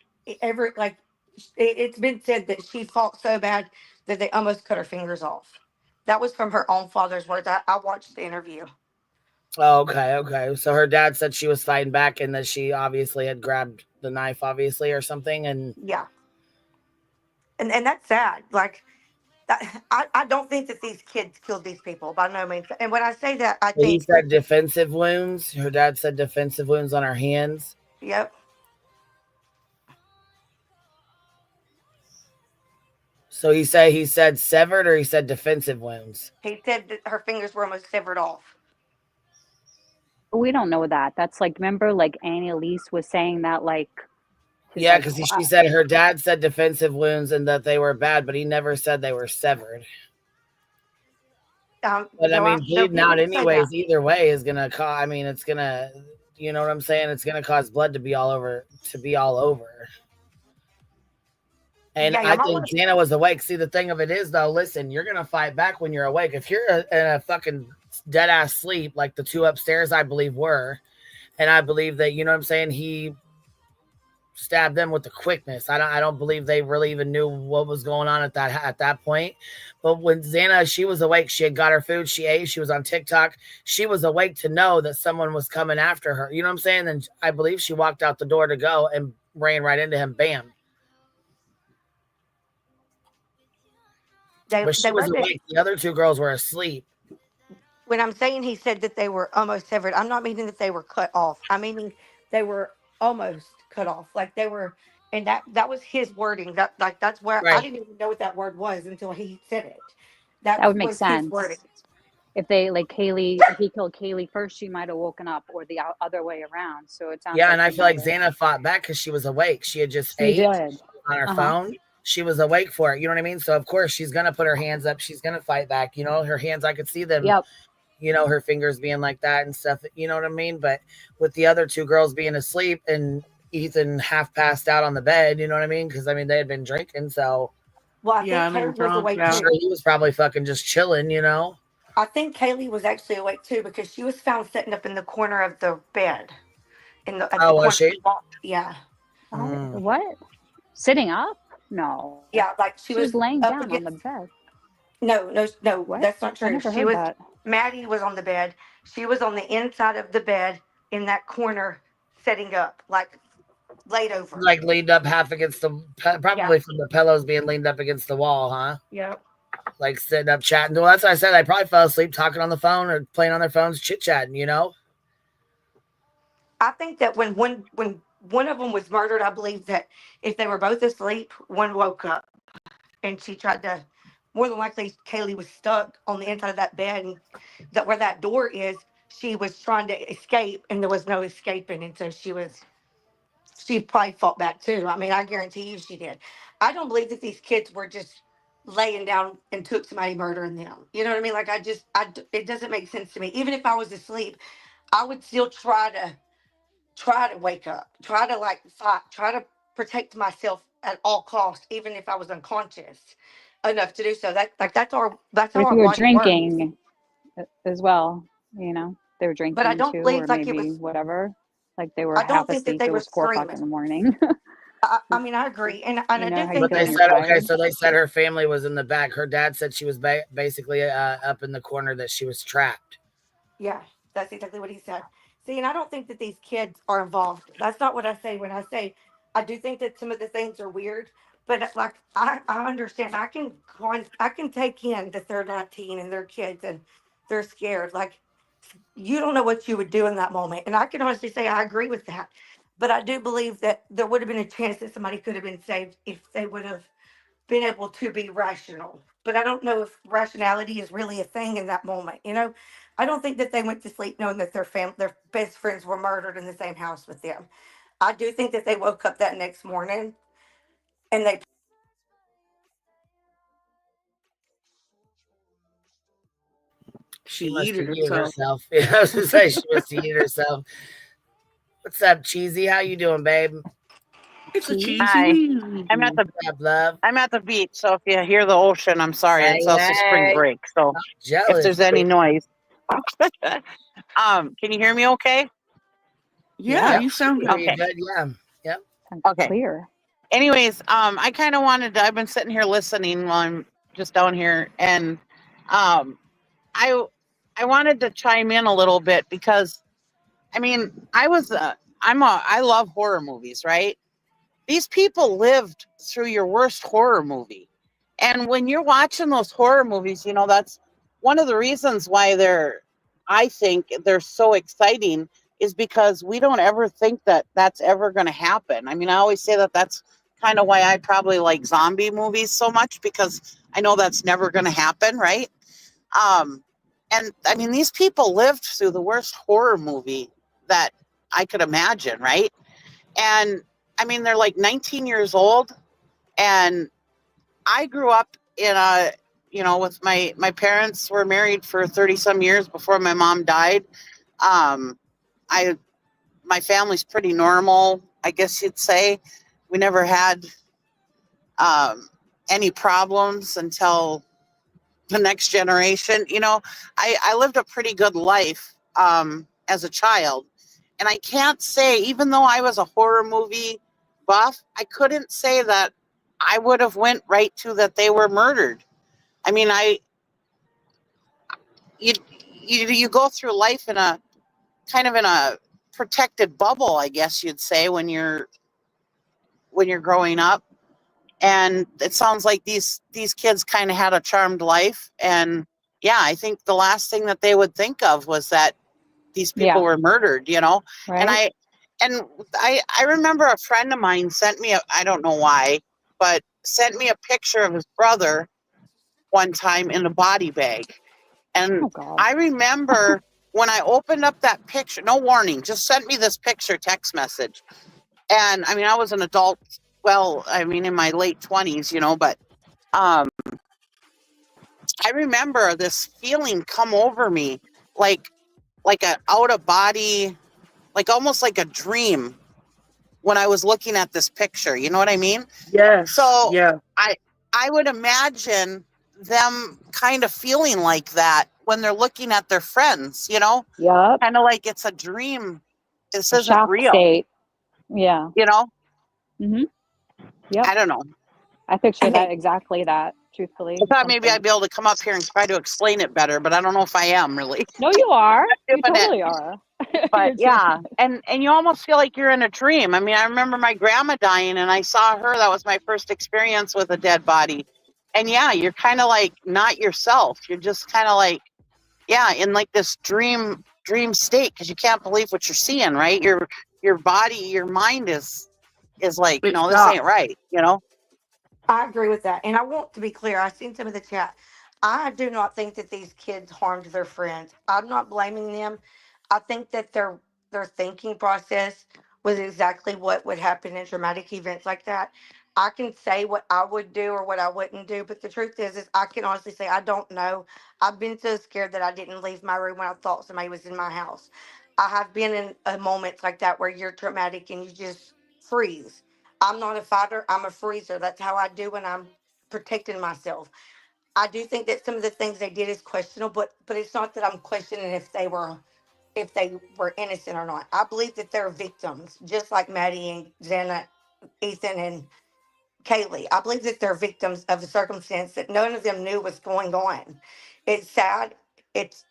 it's been said that she fought so bad that they almost cut her fingers off. That was from her own father's words. I watched the interview. Oh, okay. So her dad said she was fighting back and that she obviously had grabbed the knife, obviously, or something. And yeah, and that's sad. Like I don't think that these kids killed these people by no means. And when I say that, I he think said defensive wounds. Her dad said defensive wounds on her hands. yep. So he said severed or he said defensive wounds. He said that her fingers were almost severed off. We don't know that. That's like, remember, like Annie Elise was saying that, like, Yeah, because she said her dad said defensive wounds and that they were bad, but he never said they were severed. But I mean, bleeding out anyways, either way is gonna cause. I mean, it's gonna, you know what I'm saying? It's gonna cause blood to be all over. And I think Xana was awake. See, the thing of it is, though, listen, you're gonna fight back when you're awake. If you're in a fucking dead ass sleep, like the two upstairs, I believe were, and I believe that, you know what I'm saying, he stabbed them with the quickness. I don't believe they really even knew what was going on at that point. But when Xana, she was awake, she had got her food, she ate, she was on TikTok, she was awake to know that someone was coming after her. You know what I'm saying? And I believe she walked out the door to go and ran right into him. Bam. But she was awake. The other two girls were asleep. When I'm saying he said that they were almost severed, I'm not meaning that they were cut off. I'm meaning they were almost cut off. Like they were, and that was his wording. That's where I didn't even know what that word was until he said it. That would make was sense. his wording. If they, like, Kaylee, if he killed Kaylee first, she might have woken up, or the other way around. So it sounds yeah, like and I feel like Xana fought back because she was awake. She had just ate on her phone. She was awake for it. You know what I mean? So of course she's gonna put her hands up. She's gonna fight back. You know, her hands, I could see them. Yep. You know, her fingers being like that and stuff. You know what I mean? But with the other two girls being asleep and Ethan half passed out on the bed, you know what I mean? Because I mean they had been drinking, so well, I think Kaylee was awake too. Sure, he was probably fucking just chilling, you know. I think Kaylee was actually awake too because she was found sitting up in the corner of the bed. Was she? Yeah. What? Sitting up? No. Yeah, like she was laying up down against, on the bed. No, What? that's not true. I never heard that. Maddie was on the bed. She was on the inside of the bed in that corner, setting up, like laid over. Like leaned up half against the, probably from the pillows being leaned up against the wall, huh? Yep. Like sitting up chatting. Well, that's what I said. They probably fell asleep talking on the phone or playing on their phones, chit-chatting, you know? I think that when one of them was murdered, I believe that if they were both asleep, one woke up and she tried to, more than likely, Kaylee was stuck on the inside of that bed, and that where that door is, she was trying to escape and there was no escaping. And so she probably fought back too. I mean, I guarantee you she did. I don't believe that these kids were just laying down and took somebody murdering them. You know what I mean? Like it doesn't make sense to me. Even if I was asleep, I would still try to wake up, try to like fight, try to protect myself at all costs, even if I was unconscious enough to do so. That's how If our you were body drinking works. as well, you know, they were drinking But I don't too, believe or like maybe it was. whatever. Like they were I don't half think that asleep. they It were was 4:00 in the screaming. morning. I mean, I agree, and I do how you think But feel they when you're said, okay, tired. so they said her family was in the back. Her dad said she was basically up in the corner, that she was trapped. Yeah, that's exactly what he said. See, and I don't think that these kids are involved. That's not what I say when I say I do think that some of the things are weird, but like I understand. I can take in that they're 19 and they're kids and they're scared. Like you don't know what you would do in that moment, and I can honestly say I agree with that. But I do believe that there would have been a chance that somebody could have been saved if they would have been able to be rational. But I don't know if rationality is really a thing in that moment. You know, I don't think that they went to sleep knowing that their best friends were murdered in the same house with them. I do think that they woke up that next morning and they. She must have yeeted herself. Yeah, I was gonna say she must have yeeted herself. What's up, Cheesy? How you doing, babe? It's a cheesy Hi. weasy. I'm at the beach, so if you hear the ocean, I'm sorry. It's also spring break, so if there's any noise. Can you hear me okay? Yeah, you sound good. Okay. Yeah. Yep. Okay. Clear. Anyways, I kind of wanted to, I've been sitting here listening while I'm just down here, and um I I wanted to chime in a little bit because I mean, I love horror movies, right? These people lived through your worst horror movie. And when you're watching those horror movies, that's one of the reasons why I think they're so exciting is because we don't ever think that that's ever going to happen. I mean, I always say that that's kind of why I probably like zombie movies so much because I know that's never going to happen, right? Um, and I mean, these people lived through the worst horror movie that I could imagine, right? And I mean, they're like 19 years old, and I grew up in with my parents were married for 30 some years before my mom died. Um, I my family's pretty normal, I guess you'd say. We never had any problems until the next generation. I lived a pretty good life as a child. And I can't say, even though I was a horror movie buff, I couldn't say that I would have went right to that they were murdered. I mean, you, you go through life in a kind of in a protected bubble, I guess you'd say, when you're growing up. And it sounds like these kids kind of had a charmed life. And yeah, I think the last thing that they would think of was that these people were murdered, Right. And I remember a friend of mine sent me I don't know why, but sent me a picture of his brother one time in a body bag. And I remember when I opened up that picture, no warning, just sent me this picture text message. And I mean, I was an adult, well, I mean, in my late 20s, but um, I remember this feeling come over me like a out of body, like almost like a dream when I was looking at this picture. You know what I mean? Yes. So Yeah. I would imagine them kind of feeling like that when they're looking at their friends, Yep. kind of like it's a dream. This A isn't shock real, state. Yeah. Mm-hmm. Yep. I don't know. I picture that exactly that, truthfully. I thought maybe I'd be able to come up here and try to explain it better, but I don't know if I am really. No, you are. You Doing it. totally are. But yeah, and you almost feel like you're in a dream. I mean, I remember my grandma dying, and I saw her. That was my first experience with a dead body. And yeah, you're kind of like not yourself. You're just kind of like, yeah, in like this dream state because you can't believe what you're seeing. Right? Your body, your mind is like, It's this not. ain't right. I agree with that. And I want to be clear. I've seen some of the chat. I do not think that these kids harmed their friends. I'm not blaming them. I think that their thinking process was exactly what would happen in traumatic events like that. I can say what I would do or what I wouldn't do, but the truth is I can honestly say I don't know. I've been so scared that I didn't leave my room when I thought somebody was in my house. I have been in moments like that where you're traumatic and you just freeze. I'm not a fighter. I'm a freezer. That's how I do when I'm protecting myself. I do think that some of the things they did is questionable, but it's not that I'm questioning if they were innocent or not. I believe that they're victims, just like Maddie and Xana, Ethan and Kaylee. I believe that they're victims of a circumstance that none of them knew was going on. It's sad. It's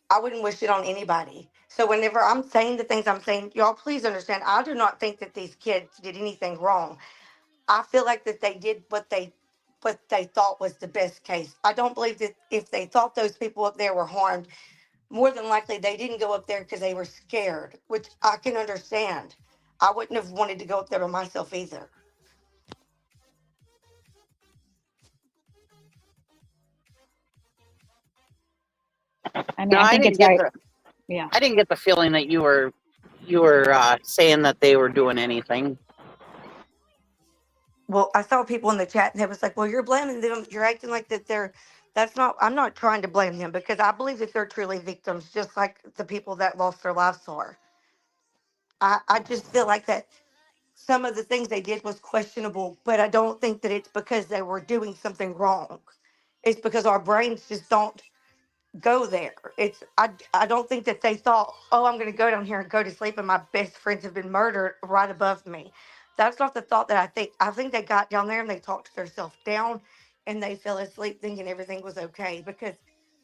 I wouldn't wish it on anybody. So whenever I'm saying the things I'm saying, y'all please understand. I do not think that these kids did anything wrong. I feel like that they did what they thought was the best case. I don't believe that if they thought those people up there were harmed, more than likely they didn't go up there because they were scared, which I can understand. I wouldn't have wanted to go up there by myself either. I mean, No, I I think didn't it's get very, the yeah. I didn't get the feeling that you were saying that they were doing anything. Well, I saw people in the chat and they was like, well, you're blaming them. You're acting like that that's not, I'm not trying to blame them because I believe that they're truly victims, just like the people that lost their lives are. I just feel like that some of the things they did was questionable, but I don't think that it's because they were doing something wrong. It's because our brains just don't go there. I don't think that they thought, oh, I'm going to go down here and go to sleep and my best friends have been murdered right above me. That's not the thought that I think. I think they got down there and they talked themselves down and they fell asleep thinking everything was okay because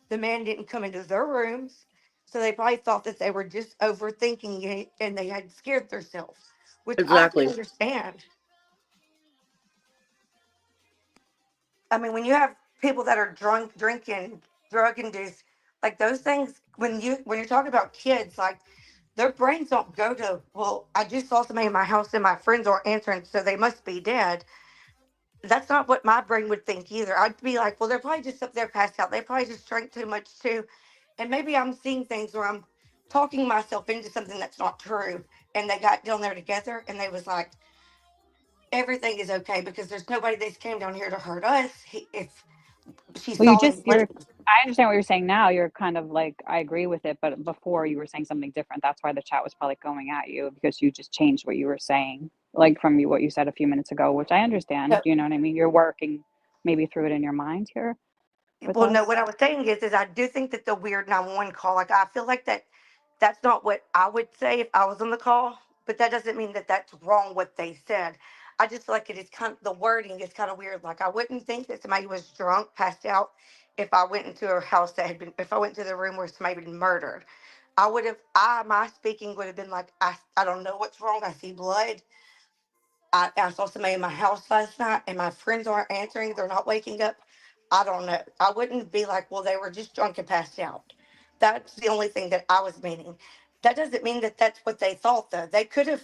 the man didn't come into their rooms. So they probably thought that they were just overthinking it and they had scared themselves, which I can Exactly. understand. I mean, when you have people that are drunk, drinking, drug induced, like those things, when you're talking about kids, like their brains don't go to, well, I just saw somebody in my house and my friends aren't answering, so they must be dead. That's not what my brain would think either. I'd be like, well, they're probably just up there passed out. They probably just drank too much too, and maybe I'm seeing things where I'm talking myself into something that's not true. And they got down there together, and they was like, everything is okay because there's nobody that's came down here to hurt us. If she Well, you saw just him. you're I understand what you're saying now. You're kind of like, I agree with it, but before you were saying something different. That's why the chat was probably going at you because you just changed what you were saying, like from what you said a few minutes ago, which I understand. No, You know what I mean? You're working maybe through it in your mind here with well, no, us. what I was saying is I do think that the weird 911 call, like, I feel like that's not what I would say if I was on the call, but that doesn't mean that that's wrong what they said. I just feel like it is kind of, the wording is kind of weird. Like, I wouldn't think that somebody was drunk, passed out, if I went into a house that had been, if I went to the room where somebody had been murdered. I would have, my speaking would have been like, I don't know what's wrong. I see blood. I saw somebody in my house last night and my friends aren't answering. They're not waking up. I don't know. I wouldn't be like, well, they were just drunk and passed out. That's the only thing that I was meaning. That doesn't mean that that's what they thought, though. They could have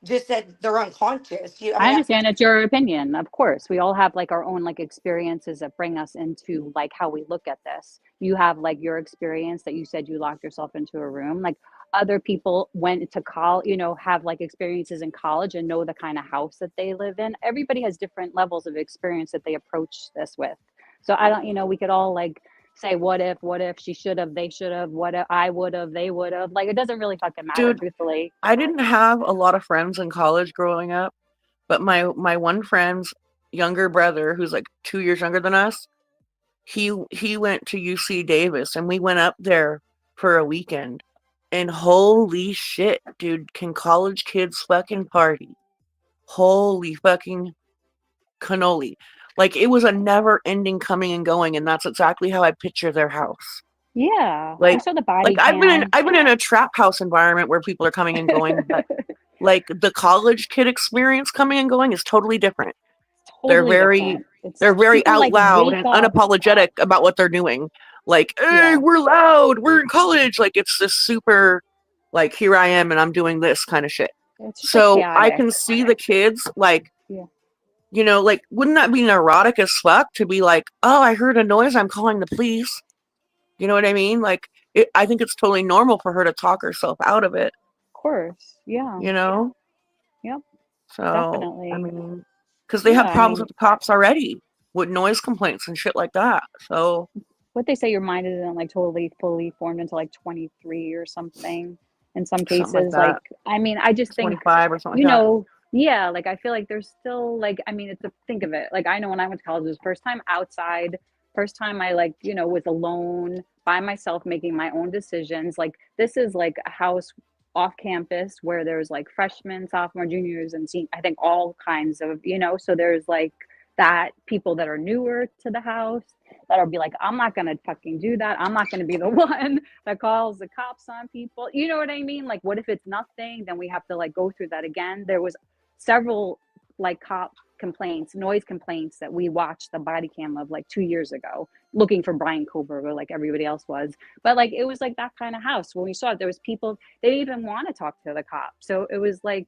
just said they're unconscious. I I mean, understand it's your opinion. Of course, we all have like our own like experiences that bring us into like how we look at this. You have like your experience that you said you locked yourself into a room. Like other people went to college, have like experiences in college and know the kind of house that they live in. Everybody has different levels of experience that they approach this with. So I don't, we could all like say what if she should have, they should have, what if I would have, they would have. Like it doesn't really fucking matter, Dude, truthfully. I didn't have a lot of friends in college growing up, but my one friend's younger brother, who's like 2 years younger than us, he went to UC Davis, and we went up there for a weekend. And holy shit, dude, can college kids fucking party? Holy fucking cannoli. Like it was a never ending coming and going, and that's exactly how I picture their house. Yeah, we Like saw the body like cam. I've been in a trap house environment where people are coming and going, but like the college kid experience coming and going is totally different. They're Totally very different. It's they're very people out like loud wake and up. unapologetic about what they're doing. Like, hey, Yeah, we're loud, we're in college. Like it's this super like here I am and I'm doing this kind of shit. it's just like So I chaotic. can see the kids like, Yeah, like wouldn't that be neurotic as fuck to be like, oh, I heard a noise, I'm calling the police. You know what I mean? Like I think it's totally normal for her to talk herself out of it, of course. Yeah. you know? Yep. So, I Definitely. mean, because they Yeah. have I problems mean, with the cops already with noise complaints and shit like that. So, what they say, your mind isn't like totally fully formed until like 23 or something. In some something like cases, like that. I mean, I just think 25 or something you like that. know, yeah, like I feel like there's still like I mean, it's a think of it. Like I know when I went to college, it was first time outside, first time I like, was alone by myself making my own decisions. Like this is like a house off campus where there's like freshmen, sophomore, juniors, and I think all kinds of, so there's like that people that are newer to the house that'll be like, I'm not gonna fucking do that. I'm not gonna be the one that calls the cops on people. You know what I mean? Like, what if it's nothing? Then we have to like go through that again. There was several like cop complaints, noise complaints that we watched the body cam of like 2 years ago, looking for Brian Koberger like everybody else was. But like it was like that kind of house. When we saw it, there was people they didn't even want to talk to the cops. So it was like,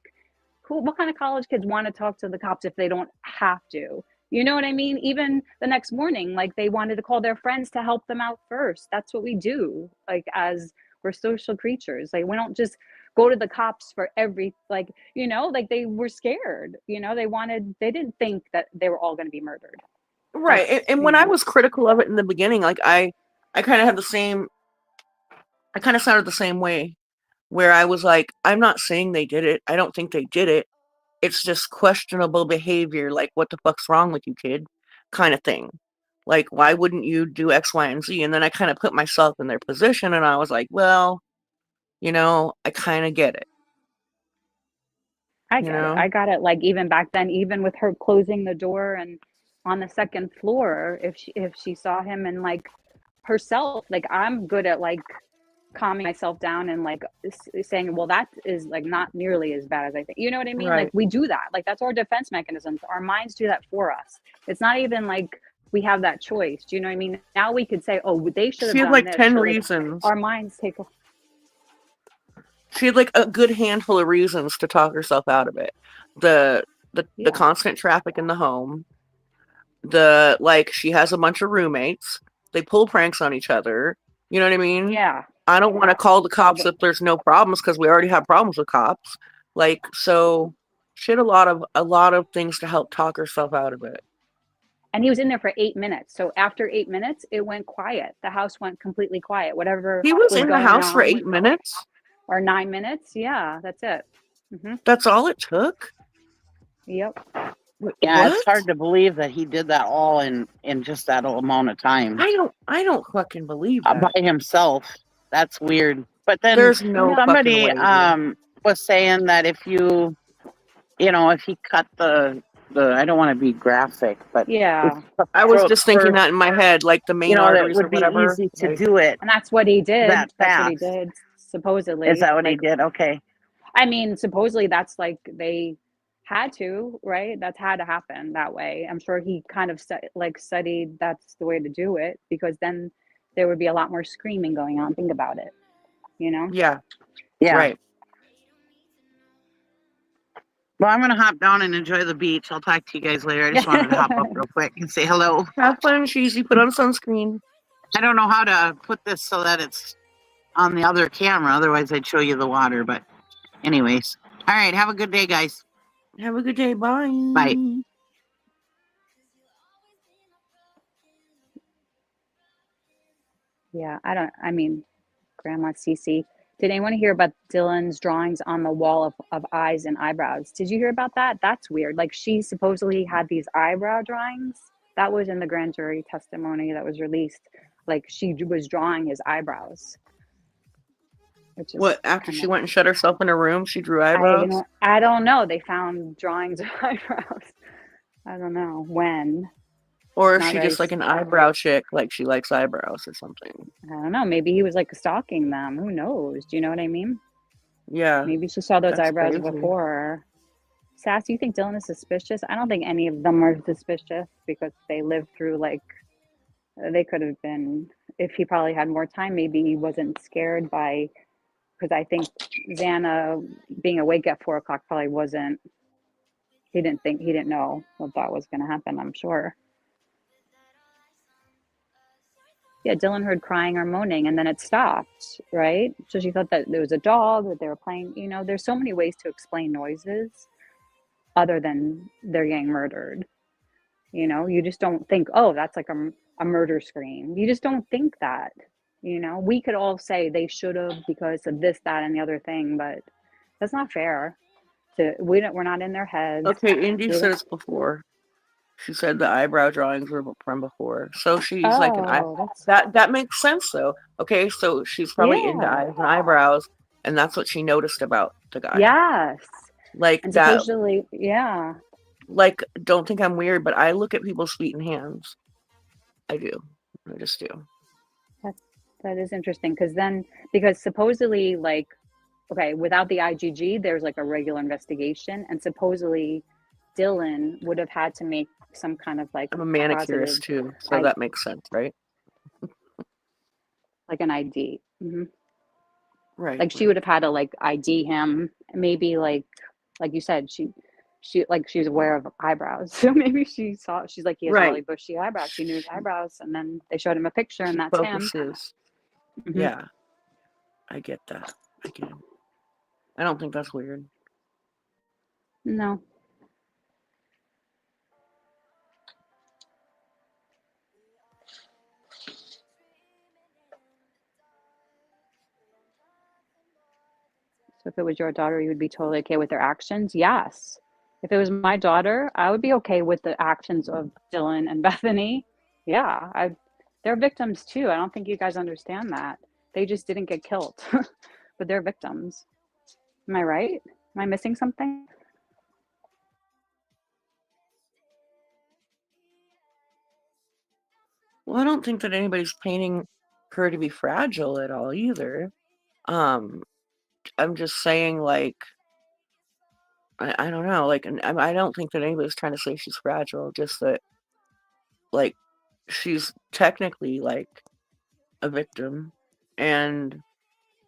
cool. What kind of college kids want to talk to the cops if they don't have to? You know what I mean? Even the next morning, like they wanted to call their friends to help them out first. That's what we do. Like as we're social creatures. Like we don't just go to the cops for every like, like they were scared. They didn't think that they were all going to be murdered. Right. That's, And when I was critical of it in the beginning, like I kind of had the same, I kind of sounded the same way where I was like, I'm not saying they did it. I don't think they did it. it's just questionable behavior, like, what the fuck's wrong with you, kid? Kind of thing. Like, why wouldn't you do X, Y, and Z? And then I kind of put myself in their position and I was like, well, I kind of get it. I get it. I got it. Like even back then, even with her closing the door and on the second floor, if she saw him and like herself, like I'm good at like calming myself down and like saying, well, that is like not nearly as bad as I think. You know what I mean? Like Right. we do that. Like that's our defense mechanisms. Our minds do that for us. It's not even like we have that choice. Do you know what I mean? Now we could say, oh, they should have She had done like this. 10 But, like, reasons. our minds take. She had like a good handful of reasons to talk herself out of it. The Yeah. constant traffic in the home. She has a bunch of roommates. They pull pranks on each other. You know what I mean? Yeah. I don't want to call the cops if there's no problems because we already have problems with cops. So she had a lot of things to help talk herself out of it. And he was in there for 8 minutes. So after 8 minutes, it went quiet. The house went completely quiet. Whatever He was in the going house for on 8 minutes? or 9 minutes. Yeah, that's it. That's all it took? Yep. Yeah, What? it's hard to believe that he did that all in just that amount of time. I don't fucking believe that. By himself. That's weird. But then There's no somebody fucking way, was saying that if you if he cut the I don't want to be graphic, but Yeah. I was just thinking that in my head, like the main that arteries would or be whatever. easy to do it. And that's what he did. That That's what he fast. did, supposedly. Is that what he did? Okay. I mean, supposedly that's like they had to, right? That's had to happen that way. I'm sure he kind of studied that's the way to do it because then there would be a lot more screaming going on. Think about it, Yeah. Yeah. Right. Well, I'm going to hop down and enjoy the beach. I'll talk to you guys later. I just wanted to hop up real quick and say hello. Have fun, Cheesy. Put on sunscreen. I don't know how to put this so that it's on the other camera. Otherwise, I'd show you the water. But anyways. All right. Have a good day, guys. Have a good day. Bye. Bye. Yeah, I mean, Grandma Cece. Did anyone hear about Dylan's drawings on the wall of eyes and eyebrows? Did you hear about that? That's weird. Like she supposedly had these eyebrow drawings. That was in the grand jury testimony that was released. Like she was drawing his eyebrows. What, after she went and shut herself in a room, she drew eyebrows? I don't know. They found drawings of eyebrows. I don't know when. Or is she just like an eyebrow chick, like she likes eyebrows or something? I don't know. Maybe he was like stalking them. Who knows? Do you know what I mean? Yeah. Maybe she saw those eyebrows crazy. before. Sass, you think Dylan is suspicious? I don't think any of them are suspicious because they lived through they could have been, if he probably had more time, maybe he wasn't scared because I think Xana being awake at 4 o'clock probably wasn't, he didn't know what that was going to happen, I'm sure. Yeah, Dylan heard crying or moaning and then it stopped, right? So she thought that there was a dog, that they were playing. There's so many ways to explain noises other than they're getting murdered. You just don't think, oh, that's like a murder scream. You just don't think that. We could all say they should have because of this, that, and the other thing, but that's not fair. We're not in their heads. Okay, Indy said it's before. She said the eyebrow drawings were from before. So she's like an eye. That makes sense though. Okay, so she's probably into eyes and eyebrows, and that's what she noticed about the guy. Yes. Like and that. Supposedly, yeah. Like, don't think I'm weird, but I look at people's feet and hands. I do. I just do. That is interesting because supposedly without the IGG, there's like a regular investigation, and supposedly Dylan would have had to make some kind of I'm a manicurist too, so that makes sense, right? Like an ID. Mm-hmm. Right. Like she would have had to ID him, maybe like you said, she was aware of eyebrows, so maybe she's like, he has really bushy eyebrows. She knew his eyebrows, and then they showed him a picture, and that's him. Mm-hmm. Yeah, I get that. I get it. I don't think that's weird. No. So if it was your daughter, you would be totally okay with their actions? Yes. If it was my daughter, I would be okay with the actions of Dylan and Bethany. Yeah, they're victims too. I don't think you guys understand that. They just didn't get killed, but they're victims. Am I right? Am I missing something? Well, I don't think that anybody's painting her to be fragile at all either. I'm just saying, like, I don't know, like, I don't think that anybody's trying to say she's fragile, just that, like, she's technically, like, a victim, and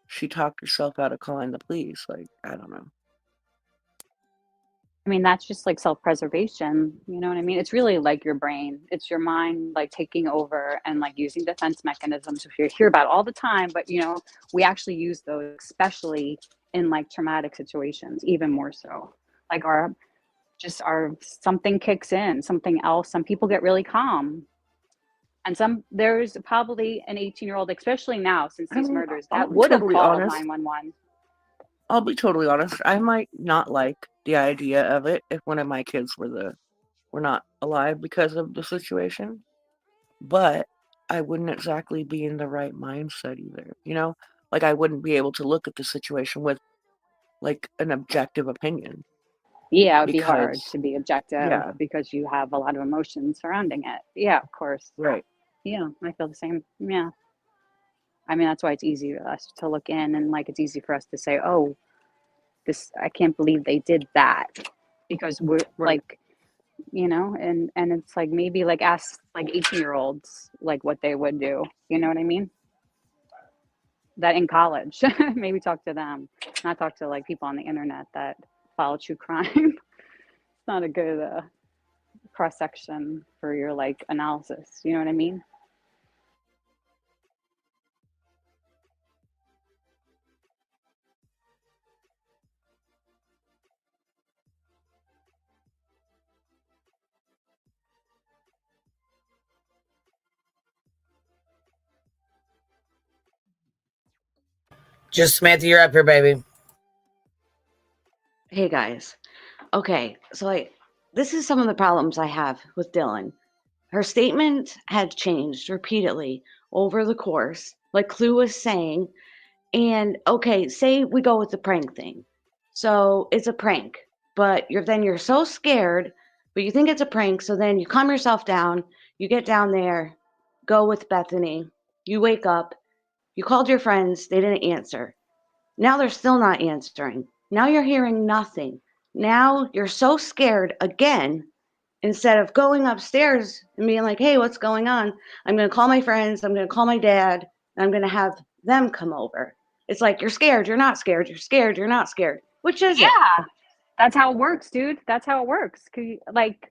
she talked herself out of calling the police, like, I don't know. I mean, that's just like self-preservation, you know what I mean? It's really like your brain. It's your mind like taking over and like using defense mechanisms, which you hear about all the time, but you know, we actually use those, especially in like traumatic situations, even more so. Like our something kicks in, something else, some people get really calm. And there's probably an 18-year-old, especially now since these murders, that would have called 911. I'll be totally honest. I might not like the idea of it if one of my kids were not alive because of the situation, but I wouldn't exactly be in the right mindset either. You know, like I wouldn't be able to look at the situation with like an objective opinion. Yeah, it would be hard to be objective yeah, because you have a lot of emotions surrounding it. Yeah, of course. right. Yeah, I feel the same. Yeah. I mean, that's why it's easy for us to look in and like it's easy for us to say, oh, I can't believe they did that, because we're like, you know, and it's like maybe like ask like 18-year-olds like what they would do, you know what I mean? That in college, maybe talk to them, not talk to like people on the internet that follow true crime. It's not a good cross section for your like analysis, you know what I mean? Just Samantha, you're up here, baby. Hey guys. Okay, so like this is some of the problems I have with Dylan. Her statement had changed repeatedly over the course, like Clue was saying. And okay, say we go with the prank thing. So it's a prank, but you're so scared, but you think it's a prank, so then you calm yourself down, you get down there, go with Bethany, you wake up, you called your friends, they didn't answer. Now they're still not answering. Now you're hearing nothing. Now you're so scared again. Instead of going upstairs and being like, hey, what's going on? I'm going to call my friends. I'm going to call my dad. And I'm going to have them come over. It's like, you're scared. You're not scared. You're scared. You're not scared. Which is it? Yeah, that's how it works, dude. That's how it works. Like,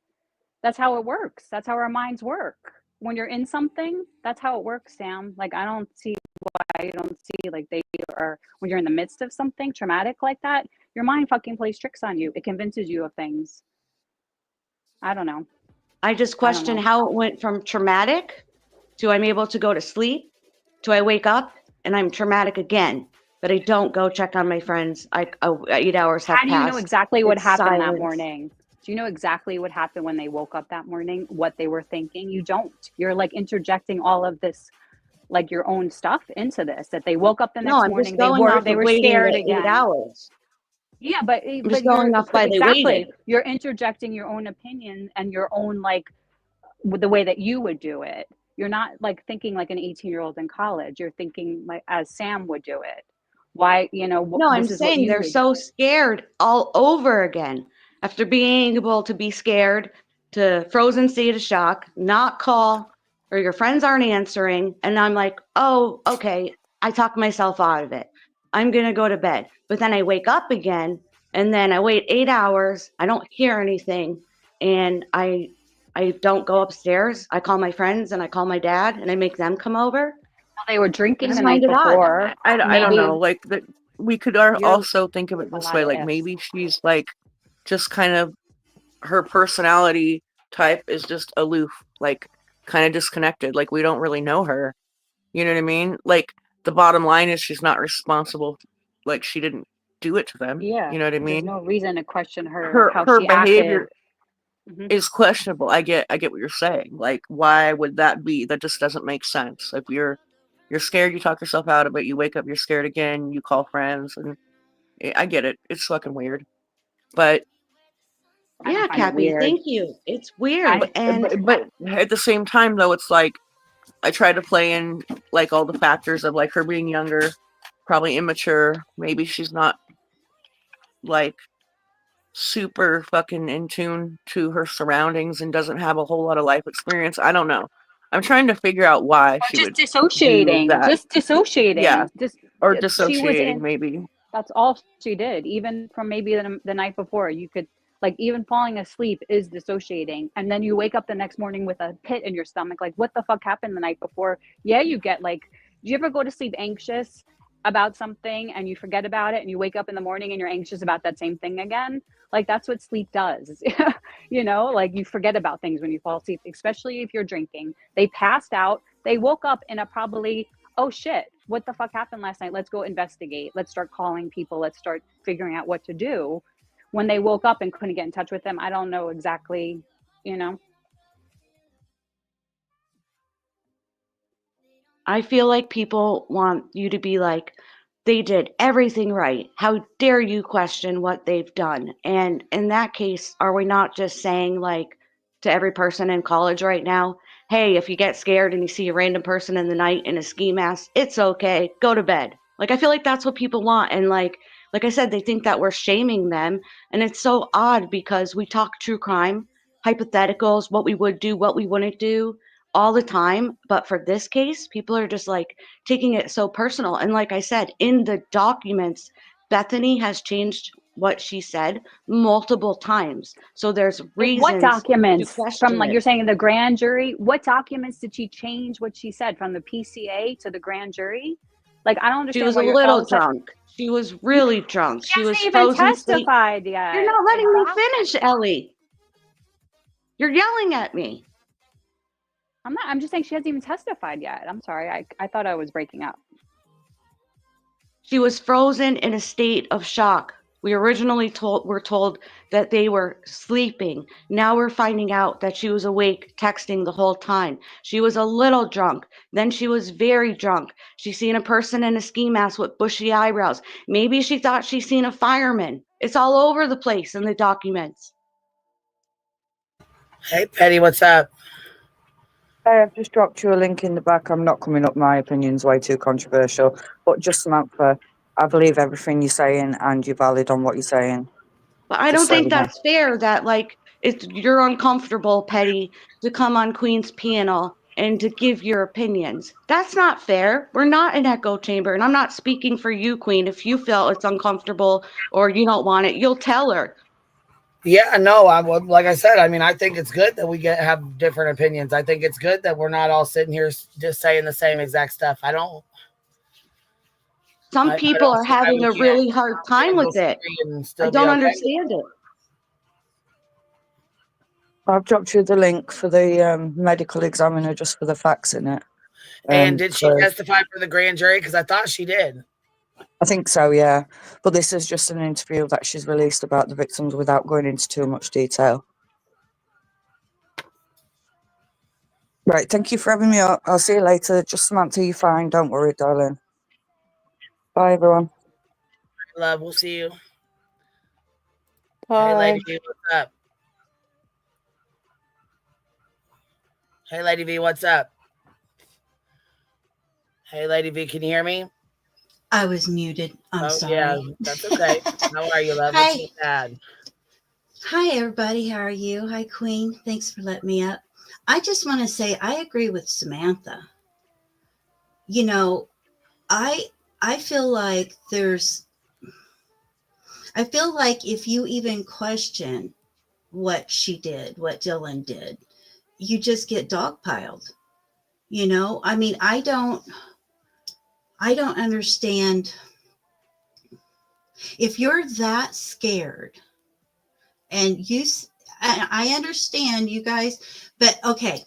that's how it works. That's how our minds work. When you're in something, that's how it works, Sam. Like, I don't see why you don't see like they are when you're in the midst of something traumatic like that. Your mind fucking plays tricks on you. It convinces you of things. I don't know. I just question how it went from traumatic to I'm able to go to sleep to I wake up and I'm traumatic again. But I don't go check on my friends. 8 hours have How do you know passed. exactly what It's happened that silence. morning? Do you know exactly what happened when they woke up that morning? What they were thinking? You don't. You're like interjecting all of this, like your own stuff into this. That they woke up the No, next I'm just morning, going off they of were waiting scared the 8 again. hours. Yeah, but I'm just going off by they exactly. waited. You're interjecting your own opinion and your own like with the way that you would do it. You're not like thinking like an 18-year-old in college. You're thinking like as Sam would do it. Why, you know, No, I'm this is what saying you they're would. so scared all over again. After being able to be scared, to frozen state of shock, not call, or your friends aren't answering, and I'm like, oh, okay, I talked myself out of it. I'm gonna go to bed. But then I wake up again, and then I wait 8 hours, I don't hear anything, and I don't go upstairs. I call my friends and I call my dad and I make them come over. They were drinking I the just night find it odd. before. I don't know. Like we could also think of it a this lot way. of Like ifs. maybe she's like just kind of her personality type is just aloof, like kind of disconnected. Like we don't really know her. You know what I mean? Like the bottom line is she's not responsible. Like she didn't do it to them. Yeah, You know what I there's mean? no reason to question her how Her she acted. behavior is questionable. I get what you're saying. Like, why would that be? That just doesn't make sense. If you're scared, you talk yourself out of it. You wake up, you're scared again. You call friends, and I get it. It's fucking weird, but I don't Yeah, find it Cappy, weird. thank you. It's weird. but at the same time, though, it's like I try to play in like all the factors of like her being younger, probably immature. Maybe she's not like super fucking in tune to her surroundings and doesn't have a whole lot of life experience. I don't know. I'm trying to figure out why she Just would do dissociating, that. just dissociating. Yeah, or She was dissociating in. maybe. That's all she did. Even from maybe the night before, you could like even falling asleep is dissociating, and then you wake up the next morning with a pit in your stomach. Like, what the fuck happened the night before? Yeah, you get like. Do you ever go to sleep anxious about something and you forget about it, and you wake up in the morning and you're anxious about that same thing again? Like, that's what sleep does. You know, like you forget about things when you fall asleep, especially if you're drinking. They passed out. They woke up in a probably, oh shit, what the fuck happened last night? Let's go investigate. Let's start calling people. Let's start figuring out what to do. When they woke up and couldn't get in touch with them, I don't know exactly, you know. I feel like people want you to be like, they did everything right. How dare you question what they've done? And in that case, are we not just saying, like, to every person in college right now, hey, if you get scared and you see a random person in the night in a ski mask, it's okay, go to bed. Like, I feel like that's what people want. And like I said, they think that we're shaming them. And it's so odd because we talk true crime, hypotheticals, what we would do, what we wouldn't do all the time. But for this case, people are just like taking it so personal. And like I said, in the documents, Bethany has changed what she said multiple times. So there's What reasons to documents from, question like it. you're saying, the grand jury? What documents did she change what she said from the PCA to the grand jury? Like, I don't She understand was why a you're all little of a sudden. drunk. She was really drunk. She She hasn't was even frozen state. testified You're yet. not letting me Exactly. finish, Ellie. You're yelling at me. I'm not. I'm just saying she hasn't even testified yet. I'm sorry. I thought I was breaking up. She was frozen in a state of shock. We originally were told that they were sleeping. Now we're finding out that she was awake, texting the whole time. She was a little drunk. Then she was very drunk. She seen a person in a ski mask with bushy eyebrows. Maybe she thought she seen a fireman. It's all over the place in the documents. Hey, Petty, what's up? Hey, I've just dropped you a link in the back. I'm not coming up. My opinion's way too controversial. But just Samantha, I believe everything you're saying and you're valid on what you're saying. But I don't Just so think you know. that's fair that like you're uncomfortable, Petty, to come on Queen's panel and to give your opinions. That's not fair. We're not an echo chamber, and I'm not speaking for you, Queen. If you feel it's uncomfortable or you don't want it, you'll tell her. Yeah, no, like I said, I mean, I think it's good that we have different opinions. I think it's good that we're not all sitting here just saying the same exact stuff. I don't Some people don't are see why having we a really hard time with it. and I still be don't okay. understand it. I've dropped you the link for the medical examiner just for the facts in it. And did she So testify for the grand jury? Because I thought she did. I think so, yeah. But this is just an interview that she's released about the victims without going into too much detail. Right, thank you for having me up. I'll see you later. Just Samantha, you're fine. Don't worry, darling. Bye, everyone. Love, we'll see you. Bye. Hey, Lady V, what's up? Hey, Lady V, what's up? Hey, Lady V, can you hear me? I was muted. I'm sorry. Yeah, that's okay. How are you, love? Hi. What's bad? Hi, everybody. How are you? Hi, Queen. Thanks for letting me up. I just want to say I agree with Samantha. You know, I feel like I feel like if you even question what she did, what Dylan did, you just get dogpiled. You know, I mean, I don't understand. If you're that scared and I understand you guys, but okay.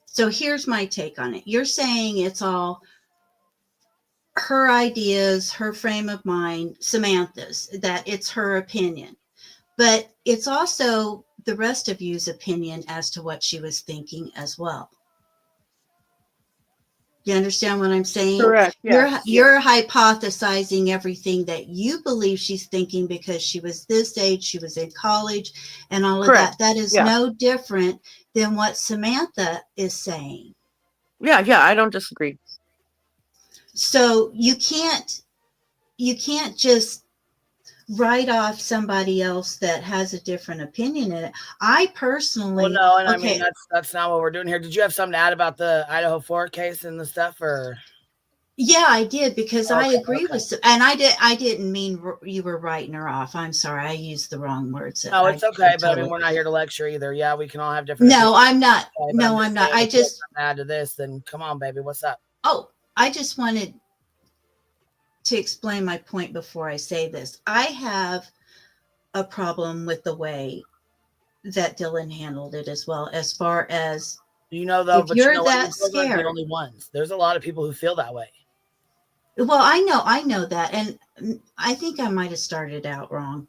So here's my take on it. You're saying it's all her ideas, her frame of mind, Samantha's, that it's her opinion. But it's also the rest of you's opinion as to what she was thinking as well. You understand what I'm saying? Correct. Yeah. You're hypothesizing everything that you believe she's thinking because she was this age, she was in college, and all of Correct. that. That is no different than what Samantha is saying. Yeah, I don't disagree. So you can't just write off somebody else that has a different opinion in it. I personally, well, no, and I mean that's not what we're doing here. Did you have something to add about the Idaho 4 case and the stuff, or? Yeah, I did, because I agree with, and I didn't mean you were writing her off. I'm sorry, I used the wrong words. No, it's okay, but I mean, we're not here to lecture either. Yeah, we can all have different. No, I'm not. Okay, no, I'm not. I just add to this. Then come on, baby, what's up? Oh, I just wanted to explain my point before I say this. I have a problem with the way that Dylan handled it as well, as far as though, if but you're you know that what? scared. You're the only ones. There's a lot of people who feel that way. Well, I know that, and I think I might have started out wrong,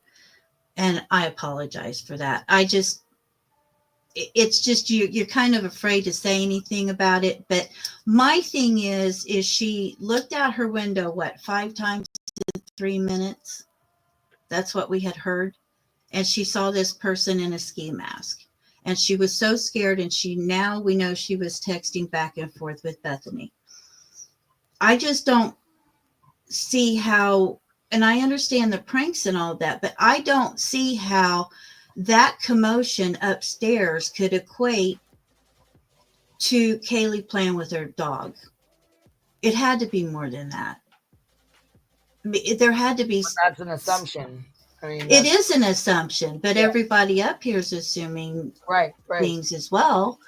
and I apologize for that. It's just you're kind of afraid to say anything about it. But my thing is she looked out her window, 5 times in 3 minutes? That's what we had heard. And she saw this person in a ski mask. And she was so scared, and we know she was texting back and forth with Bethany. I just don't see how, and I understand the pranks and all that, but I don't see how that commotion upstairs could equate to Kaylee playing with her dog. It had to be more than that. There had to be. That's an assumption. I mean, it is an assumption, but everybody up here is assuming things as well.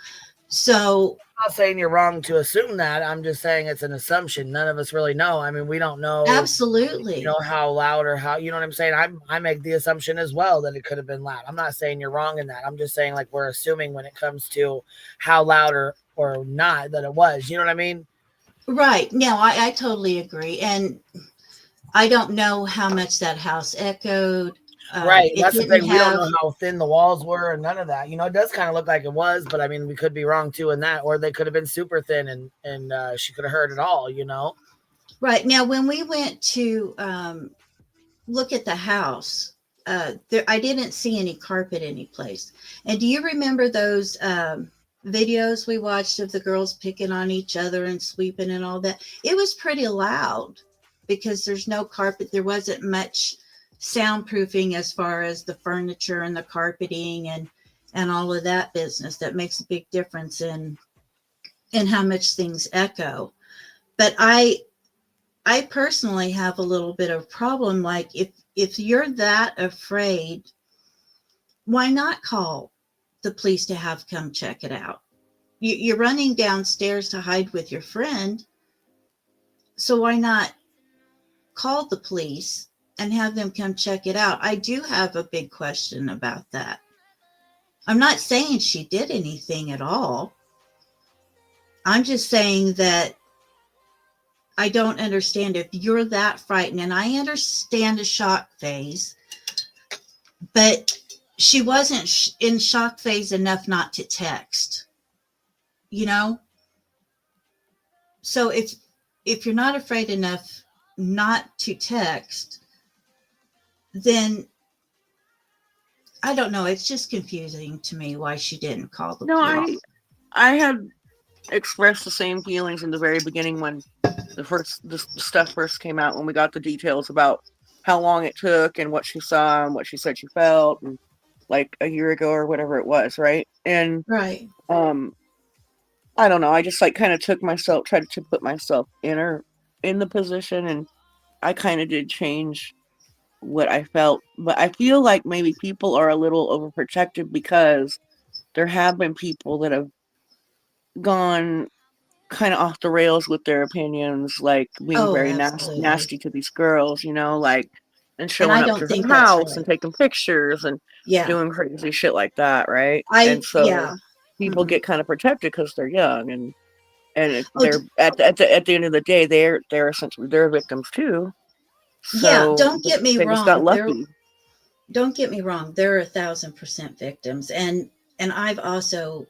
So I'm not saying you're wrong to assume that. I'm just saying it's an assumption. None of us really know. I mean, we don't know. Absolutely. How loud or how, you know what I'm saying? I make the assumption as well that it could have been loud. I'm not saying you're wrong in that. I'm just saying, like, we're assuming when it comes to how loud or not that it was. You know what I mean? Right. No, I totally agree. And I don't know how much that house echoed. Right. That's the thing. We don't know how thin the walls were and none of that. It does kind of look like it was, but I mean, we could be wrong too in that, or they could have been super thin and she could have heard it all, Right. Now, when we went to look at the house, I didn't see any carpet anyplace. And do you remember those videos we watched of the girls picking on each other and sweeping and all that? It was pretty loud because there's no carpet. There wasn't much soundproofing as far as the furniture and the carpeting and all of that business. That makes a big difference in how much things echo. But I personally have a little bit of problem. Like, if you're that afraid, why not call the police to have come check it out? You're running downstairs to hide with your friend, so why not call the police and have them come check it out? I do have a big question about that. I'm not saying she did anything at all. I'm just saying that I don't understand if you're that frightened, and I understand the shock phase, but she wasn't in shock phase enough not to text, So if you're not afraid enough not to text, then I don't know. It's just confusing to me why she didn't call the police. I had expressed the same feelings in the very beginning when the stuff first came out, when we got the details about how long it took and what she saw and what she said she felt, and like a year ago or whatever it was, right? And I don't know, I just like kind of tried to put myself in the position, and I kind of did change what I felt. But I feel like maybe people are a little overprotective because there have been people that have gone kind of off the rails with their opinions, like being very nasty to these girls, like, and showing up to her house and taking pictures and doing crazy shit like that, right? And so people get kind of protected because they're young, and they're at the end of the day, they're essentially they're victims too. Yeah, So don't get me they just got wrong. lucky. Don't get me wrong. There are 1,000% victims, and I've also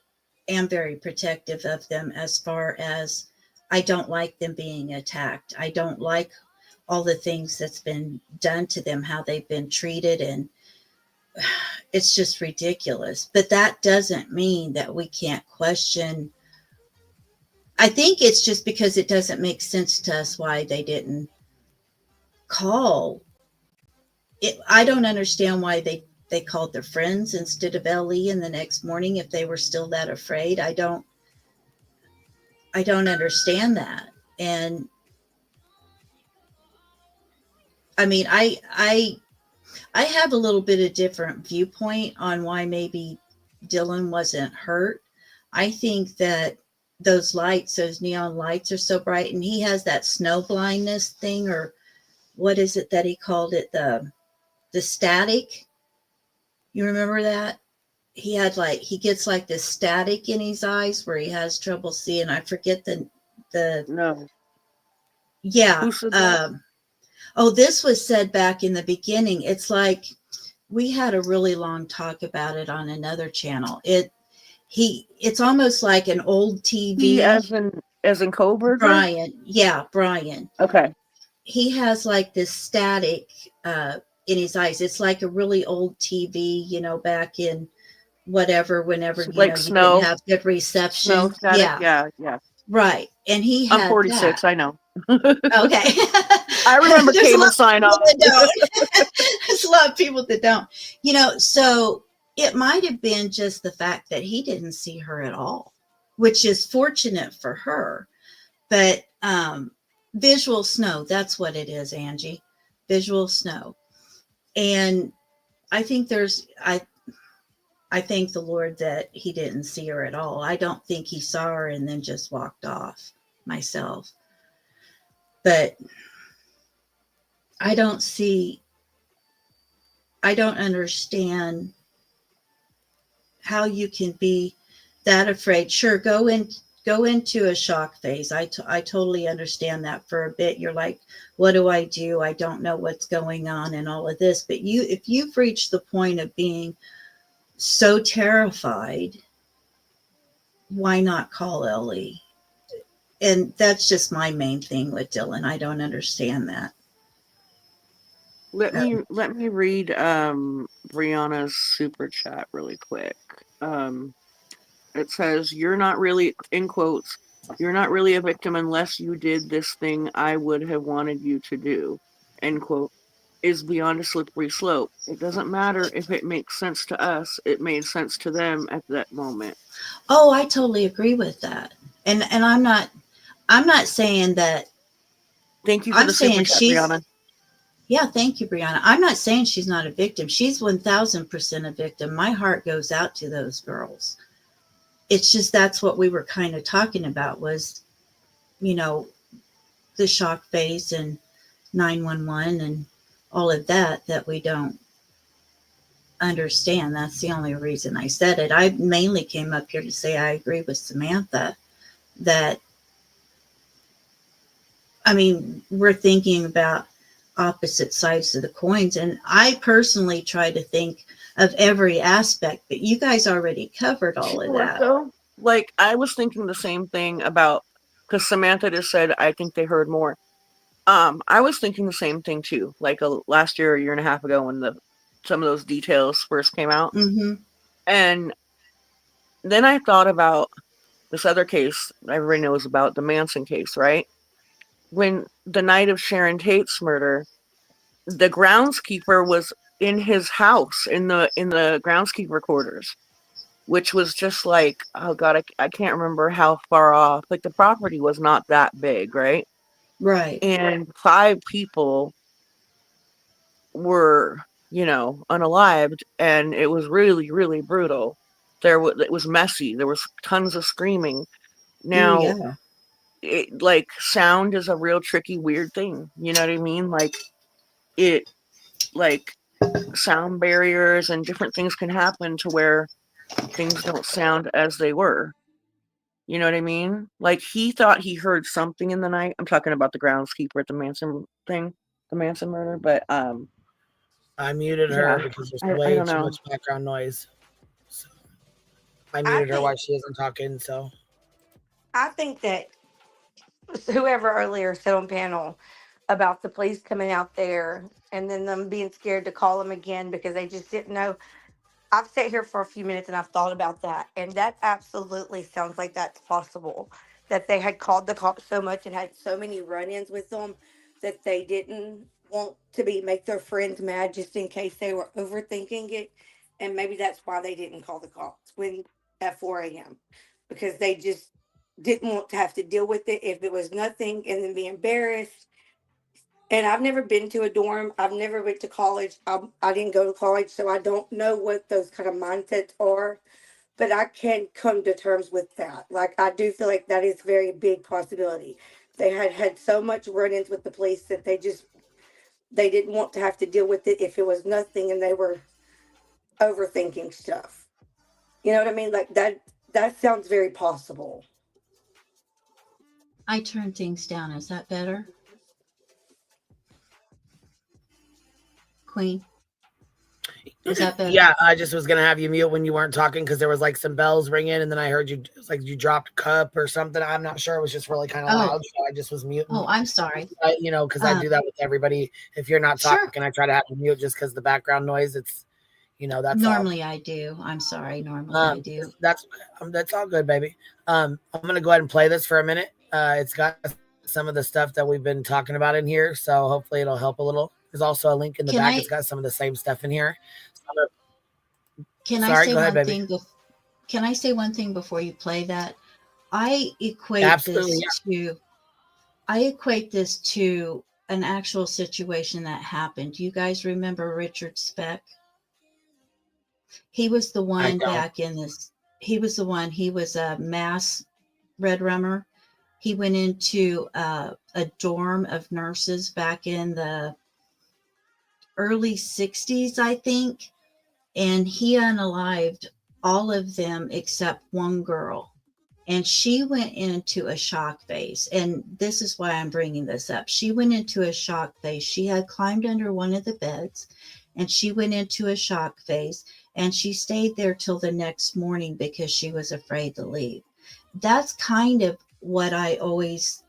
am very protective of them as far as I don't like them being attacked. I don't like all the things that's been done to them, how they've been treated, and it's just ridiculous. But that doesn't mean that we can't question. I think it's just because it doesn't make sense to us why they didn't call. I don't understand why they called their friends instead of LE in the next morning if they were still that afraid. I don't understand that. And I mean, I have a little bit of different viewpoint on why maybe Dylan wasn't hurt. I think that those lights, those neon lights are so bright, and he has that snow blindness thing, or what is it that he called it? The static. You remember that? He gets like this static in his eyes where he has trouble seeing. I forget the no. Yeah. Who said that? Oh, this was said back in the beginning. It's like we had a really long talk about it on another channel. It's almost like an old TV. He as in Coburger? Brian. Yeah, Brian. Okay. He has like this static in his eyes. It's like a really old TV, back in whenever, like you snow, didn't have good reception. Snow static. Yeah. Right. And he had I'm 46, that. I know. Okay. I remember There's Cayman sign off. There's a lot of people that don't. So it might have been just the fact that he didn't see her at all, which is fortunate for her. But visual snow, that's what it is, Angie. Visual snow. And I think I thank the Lord that he didn't see her at all. I don't think he saw her and then just walked off myself. But I don't understand how you can be that afraid. Sure, go into a shock phase. I totally understand that. For a bit you're like, what do? I don't know what's going on and all of this. But if you've reached the point of being so terrified, why not call LE? And that's just my main thing with Dylan. I don't understand that. Let me read Brianna's super chat really quick. It says, "You're not really," in quotes, "you're not really a victim unless you did this thing I would have wanted you to do," end quote, is beyond a slippery slope. It doesn't matter if it makes sense to us. It made sense to them at that moment. Oh, I totally agree with that. And I'm not saying that. Thank you for the super chat, Brianna. Yeah, thank you, Brianna. I'm not saying she's not a victim. She's 1,000% a victim. My heart goes out to those girls. It's just that's what we were kind of talking about was, the shock phase and 911 and all of that we don't understand. That's the only reason I said it. I mainly came up here to say I agree with Samantha that, we're thinking about opposite sides of the coins. And I personally try to think of every aspect, but you guys already covered all of that. So, I was thinking the same thing about, because Samantha just said, I think they heard more. I was thinking the same thing too, last year, a year and a half ago when some of those details first came out. Mm-hmm. And then I thought about this other case everybody knows about, the Manson case, right? When the night of Sharon Tate's murder, the groundskeeper was in his house in the groundskeeper quarters, which was just oh God, I can't remember how far off. The property was not that big, right? Right. And 5 people were, unalived, and it was really, really brutal. It was messy. There was tons of screaming. Now, sound is a real tricky, weird thing. You know what I mean? Sound barriers and different things can happen to where things don't sound as they were. You know what I mean? Like, he thought he heard something in the night. I'm talking about the groundskeeper at the Manson thing, the Manson murder, but, I muted her yeah, because there's I way don't too know. much background noise. So I I muted her think while she isn't talking, so. I think that whoever earlier said on panel about the police coming out there and then them being scared to call them again because they just didn't know. I've sat here for a few minutes and I've thought about that, and that absolutely sounds like that's possible. That they had called the cops so much and had so many run-ins with them that they didn't want to make their friends mad just in case they were overthinking it, and maybe that's why they didn't call the cops when at 4 a.m. because they just didn't want to have to deal with it if it was nothing and then be embarrassed. And I've never been to a dorm. I've never went to college. I didn't go to college, so I don't know what those kind of mindsets are. But I can come to terms with that. Like, I do feel like that is a very big possibility. They had so much run-ins with the police that they didn't want to have to deal with it if it was nothing and they were overthinking stuff. You know what I mean? Like, that sounds very possible. I turned things down. Is that better? Queen. Is that better? Yeah, I just was gonna have you mute when you weren't talking because there was like some bells ringing, and then I heard you. It was like you dropped a cup or something. I'm not sure. It was just really kind of loud, so I just was muting. Oh, I'm sorry. You know, because I do that with everybody. If you're not talking, I try to have you mute just because the background noise. It's, you know, that's normally all. I do. I'm sorry. Normally I do. That's all good, baby. I'm gonna go ahead and play this for a minute. It's got some of the stuff that we've been talking about in here, so hopefully it'll help a little. There's also a link in the back. It's got some of the same stuff in here. Can I say one thing? Can I say one thing before you play that? I equate this to an actual situation that happened. Do you guys remember Richard Speck? He was the one back in this. He was a mass red rummer. He went into a dorm of nurses back in the early 60s, I think. And he unalived all of them except one girl. And she went into a shock phase. And this is why I'm bringing this up. She went into a shock phase. She had climbed under one of the beds and she went into a shock phase and she stayed there till the next morning because she was afraid to leave. That's kind of what I always,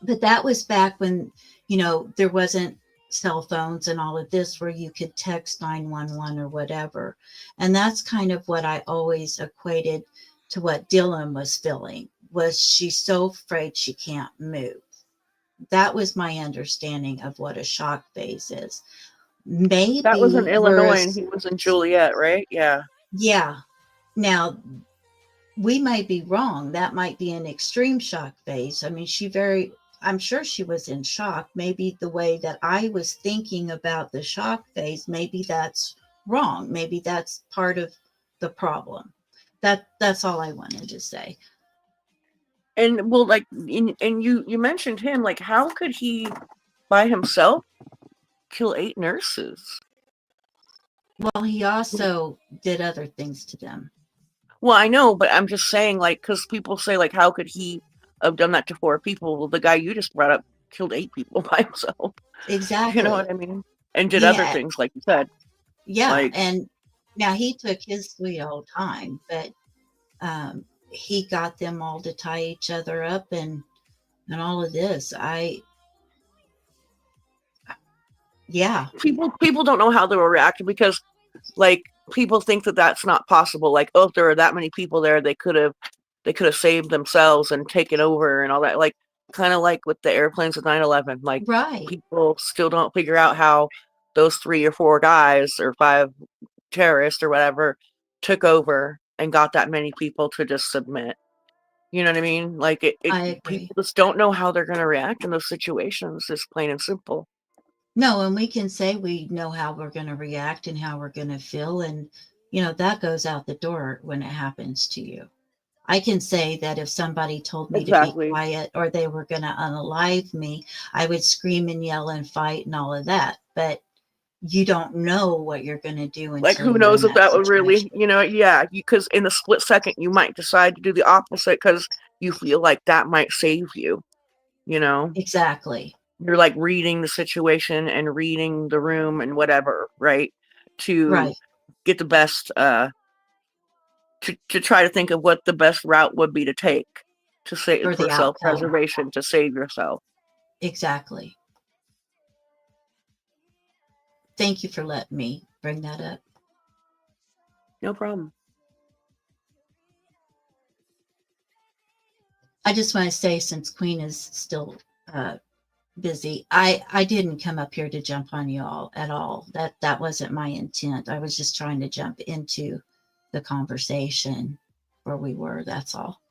but that was back when, you know, there wasn't cell phones and all of this where you could text 911 or whatever. And that's kind of what I always equated to what Dylan was feeling. Was she so afraid she can't move? That was my understanding of what a shock phase is. Maybe that was in Illinois and he was in Juliet, right? Yeah. Yeah. Now, we might be wrong. That might be an extreme shock phase. I mean, I'm sure she was in shock. Maybe the way that I was thinking about the shock phase, maybe that's wrong. Maybe that's part of the problem. That's all I wanted to say. And well, like, and you mentioned him, like, how could he by himself kill 8 nurses? Well, he also did other things to them. Well, I know, but I'm just saying, like, because people say, like, how could he have done that to 4 people? Well, the guy you just brought up killed 8 people by himself. Exactly. You know what I mean? And did other things, like you said. Yeah, like, and now he took his sweet old time, but he got them all to tie each other up and all of this. People don't know how they were reacting because, like, people think that that's not possible. Like, oh, if there are that many people there, they could have saved themselves and taken over and all that. Like, kind of like with the airplanes of 9/11. Like, people still don't figure out how those 3 or 4 guys or 5 terrorists or whatever took over and got that many people to just submit. You know what I mean? Like, people just don't know how they're going to react in those situations. It's plain and simple. No, and we can say we know how we're going to react and how we're going to feel. And, you know, that goes out the door when it happens to you. I can say that if somebody told me to be quiet or they were going to unalive me, I would scream and yell and fight and all of that. But you don't know what you're going to do. Like, who knows if that would really, you know, because in the split second, you might decide to do the opposite because you feel like that might save you, you know? Exactly. You're like reading the situation and reading the room and whatever, right? To Right. get the best to try to think of what the best route would be to take to save For for the outcome. self-preservation, to save yourself. Exactly. Thank you for letting me bring that up. No problem. I just want to say, since Queen is still busy, I didn't come up here to jump on you all at all. That wasn't my intent. I was just trying to jump into the conversation where we were. That's all.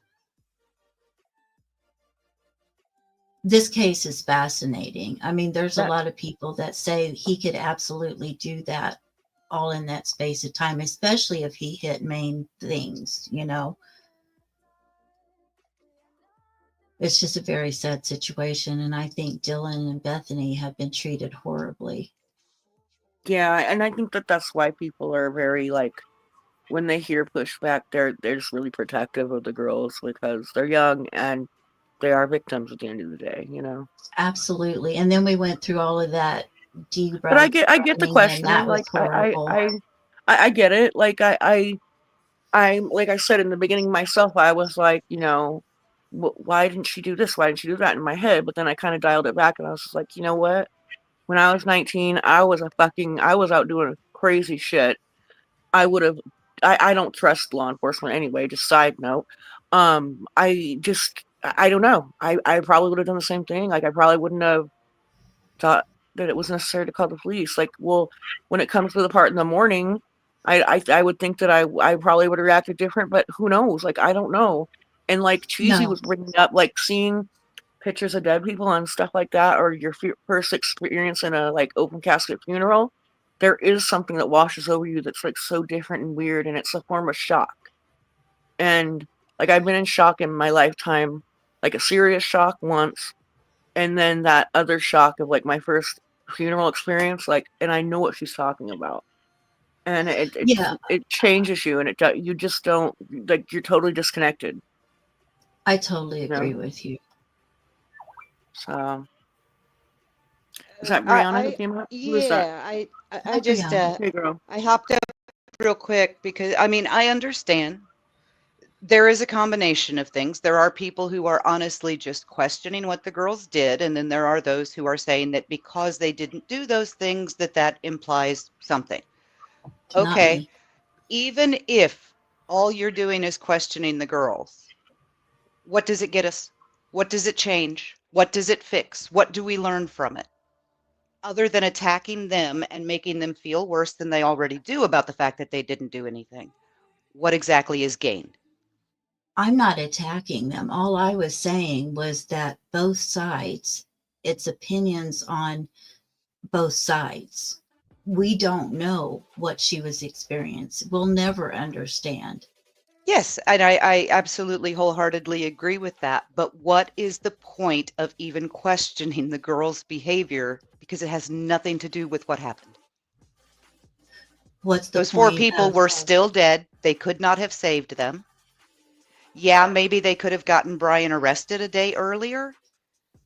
This case is fascinating. I mean, there's a lot of people that say he could absolutely do that all in that space of time, especially if he hit main things, you know. It's just a very sad situation, and I think Dylan and Bethany have been treated horribly. Yeah, and I think that that's why people are very, like, when they hear pushback, they're just really protective of the girls because they're young and they are victims at the end of the day, you know? Absolutely. And then we went through all of that But I get the de-browning, and questioning, that was like, horrible. I get it, like, I'm like I said in the beginning myself, I was like, you know, why didn't she do this? Why didn't she do that in my head? But then I kind of dialed it back and I was just like, you know what? When I was 19, I was out doing crazy shit. I would have, I don't trust law enforcement anyway, just side note. I don't know. I probably would have done the same thing. Like, I probably wouldn't have thought that it was necessary to call the police. Like, well, when it comes to the part in the morning, I would think that I probably would have reacted different, but who knows? Like, I don't know. And like Cheesy No. was bringing up, like, seeing pictures of dead people and stuff like that, or your first experience in a like open casket funeral, there is something that washes over you that's like so different and weird, and it's a form of shock. And like, I've been in shock in my lifetime, like a serious shock once, and then that other shock of like my first funeral experience, like, and I know what she's talking about. And Yeah. it changes you, and you just don't, like, you're totally disconnected. I totally You know? agree with you. So is that Brianna who came up? Who is that? Yeah, I Hi, just Brianna. Hey, girl. I hopped up real quick because I mean I understand there is a combination of things. There are people who are honestly just questioning what the girls did, and then there are those who are saying that because they didn't do those things that implies something. Not Okay, me. even if all you're doing is questioning the girls, what does it get us? What does it change? What does it fix? What do we learn from it? Other than attacking them and making them feel worse than they already do about the fact that they didn't do anything. What exactly is gained? I'm not attacking them. All I was saying was that both sides, it's opinions on both sides. We don't know what she was experiencing. We'll never understand. Yes, and I absolutely wholeheartedly agree with that. But what is the point of even questioning the girl's behavior? Because it has nothing to do with what happened. What's the Those four point people of were still dead. They could not have saved them. Yeah, maybe they could have gotten Brian arrested a day earlier.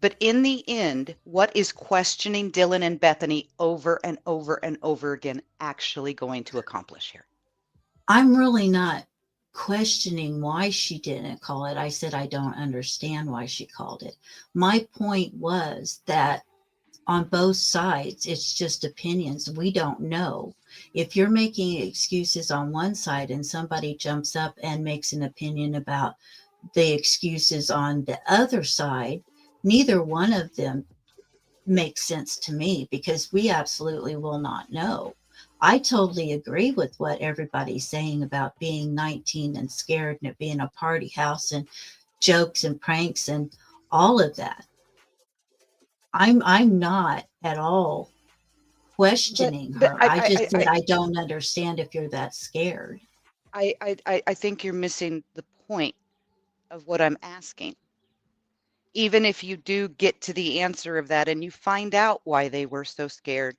But in the end, what is questioning Dylan and Bethany over and over and over again actually going to accomplish here? I'm really not questioning why she didn't call it. I said I don't understand why she called it. My point was that on both sides, it's just opinions. We don't know. If you're making excuses on one side and somebody jumps up and makes an opinion about the excuses on the other side, neither one of them makes sense to me because we absolutely will not know. I totally agree with what everybody's saying about being 19 and scared and it being a party house and jokes and pranks and all of that. I'm not at all questioning her. I just said I don't understand if you're that scared. I think you're missing the point of what I'm asking. Even if you do get to the answer of that and you find out why they were so scared,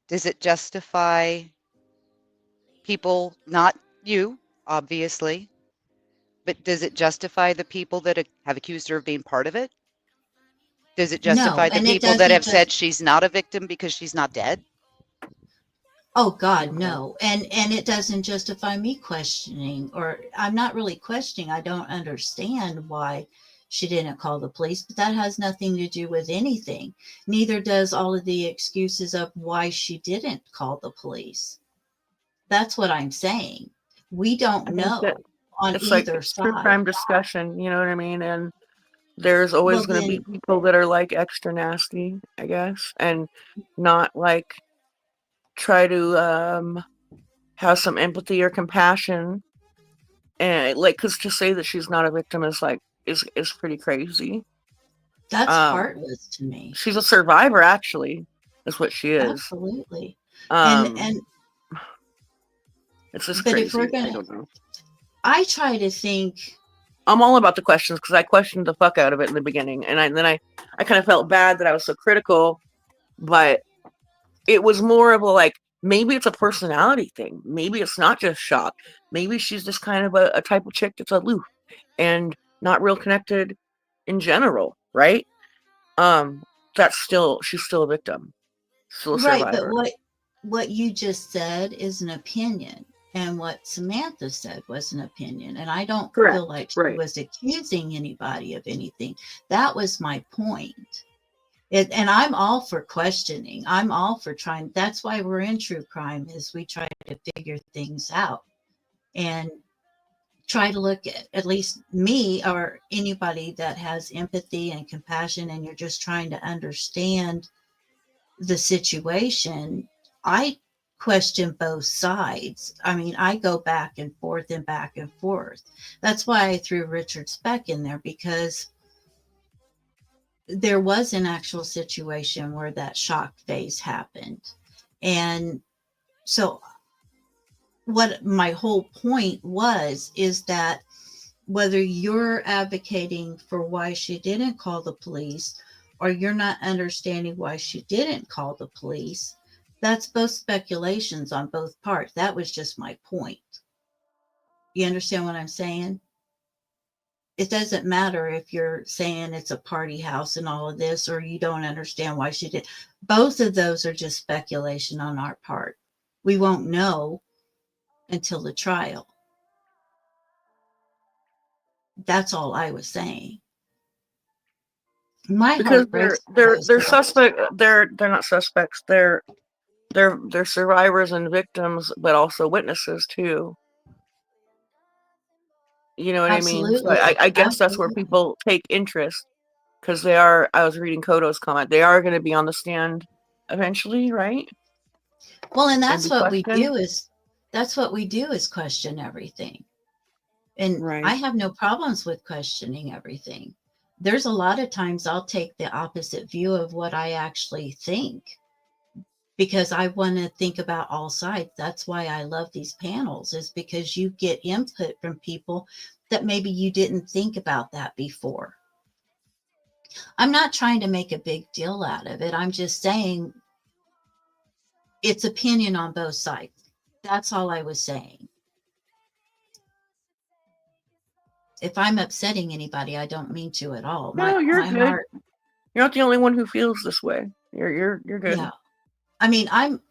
does it justify people, not you, obviously, But does it justify the people that have accused her of being part of it? Does it No, justify the and it people that doesn't have just. said she's not a victim because she's not dead? Oh God, no. And it doesn't justify me questioning, or I'm not really questioning. I don't understand why she didn't call the police, but that has nothing to do with anything. Neither does all of the excuses of why she didn't call the police. That's what I'm saying. We don't I think that know on it's like either it's true side. crime discussion, you know what I mean? And there's always Well, going to be then, people that are like extra nasty, I guess, and not like try to have some empathy or compassion. And like, because to say that she's not a victim is like is pretty crazy. that's Um, heartless to me. she's a survivor, actually, is what she is. Absolutely. Um, And it's just but if we're crazy. I gonna, don't know. I try to think. I'm all about the questions because I questioned the fuck out of it in the beginning, and then I kind of felt bad that I was so critical, but it was more of a like, maybe it's a personality thing. Maybe it's not just shock. Maybe she's just kind of a type of chick that's aloof and not real connected in general, right? She's still a victim, still a Right, but survivor. what you just said is an opinion, and what Samantha said was an opinion, and I don't Correct. feel like she Right. was accusing anybody of anything. That was my point. And I'm all for questioning. I'm all for trying. That's why we're in true crime, is we try to figure things out and try to look at least me or anybody that has empathy and compassion, and you're just trying to understand the situation. I question both sides. I mean, I go back and forth and back and forth. That's why I threw Richard Speck in there, because there was an actual situation where that shock phase happened. And so what my whole point was is that whether you're advocating for why she didn't call the police, or you're not understanding why she didn't call the police, that's both speculations on both parts. That was just my point. You understand what I'm saying? It doesn't matter if you're saying it's a party house and all of this, or you don't understand why she did. Both of those are just speculation on our part. We won't know until the trial. That's all I was saying. My Because heart breaks for they're those they're girls. suspect. They're not suspects. They're survivors and victims, but also witnesses too. You know what I mean? So Absolutely. I guess that's where Absolutely. people take interest, because they are. I was reading Kodo's comment. They are going to be on the stand eventually, right? Well, and And that's be what we questioned. do is question everything. And Right. I have no problems with questioning everything. There's a lot of times I'll take the opposite view of what I actually think, because I want to think about all sides. That's why I love these panels, is because you get input from people that maybe you didn't think about that before. I'm not trying to make a big deal out of it. I'm just saying it's opinion on both sides. That's all I was saying. If I'm upsetting anybody, I don't mean to at all. No, you're My good. heart, You're not the only one who feels this way. You're good. yeah. I mean, I'm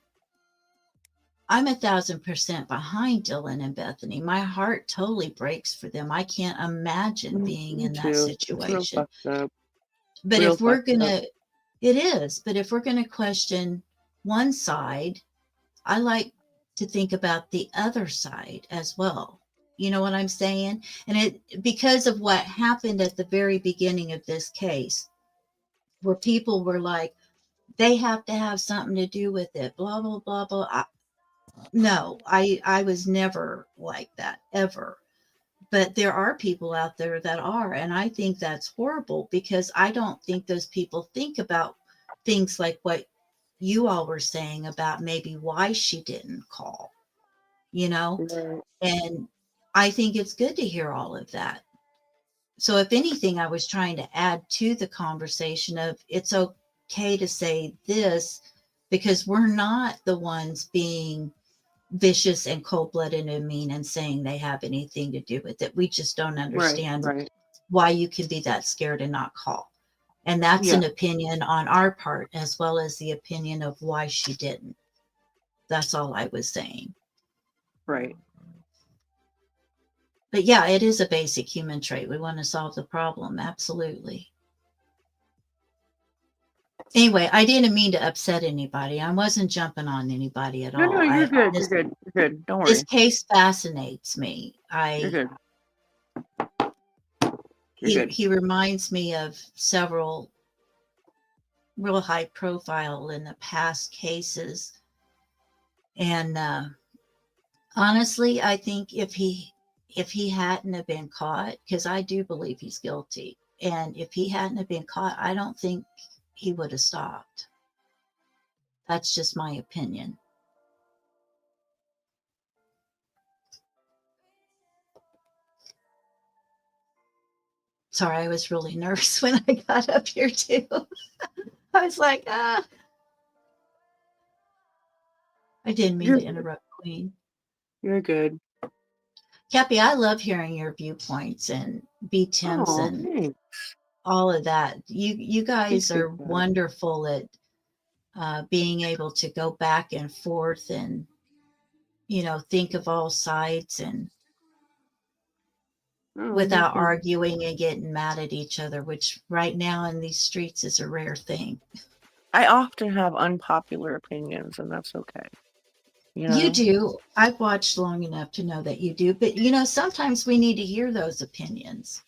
1,000% behind Dylan and Bethany. My heart totally breaks for them. I can't imagine being Me in that too. It's real situation. fucked up. But Real if we're fucked up. gonna, it is. But if we're gonna question one side, I like to think about the other side as well. You know what I'm saying? And it, because of what happened at the very beginning of this case, where people were like, they have to have something to do with it, blah blah blah blah. No, I was never like that, ever. But there are people out there that are, and I think that's horrible, because I don't think those people think about things like what you all were saying about maybe why she didn't call, you know? Right. And I think it's good to hear all of that. So if anything, I was trying to add to the conversation of, it's okay to say this, because we're not the ones being vicious and cold-blooded and mean and saying they have anything to do with it. We just don't understand right. why you can be that scared and not call. And that's an opinion on our part, as well as the opinion of why she didn't. That's all I was saying. Right. But yeah, it is a basic human trait. We want to solve the problem. Absolutely. Anyway, I didn't mean to upset anybody. I wasn't jumping on anybody at all. No, you're good. You're good. You're good. Don't worry. This case fascinates me. You're good. He reminds me of several real high profile in the past cases. And honestly, I think if he hadn't have been caught, because I do believe he's guilty, and if he hadn't have been caught, I don't think he would have stopped. That's just my opinion. Sorry, I was really nervous when I got up here too. I was like, I didn't mean to interrupt, Queen. You're good. Cappy, I love hearing your viewpoints and B-Tims and thanks. all of that. You guys are wonderful at being able to go back and forth and, you know, think of all sides and without arguing and getting mad at each other, which right now in these streets is a rare thing. I often have unpopular opinions, and that's okay. You know? You do. I've watched long enough to know that you do. But, you know, sometimes we need to hear those opinions.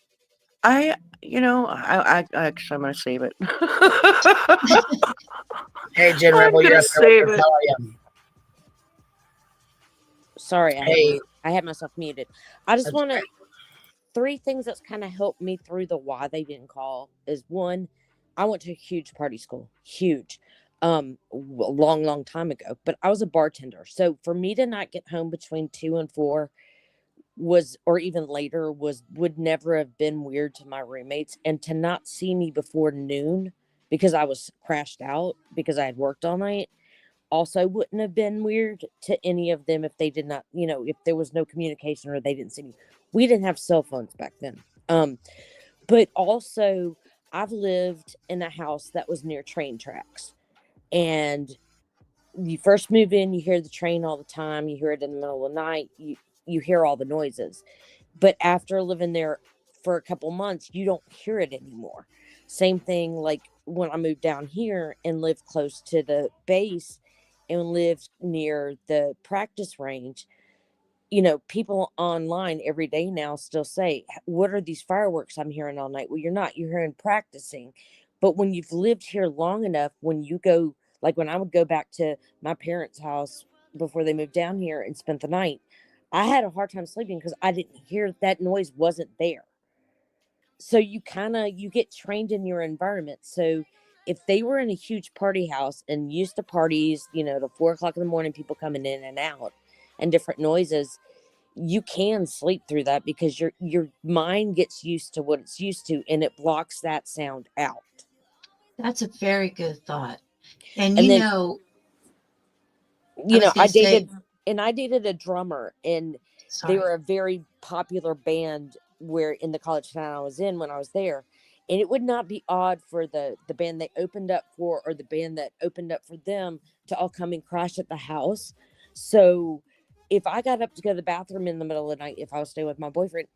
I actually, I'm going to save it. Hey, Jen Rebel, you're up there. How are you? Sorry, I had myself muted. I just want to, 3 things that's kind of helped me through the why they didn't call is, 1, I went to a huge party school, huge, a long time ago, but I was a bartender. So for me to not get home between 2 and 4 was, or even later, would never have been weird to my roommates, and to not see me before noon because I was crashed out because I had worked all night also wouldn't have been weird to any of them if they did not, you know, if there was no communication or they didn't see me. We didn't have cell phones back then. But also I've lived in a house that was near train tracks, and you first move in, you hear the train all the time. You hear it in the middle of the night. You hear all the noises, but after living there for a couple months, you don't hear it anymore. Same thing like when I moved down here and lived close to the base and lived near the practice range, you know, people online every day now still say, what are these fireworks I'm hearing all night? Well, you're not, you're hearing practicing. But when you've lived here long enough, when you go, like when I would go back to my parents' house before they moved down here and spent the night, I had a hard time sleeping because I didn't hear, that noise wasn't there. So you get trained in your environment. So if they were in a huge party house and used to parties, you know, to 4 o'clock in the morning, people coming in and out and different noises, you can sleep through that because your mind gets used to what it's used to and it blocks that sound out. That's a very good thought. And then, I dated a drummer, and they were a very popular band where in the college town I was in when I was there. And it would not be odd for the band they opened up for or the band that opened up for them to all come and crash at the house. So if I got up to go to the bathroom in the middle of the night, if I was staying with my boyfriend,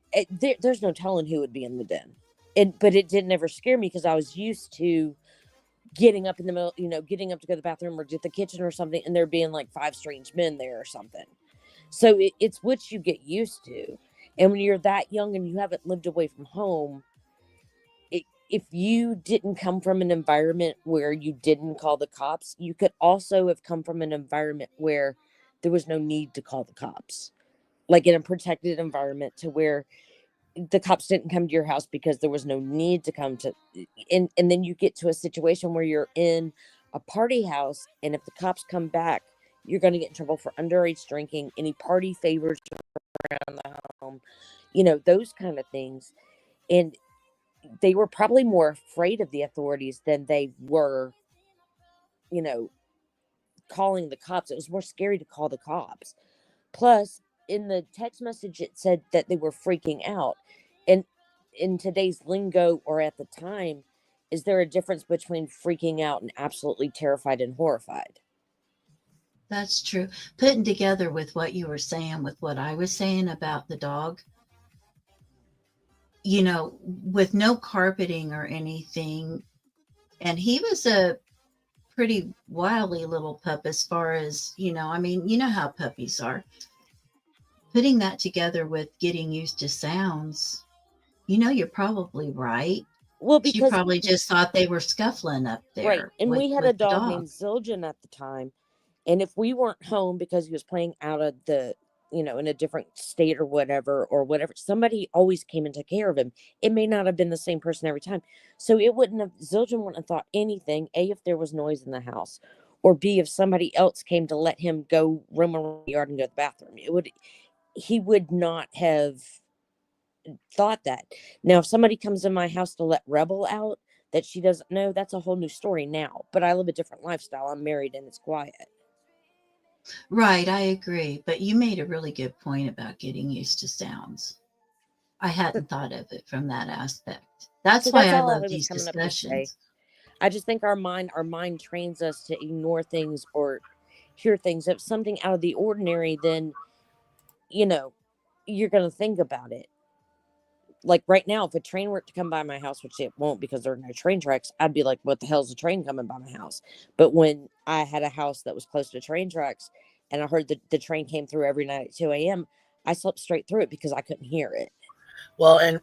there's no telling who would be in the den. But it didn't ever scare me because I was used to getting up in the middle, getting up to go to the bathroom or to the kitchen or something, and there being like 5 strange men there or something. So it's what you get used to. And when you're that young and you haven't lived away from home, if you didn't come from an environment where you didn't call the cops, you could also have come from an environment where there was no need to call the cops, like in a protected environment to where the cops didn't come to your house because there was no need to come to. And then you get to a situation where you're in a party house, and if the cops come back, you're going to get in trouble for underage drinking, any party favors around the home, those kind of things. And they were probably more afraid of the authorities than they were, calling the cops. It was more scary to call the cops. Plus, in the text message, it said that they were freaking out. And in today's lingo, or at the time, is there a difference between freaking out and absolutely terrified and horrified? That's true. Putting together with what you were saying, with what I was saying about the dog, you know, with no carpeting or anything, and he was a pretty wily little pup as far as, you know, I mean, you know how puppies are. Putting that together with getting used to sounds, you know, you're probably right. Well, She because probably just thought they were scuffling up right, there and with we had a the dog dog. named Zildjian at the time, and if we weren't home because he was playing out of the, you know, in a different state or whatever, somebody always came and took care of him. It may not have been the same person every time, so Zildjian wouldn't have thought anything. A, if there was noise in the house, or B, if somebody else came to let him go roam around the yard and go to the bathroom. He would not have thought that. Now, if somebody comes in my house to let Rebel out that she doesn't know, that's a whole new story now. But I live a different lifestyle. I'm married and it's quiet. Right, I agree. But you made a really good point about getting used to sounds. I hadn't thought of it from that aspect. That's why I all love I was these coming up to say. discussions. I just think our mind trains us to ignore things or hear things. If something out of the ordinary, then, you know, you're going to think about it. Like right now, if a train were to come by my house, which it won't because there are no train tracks, I'd be like, what the hell's a train coming by my house? But when I had a house that was close to train tracks and I heard the train came through every night at 2 a.m., I slept straight through it because I couldn't hear it. Well, and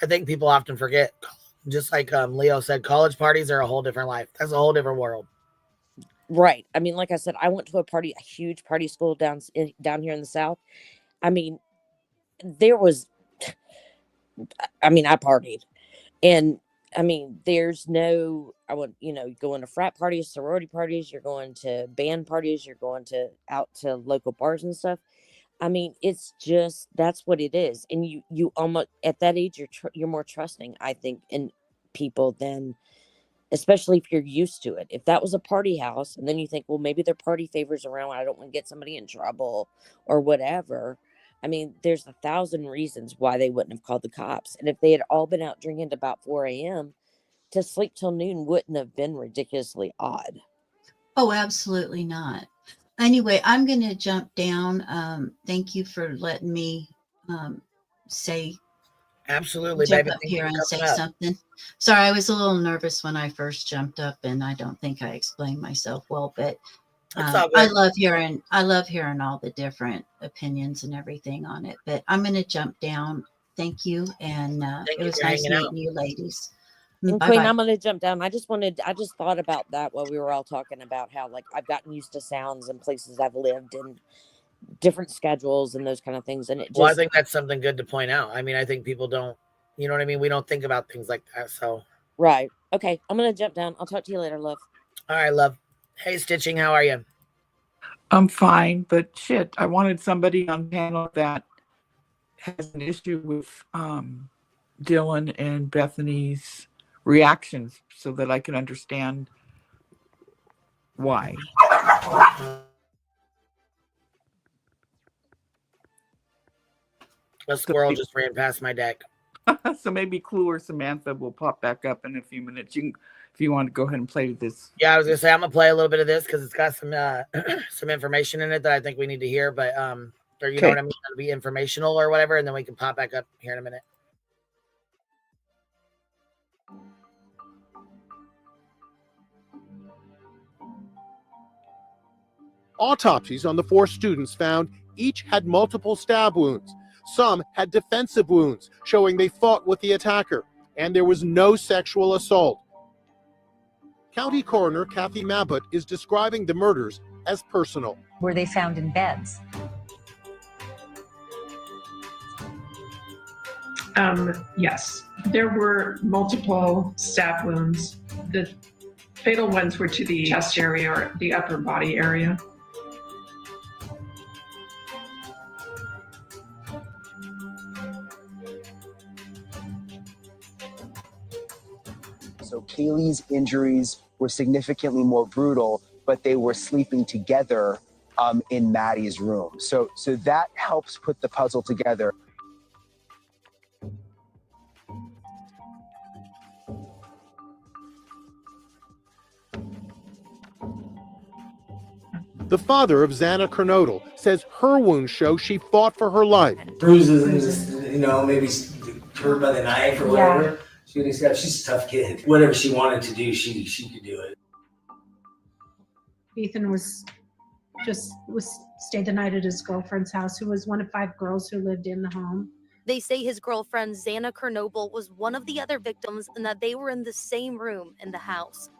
I think people often forget, just like Leo said, college parties are a whole different life. That's a whole different world. Right. I mean, like I said, I went to a huge party school down here in the South. I mean, I partied. And I mean, you're going to frat parties, sorority parties, you're going to band parties, you're going out to local bars and stuff. I mean, it's just, that's what it is. And you almost, at that age, you're more trusting, I think, in people than, especially if you're used to it. If that was a party house and then you think, well, maybe their party favors around, I don't want to get somebody in trouble or whatever. I mean, there's 1,000 reasons why they wouldn't have called the cops. And if they had all been out drinking to about 4 a.m., to sleep till noon wouldn't have been ridiculously odd. Oh, absolutely not. Anyway, I'm going to jump down. Thank you for letting me say. Absolutely, jump baby. up here and say something. Sorry, I was a little nervous when I first jumped up, and I don't think I explained myself well. But I love hearing all the different opinions and everything on it. But I'm going to jump down. Thank you, and it was nice meeting you, ladies. And Queen, I'm going to jump down. I just thought about that while we were all talking about how, like, I've gotten used to sounds and places I've lived in, different schedules and those kind of things. And I think that's something good to point out. I mean, I think people don't, you know what I mean? We don't think about things like that. So. Right. Okay. I'm going to jump down. I'll talk to you later, love. All right, love. Hey, Stitching, how are you? I'm fine, but shit, I wanted somebody on panel that has an issue with Dylan and Bethany's reactions so that I can understand why. A squirrel just ran past my deck. So maybe Clue or Samantha will pop back up in a few minutes. If you want to go ahead and play this. Yeah, I was gonna say I'm gonna play a little bit of this because it's got some some information in it that I think we need to hear. But or you know what I mean, it'll be informational or whatever, and then we can pop back up here in a minute. Autopsies on the 4 students found each had multiple stab wounds. Some had defensive wounds, showing they fought with the attacker, and there was no sexual assault. County Coroner Kathy Mabbutt is describing the murders as personal. Were they found in beds? Yes, there were multiple stab wounds. The fatal ones were to the chest area or the upper body area. So Kaylee's injuries were significantly more brutal, but they were sleeping together in Maddie's room. So that helps put the puzzle together. The father of Xana Kernodle says her wounds show she fought for her life. Bruises and just, maybe hurt by the knife or whatever. She's a tough kid. Whatever she wanted to do, she could do it. Ethan was stayed the night at his girlfriend's house, who was one of 5 girls who lived in the home. They say his girlfriend, Xana Kernodle, was one of the other victims and that they were in the same room in the house.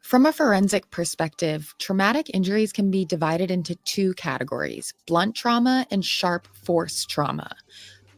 From a forensic perspective, traumatic injuries can be divided into 2 categories: blunt trauma and sharp force trauma.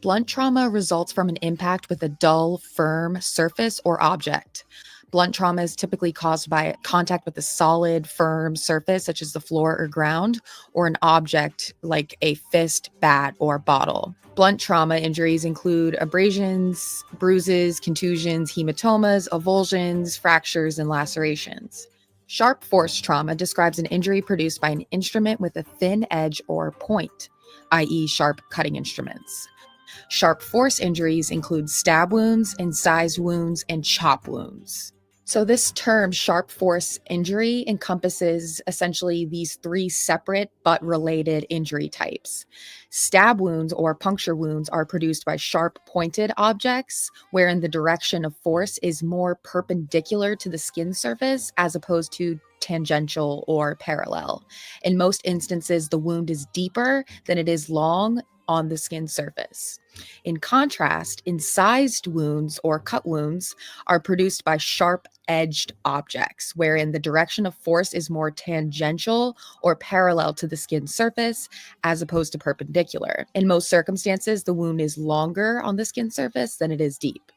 Blunt trauma results from an impact with a dull, firm surface or object. Blunt trauma is typically caused by contact with a solid, firm surface, such as the floor or ground, or an object like a fist, bat, or bottle. Blunt trauma injuries include abrasions, bruises, contusions, hematomas, avulsions, fractures, and lacerations. Sharp force trauma describes an injury produced by an instrument with a thin edge or point, i.e., sharp cutting instruments. Sharp force injuries include stab wounds, incised wounds, and chop wounds. So this term, sharp force injury, encompasses essentially these 3 separate but related injury types. Stab wounds or puncture wounds are produced by sharp pointed objects, wherein the direction of force is more perpendicular to the skin surface as opposed to tangential or parallel. In most instances, the wound is deeper than it is long on the skin surface. In contrast, incised wounds or cut wounds are produced by sharp-edged objects, wherein the direction of force is more tangential or parallel to the skin surface as opposed to perpendicular. In most circumstances, the wound is longer on the skin surface than it is deep.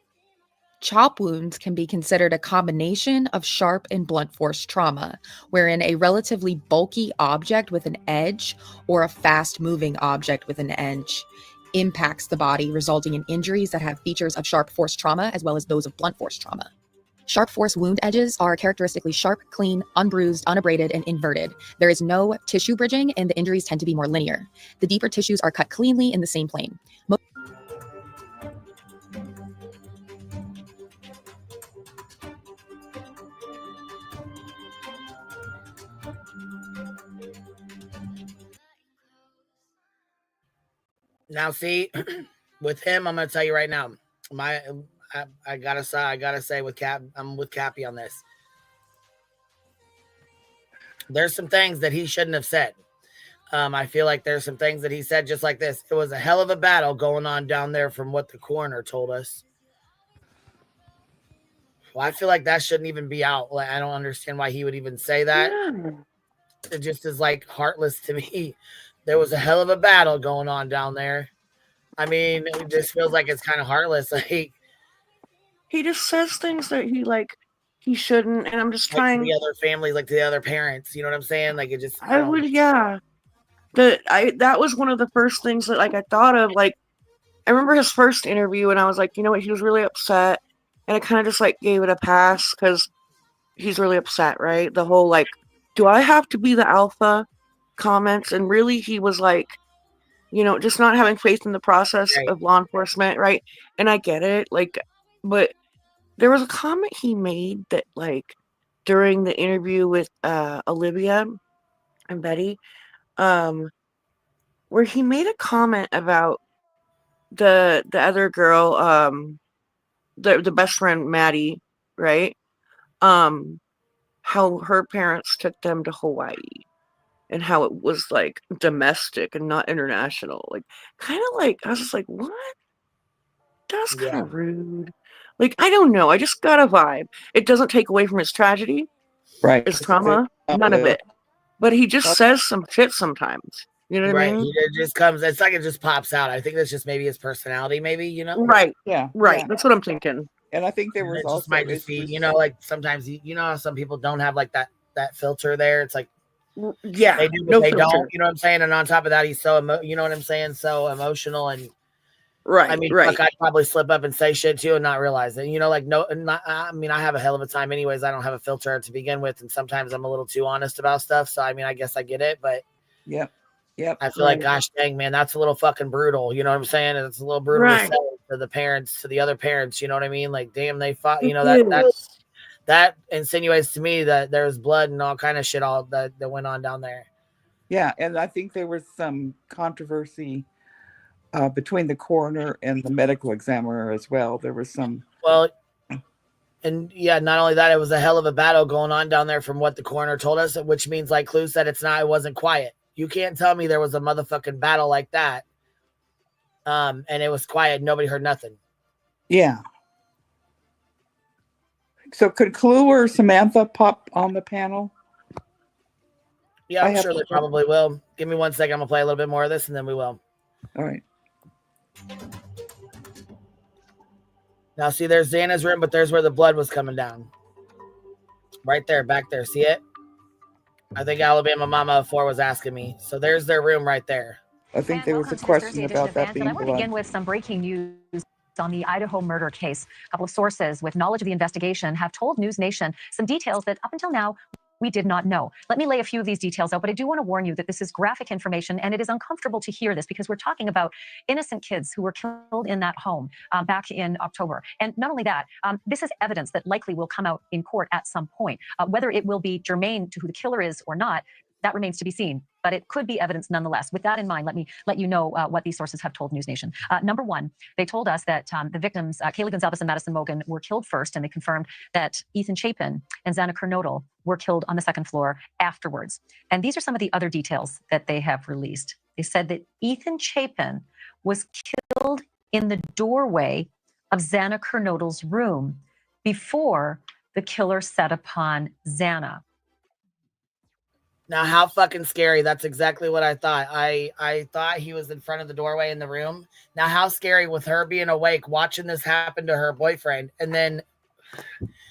Chop wounds can be considered a combination of sharp and blunt force trauma, wherein a relatively bulky object with an edge or a fast-moving object with an edge impacts the body, resulting in injuries that have features of sharp force trauma as well as those of blunt force trauma. Sharp force wound edges are characteristically sharp, clean, unbruised, unabraded, and inverted. There is no tissue bridging, and the injuries tend to be more linear. The deeper tissues are cut cleanly in the same plane. Now, see, with him, I'm gonna tell you right now. I gotta say with Cap, I'm with Cappy on this. There's some things that he shouldn't have said. I feel like there's some things that he said just like this. It was a hell of a battle going on down there, from what the coroner told us. Well, I feel like that shouldn't even be out. Like, I don't understand why he would even say that. Yeah. It just is like heartless to me. There was a hell of a battle going on down there. I mean, it just feels like it's kind of heartless. Like, he just says things that he shouldn't, and I'm just like trying to the other families, like to the other parents. You know what I'm saying? Like, it just. I would, yeah. That was one of the first things that I thought of. Like, I remember his first interview, and I was like, you know what? He was really upset, and I kind of just gave it a pass because he's really upset, right? The whole do I have to be the alpha comments, and really he was just not having faith in the process of law enforcement, right? And I get it, but there was a comment he made that during the interview with Olivia and Betty, where he made a comment about the other girl, the best friend Maddie, right? How her parents took them to Hawaii. And how it was domestic and not international. I was just like, what? That's kind of rude. I don't know. I just got a vibe. It doesn't take away from his tragedy. Right. His trauma. None of it. But he just says some shit sometimes. You know what I mean? It just comes, it's like it just pops out. I think that's just maybe his personality, maybe, you know? Right. Yeah. Right. Yeah. That's what I'm thinking. And I think there was it also just might just be, sometimes how some people don't have that filter there. It's like, yeah, they do, but they don't. You know what I'm saying? And on top of that, he's so you know what I'm saying? So emotional, and Right, I mean, right. fuck, I'd probably slip up and say shit too and not realize it. You know, like I mean, I have a hell of a time anyways. I don't have a filter to begin with, and sometimes I'm a little too honest about stuff. So I mean, I guess I get it, but Yep. I feel like, gosh dang, man, that's a little fucking brutal. You know what I'm saying? It's a little brutal to say to the parents, to the other parents. You know what I mean? Like, damn, they fought. You know that insinuates to me that there's blood and all kind of shit all that went on down there. Yeah, and I think there was some controversy between the coroner and the medical examiner as well. There was some. Well, and yeah, not only that, it was a hell of a battle going on down there from what the coroner told us, which means, like Clue said, it wasn't quiet. You can't tell me there was a motherfucking battle like that. And it was quiet. Nobody heard nothing. Yeah. So could Clue or Samantha pop on the panel? Yeah, I'm sure they probably will. Give me 1 second. I'm going to play a little bit more of this and then we will. All right. Now, see, there's Xana's room, but there's where the blood was coming down. Right there, back there. See it? I think Alabama Mama 4 was asking me. So there's their room right there. I think there was a question about that being I want to begin with some breaking news on the Idaho murder case. A couple of sources with knowledge of the investigation have told News Nation some details that up until now we did not know. Let me lay a few of these details out, but I do want to warn you that this is graphic information and it is uncomfortable to hear this because we're talking about innocent kids who were killed in that home back in October. And not only that, this is evidence that likely will come out in court at some point. Whether it will be germane to who the killer is or not, that remains to be seen, but it could be evidence nonetheless. With that in mind, let me let you know what these sources have told News Nation. Number one, they told us that the victims, Kaylee Gonzalez and Madison Mogan, were killed first, and they confirmed that Ethan Chapin and Xana Kernodle were killed on the second floor afterwards. And these are some of the other details that they have released. They said that Ethan Chapin was killed in the doorway of Xana Kernodle's room before the killer set upon Xana. Now, how fucking scary. That's exactly what I thought. I thought he was in front of the doorway in the room. Now, how scary with her being awake, watching this happen to her boyfriend, and then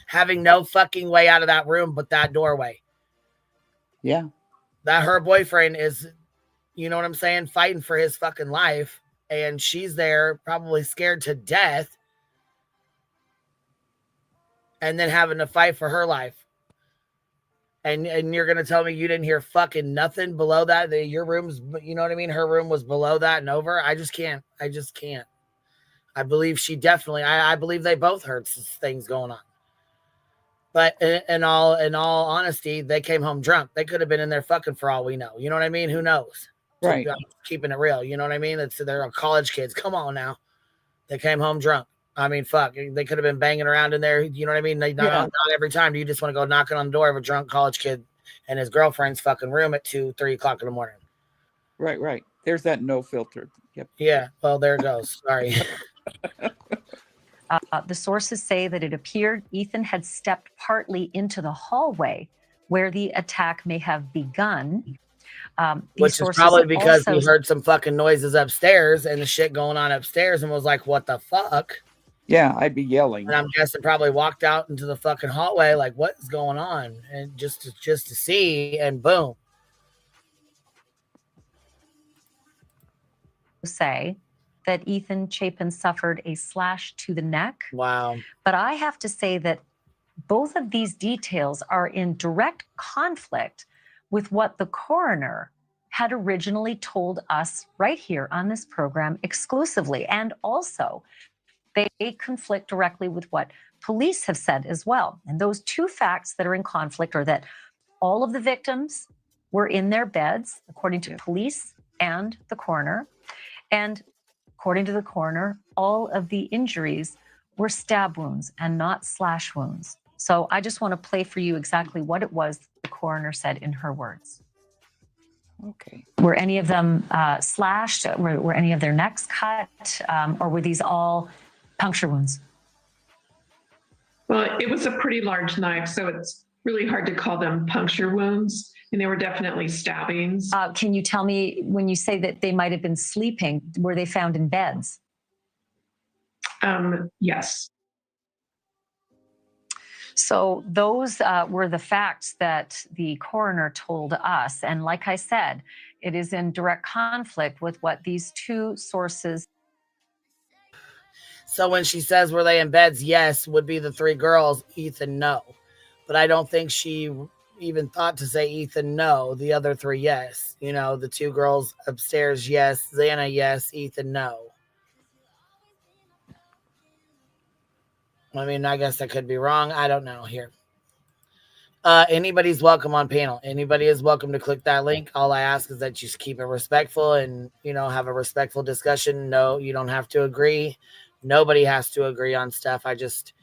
having no fucking way out of that room but that doorway. Yeah. That her boyfriend is, you know what I'm saying, fighting for his fucking life, and she's there probably scared to death, and then having to fight for her life. And you're going to tell me you didn't hear fucking nothing below that? Your room's, you know what I mean? Her room was below that and over. I just can't. I believe she definitely, I believe they both heard things going on. But in all honesty, they came home drunk. They could have been in there fucking for all we know. You know what I mean? Who knows? Right. Keeping it real. You know what I mean? They're college kids. Come on now. They came home drunk. I mean, fuck, they could have been banging around in there. You know what I mean? Not every time do you just want to go knocking on the door of a drunk college kid and his girlfriend's fucking room at 2-3 o'clock in the morning. Right. There's that no filter. Yep. Yeah. Well, there it goes. Sorry. The sources say that it appeared Ethan had stepped partly into the hallway where the attack may have begun. Which is probably because he heard some fucking noises upstairs and the shit going on upstairs and was like, what the fuck? Yeah, I'd be yelling. And I'm guessing probably walked out into the fucking hallway like, what is going on? And just to see, and boom. Say that Ethan Chapin suffered a slash to the neck. Wow. But I have to say that both of these details are in direct conflict with what the coroner had originally told us right here on this program exclusively. And also, they conflict directly with what police have said as well. And those two facts that are in conflict are that all of the victims were in their beds, according to police and the coroner. And according to the coroner, all of the injuries were stab wounds and not slash wounds. So I just want to play for you exactly what it was the coroner said in her words. Okay. Were any of them slashed? Were any of their necks cut? Or were these all puncture wounds? Well, it was a pretty large knife, so it's really hard to call them puncture wounds. And they were definitely stabbings. Can you tell me, when you say that they might have been sleeping, were they found in beds? Yes. So those were the facts that the coroner told us. And like I said, it is in direct conflict with what these two sources. So when she says were they in beds, yes, would be the 3 girls. Ethan, no. But I don't think she even thought to say Ethan, no. The other 3, yes. You know, the 2 girls upstairs, yes. Xana, yes. Ethan, no. I mean, I guess I could be wrong. I don't know here. Anybody's welcome on panel. Anybody is welcome to click that link. All I ask is that you keep it respectful and, you know, have a respectful discussion. No, you don't have to agree. Nobody has to agree on stuff. I just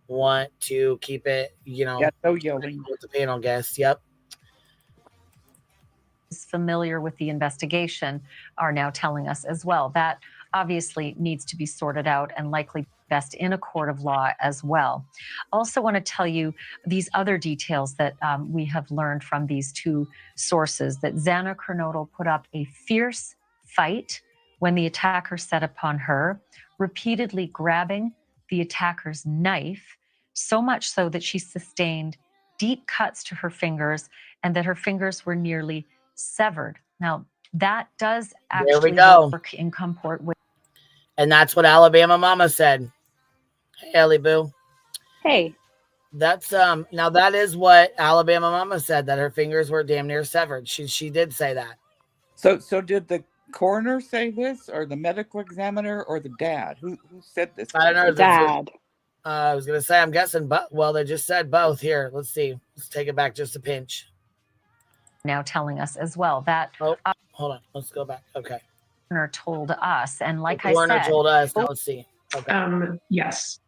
want to keep it, you know, no yelling with the panel guests. Yep. Familiar with the investigation are now telling us as well. That obviously needs to be sorted out and likely best in a court of law as well. Also want to tell you these other details that we have learned from these 2 sources, that Xana Kernodle put up a fierce fight when the attacker set upon her, repeatedly grabbing the attacker's knife, so much so that she sustained deep cuts to her fingers and that her fingers were nearly severed. Now, that does actually work in comport with. And that's what Alabama Mama said. Hey, Ellie Boo. Hey. That's now that is what Alabama Mama said, that her fingers were damn near severed. She did say that. So did the coroner say this, or the medical examiner, or the dad? Who said this? I don't know. Dad. I was gonna say, I'm guessing, but well, they just said both. Here, let's see. Let's take it back just a pinch. Now telling us as well that. Oh, hold on. Let's go back. Okay. Coroner told us, and like I coroner said, told us. Now let's see. Okay. Yes.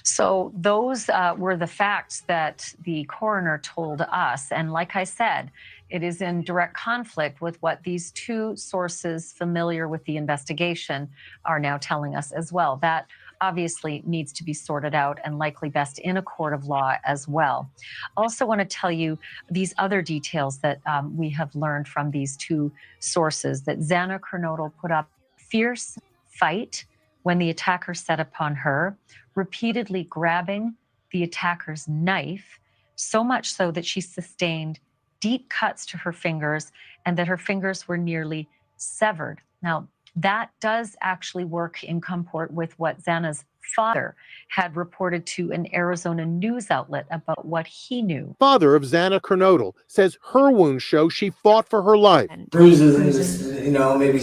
So those were the facts that the coroner told us. And like I said, it is in direct conflict with what these 2 sources familiar with the investigation are now telling us as well. That obviously needs to be sorted out and likely best in a court of law as well. Also want to tell you these other details that we have learned from these 2 sources, that Xana Kernodle put up a fierce fight when the attacker set upon her, repeatedly grabbing the attacker's knife, so much so that she sustained deep cuts to her fingers and that her fingers were nearly severed. Now, that does actually work in comport with what Xana's father had reported to an Arizona news outlet about what he knew. Father of Xana Kernodle says her wounds show she fought for her life. Bruises, you know, maybe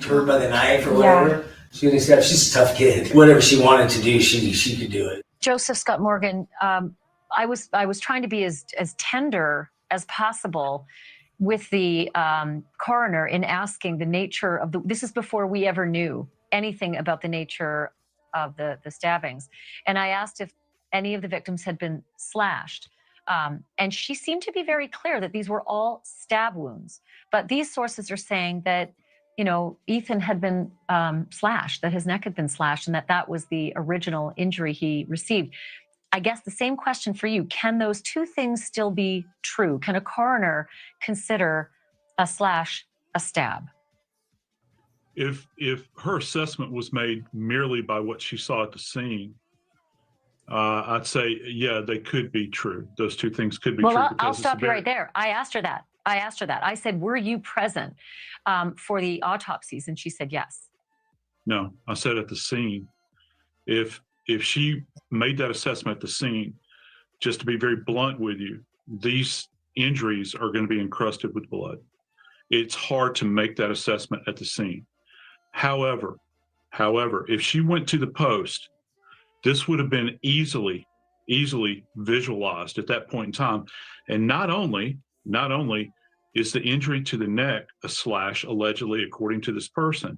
hurt by the knife or whatever. She's a tough kid. Whatever she wanted to do, she could do it. Joseph Scott Morgan, I was trying to be as tender as possible with the coroner in asking the nature of this is before we ever knew anything about the nature of the stabbings. And I asked if any of the victims had been slashed. And she seemed to be very clear that these were all stab wounds. But these sources are saying that, you know, Ethan had been slashed, that his neck had been slashed, and that was the original injury he received. I guess the same question for you. Can those 2 things still be true? Can a coroner consider a slash a stab? If her assessment was made merely by what she saw at the scene, I'd say, yeah, they could be true. Those 2 things could be true. Well, I'll stop you right there. I asked her that. I said, were you present for the autopsies? And she said, yes. No, I said at the scene. If she made that assessment at the scene, just to be very blunt with you, these injuries are going to be encrusted with blood. It's hard to make that assessment at the scene. However, if she went to the post, this would have been easily visualized at that point in time. And not only is the injury to the neck a slash, allegedly, according to this person,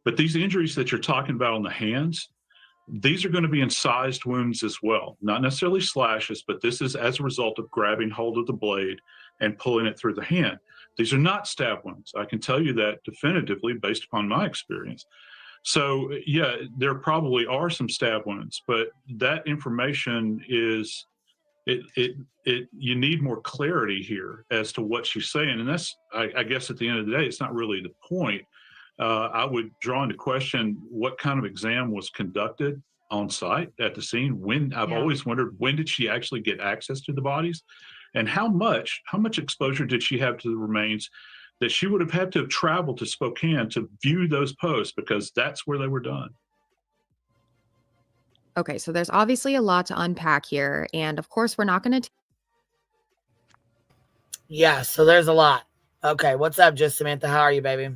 but these injuries that you're talking about on the hands, these are going to be incised wounds as well. Not necessarily slashes, but this is as a result of grabbing hold of the blade and pulling it through the hand. These are not stab wounds. I can tell you that definitively based upon my experience. So yeah, there probably are some stab wounds, but that information is, you need more clarity here as to what she's saying. And that's, I guess at the end of the day, it's not really the point. I would draw into question what kind of exam was conducted on site at the scene. I've always wondered, when did she actually get access to the bodies, and how much exposure did she have to the remains that she would have had to have traveled to Spokane to view those posts because that's where they were done. Okay, so there's obviously a lot to unpack here. And of course, we're not going to. Yeah, so there's a lot. Okay, what's up, just Samantha? How are you, baby?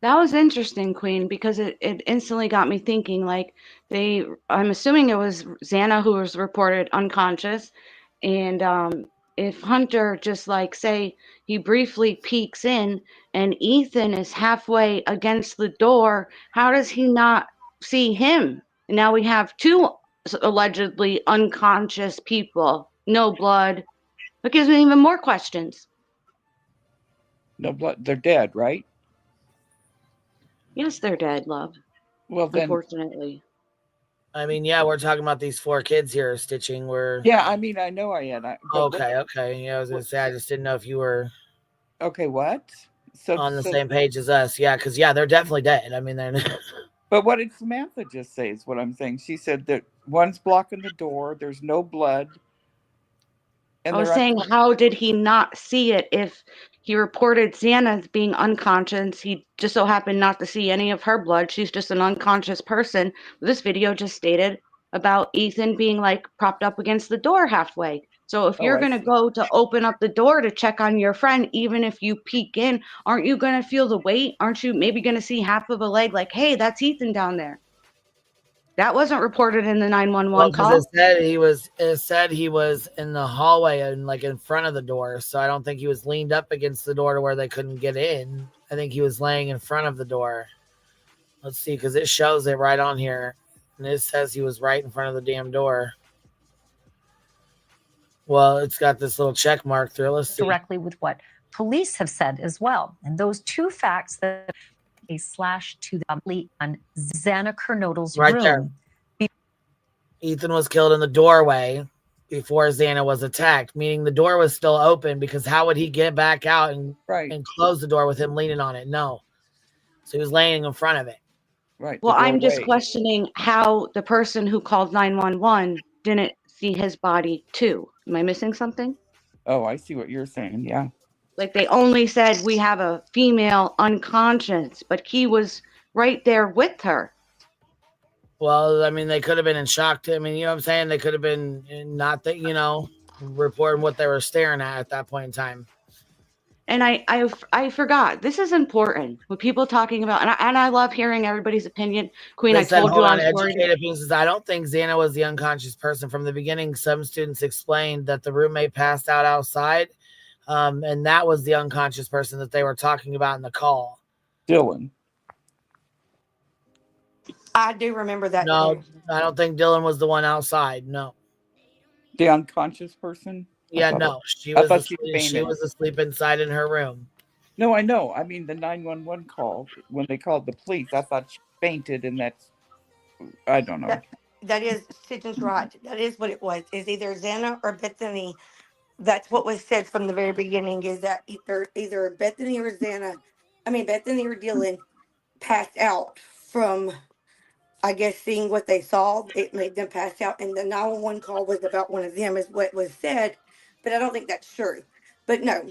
That was interesting, Queen, because it instantly got me thinking, like, I'm assuming it was Xana who was reported unconscious. And if Hunter just, like, say he briefly peeks in and Ethan is halfway against the door, how does he not see him? And now we have two allegedly unconscious people, no blood. That gives me even more questions. No blood. They're dead, right? Yes, they're dead, love. Well, then. Unfortunately. I mean, yeah, we're talking about these 4 kids here stitching. Yeah, I mean, I know I am. Okay. Yeah, I was gonna say, I just didn't know if you were. Okay, what? So on the same page as us, yeah, because they're definitely dead. I mean, they're. But what did Samantha just say? Is what I'm saying. She said that one's blocking the door. There's no blood. And I was saying, how did he not see it if he reported Xana as being unconscious? He just so happened not to see any of her blood. She's just an unconscious person. This video just stated about Ethan being like propped up against the door halfway. So if you're going to go to open up the door to check on your friend, even if you peek in, aren't you going to feel the weight? Aren't you maybe going to see half of a leg like, hey, that's Ethan down there? That wasn't reported in the 911 call. It said he was in the hallway and like in front of the door. So I don't think he was leaned up against the door to where they couldn't get in. I think he was laying in front of the door. Let's see, because it shows it right on here. And it says he was right in front of the damn door. Well, it's got this little check mark through. Let's see. Directly with what police have said as well. And those two facts that a slash to the on Xana Kernodle's right room. There. Ethan was killed in the doorway before Xana was attacked, meaning the door was still open because how would he get back out and close the door with him leaning on it? No. So he was laying in front of it. Right. Well, I'm just questioning how the person who called 911 didn't see his body too. Am I missing something? Oh, I see what you're saying. Yeah. Like they only said we have a female unconscious, but he was right there with her. Well, I mean, they could have been in shock. I mean, you know what I'm saying? They could have been not that, reporting what they were staring at that point in time. And I forgot. This is important with people talking about, and I love hearing everybody's opinion. Queen, I told you I was worried. I don't think Xana was the unconscious person from the beginning. Some students explained that the roommate passed out outside, and that was the unconscious person that they were talking about in the call. Dylan. I do remember that. No, I don't think Dylan was the one outside. No. The unconscious person? Yeah, no. She was asleep inside in her room. No, I know. I mean, the 911 call, when they called the police, I thought she fainted, and that's, I don't know. That is, Stitchen's right. That is what it was. It's either Xana or Bethany. That's what was said from the very beginning, is that either Bethany or Bethany or Dylan passed out from, I guess, seeing what they saw. It made them pass out, and the 911 call was about one of them, is what was said. But I don't think that's true. But no.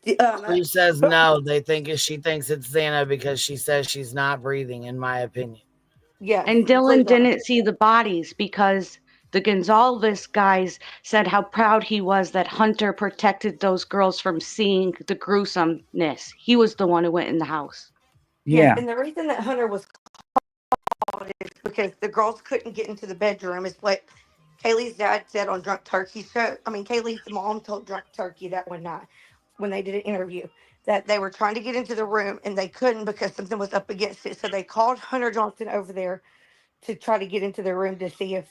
She says no. She thinks it's Xana because she says she's not breathing, in my opinion. Yeah. And Dylan didn't see the bodies because the Gonzalez guys said how proud he was that Hunter protected those girls from seeing the gruesomeness. He was the one who went in the house. Yeah. And the reason that Hunter was called is because the girls couldn't get into the bedroom, is what Kaylee's dad said on Drunk Turkey show. Kaylee's mom told Drunk Turkey that one night when they did an interview that they were trying to get into the room and they couldn't because something was up against it. So they called Hunter Johnson over there to try to get into the room to see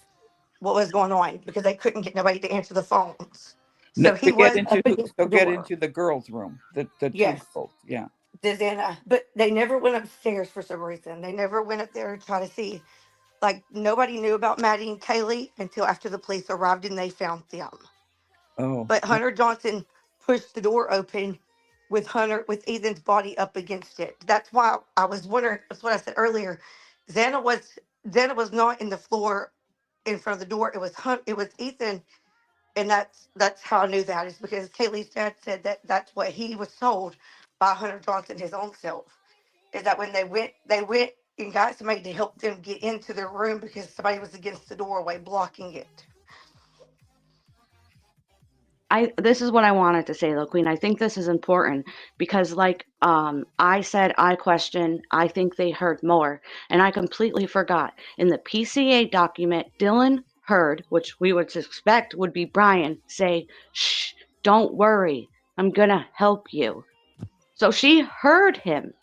what was going on because they couldn't get nobody to answer the phones. So he was get into the girls' room. The yes. two girls. Yeah. But they never went upstairs for some reason. They never went up there to try to see. Like, nobody knew about Maddie and Kaylee until after the police arrived and they found them. Oh. But Hunter Johnson pushed the door open with Ethan's body up against it. That's why I was wondering, that's what I said earlier. Xana was not in the floor in front of the door. It was Ethan, and that's how I knew that, is because Kaylee's dad said that's what he was told by Hunter Johnson his own self. Is that when they went and got somebody to help them get into their room because somebody was against the doorway blocking it. This is what I wanted to say though, Queen. I think this is important because like I said, I think they heard more, and I completely forgot. In the PCA document, Dylan heard, which we would suspect would be Brian, say, "Shh, don't worry. I'm gonna help you." So she heard him.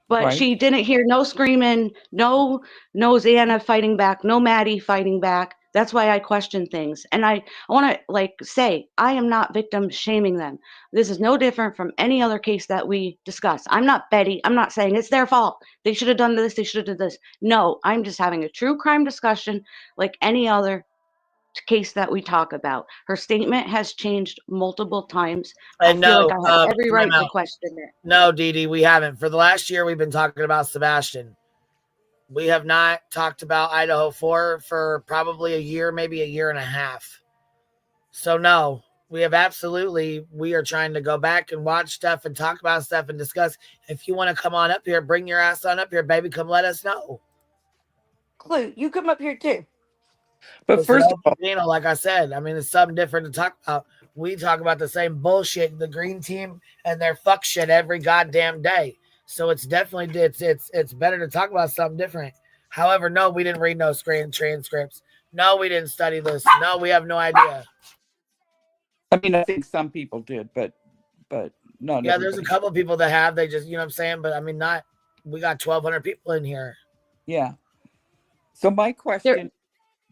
But Right. she didn't hear no screaming, no Xana fighting back, no Maddie fighting back. That's why I question things. And I want to like say, I am not victim shaming them. This is no different from any other case that we discuss. I'm not Betty. I'm not saying it's their fault. They should have done this. They should have done this. No, I'm just having a true crime discussion like any other case that we talk about. Her statement has changed multiple times. I And feel like no, I have every right time to out. question it. No, Dee Dee, we haven't. For the last year, we've been talking about Sebastian. We have not talked about Idaho 4 for probably a year, maybe a year and a half. So no, we have absolutely, we are trying to go back and watch stuff and talk about stuff and discuss. If you want to come on up here, bring your ass on up here, baby. Come let us know. Clue, you come up here too. But It's an first of open all, panel, like I said. I mean, it's something different to talk about. We talk about the same bullshit, the green team and their fuck shit every goddamn day. So it's definitely it's better to talk about something different. However, no, we didn't read no screen transcripts. No, we didn't study this. No, we have no idea. I mean, I think some people did, but not Yeah, there's a everybody. couple of people that have. They just, you know what I'm saying? But I mean, not, we got 1,200 people in here. Yeah. So my question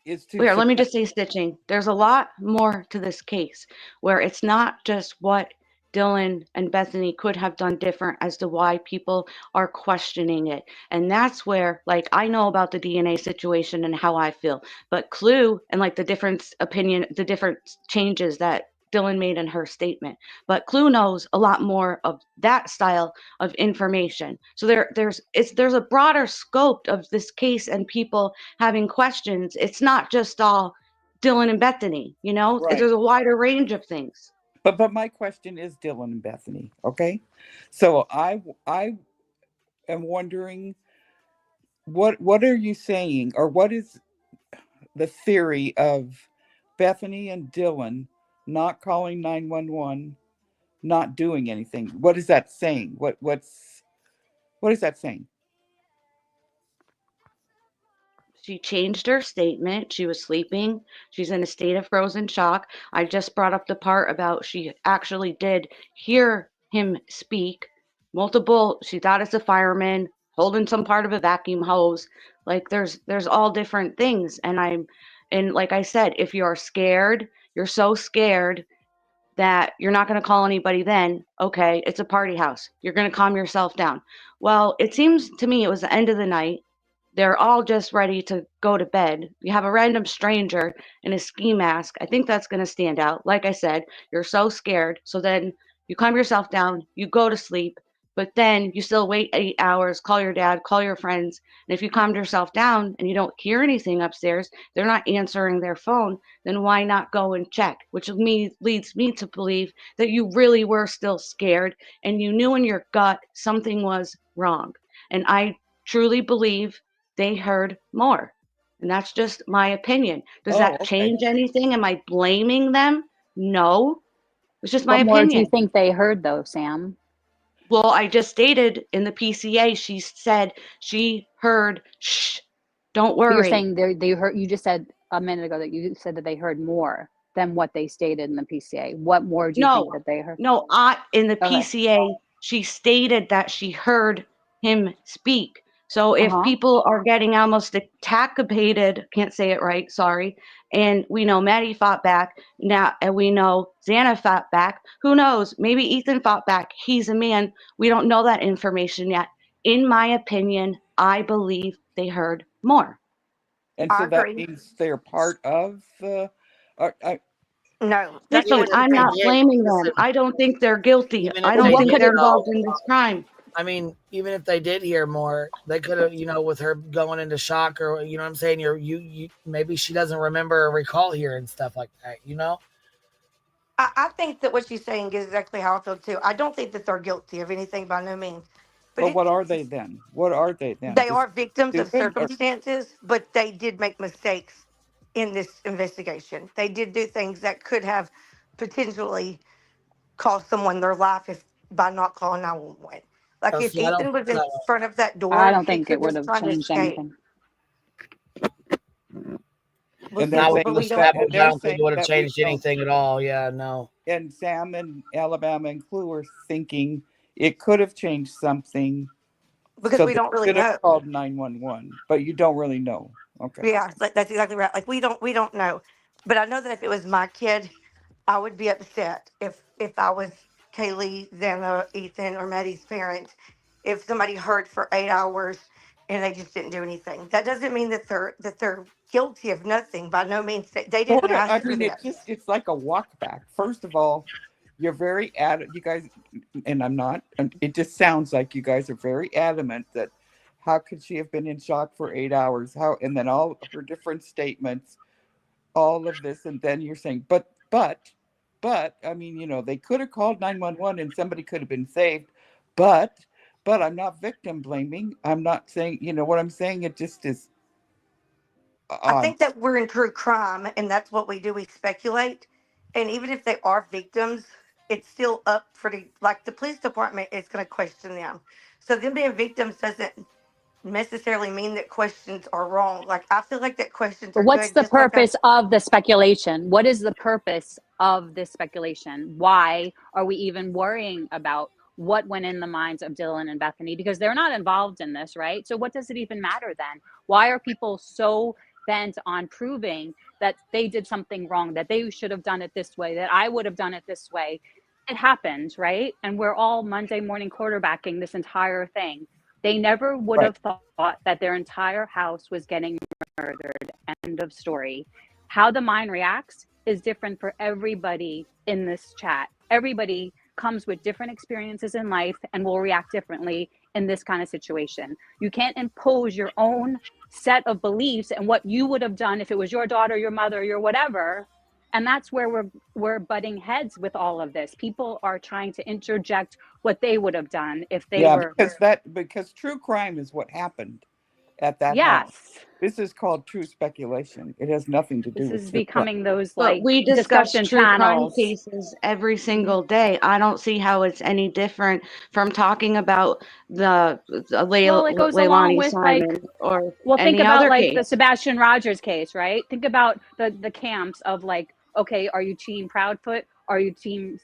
is to Here, let me just say, Stitching. There's a lot more to this case where it's not just what Dylan and Bethany could have done different as to why people are questioning it. And that's where, like, I know about the DNA situation and how I feel, but Clue and like the different changes that Dylan made in her statement. But Clue knows a lot more of that style of information. So there's a broader scope of this case and people having questions. It's not just all Dylan and Bethany, you know? Right. There's a wider range of things. But my question is Dylan and Bethany, okay? So I am wondering what are you saying, or what is the theory of Bethany and Dylan not calling 911, not doing anything? What is that saying? What is that saying? She changed her statement. She was sleeping. She's in a state of frozen shock. I just brought up the part about she actually did hear him speak. Multiple, she thought it's a fireman holding some part of a vacuum hose. Like there's all different things. And like I said, if you're scared, you're so scared that you're not going to call anybody then, okay, it's a party house. You're going to calm yourself down. Well, it seems to me it was the end of the night. They're all just ready to go to bed. You have a random stranger in a ski mask. I think that's going to stand out. Like I said, you're so scared. So then you calm yourself down, you go to sleep, but then you still wait 8 hours, call your dad, call your friends. And if you calmed yourself down and you don't hear anything upstairs, they're not answering their phone, then why not go and check? Which leads me to believe that you really were still scared and you knew in your gut something was wrong. And I truly believe they heard more. And that's just my opinion. Does that change anything? Am I blaming them? No. It's just my What more do you opinion. think they heard, though, Sam? Well, I just stated in the PCA, she said she heard, shh, don't worry. But you're saying they heard, you just said a minute ago that you said that they heard more than what they stated in the PCA. What more do you think that they heard? No, in the PCA, she stated that she heard him speak. So if people are getting almost attackabated, can't say it right, sorry, and we know Maddie fought back now, and we know Xana fought back, who knows? Maybe Ethan fought back. He's a man. We don't know that information yet. In my opinion, I believe they heard more. And so that means they're part of No, Listen, I'm not blaming them. I don't think they're guilty. I don't think they're involved in this crime. I mean, even if they did hear more, they could have, you know, with her going into shock, or you know what I'm saying, you maybe she doesn't remember or recall hearing stuff like that, you know? I think that what she's saying is exactly how I feel too. I don't think that they're guilty of anything by no means. But Well, what are they then? What are they then? they Just are victims of stupid? Or, circumstances, but they did make mistakes in this investigation. They did do things that could have potentially cost someone their life if by not calling 911. Like if See, I don't Ethan was feel in that way. front of that I door, don't she think it could would have have tried to changed escape. anything. We'll and see, they're Not with saying but the we don't. that, and established, I they're don't think saying it would have that we changed don't. anything at all. Yeah, no. And Sam and Alabama and Clue are thinking it could have changed something, Because so we they don't really should have know. called 911. But you don't really know. Okay. Yeah, that's exactly right. Like we don't know. But I know that if it was my kid, I would be upset if I was Kaylee, Zana, Ethan, or Maddie's parents. If somebody heard for 8 hours and they just didn't do anything, that doesn't mean that they're guilty of nothing. By no means, they didn't I ask for mean, this. it's like a walk back. First of all, you're very adamant, you guys, and I'm not, and it just sounds like you guys are very adamant that how could she have been in shock for 8 hours? How, and then all of her different statements, all of this, and then you're saying, but, I mean, they could have called 911 and somebody could have been saved, but, I'm not victim blaming. I'm not saying, what I'm saying, it just is I odd. think that we're in true crime, and that's what we do. We speculate, and even if they are victims, it's still up for the police department is going to question them. So them being victims doesn't necessarily mean that questions are wrong. Like I feel like that questions But are what's good, the just like I. purpose of the speculation? What is the purpose of this speculation? Why are we even worrying about what went in the minds of Dylan and Bethany? Because they're not involved in this, right? So what does it even matter then? Why are people so bent on proving that they did something wrong, that they should have done it this way, that I would have done it this way? It happened, right? And we're all Monday morning quarterbacking this entire thing. They never would Right. have thought that their entire house was getting murdered. End of story. How the mind reacts is different for everybody in this chat. Everybody comes with different experiences in life and will react differently in this kind of situation. You can't impose your own set of beliefs and what you would have done if it was your daughter, your mother, your whatever. And that's where we're butting heads with all of this. People are trying to interject what they would have done if they Yeah, were. because true crime is what happened at that house. Yes. This is called true speculation. It has nothing to do This with is true crime. becoming those But we discuss discussion true crime channels. cases every single day. I don't see how it's any different from talking about the Well, it goes along Leilani with Simon or well, think any about other like the case. Sebastian Rogers case, right? Think about the camps of like, okay, are you team Proudfoot? Are you team,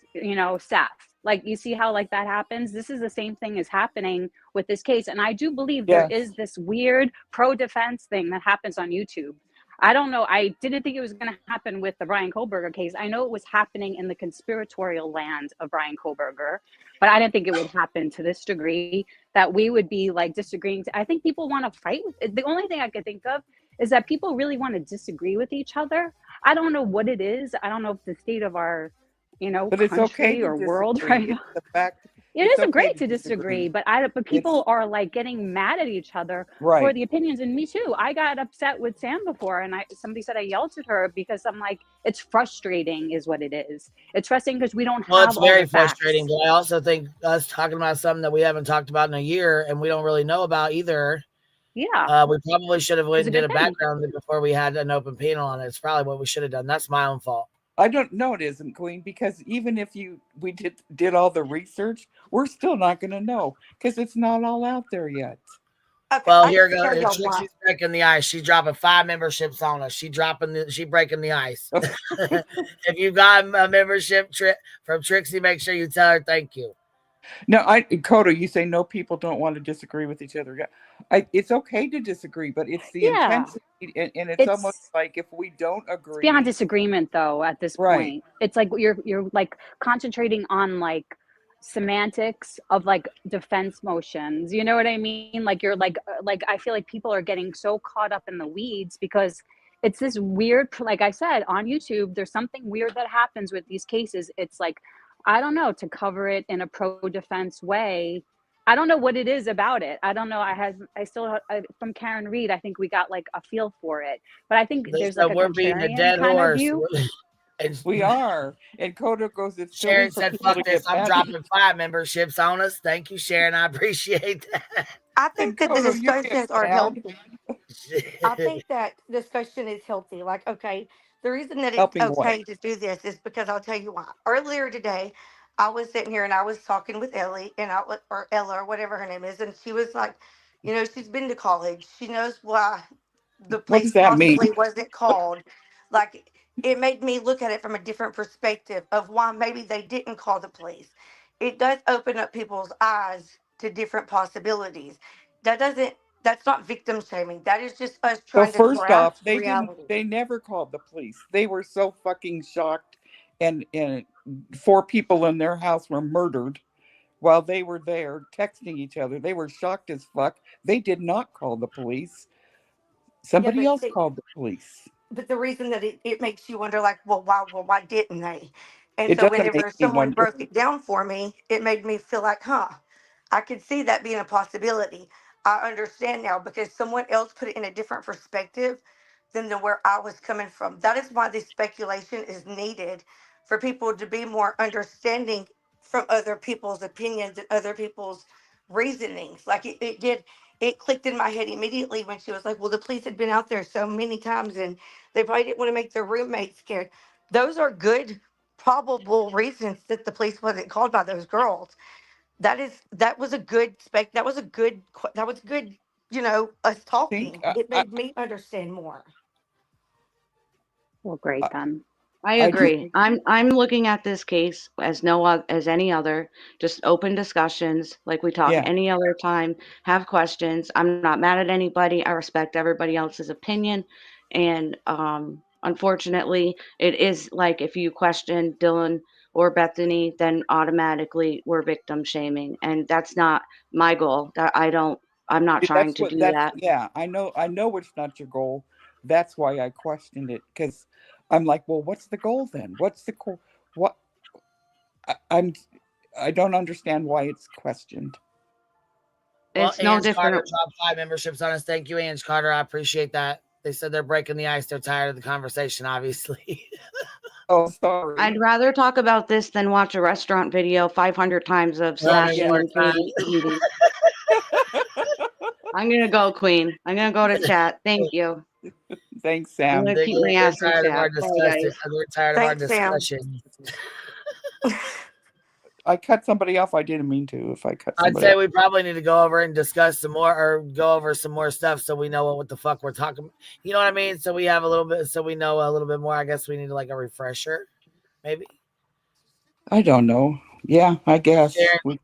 Seth? Like, you see how like that happens? This is the same thing is happening with this case. And I do believe there Yes. is this weird pro-defense thing that happens on YouTube. I don't know. I didn't think it was going to happen with the Brian Kohlberger case. I know it was happening in the conspiratorial land of Brian Kohlberger, but I didn't think it would happen to this degree that we would be like disagreeing. I think people want to fight with it. The only thing I could think of is that people really want to disagree with each other. I don't know what it is. I don't know if the state of our, But it's okay country to or world disagree. right now. It's the fact. It It's isn't okay great to disagree, but people are like getting mad at each other for Right. the opinions. And me too. I got upset with Sam before, and somebody said I yelled at her because I'm like, it's frustrating, is what it is. It's frustrating because we don't Well, have it's all very the facts. frustrating, but I also think us talking about something that we haven't talked about in a year and we don't really know about either. Yeah. We probably should have went It's a and did good a thing. background before we had an open panel on it. It's probably what we should have done. That's my own fault. I don't know. It isn't, Queen, because even if we did all the research, we're still not going to know because it's not all out there yet. Okay, Well, I here can goes. tell y'all why. Trixie's breaking the ice. She's dropping 5 memberships on us. She breaking the ice. If you got a membership from Trixie, make sure you tell her thank you. No, Coda, you say no, people don't want to disagree with each other. It's okay to disagree, but it's the intensity, and it's almost like if we don't agree. It's beyond disagreement, though. At this Right. point, it's like you're like concentrating on like semantics of like defense motions. You know what I mean? Like you're like I feel like people are getting so caught up in the weeds because it's this weird. Like I said on YouTube, there's something weird that happens with these cases. It's like, I don't know, to cover it in a pro-defense way. I don't know what it is about it. I don't know. From Karen Reed, I think we got like a feel for it. But I think there's like a we're beating a contrarian dead kind of horse. view. We are. And Kodo goes, it's silly Sharon for said, people to fuck this. get I'm mad. dropping 5 memberships on us. Thank you, Sharon. I appreciate that. I think that the Kodo, you get discussions are mad. healthy. I think that discussion is healthy. Like, okay, the reason that it's Helping what? okay to do this is because I'll tell you why. Earlier today, I was sitting here and I was talking with Ellie and or Ella or whatever her name is, and she was like, you know, she's been to college. She knows why the What police does that mean? possibly wasn't called. Like, it made me look at it from a different perspective of why maybe they didn't call the police. It does open up people's eyes to different possibilities. That doesn't that's not victim shaming. That is just us Well, trying to first grasp off, reality. they never called the police. They were so fucking shocked, and 4 people in their house were murdered while they were there texting each other. They were shocked as fuck. They did not call the police. Yeah, Somebody else called the police. but the reason that it makes you wonder, like, why didn't they? And It so doesn't make whenever me someone wonder. broke it down for me, it made me feel like, I could see that being a possibility. I understand now because someone else put it in a different perspective than where I was coming from. That is why this speculation is needed for people to be more understanding from other people's opinions and other people's reasonings. Like it clicked in my head immediately when she was like, well, the police had been out there so many times and they probably didn't want to make their roommates scared. Those are good, probable reasons that the police wasn't called by those girls. That was a good you know, us talking. It made me understand more. Well, great then. I I do. agree. I'm looking at this case as as any other, just open discussions like we talk Yeah. any other time. Have questions. I'm not mad at anybody. I respect everybody else's opinion, and unfortunately, it is like if you question Dylan or Bethany, then automatically we're victim shaming, and that's not my goal. That I'm not trying to do that. Yeah, I know it's not your goal. That's why I questioned it, because I'm like, well, what's the goal then? What's the what I don't understand why it's questioned. Well, It's no Ange Carter different. dropped 5 memberships on us. Thank you, Ange Carter. I appreciate that. They said they're breaking the ice. They're tired of the conversation, obviously. Oh, sorry. I'd rather talk about this than watch a restaurant video 500 times of Sebastian and Katie eating. I'm gonna go, Queen. I'm gonna go to chat. Thank you. Thanks, I'm Sam. gonna keep my They're ass in tired of our chat. Bye, guys. They're tired of our discussion. I cut somebody off. I didn't mean to. If I cut I'd somebody say off. we probably need to go over and discuss some more, or go over some more stuff, so we know what the fuck we're talking. You know what I mean? So we have a little bit, so we know a little bit more. I guess we need like a refresher, maybe. I don't know. Yeah, I guess. Sharon,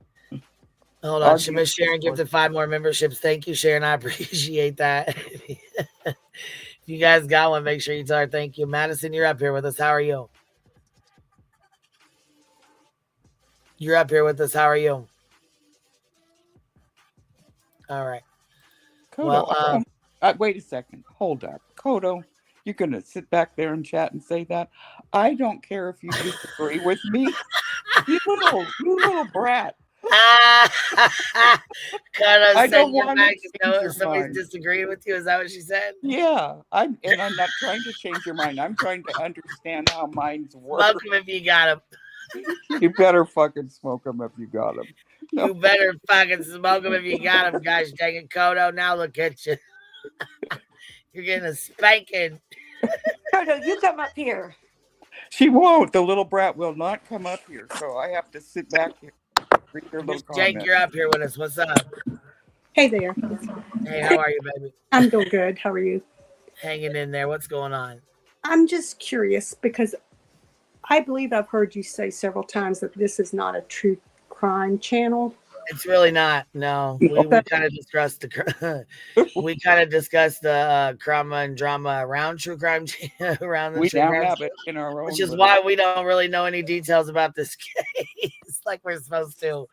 hold on. Miss Sharon gifted 5 more memberships. Thank you, Sharon. I appreciate that. If you guys got one, make sure you tell her thank you. Madison, you're up here with us. How are you? You're up here with us. How are you? All right. Kodo, wait a second. Hold up. Kodo, you're going to sit back there and chat and say that? I don't care if you disagree with me. You little brat. I don't want to change your somebody's mind. disagreeing with you. Is that what she said? Yeah, I'm not trying to change your mind. I'm trying to understand how minds work. Smoke them if you got them. You better fucking smoke them if you got them. You better fucking smoke them if you got them, gosh dang it, Kodo. Now look at you. You're getting a spanking. Kodo, you come up here. She won't. The little brat will not come up here, so I have to sit back here. Read her little Jake, comment. you're up here with us. What's up? Hey there. Hey, how are you, baby? I'm doing good. How are you? Hanging in there. What's going on? I'm just curious because I believe I've heard you say several times that this is not a true crime channel. It's really not. No, we kind of discussed the crime and drama around true crime, around the We true now crime, have it in our own. which is why we don't really know any details about this case like we're supposed to.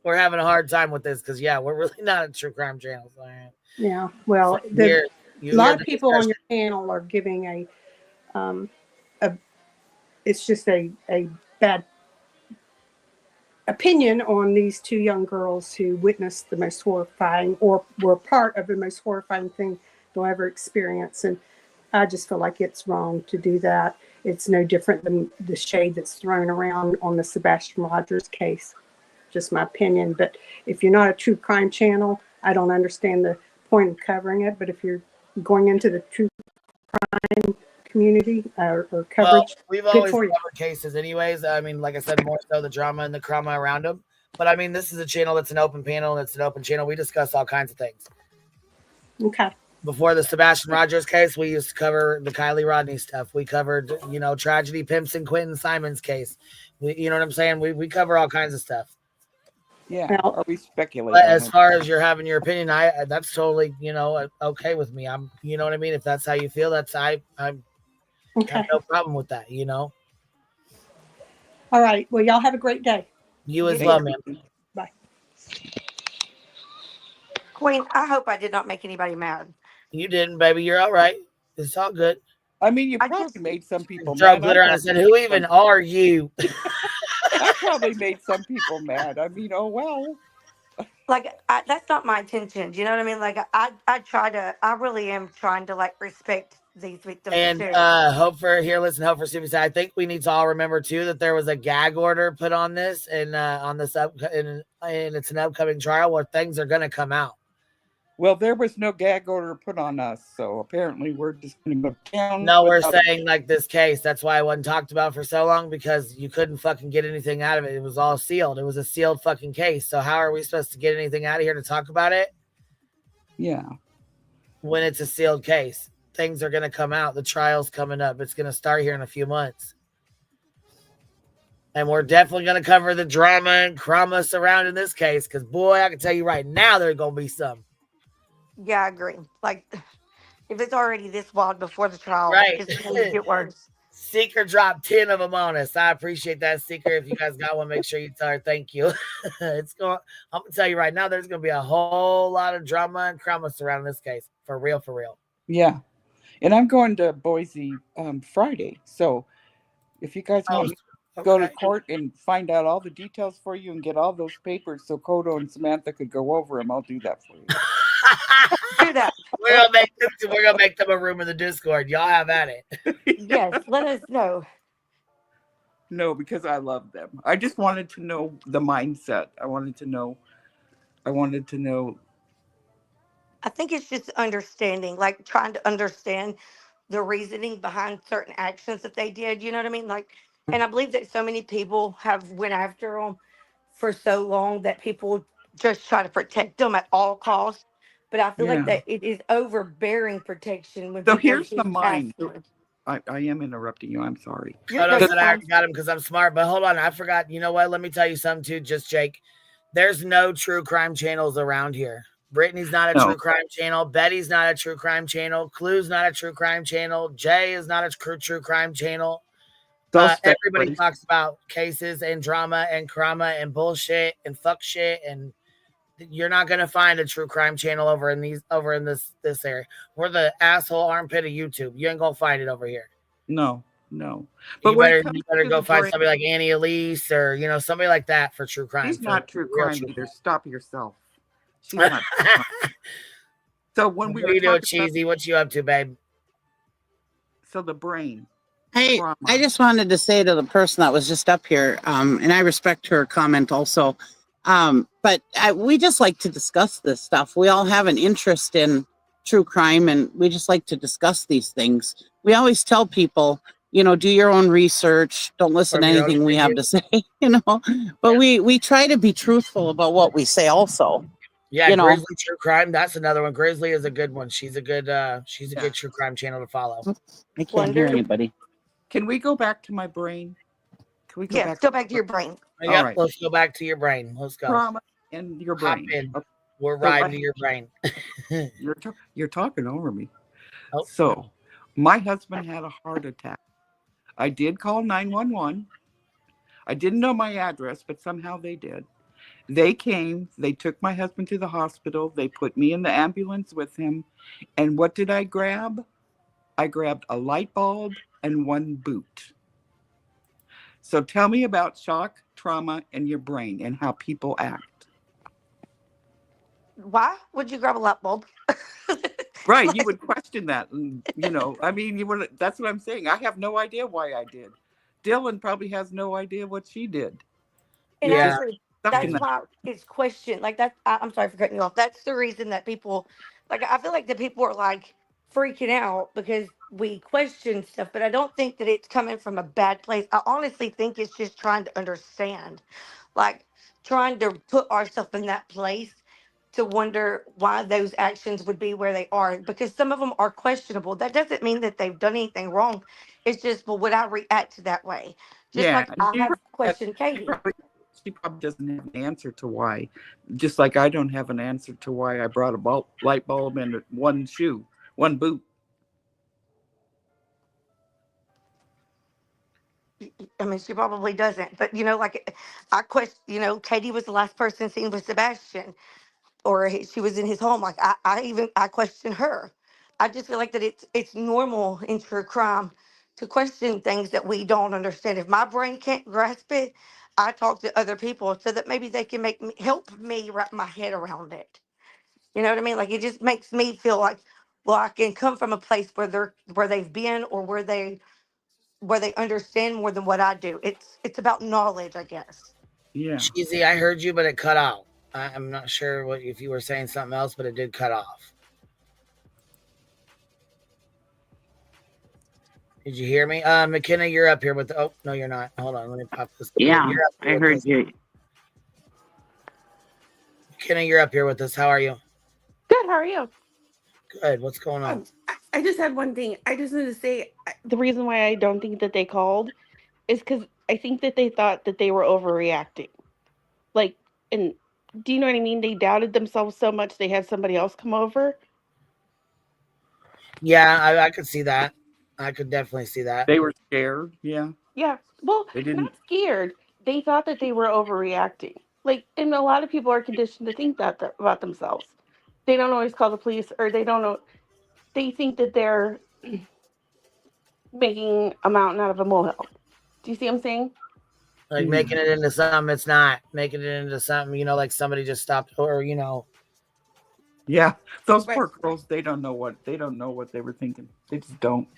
We're having a hard time with this because we're really not a true crime channel. So, Yeah. Well, a lot of people on your panel are giving it's just a bad opinion on these 2 young girls who witnessed the most horrifying, or were part of the most horrifying thing they'll ever experience. And I just feel like it's wrong to do that. It's no different than the shade that's thrown around on the Sebastian Rogers case. Just my opinion. But if you're not a true crime channel, I don't understand the point of covering it. But if you're going into the true crime community or coverage, well, we've good always for you. covered cases anyways. I mean, like I said, more so the drama and the crama around them. But I mean, this is a channel that's an open panel. And it's an open channel. We discuss all kinds of things. Okay. Before the Sebastian Rogers case, we used to cover the Kylie Rodney stuff. We covered, Tragedy Pimps and Quentin Simon's case. You know what I'm saying? We cover all kinds of stuff. Yeah, or we speculate. But as far as you're having your opinion, that's totally, okay with me. I'm, you know what I mean? If that's how you feel, I have no problem with that, All right. Well, y'all have a great day. You as well, ma'am. Bye. Queen, I hope I did not make anybody mad. You didn't, baby. You're all right. It's all good. I mean, you probably made some people throw mad. glitter on and said, "Who even are you?" That probably made some people mad. I mean, oh well. Like that's not my intention. You know what I mean? Like I really am trying to respect these victims And too. hope for Stevie said, I think we need to all remember too that there was a gag order put on this and and it's an upcoming trial where things are going to come out. Well, there was no gag order put on us, so apparently we're just going to go down. No, we're saying like this case. That's why it wasn't talked about for so long, because you couldn't fucking get anything out of it. It was all sealed. It was a sealed fucking case. So how are we supposed to get anything out of here to talk about it? Yeah. When it's a sealed case, things are going to come out. The trial's coming up. It's going to start here in a few months. And we're definitely going to cover the drama and crama surrounding this case, because boy, I can tell you right now, there's going to be some. Yeah, I agree. Like, if it's already this wild before the trial, right, it's going to get worse. Seeker dropped 10 of them on us. I appreciate that, Seeker. If you guys got one, make sure you tell her thank you. I'm gonna tell you right now, there's gonna be a whole lot of drama and crama surrounding this case. For real, for real. Yeah. And I'm going to Boise Friday. So if you guys want to go to court and find out all the details for you and get all those papers so Kodo and Samantha could go over them, I'll do that for you. Do that. We're gonna make them a room in the Discord. Y'all have at it. Yes, let us know. No, because I love them. I just wanted to know the mindset. I wanted to know. I think it's just understanding, like trying to understand the reasoning behind certain actions that they did. You know what I mean? Like, and I believe that so many people have went after them for so long that people just try to protect them at all costs. But I feel like that it is overbearing protection when so people here's the mind. I am interrupting you. I'm sorry. I already got him because I'm smart. But hold on, I forgot. You know what? Let me tell you something too. Just Jake, there's no true crime channels around here. Brittany's not a true crime channel. Betty's not a true crime channel. Clue's not a true crime channel. Jay is not a true crime channel. Everybody talks about cases and drama and crama and bullshit and fuck shit, and you're not gonna find a true crime channel over in this area. We're the asshole armpit of YouTube. You ain't gonna find it over here. No. But you better go find somebody like Annie Elise or somebody like that for true crime. She's not true crime either. Stop yourself. She's not. So when we were doing cheesy, what you up to, babe? So the brain. Hey, trauma. I just wanted to say to the person that was just up here, and I respect her comment also, but we just like to discuss this stuff. We all have an interest in true crime, and we just like to discuss these things. We always tell people, do your own research. Don't listen to anything we have to say, But we try to be truthful about what we say also. Yeah, Grizzly True Crime. That's another one. Grizzly is a good one. She's a good true crime channel to follow. I can't hear anybody. Can we go back to my brain? Can we go back? Go back to your brain. Yeah, right. Let's go back to your brain. Let's go. Trauma and your brain. Okay. We're riding to your brain. You're talking over me. Oh. So, my husband had a heart attack. I did call 911. I didn't know my address, but somehow they did. They came, they took my husband to the hospital, they put me in the ambulance with him, and what did I grab? I grabbed a light bulb and one boot. So tell me about shock, trauma, and your brain and how people act. Why would you grab a light bulb? Right, you would question that, and I mean, you would. That's what I'm saying. I have no idea why I did. Dylan probably has no idea what she did. And You're just actually, stuck in that's that. why it's questioned. Like that, I'm sorry for cutting you off. That's the reason that people, like, I feel like the people are like freaking out because we question stuff. But I don't think that it's coming from a bad place. I honestly think it's just trying to understand, like trying to put ourselves in that place to wonder why those actions would be where they are. Because some of them are questionable. That doesn't mean that they've done anything wrong. It's just, well, would I react to that way? Just Yeah, like I she have probably, questioned Katie. she probably doesn't have an answer to why. Just like I don't have an answer to why I brought a light bulb and one shoe, one boot. I mean, she probably doesn't. But like I question. Katie was the last person seen with Sebastian, or she was in his home. Like I question her. I just feel like that it's normal in true crime to question things that we don't understand. If my brain can't grasp it, I talk to other people so that maybe they can help me wrap my head around it. You know what I mean? Like it just makes me feel like, well, I can come from a place where they've been, or where they understand more than what I do. It's about knowledge, I guess. Yeah. Cheesy, I heard you, but it cut out. I'm not sure if you were saying something else, but it did cut off. Did you hear me? McKenna, you're up here with the. Oh no, you're not. Hold on, let me pop this. Yeah, you're up here I with heard us. you. McKenna, you're up here with us. How are you? Good. How are you? Good. What's going on? I just had one thing. I just wanted to say the reason why I don't think that they called is because I think that they thought that they were overreacting. Like, and do you know what I mean? They doubted themselves so much they had somebody else come over. Yeah, I could see that. I could definitely see that. They were scared. Yeah. Yeah. Well, They didn't. not scared. They thought that they were overreacting. Like, and a lot of people are conditioned to think that about themselves. They don't always call the police, or they don't know. They think that they're making a mountain out of a molehill. Do you see what I'm saying? Like making it into something it's not. Making it into something, like somebody just stopped or. Yeah, those poor girls. They don't know what they were thinking. They just don't.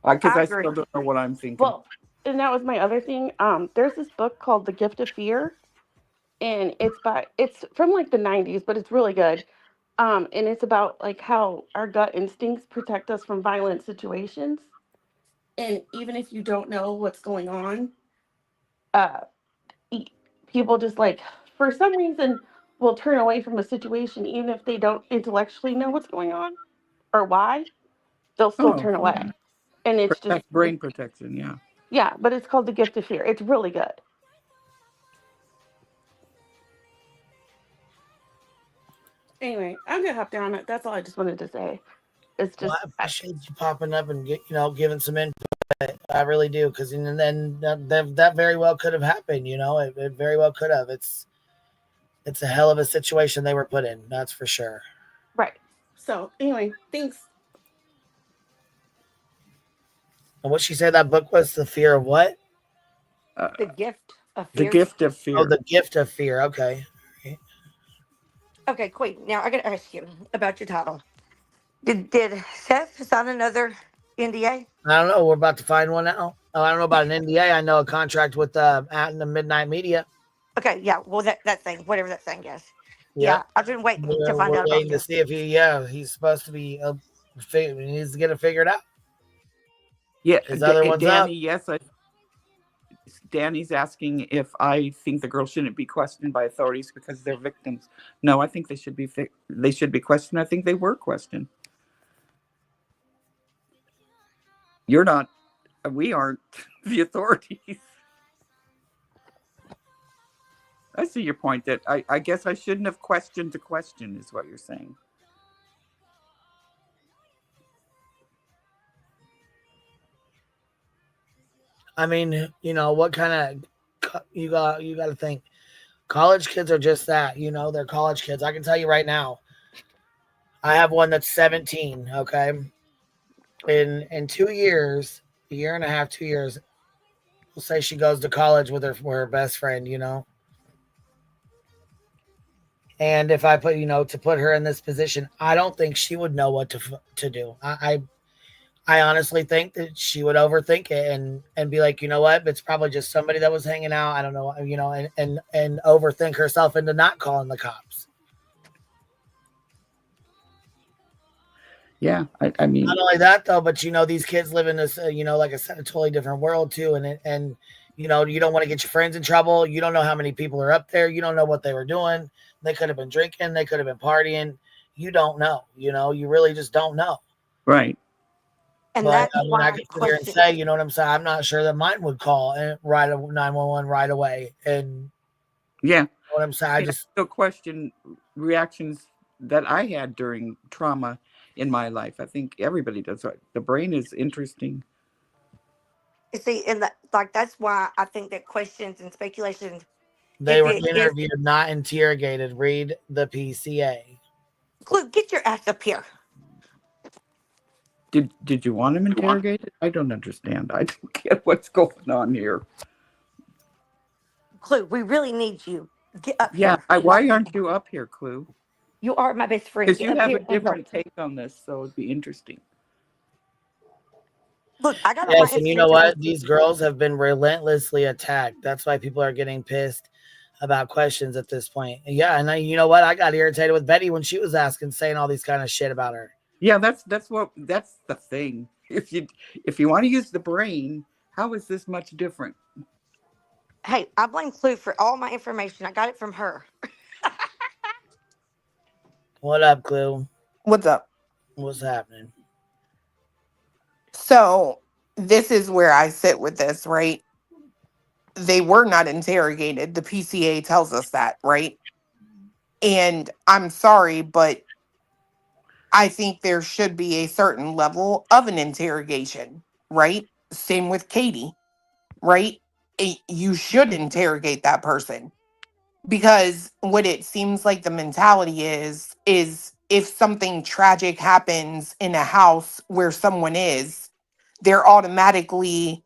Because I still don't know what I'm thinking. Well, and that was my other thing. There's this book called The Gift of Fear, and it's from like the 90s, but it's really good. And it's about like how our gut instincts protect us from violent situations. And even if you don't know what's going on, uh, people just like, for some reason, will turn away from a situation, even if they don't intellectually know what's going on or why, they'll still turn away. Yeah. And it's just brain protection. Yeah. Yeah, but it's called The Gift of Fear. It's really good. Anyway, I'm gonna hop down. That's all I just wanted to say. It's just I appreciate you popping up and giving some input. I really do, because then that very well could have happened. It very well could have. It's a hell of a situation they were put in. That's for sure. Right. So anyway, thanks. And what she said that book was The Fear of what? The Gift of The Fear. Gift of Fear. Oh, The Gift of Fear. Okay. Okay, Queen. Now I got to ask you about your title. Did Seth sign another NDA? I don't know. We're about to find one now. Oh, I don't know about an NDA. I know a contract with At the Midnight Media. Okay, yeah. Well, that thing, whatever that thing is. Yeah, I've been waiting to find We're out waiting about to see if he's supposed to be. He needs to get it figured out. Yeah, his other one's Danny. up. Yes, Danny's asking if I think the girls shouldn't be questioned by authorities because they're victims. No, I think they should be. They should be questioned. I think they were questioned. You're not. We aren't the authorities. I see your point. That I guess I shouldn't have questioned the question, is what you're saying. I mean, what kind of you got to think. College kids are just that, they're college kids. I can tell you right now. I have one that's 17. Okay, in 2 years, a year and a half, 2 years, we'll say she goes to college with her best friend. And if I put, to put her in this position, I don't think she would know what to do. I honestly think that she would overthink it and be like, you know what, it's probably just somebody that was hanging out. I don't know, and overthink herself into not calling the cops. Yeah, I mean, not only that though, but these kids live in this, like I said, a totally different world too, and you don't want to get your friends in trouble. You don't know how many people are up there. You don't know what they were doing. They could have been drinking. They could have been partying. You don't know. You really just don't know. Right. And but that's I mean, why I I could sit here and question. say, you know what I'm saying? I'm not sure that mine would call and right 911 right away. And yeah, you know what I'm saying? I I just still question reactions that I had during trauma in my life. I think everybody does. The brain is interesting. You see, and that's why I think that questions and speculations. they If were it is, interviewed, not interrogated. Read the PCA. Clue, get your ass up here. Did you want him interrogated? I don't understand. I don't get what's going on here. Clue, we really need you. Get up Yeah, here. why aren't you up here, Clue? You are my best friend. Because Get you up have a here and help. different take on this, so it'd be interesting. Look, I got all my Yes, and you know information. what? These girls have been relentlessly attacked. That's why people are getting pissed about questions at this point. Yeah, and you know what? I got irritated with Betty when she was saying all these kind of shit about her. Yeah, that's the thing. If you want to use the brain, how is this much different? Hey, I blame Clue for all my information. I got it from her. What up, Clue? What's up? What's happening? So, this is where I sit with this, right? They were not interrogated. The PCA tells us that, right? And I'm sorry, but I think there should be a certain level of an interrogation, right? Same with Katie, right? You should interrogate that person because what it seems like the mentality is if something tragic happens in a house where someone is, they're automatically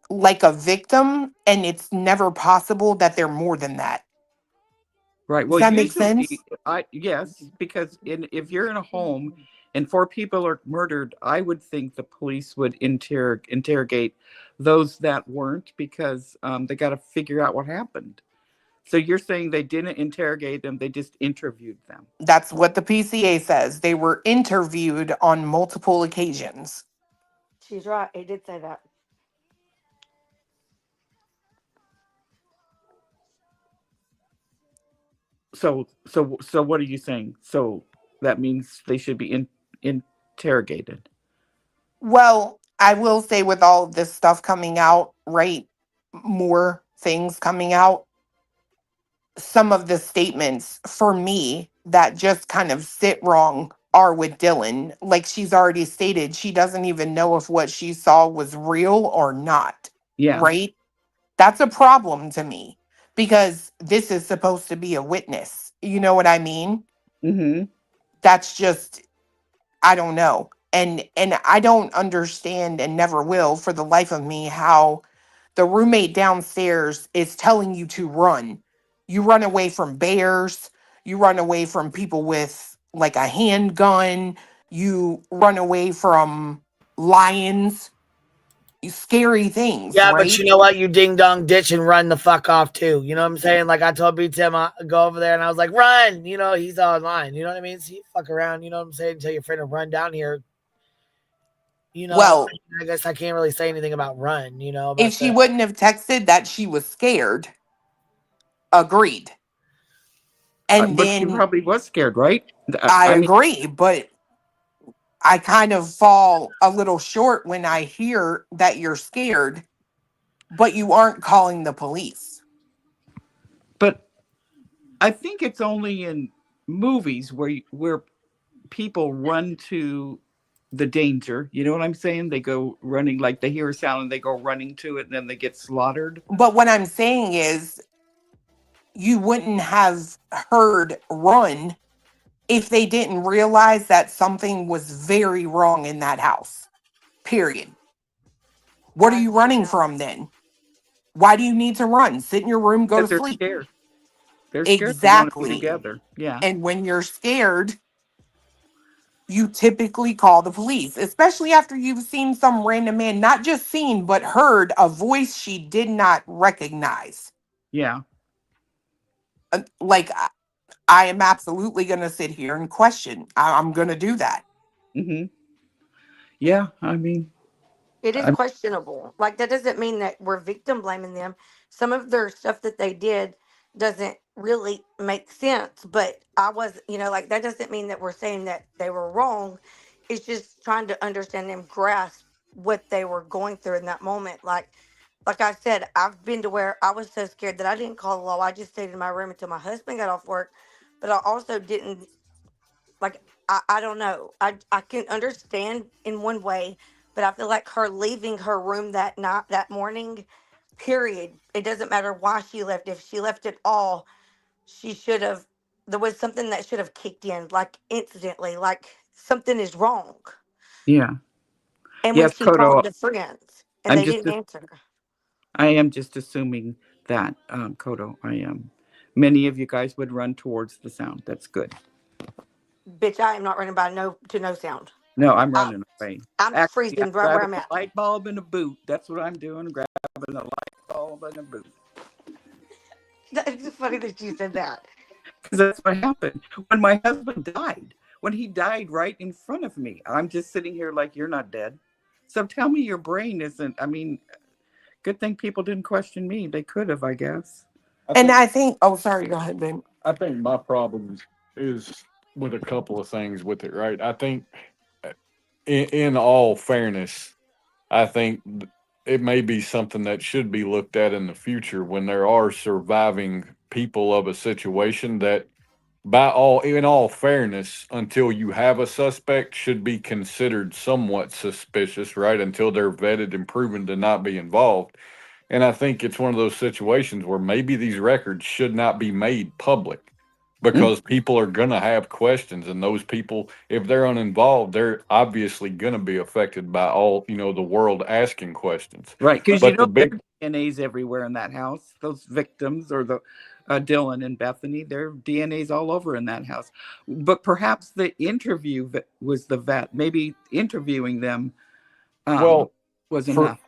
like a victim, and it's never possible that they're more than that. Right. Does Well, that make usually, sense? yes, because if you're in a home and 4 people are murdered, I would think the police would interrogate those that weren't, because they got to figure out what happened. So you're saying they didn't interrogate them; they just interviewed them. That's what the PCA says. They were interviewed on multiple occasions. She's right. It did say that. So what are you saying? So that means they should be interrogated. Well, I will say with all of this stuff coming out, right? More things coming out. Some of the statements for me that just kind of sit wrong are with Dylan. Like she's already stated, she doesn't even know if what she saw was real or not. Yeah. Right? That's a problem to me because this is supposed to be a witness. You know what I mean? Mm-hmm. That's just, I don't know. And I don't understand and never will for the life of me how the roommate downstairs is telling you to run. You run away from bears, you run away from people with like a handgun, you run away from lions, scary things, Yeah, but right? you know what? You ding dong ditch and run the fuck off too. You know what I'm saying? Like I told B Tim, I go over there and I was like, run. He's online. You know what I mean? So you fuck around. You know what I'm saying? Tell your friend to run down here. Well, I guess I can't really say anything about run. if she wouldn't have texted that she was scared, agreed. And But she then probably was scared, right? I I mean, agree, but I kind of fall a little short when I hear that you're scared, but you aren't calling the police. but I think it's only in movies where people run to the danger. You know what I'm saying? They go running, like they hear a sound and they go running to it, and then they get slaughtered. But what I'm saying is, you wouldn't have heard run if they didn't realize that something was very wrong in that house. Period. What are you running from then? Why do you need to run? Sit in your room, go to Because they're sleep. scared. They're scared. They want to be Exactly. together. Yeah. And when you're scared, you typically call the police, especially after you've seen some random man, not just seen, but heard a voice she did not recognize. Yeah. Like, I am absolutely going to sit here and question. I'm going to do that. Mm-hmm. Yeah. I mean, It is I'm, questionable. Like that doesn't mean that we're victim blaming them. Some of their stuff that they did doesn't really make sense. But I was, like that doesn't mean that we're saying that they were wrong. It's just trying to understand and grasp what they were going through in that moment. Like I said, I've been to where I was so scared that I didn't call the law. I just stayed in my room until my husband got off work. But I also didn't like I don't know. I can understand in one way, but I feel like her leaving her room that night that morning, period. It doesn't matter why she left. If she left at all, she should have there was something that should have kicked in like instantly, like something is wrong. yeah. And when Yes, she Kodo. called the friends and I'm they just. didn't answer. I am just assuming that, Kodo. I am. Many of you guys would run towards the sound. That's good. Bitch, I am not running by no sound. No, I'm I, running away. I'm Actually, I'm freezing right where grabbing I'm a at. light bulb and a boot. That's what I'm doing. Grabbing a light bulb and a boot. It's funny that you said that. Because that's what happened when my husband died. When he died right in front of me, I'm just sitting here like, you're not dead. So tell me your brain isn't. I mean, good thing people didn't question me. They could have, I guess. And I think, oh, sorry, go ahead, babe. I think my problem is with a couple of things with it, right? I think, in all fairness, I think it may be something that should be looked at in the future when there are surviving people of a situation that, in all fairness, until you have a suspect, should be considered somewhat suspicious, right? Until they're vetted and proven to not be involved. And I think it's one of those situations where maybe these records should not be made public because people are going to have questions. And those people, if they're uninvolved, they're obviously going to be affected by all, the world asking questions. Right. Because But the their big, DNA's everywhere in that house. Those victims or the Dylan and Bethany, their DNA's all over in that house. But perhaps the interview was the vet. Maybe interviewing them well, was for, enough.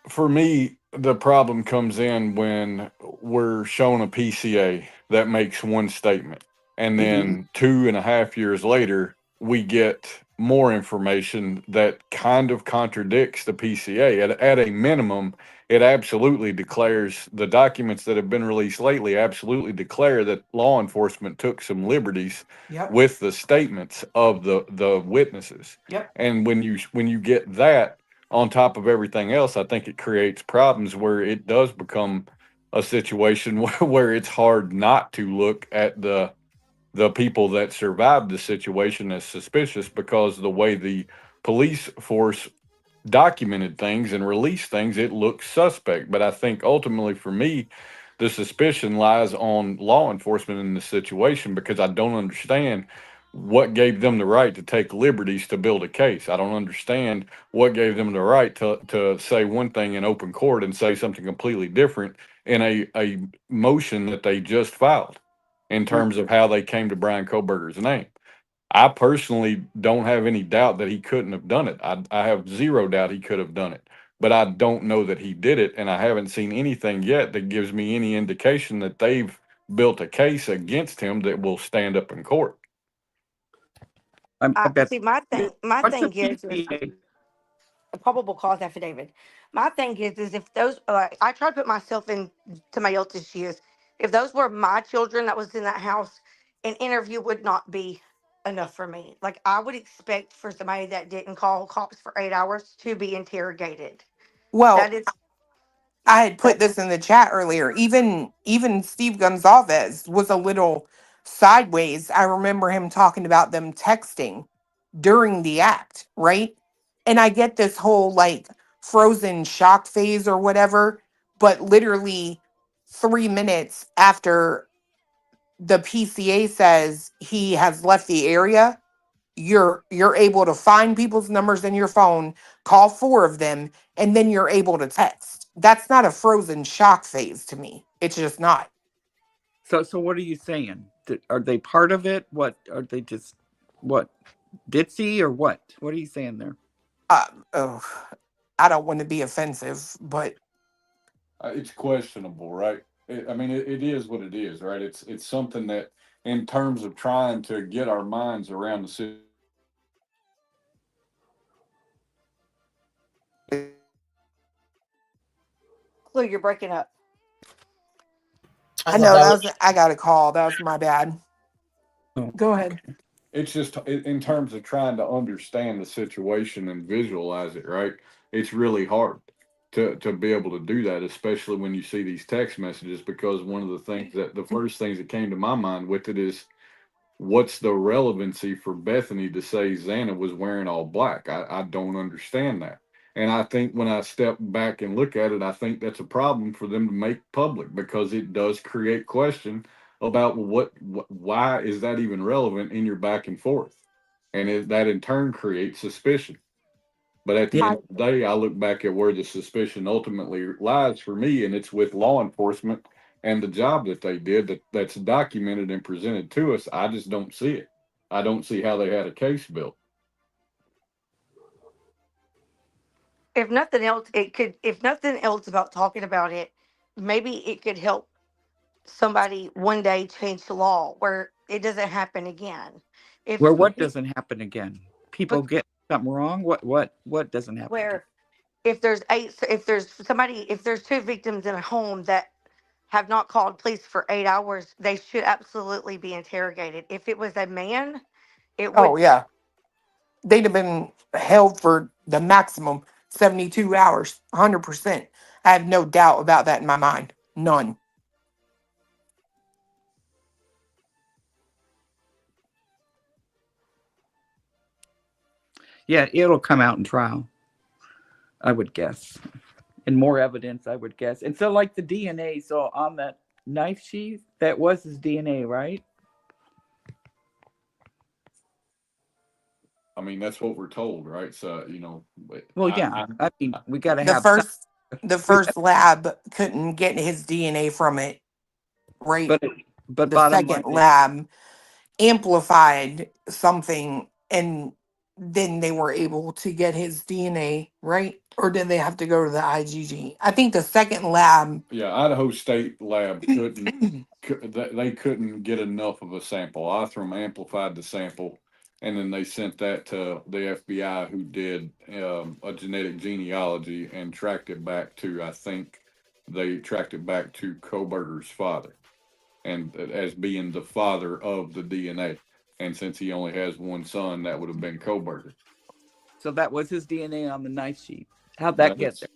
for me, the problem comes in when we're shown a PCA that makes one statement. And then 2.5 years later, we get more information that kind of contradicts the PCA. At a minimum, it absolutely declares the documents that have been released lately absolutely declare that law enforcement took some liberties Yep. with the statements of the witnesses. Yep. And when you get that on top of everything else, I think it creates problems where it does become a situation where it's hard not to look at the people that survived the situation as suspicious because the way the police force documented things and released things, it looks suspect. But I think ultimately for me, the suspicion lies on law enforcement in this situation because I don't understand what gave them the right to take liberties to build a case. I don't understand what gave them the right to say one thing in open court and say something completely different in a motion that they just filed in terms of how they came to Brian Koberger's name. I personally don't have any doubt that he couldn't have done it. I have zero doubt he could have done it, but I don't know that he did it. And I haven't seen anything yet that gives me any indication that they've built a case against him that will stand up in court. I bet. See, my What's the thing is PCA? a probable cause affidavit. My thing is if those, I try to put myself in somebody else's shoes. If those were my children that was in that house, an interview would not be enough for me. Like I would expect for somebody that didn't call cops for 8 hours to be interrogated. Well, That is I had put that. this in the chat earlier. Even Steve Gonzalez was a little sideways. I remember him talking about them texting during the act, right? And I get this whole like frozen shock phase or whatever, but literally 3 minutes after the PCA says he has left the area, you're able to find people's numbers in your phone, call 4 of them, and then you're able to text. That's not a frozen shock phase to me. It's just not. So what are you saying? Are they part of it? What are they just what ditzy or what? What are you saying there? Oh, I don't want to be offensive, but It's questionable, right? I mean, it is what it is, right? It's something that, in terms of trying to get our minds around the situation. Clue, you're breaking up. I know I got a call. That was my bad. Go ahead. It's just in terms of trying to understand the situation and visualize it, right? It's really hard to be able to do that, especially when you see these text messages, because one of the first things that came to my mind with it is, what's the relevancy for Bethany to say Xana was wearing all black? I don't understand that. And I think when I step back and look at it, I think that's a problem for them to make public, because it does create question about why is that even relevant in your back and forth? And that in turn creates suspicion. But at the end of the day, I look back at where the suspicion ultimately lies for me, and it's with law enforcement and the job that they did that's documented and presented to us. I just don't see it. I don't see how they had a case built. If nothing else, it could. If nothing else about talking about it, maybe it could help somebody one day change the law where it doesn't happen again. Where what doesn't happen again? People But get something wrong? What doesn't happen again? where if there's if there's two victims in a home that have not called police for 8 hours, they should absolutely be interrogated. If it was a man, it would. Oh yeah, they'd have been held for the maximum 72 hours. 100%. I have no doubt about that in my mind. None. Yeah, it'll come out in trial, I would guess. And more evidence, I would guess. And so, like the DNA, so on that knife sheath, that was his DNA, right? I mean, that's what we're told, right? So, Well, yeah. I mean, we got to The have first lab couldn't get his DNA from it, right? But the bottom second line, lab amplified something, and then they were able to get his DNA, right? Or did they have to go to the IgG? I think the second lab. Yeah, Idaho State Lab they couldn't get enough of a sample. Othram amplified the sample, and then they sent that to the FBI, who did a genetic genealogy and tracked it back to, I think they tracked it back to Koberger's father, and as being the father of the DNA. And since he only has one son, that would have been Koberger. So that was his DNA on the knife sheath. How'd that get there?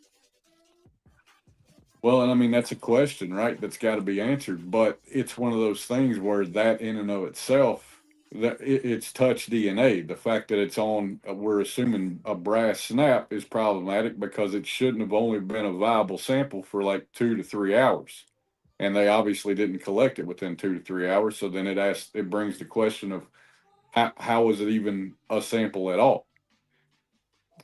Well, and I mean, that's a question, right? That's got to be answered. But it's one of those things where that in and of itself, it's touch DNA. The fact that it's on, we're assuming a brass snap, is problematic, because it shouldn't have only been a viable sample for like 2 to 3 hours. And they obviously didn't collect it within 2 to 3 hours. So then it brings the question of how was it even a sample at all?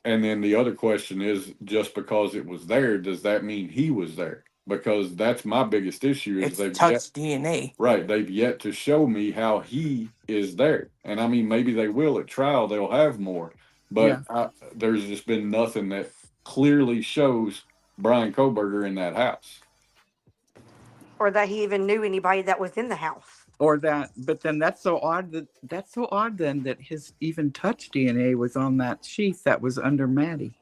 And then the other question is, just because it was there, does that mean he was there? Because that's my biggest issue, is It's touch DNA. Right. They've yet to show me how he is there. And I mean, maybe they will at trial, they'll have more, but there's just been nothing that clearly shows Brian Koberger in that house. Or that he even knew anybody that was in the house. Or that, but then that's so odd then that his even touch DNA was on that sheath that was under Maddie.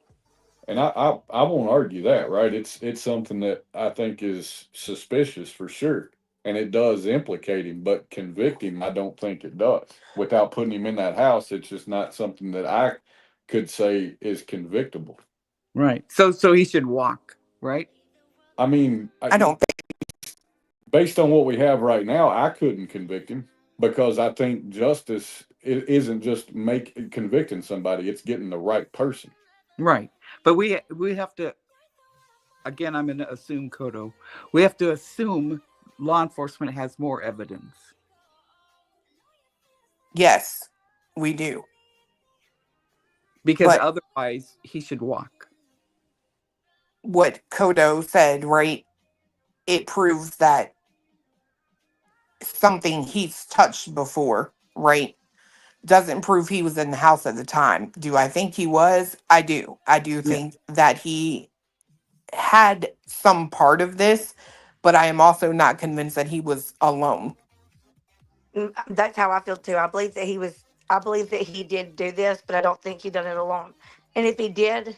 And I won't argue that, right? It's something that I think is suspicious for sure. And it does implicate him, but convict him, I don't think it does. Without putting him in that house, it's just not something that I could say is convictable. Right. So he should walk, right? I mean, I don't think, based on what we have right now, I couldn't convict him, because I think justice isn't just convicting somebody, it's getting the right person. Right. But we have to, again, I'm going to assume, Kodo, we have to assume law enforcement has more evidence. Yes, we do. Because otherwise, he should walk. What Kodo said, right? It proves that something he's touched before, right? Doesn't prove he was in the house at the time. Do I think he was? I do. I do Yeah. think that he had some part of this, but I am also not convinced that he was alone. That's how I feel too. I believe that he was. I believe that he did do this, but I don't think he done it alone. And if he did,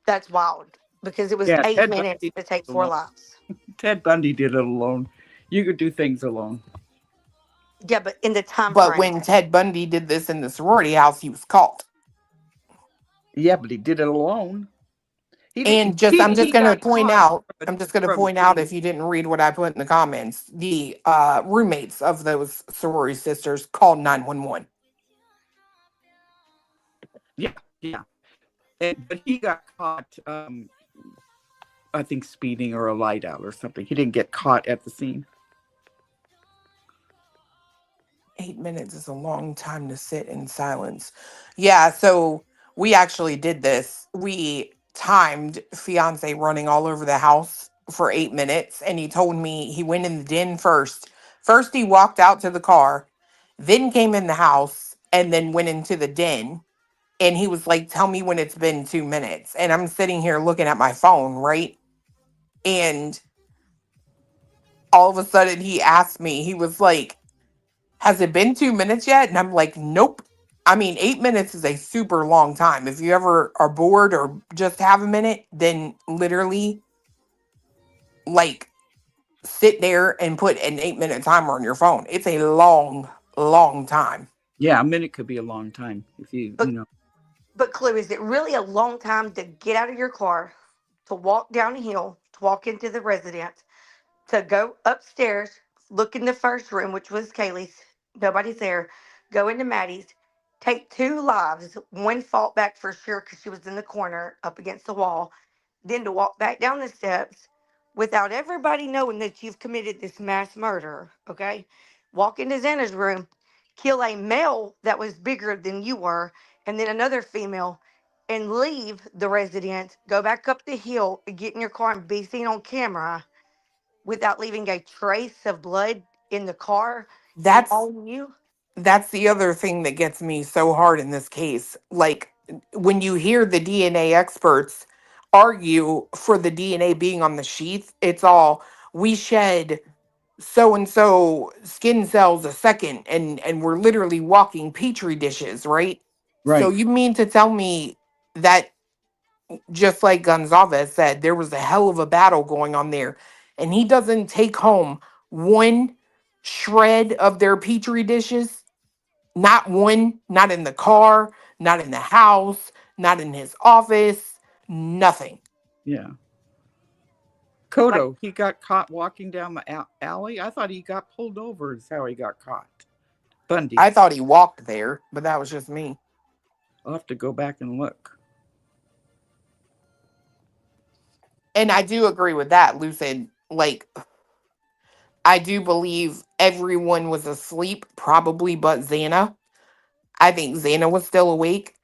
that's wild because it was Yeah, 8 minutes to take four alone. lives. Ted Bundy did it alone. You could do things alone. Yeah, but in the time But frame. when Ted Bundy did this in the sorority house, he was caught. Yeah, but he did it alone. He And didn't. I'm just He going to got point caught out, from, I'm just going to from point out being. if you didn't read what I put in the comments, the roommates of those sorority sisters called 911. Yeah, yeah. But he got caught. I think speeding or a light out or something. He didn't get caught at the scene. 8 minutes is a long time to sit in silence. Yeah, so we actually did this. We timed fiance running all over the house for 8 minutes, and he told me he went in the den first. First, he walked out to the car, then came in the house, and then went into the den. And he was like, "Tell me when it's been 2 minutes." And I'm sitting here looking at my phone, right? And all of a sudden, he asked me, he was like, "Has it been 2 minutes yet?" And I'm like, "Nope." I mean, 8 minutes is a super long time. If you ever are bored or just have a minute, then literally like sit there and put an 8 minute timer on your phone. It's a long, long time. Yeah, a minute could be a long time if you But know. but Clue, is it really a long time to get out of your car, to walk down a hill, to walk into the residence, to go upstairs, look in the first room, which was Kaylee's, nobody's there, go into Maddie's, take two lives, one fought back for sure because she was in the corner up against the wall, then to walk back down the steps without everybody knowing that you've committed this mass murder, okay? Walk into Xana's room, kill a male that was bigger than you were, and then another female, and leave the residence, go back up the hill, get in your car and be seen on camera without leaving a trace of blood in the car and That's on you. that's the other thing that gets me so hard in this case. Like when you hear the DNA experts argue for the DNA being on the sheath, it's all we shed so and so skin cells a second and we're literally walking petri dishes, right? So Right. you mean to tell me that just like Gonzalez said, there was a hell of a battle going on there and he doesn't take home one shred of their petri dishes? Not one, not in the car, not in the house, not in his office, nothing. Yeah. Like, Kodo, he got caught walking down the alley. I thought he got pulled over. Is how he got caught. Bundy. I thought he walked there, but that was just me. I'll have to go back and look. And I do agree with that, Lucid. Like, I do believe everyone was asleep, probably but Xana. I think Xana was still awake.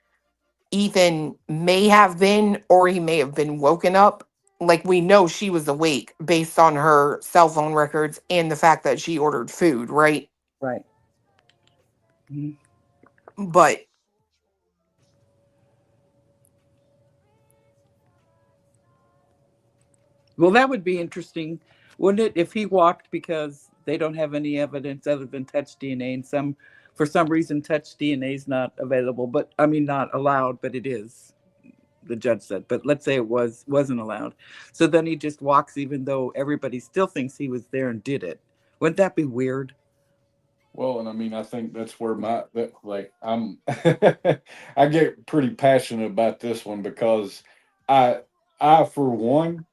Ethan may have been, or he may have been woken up. Like, we know she was awake based on her cell phone records and the fact that she ordered food, right? Right. Mm-hmm. But Well, that would be interesting, wouldn't it, if he walked because they don't have any evidence other than touch DNA, and for some reason, touch DNA is not available. But I mean, not allowed, but it is. The judge said. But let's say it wasn't allowed. So then he just walks, even though everybody still thinks he was there and did it. Wouldn't that be weird? Well, and I mean, I think that's where I'm, I get pretty passionate about this one because I, for one,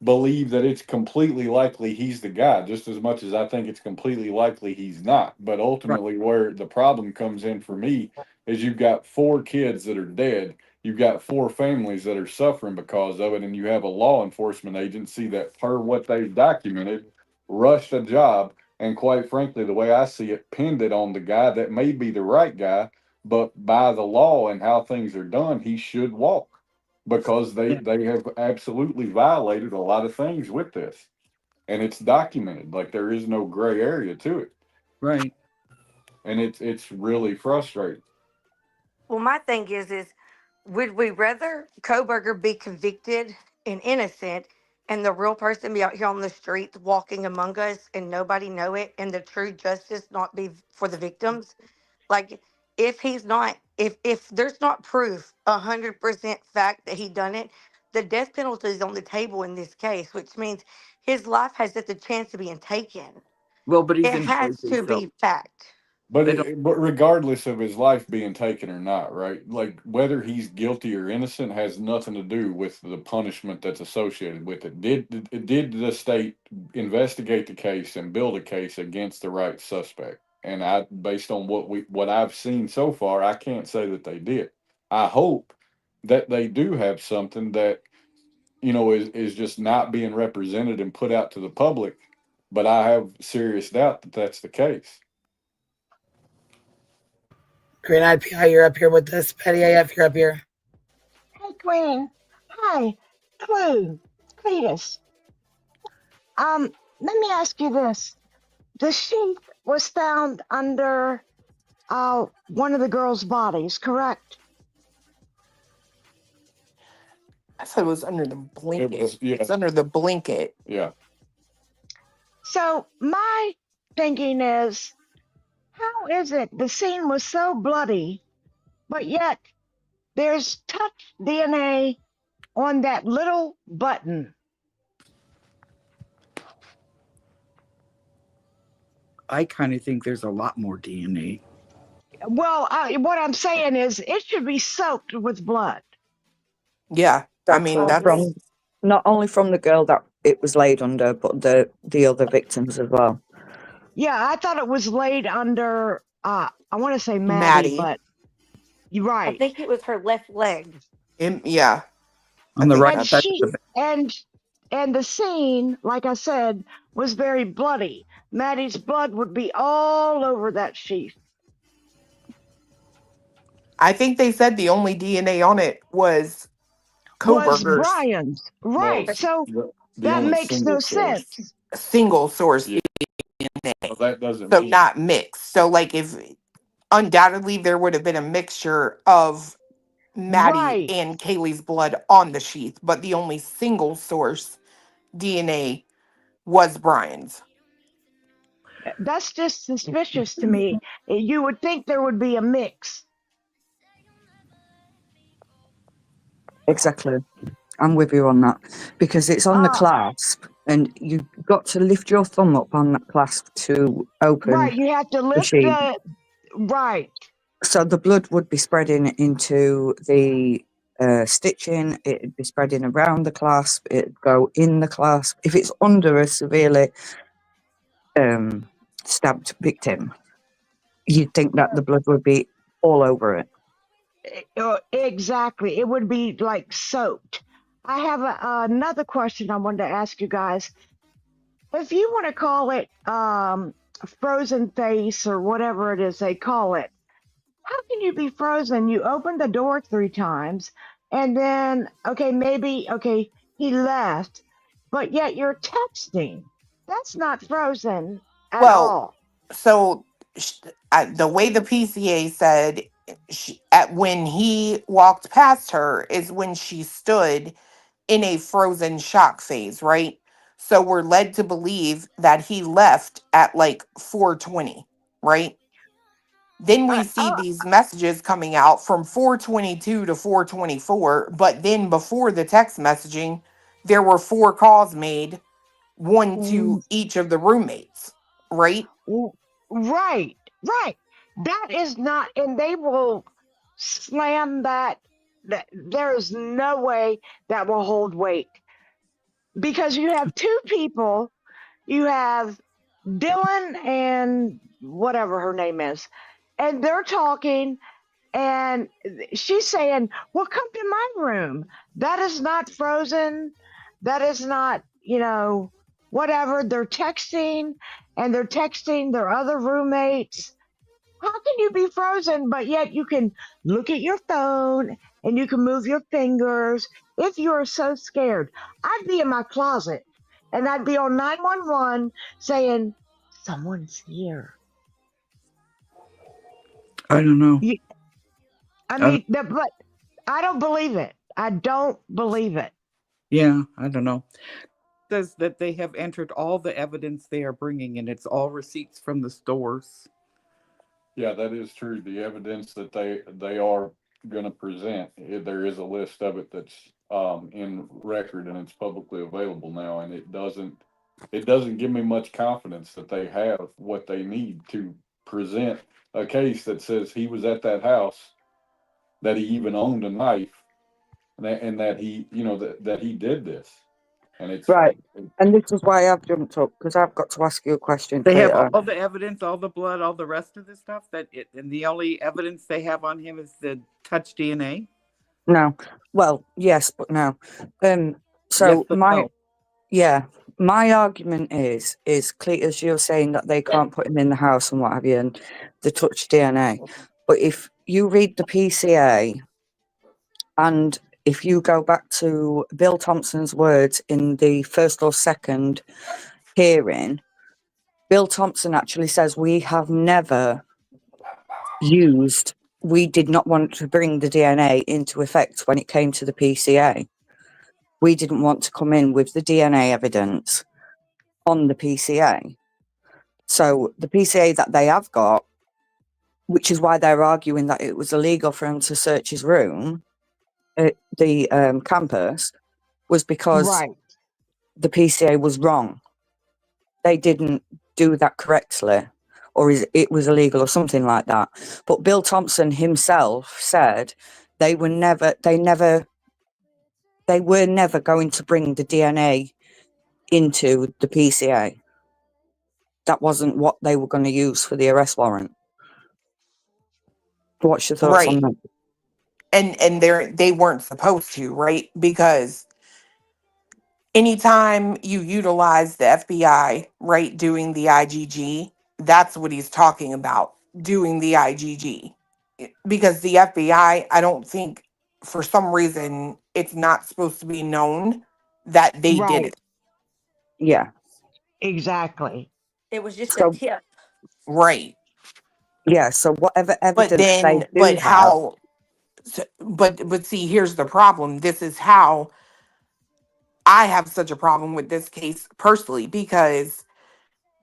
believe that it's completely likely he's the guy, just as much as I think it's completely likely he's not. But Right. ultimately, where the problem comes in for me is you've got 4 kids that are dead, you've got 4 families that are suffering because of it, and you have a law enforcement agency that, per what they've documented, rushed a job. And quite frankly, the way I see it, pinned it on the guy that may be the right guy, but by the law and how things are done, he should walk because Yeah. they have absolutely violated a lot of things with this. and it's documented. Like there is no gray area to it. Right. And it's really frustrating. Well, my thing is would we rather Koberger be convicted and innocent and the real person be out here on the streets walking among us and nobody know it and the true justice not be for the victims? Like if he's not, if there's not proof, 100% fact that he done it, the death penalty is on the table in this case, which means his life has just a chance of being taken. Well, but he's It in has prison, to so be fact. But I don't. but regardless of his life being taken or not, right? Like whether he's guilty or innocent has nothing to do with the punishment that's associated with it. Did the state investigate the case and build a case against the right suspect? And I, based on what I've seen so far, I can't say that they did. I hope that they do have something that is just not being represented and put out to the public. But I have serious doubt that that's the case. Green Eyed Pie, you're up here with us. Petty AF, you're up here. Hey, Queen. Hi. Clue. Cletus. Let me ask you this. The sheath was found under one of the girls' bodies, correct? I thought it was under the blanket. It was, yeah. It's under the blanket. Yeah. So my thinking is, how is it the scene was so bloody, but yet there's touch DNA on that little button? I kind of think there's a lot more DNA. Well, what I'm saying is it should be soaked with blood. Yeah, I mean that's from not only from the girl that it was laid under, but the other victims as well. Yeah, I thought it was laid under. I want to say Maddie. but you're right. I think it was her left leg. Yeah. On the right And side. and the scene, like I said, was very bloody. Maddie's blood would be all over that sheath. I think they said the only DNA on it was Koberger's. Was Brian's. Right. No, So the that only makes single no source. sense. Single source Yeah. DNA. Well, that doesn't So mean not mixed. So like if undoubtedly there would have been a mixture of Maddie Right. and Kaylee's blood on the sheath, but the only single source DNA was Brian's. That's just suspicious to me. You would think there would be a mix. Exactly. I'm with you on that because it's on the clasp and you've got to lift your thumb up on that clasp to open. Right, you have to lift the right. So the blood would be spreading into the stitching, it'd be spreading around the clasp, it'd go in the clasp. If it's under a severely stabbed victim, you'd think that the blood would be all over it. Exactly. It would be like soaked. I have another question I wanted to ask you guys. If you want to call it frozen face or whatever it is they call it, how can you be frozen? You open the door 3 times and then, okay, he left, but yet you're texting. That's not frozen at all. So the way the PCA said when he walked past her is when she stood in a frozen shock phase, right? So we're led to believe that he left at like 4:20, right? Then we see these messages coming out from 4:22 to 4:24, but then before the text messaging, there were 4 calls made, 1 to each of the roommates, right? Right. That is not, and they will slam that. There is no way that will hold weight because you have 2 people. You have Dylan and whatever her name is, and they're talking, and she's saying, well, come to my room. That is not frozen. That is not, whatever. They're texting, and they're texting their other roommates. How can you be frozen, but yet you can look at your phone and you can move your fingers if you are so scared? I'd be in my closet and I'd be on 911 saying, someone's here. I don't know. But I don't believe it. I don't believe it. Yeah, I don't know. It says that they have entered all the evidence they are bringing, and it's all receipts from the stores. Yeah, that is true. The evidence that they are going to present, there is a list of it that's in record and it's publicly available now, and it doesn't give me much confidence that they have what they need to present a case that says he was at that house, that he even owned a knife, and that he, that he did this, and it's Right. And this is why I've jumped up, because I've got to ask you a question, They have Clear. all the evidence, all the blood, all the rest of the stuff and the only evidence they have on him is the touch DNA. No. Well, yes, but no. So yes, but no. my argument is clear as you're saying that they can't put him in the house and what have you, and the touch DNA. But if you read the PCA, and if you go back to Bill Thompson's words in the first or second hearing, Bill Thompson actually says we did not want to bring the DNA into effect when it came to the PCA. We didn't want to come in with the DNA evidence on the PCA. So the PCA that they have got, which is why they're arguing that it was illegal for him to search his room at the campus, was because the PCA was wrong. They didn't do that correctly, or it was illegal or something like that. But Bill Thompson himself said they were never going to bring the DNA into the PCA. That wasn't what they were going to use for the arrest warrant. What's your thoughts on that? And they weren't supposed to, right? Because anytime you utilize the FBI, right, doing the IGG, that's what he's talking about, doing the IGG. Because the FBI, I don't think for some reason it's not supposed to be known that they did it. Yeah. Exactly. It was just a So, tip. Right. yeah, so whatever But evidence then, they do have. but see, here's the problem. This is how I have such a problem with this case personally, because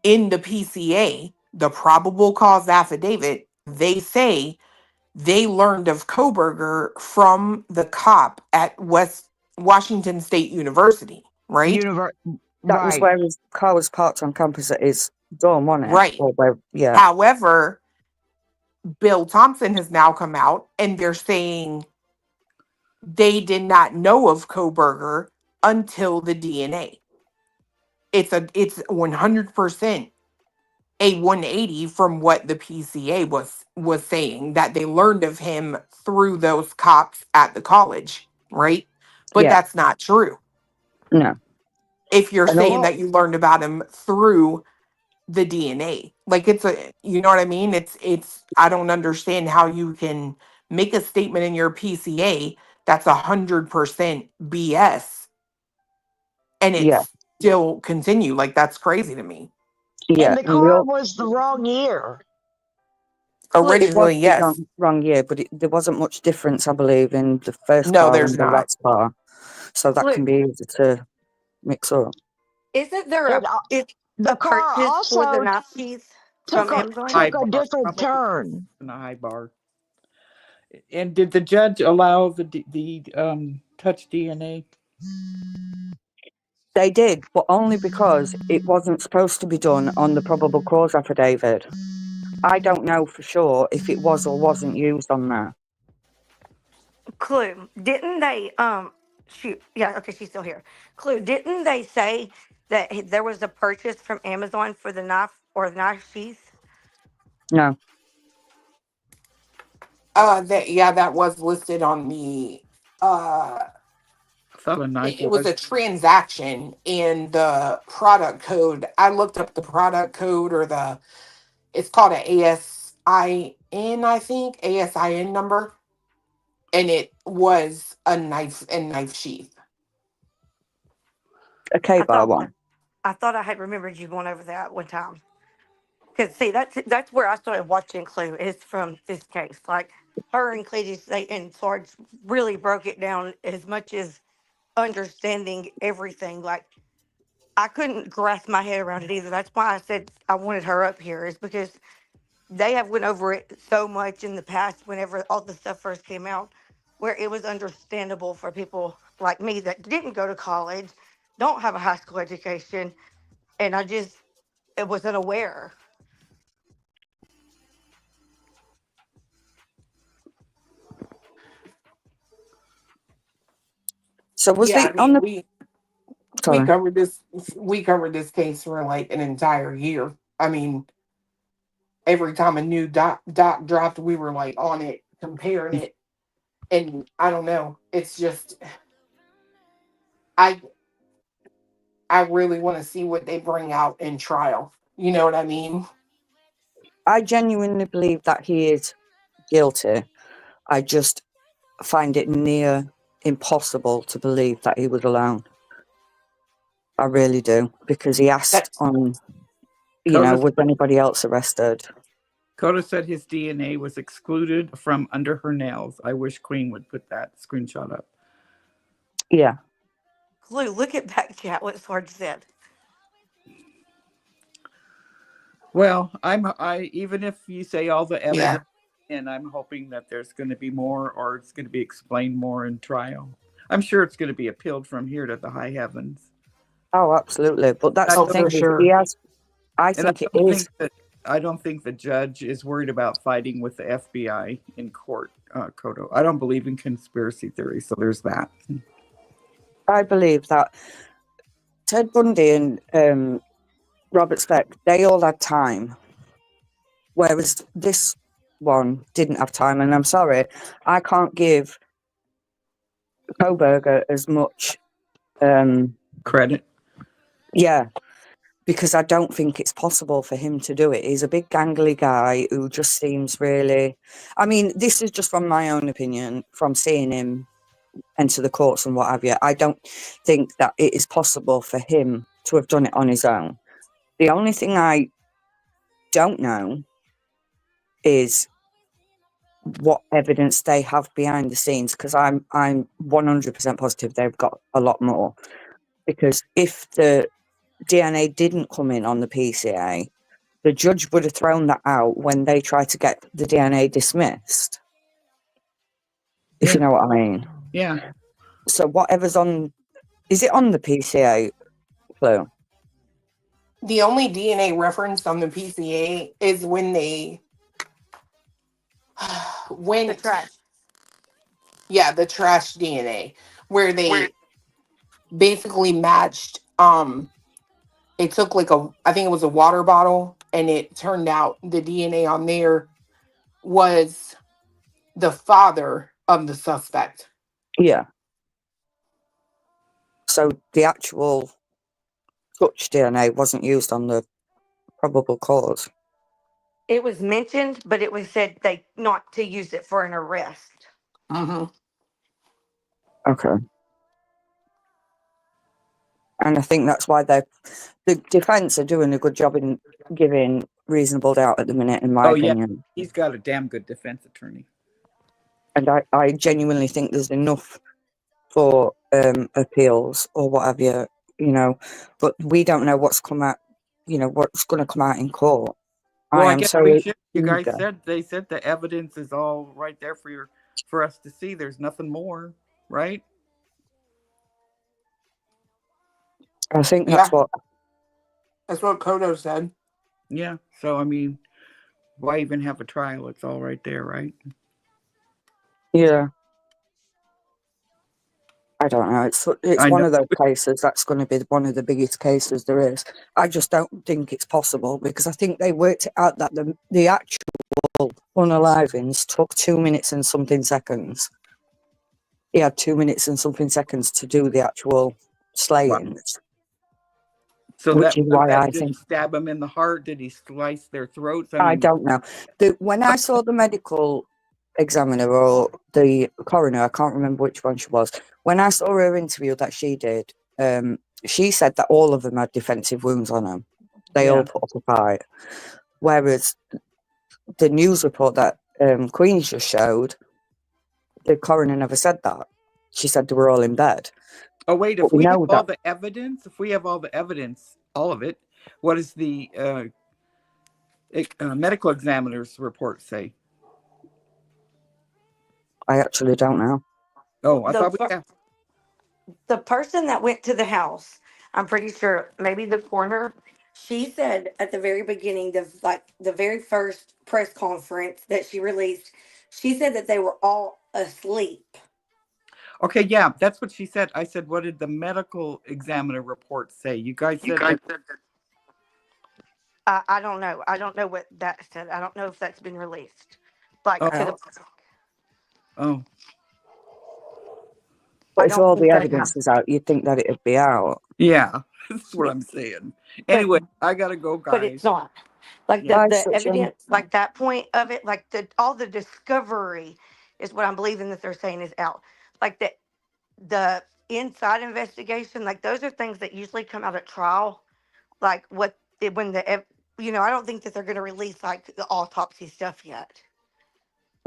in the PCA, the probable cause affidavit, they say they learned of Koberger from the cop at West Washington State University, right? That was where his car was parked on campus at his dorm, wasn't it? Right. Or where, yeah. However, Bill Thompson has now come out and they're saying they did not know of Koberger until the DNA. It's 100% a 180 from what the PCA was saying, that they learned of him through those cops at the college, right? But Yeah. that's not true. No. If you're And saying that you learned about him through the DNA, like you know what I mean? It's I don't understand how you can make a statement in your PCA that's 100% BS and Yeah. it's still continue. Like, that's crazy to me. Yeah. And the car was the wrong year. It was Originally, the yes. wrong year, but there wasn't much difference, I believe, in the first No, car there's and the not. last car. So that can Look, be easy to mix up. isn't there The a car purchase for the also Nazis took from Amazon? a different turn. In a high bar. And did the judge allow the touch DNA? They did, but only because it wasn't supposed to be done on the probable cause affidavit. I don't know for sure if it was or wasn't used on there. Clue, didn't they shoot, yeah, okay, she's still here. Clue, didn't they say that there was a purchase from Amazon for the knife or the knife sheath? No. That was listed on the it was a transaction in the product code. I looked up the product code, or it's called an ASIN, I think, ASIN number, and it was a knife and knife sheath. A K-bar one. I thought I had remembered you going over that one time. Because see, that's where I started watching Clue is from this case. Like her and Cletus, they and Sarge really broke it down as much as understanding everything. Like I couldn't grasp my head around it either. That's why I said I wanted her up here, is because they have went over it so much in the past whenever all the stuff first came out, where it was understandable for people like me that didn't go to college, don't have a high school education, and it was unaware. So was Yeah, the I on mean, the we sorry. covered this case for like an entire year. I mean, every time a new doc dropped, we were like on it, comparing it, and I don't know. It's just I I really want to see what they bring out in trial. You know what I mean? I genuinely believe that he is guilty. I just find it near impossible to believe that he was alone. I really do, because he asked That's on, Coda, was anybody else arrested? Coda said his DNA was excluded from under her nails. I wish Queen would put that screenshot up. Yeah. Clue, look at back chat what Sarge said. Well, I even if you say all the yeah. evidence, and I'm hoping that there's going to be more, or it's going to be explained more in trial. I'm sure it's going to be appealed from here to the high heavens. Oh, absolutely. But that's I the Oh, don't, thing. for He sure. has. I and I think it don't is. think that I don't think the judge is worried about fighting with the FBI in court, Kodo. I don't believe in conspiracy theories, so there's that. I believe that Ted Bundy and Robert Speck, they all had time, whereas this one didn't have time. And I'm sorry, I can't give Koberger as much credit. Yeah, because I don't think it's possible for him to do it. He's a big gangly guy who just seems really. I mean, this is just from my own opinion, from seeing him enter the courts and what have you. I don't think that it is possible for him to have done it on his own. The only thing I don't know is what evidence they have behind the scenes, because I'm 100% positive they've got a lot more. Because if the DNA didn't come in on the PCA, the judge would have thrown that out when they tried to get the DNA dismissed. If you know what I mean. Yeah. So whatever's on, is it on the PCA, Clue? The only DNA reference on the PCA is when they The trash. Yeah, the trash DNA, where they basically matched it took like I think it was a water bottle, and it turned out the DNA on there was the father of the suspect. Yeah. So the actual touch DNA wasn't used on the probable cause. It was mentioned, but it was said they not to use it for an arrest. Okay. And I think that's why the defense are doing a good job in giving reasonable doubt at the minute, in my opinion. He's got a damn good defense attorney. And I genuinely think there's enough for appeals or what have you, but we don't know what's come out, what's going to come out in court. Well, I I am guess so we should. You guys eager. they said the evidence is all right there for us to see. There's nothing more, right? I think that's what Kodo said. Yeah. So I mean, why even have a trial? It's all right there, right? Yeah. I don't know. It's one of those cases that's going to be one of the biggest cases there is. I just don't think it's possible, because I think they worked it out that the actual unalivings took 2 minutes and something seconds. He had 2 minutes and something seconds to do the actual slayings. So Which is why I did he think. stab them in the heart? Did he slice their throats? I don't know. When I saw the medical examiner or the coroner, I can't remember which one she was. When I saw her interview that she did, she said that all of them had defensive wounds on them. They all put up a fight. Whereas the news report that Queens just showed, the coroner never said that. She said they were all in bed. Oh, wait, But if we have know all that the evidence, all of it, what does the medical examiner's report say? I actually don't know. Oh, I The thought we fir- have. the person that went to the house, I'm pretty sure, maybe the coroner, she said at the very beginning, the very first press conference that she released, she said that they were all asleep. Okay, yeah, that's what she said. I said, what did the medical examiner report say? You guys said that. I don't know. I don't know what that said. I don't know if that's been released, like to the Oh, public. oh, But I if don't all the think that. evidence is out, you'd think that it'd be out. yeah, that's what I'm saying. But Anyway, I gotta go, but guys. it's not. Like Yeah. Bye, the Susan. evidence, like that point of it, like all the discovery is what I'm believing that they're saying is out. Like the inside investigation, like those are things that usually come out at trial. Like when I don't think that they're going to release like the autopsy stuff yet.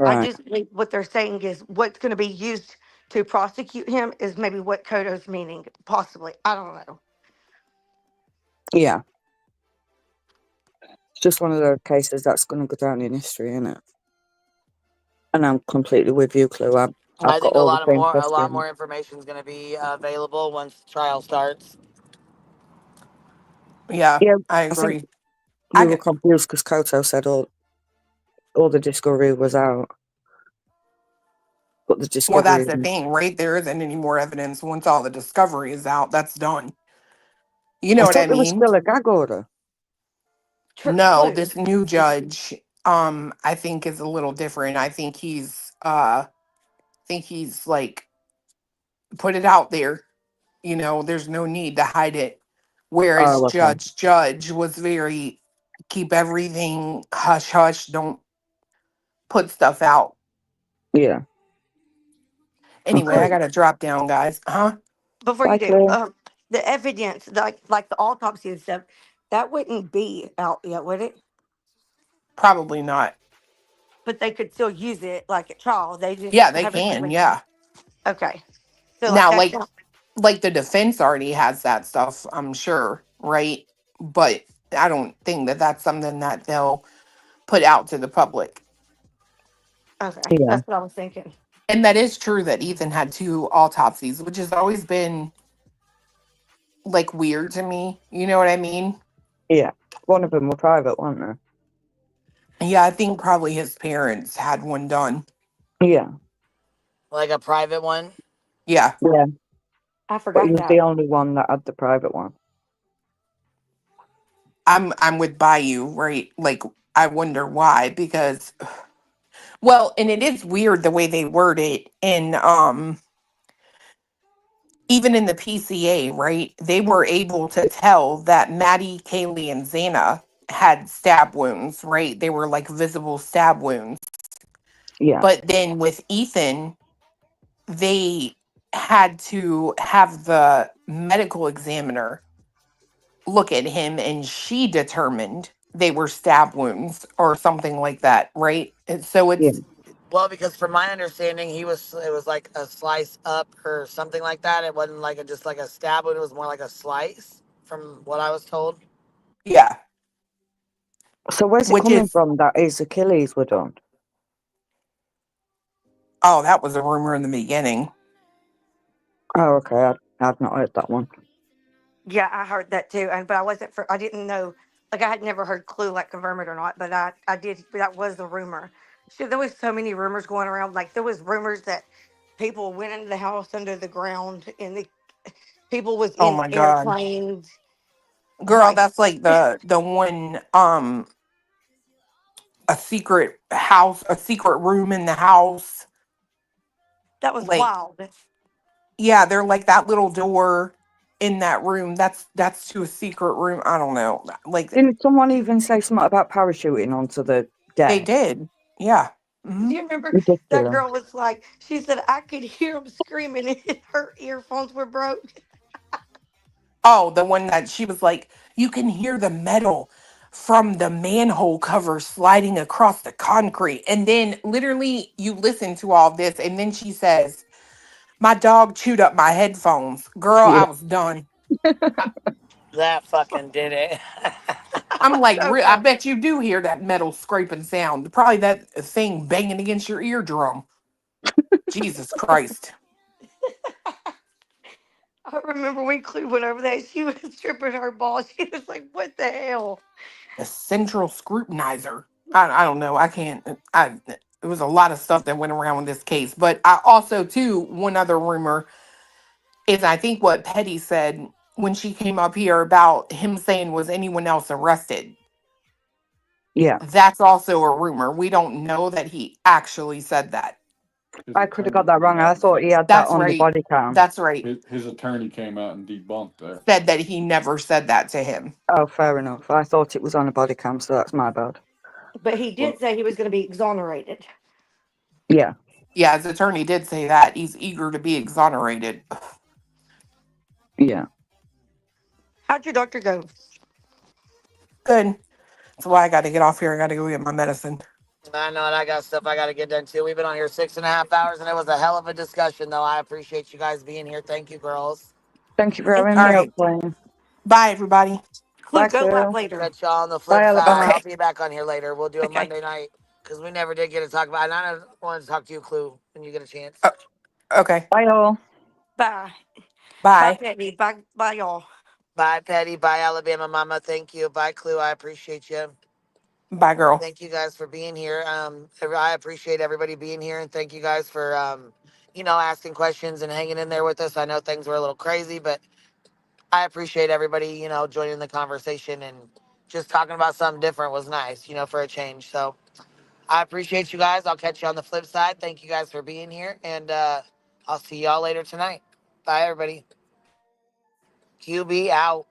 I Right. just believe what they're saying is what's going to be used to prosecute him is maybe what Kodo's meaning, possibly. I don't know. Yeah. It's just one of those cases that's going to go down in history, isn't it? And I'm completely with you, Clue. I've I got think a all the lot same more questions. information is going to be available once the trial starts. Yeah, Yeah, I I think agree. we I were got, confused because Koto said all the discovery was out. But the well, discovery that's the isn't. thing, right? There isn't any more evidence. Once all the discovery is out, that's done. You I know what I thought there was mean? still a gag order. No, Clue. this new judge, I think is a little different. I think he's like put it out there. There's no need to hide it. Whereas Oh, okay. Judge was very keep everything hush hush, don't put stuff out. Yeah. Anyway, Okay. I Clue. gotta drop down, guys. Huh? Before you Bye, do, Clue. the evidence, like the autopsy and stuff, that wouldn't be out yet, would it? Probably not. But they could still use it like at trial. They just Yeah, they haven't can. released it. Yeah. Okay. So like Now, that's like the defense already has that stuff, I'm sure, right? But I don't think that that's something that they'll put out to the public. okay. Yeah. That's what I was thinking. And that is true that Ethan had two autopsies, which has always been like weird to me. You know what I mean? Yeah. One of them were private, weren't Yeah, I think probably his parents had one done. they? Yeah. Like a private one. Yeah. Yeah. I But he forgot was the that. only one that had the private one. I'm with Bayou, right? Like I wonder why, because well, and it is weird the way they word it in even in the PCA, right? They were able to tell that Maddie, Kaylee, and Xana had stab wounds, right? They were like visible stab wounds. Yeah. But then with Ethan, they had to have the medical examiner look at him and she determined they were stab wounds or something like that, right? And so Yeah. Well, because from my understanding, it was like a slice up or something like that. It wasn't like just like a stab wound. It was more like a slice, from what I was told. yeah, So where's it which coming is from that his Achilles were done? oh, that was a rumor in the beginning. Oh, okay. I'd not heard that one. Yeah, I heard that too. But I didn't know, like I had never heard Clue like confirm it or not, but I did, that was the rumor. Shit, there was so many rumors going around. Like there was rumors that people went into the house under the ground and the people was Oh in my god. airplanes. Girl, Like that's like the one a secret house, a secret room in the house. that was Like wild. yeah, they're like that little door in that room. That's to a secret room. I don't know. Like Didn't someone even say something about parachuting onto the they deck? did. Yeah. Do Hmm. you remember that Ridiculous. girl was like, she said, I could hear them screaming and her earphones were broke. Oh, the one that she was like, you can hear the metal from the manhole cover sliding across the concrete. And then literally you listen to all this. And then she says, my dog chewed up my headphones. Girl, I Yeah. was done. That fucking did it. I'm like, So I funny. bet you do hear that metal scraping sound. Probably that thing banging against your eardrum. Jesus Christ. I remember when Clue went over there, she was stripping her ball. She was like, what the hell? A central scrutinizer. I don't know. I can't. It was a lot of stuff that went around with this case. But I also, too, one other rumor is I think what Petty said when she came up here about him saying, was anyone else arrested? Yeah. That's also a rumor. We don't know that he actually said that. I could have got that wrong. I thought he had that That's on the right. body cam. That's right. His attorney came out and debunked that. Said that he never said that to him. Oh, fair enough. I thought it was on a body cam, so that's my bad. But he did say he was going to be exonerated. Yeah. Yeah, his attorney did say that. He's eager to be exonerated. Yeah. How'd your doctor go? Good. That's why I got to get off here. I got to go get my medicine. I know, and I got stuff I got to get done too. We've been on here 6.5 hours, and it was a hell of a discussion, though. I appreciate you guys being here. Thank you, girls. Thank you for Thank having All me you. up, right. Blaine. Bye, everybody. Clue, Bye, go live Clue. later. Catch y'all on the flip Bye, side. Alabama. I'll Okay. be back on here later. We'll do a Okay. Monday night because we never did get to talk about it. And I wanted to talk to you, Clue, when you get a chance. Okay. Bye, all. Bye. Bye, Bye. Petty. Bye, y'all. Bye, Petty. Bye, Alabama Mama. Thank you. Bye, Clue. I appreciate you. Bye, girl. Thank you guys for being here. I appreciate everybody being here, and thank you guys for, asking questions and hanging in there with us. I know things were a little crazy, but I appreciate everybody, joining the conversation and just talking about something different was nice, for a change. So I appreciate you guys. I'll catch you on the flip side. Thank you guys for being here, and I'll see y'all later tonight. Bye, everybody. QB out.